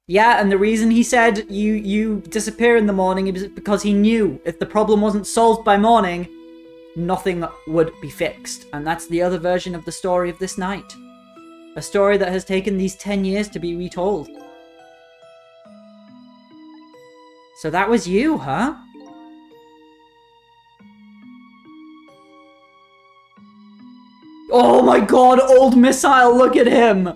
Yeah, and the reason he said you disappear in the morning is because he knew if the problem wasn't solved by morning, nothing would be fixed. And that's the other version of the story of this night. A story that has taken these 10 years to be retold. So that was you, huh? Oh my god, old Missile, look at him!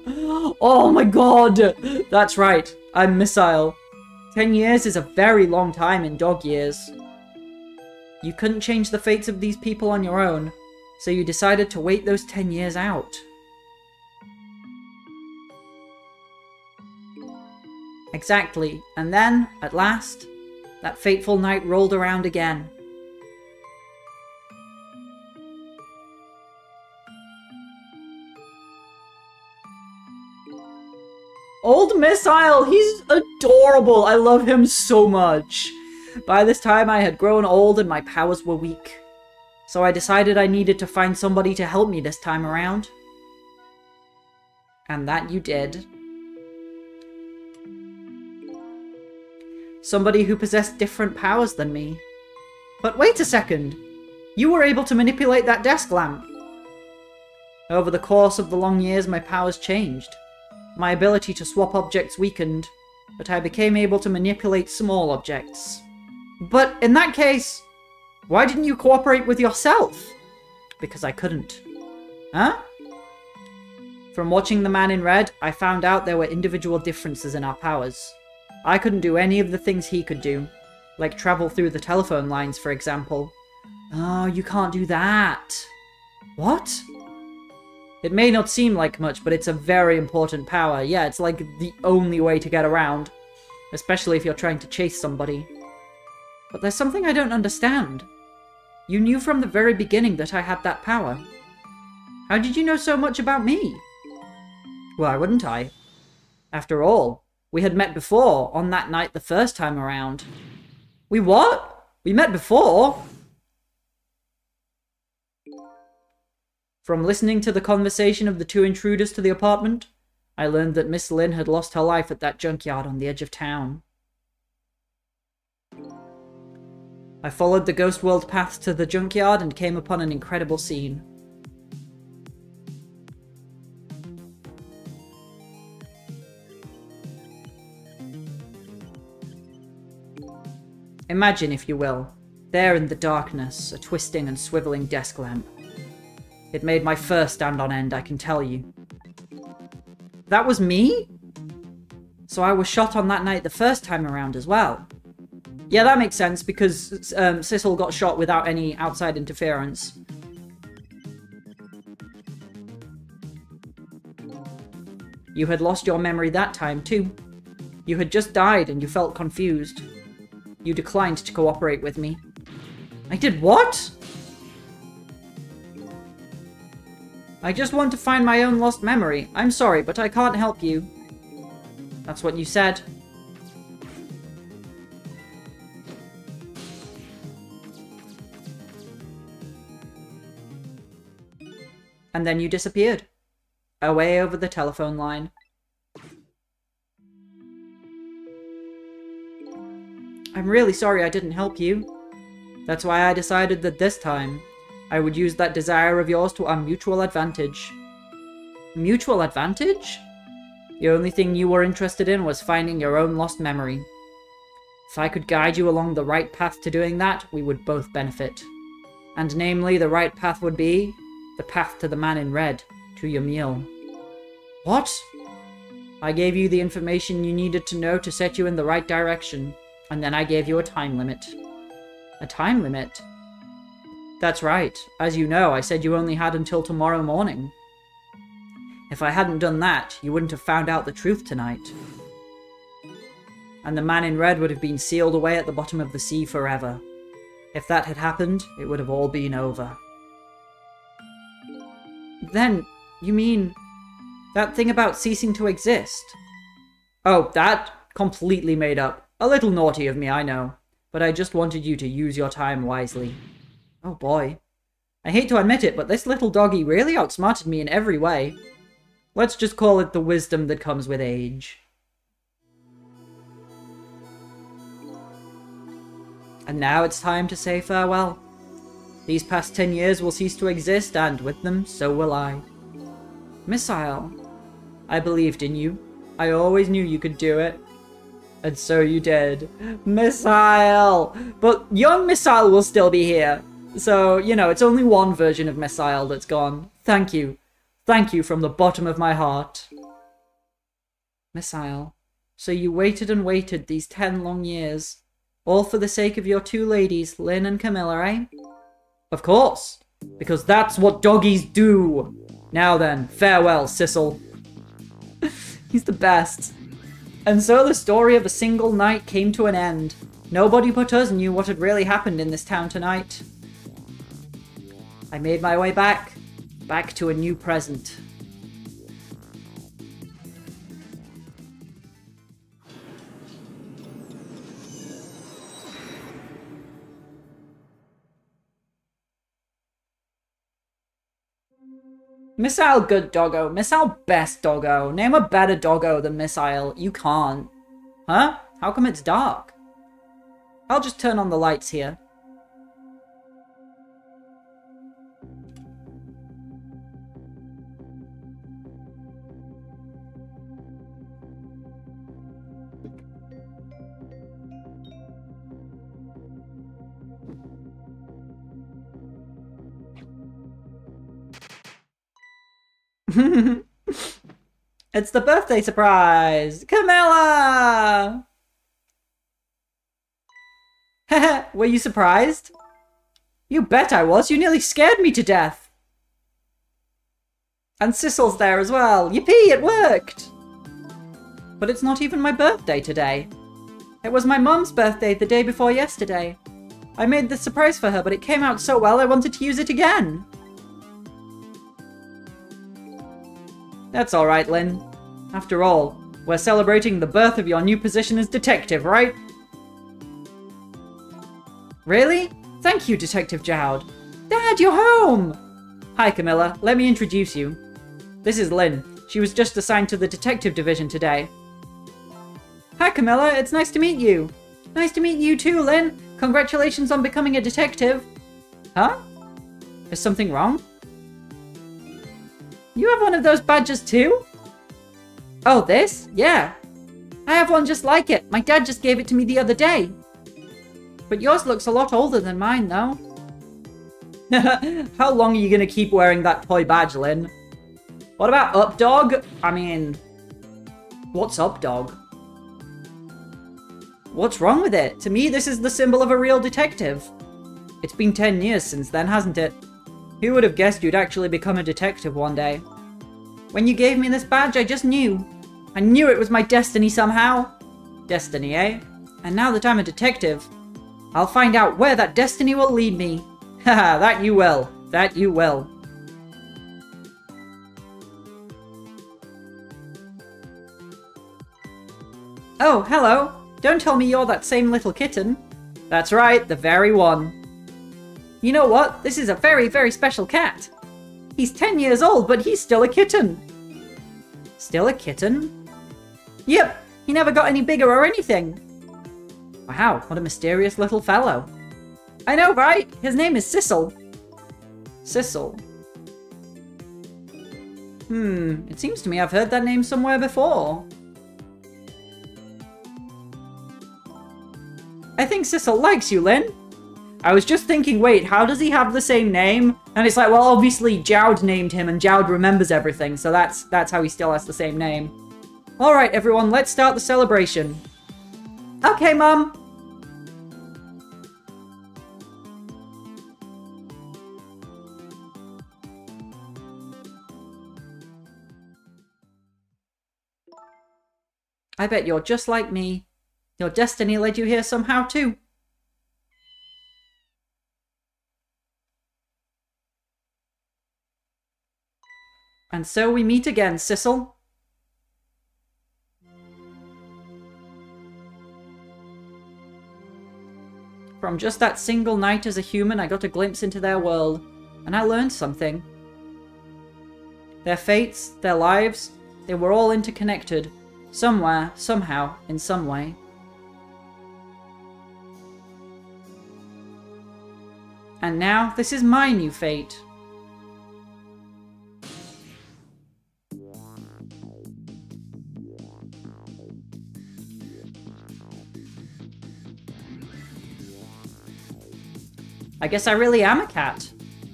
Oh my god! That's right, I'm Missile. 10 years is a very long time in dog years. You couldn't change the fates of these people on your own, so you decided to wait those 10 years out. Exactly, and then, at last, that fateful night rolled around again. Old Missile, he's adorable. I love him so much. By this time, I had grown old and my powers were weak. So I decided I needed to find somebody to help me this time around. And that you did. Somebody who possessed different powers than me. But wait a second. You were able to manipulate that desk lamp. Over the course of the long years, my powers changed. My ability to swap objects weakened, but I became able to manipulate small objects. But in that case, why didn't you cooperate with yourself? Because I couldn't. Huh? From watching The Man in Red, I found out there were individual differences in our powers. I couldn't do any of the things he could do, like travel through the telephone lines, for example. Oh, you can't do that. What? It may not seem like much, but it's a very important power. Yeah, it's like the only way to get around, especially if you're trying to chase somebody. But there's something I don't understand. You knew from the very beginning that I had that power. How did you know so much about me? Why wouldn't I? After all, we had met before, on that night the first time around. We what? We met before? From listening to the conversation of the two intruders to the apartment, I learned that Miss Lynn had lost her life at that junkyard on the edge of town. I followed the Ghost World path to the junkyard and came upon an incredible scene. Imagine, if you will, there in the darkness, a twisting and swiveling desk lamp. It made my fur stand on end, I can tell you. That was me? So I was shot on that night the first time around as well. Yeah, that makes sense, because Sissel got shot without any outside interference. You had lost your memory that time, too. You had just died and you felt confused. You declined to cooperate with me. I did what? I just want to find my own lost memory. I'm sorry, but I can't help you. That's what you said. And then you disappeared. Away over the telephone line. I'm really sorry I didn't help you. That's why I decided that this time, I would use that desire of yours to our mutual advantage. Mutual advantage? The only thing you were interested in was finding your own lost memory. If I could guide you along the right path to doing that, we would both benefit. And namely, the right path would be the path to the Man in Red, to your meal. What? I gave you the information you needed to know to set you in the right direction, and then I gave you a time limit. A time limit? That's right. As you know, I said you only had until tomorrow morning. If I hadn't done that, you wouldn't have found out the truth tonight. And the Man in Red would have been sealed away at the bottom of the sea forever. If that had happened, it would have all been over. Then, you mean that thing about ceasing to exist? Oh, that? Completely made up. A little naughty of me, I know. But I just wanted you to use your time wisely. Oh boy. I hate to admit it, but this little doggy really outsmarted me in every way. Let's just call it the wisdom that comes with age. And now it's time to say farewell. These past 10 years will cease to exist, and with them, so will I. Missile, I believed in you. I always knew you could do it. And so you did. Missile! But young Missile will still be here. So, you know, it's only one version of Missile that's gone. Thank you. Thank you from the bottom of my heart. Missile, so you waited and waited these 10 long years. All for the sake of your two ladies, Lynn and Camilla, eh? Of course, because that's what doggies do. Now then, farewell, Sissel. He's the best. And so the story of a single night came to an end. Nobody but us knew what had really happened in this town tonight. I made my way back to a new present. Missile good doggo, Missile best doggo. Name a better doggo than Missile. You can't. Huh? How come it's dark? I'll just turn on the lights here. It's the birthday surprise! Camilla! Were you surprised? You bet I was. You nearly scared me to death. And Sissel's there as well. Yippee, it worked! But it's not even my birthday today. It was my mum's birthday the day before yesterday. I made this surprise for her, but it came out so well I wanted to use it again. That's alright, Lynn. After all, we're celebrating the birth of your new position as detective, right? Really? Thank you, Detective Jowd. Dad, you're home! Hi, Camilla. Let me introduce you. This is Lynn. She was just assigned to the detective division today. Hi, Camilla. It's nice to meet you. Nice to meet you too, Lynn. Congratulations on becoming a detective. Huh? Is something wrong? You have one of those badges too? Oh, this? Yeah. I have one just like it. My dad just gave it to me the other day. But yours looks a lot older than mine, though. How long are you going to keep wearing that toy badge, Lynn? What about Up Dog? I mean, what's Up Dog? What's wrong with it? To me, this is the symbol of a real detective. It's been 10 years since then, hasn't it? Who would have guessed you'd actually become a detective one day? When you gave me this badge, I just knew. I knew it was my destiny somehow. Destiny, eh? And now that I'm a detective, I'll find out where that destiny will lead me. Haha, that you will. That you will. Oh, hello. Don't tell me you're that same little kitten. That's right, the very one. You know what? This is a very, very special cat. He's 10 years old, but he's still a kitten. Still a kitten? Yep, he never got any bigger or anything. Wow, what a mysterious little fellow. I know, right? His name is Sissel. Sissel. It seems to me I've heard that name somewhere before. I think Sissel likes you, Lynn. I was just thinking, wait, how does he have the same name? And it's like, well, obviously Jowd named him and Jowd remembers everything, so that's how he still has the same name. Alright, everyone, let's start the celebration. Okay, Mum. I bet you're just like me. Your destiny led you here somehow, too. And so we meet again, Sissel. From just that single night as a human, I got a glimpse into their world, and I learned something. Their fates, their lives, they were all interconnected. Somewhere, somehow, in some way. And now, this is my new fate. I guess I really am a cat.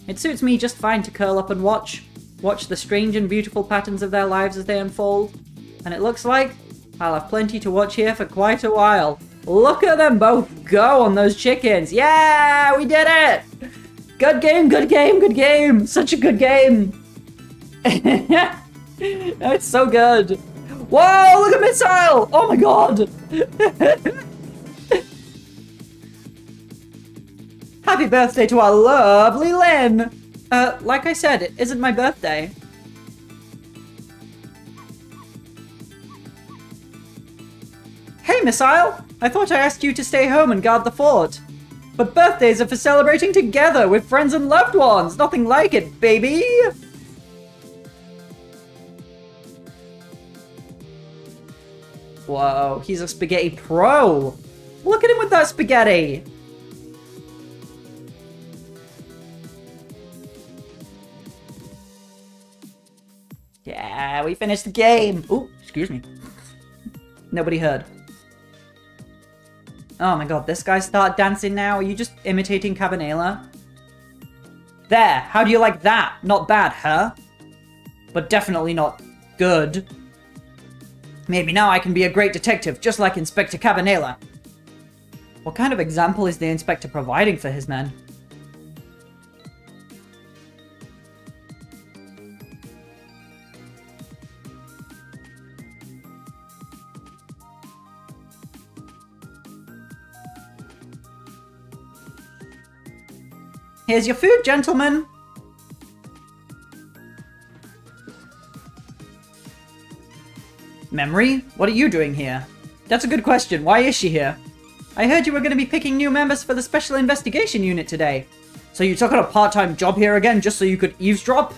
It suits me just fine to curl up and watch the strange and beautiful patterns of their lives as they unfold. And it looks like I'll have plenty to watch here for quite a while. Look at them both go on those chickens. Yeah, we did it. Good game, good game, good game. Such a good game. It's so good. Whoa, look at Missile. Oh my god. Happy birthday to our lovely Lynn. Like I said, it isn't my birthday. Hey, Missile! I thought I asked you to stay home and guard the fort. But birthdays are for celebrating together with friends and loved ones! Nothing like it, baby! Whoa, he's a spaghetti pro! Look at him with that spaghetti! Yeah, we finished the game! Ooh, excuse me. Nobody heard. Oh my god, this guy start dancing now? Are you just imitating Cabanela? There, how do you like that? Not bad, huh? But definitely not good. Maybe now I can be a great detective, just like Inspector Cabanela. What kind of example is the Inspector providing for his men? Here's your food, gentlemen! Memory? What are you doing here? That's a good question. Why is she here? I heard you were going to be picking new members for the Special Investigation Unit today. So you took on a part-time job here again just so you could eavesdrop?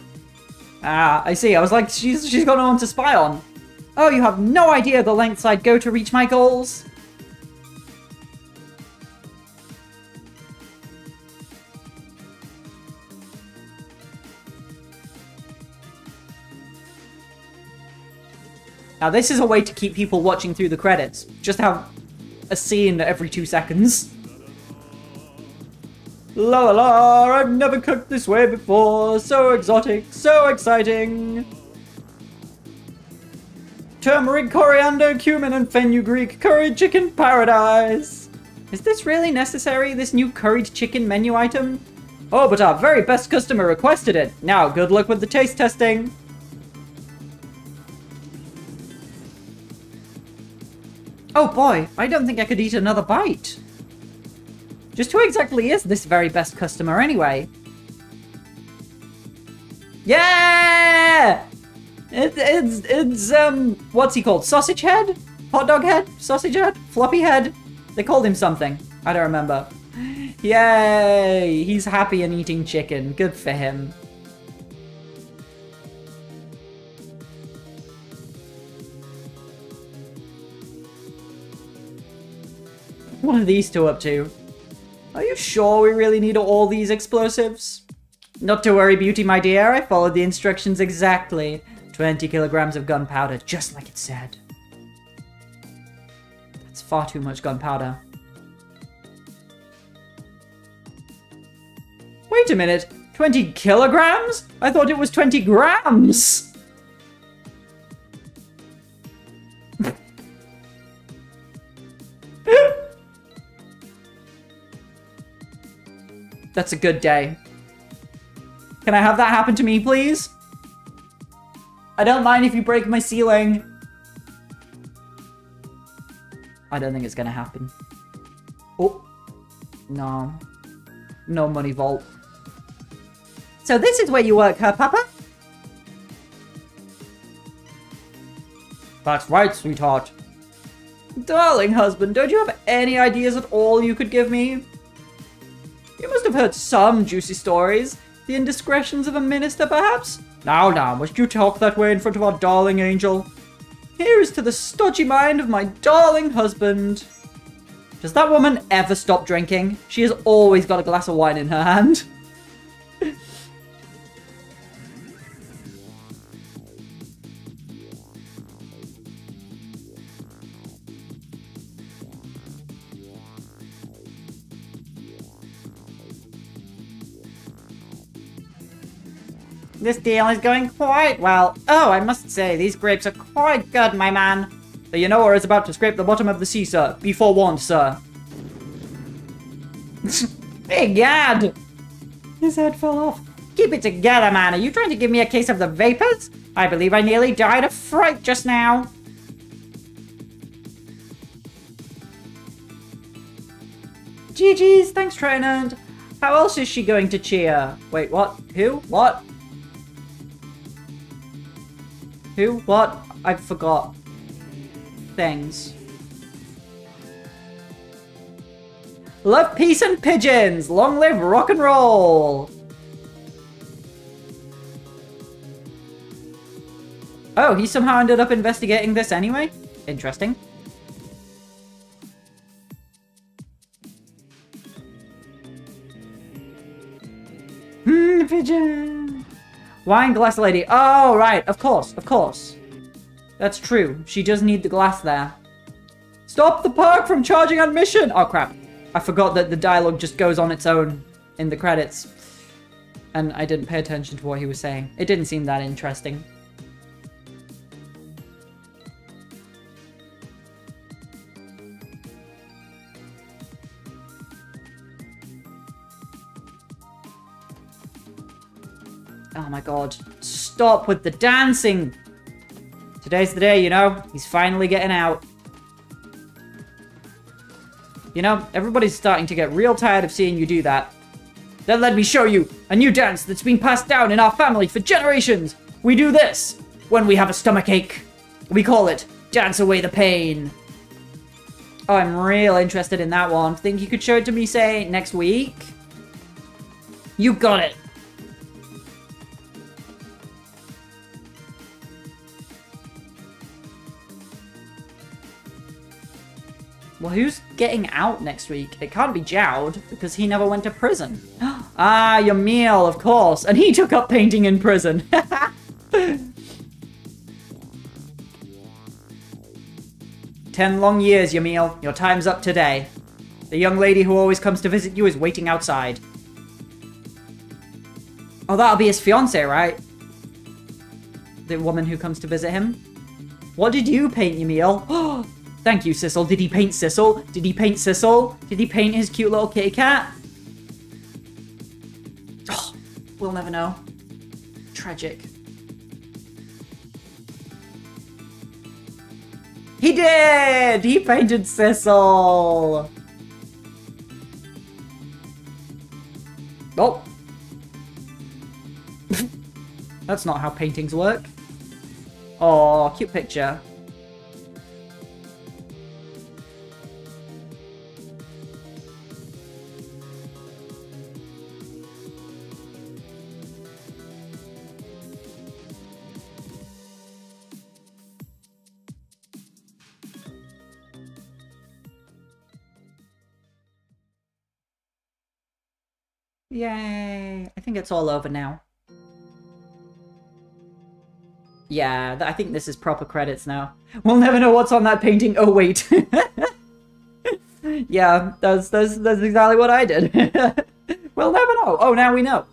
Ah, I see. I was like, she's got no one to spy on. Oh, you have no idea the lengths I'd go to reach my goals? Now this is a way to keep people watching through the credits. Just have a scene every 2 seconds. La la la, I've never cooked this way before. So exotic, so exciting. Turmeric, coriander, cumin, and fenugreek curried chicken paradise. Is this really necessary, this new curried chicken menu item? Oh, but our very best customer requested it. Now, good luck with the taste testing. Oh boy, I don't think I could eat another bite. Just who exactly is this very best customer anyway? Yeah! It's what's he called? Sausage head? Hot dog head? Sausage head? Floppy head? They called him something. I don't remember. Yay! He's happy and eating chicken. Good for him. What are these two up to? Are you sure we really need all these explosives? Not to worry, Beauty, my dear. I followed the instructions exactly. 20 kilograms of gunpowder, just like it said. That's far too much gunpowder. Wait a minute. 20 kilograms? I thought it was 20 grams. That's a good day. Can I have that happen to me, please? I don't mind if you break my ceiling. I don't think it's gonna happen. Oh. No. No money vault. So this is where you work, huh, Papa? That's right, sweetheart. Darling husband, don't you have any ideas at all you could give me? You must have heard some juicy stories. The indiscretions of a minister, perhaps? Now, must you talk that way in front of our darling angel? Here is to the stodgy mind of my darling husband. Does that woman ever stop drinking? She has always got a glass of wine in her hand. This deal is going quite well. Oh, I must say, these grapes are quite good, my man. The Yanoa is about to scrape the bottom of the sea, sir. Be forewarned, sir. Big Yad! His head fell off. Keep it together, man. Are you trying to give me a case of the vapors? I believe I nearly died of fright just now. GG's, thanks, Trainand. How else is she going to cheer? Wait, what? Who? What? Who? What? I forgot. Things. Love, peace, and pigeons! Long live rock and roll! Oh, he somehow ended up investigating this anyway? Interesting. Pigeon! Wine glass lady. Oh, right. Of course. Of course. That's true. She does need the glass there. Stop the park from charging admission! Oh, crap. I forgot that the dialogue just goes on its own in the credits. And I didn't pay attention to what he was saying. It didn't seem that interesting. Oh my god. Stop with the dancing! Today's the day, you know? He's finally getting out. You know, everybody's starting to get real tired of seeing you do that. Then let me show you a new dance that's been passed down in our family for generations. We do this when we have a stomachache. We call it Dance Away the Pain. Oh, I'm real interested in that one. Think you could show it to me, say, next week? You got it. Well, who's getting out next week? It can't be Jowd, because he never went to prison. Ah, Yamil, of course. And he took up painting in prison. 10 long years, Yamil. Your time's up today. The young lady who always comes to visit you is waiting outside. Oh, that'll be his fiancée, right? The woman who comes to visit him. What did you paint, Yamil? Thank you, Sissel. Did he paint Sissel? Did he paint Sissel? Did he paint his cute little kitty cat? Oh, we'll never know. Tragic. He did! He painted Sissel! Oh. That's not how paintings work. Oh, cute picture. Yay! I think it's all over now. Yeah, I think this is proper credits now. We'll never know what's on that painting. Oh, wait. Yeah, that's exactly what I did. We'll never know. Oh, now we know.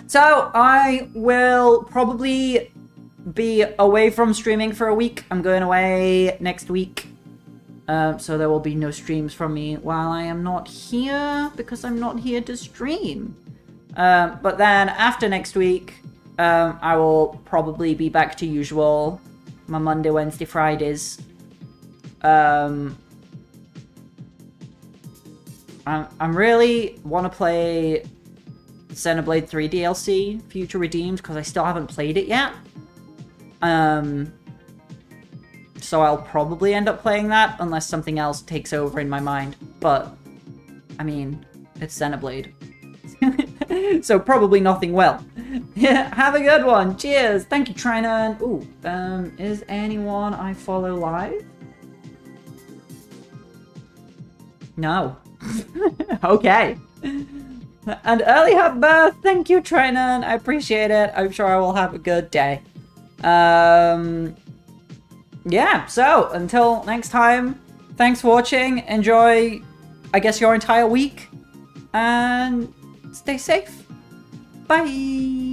So, I will probably be away from streaming for a week. I'm going away next week. So there will be no streams from me while I am not here, because I'm not here to stream. But then after next week, I will probably be back to usual, my Monday, Wednesday, Fridays. I really want to play Xenoblade 3 DLC, Future Redeemed, because I still haven't played it yet. So I'll probably end up playing that, unless something else takes over in my mind. But, I mean, it's Xenoblade. So probably nothing will. Yeah, have a good one. Cheers. Thank you, Trina. Ooh, is anyone I follow live? No. Okay. And early happy birth. Thank you, Trina. I appreciate it. I'm sure I will have a good day. Yeah, so until next time, thanks for watching. Enjoy, I guess, your entire week. And stay safe. Bye.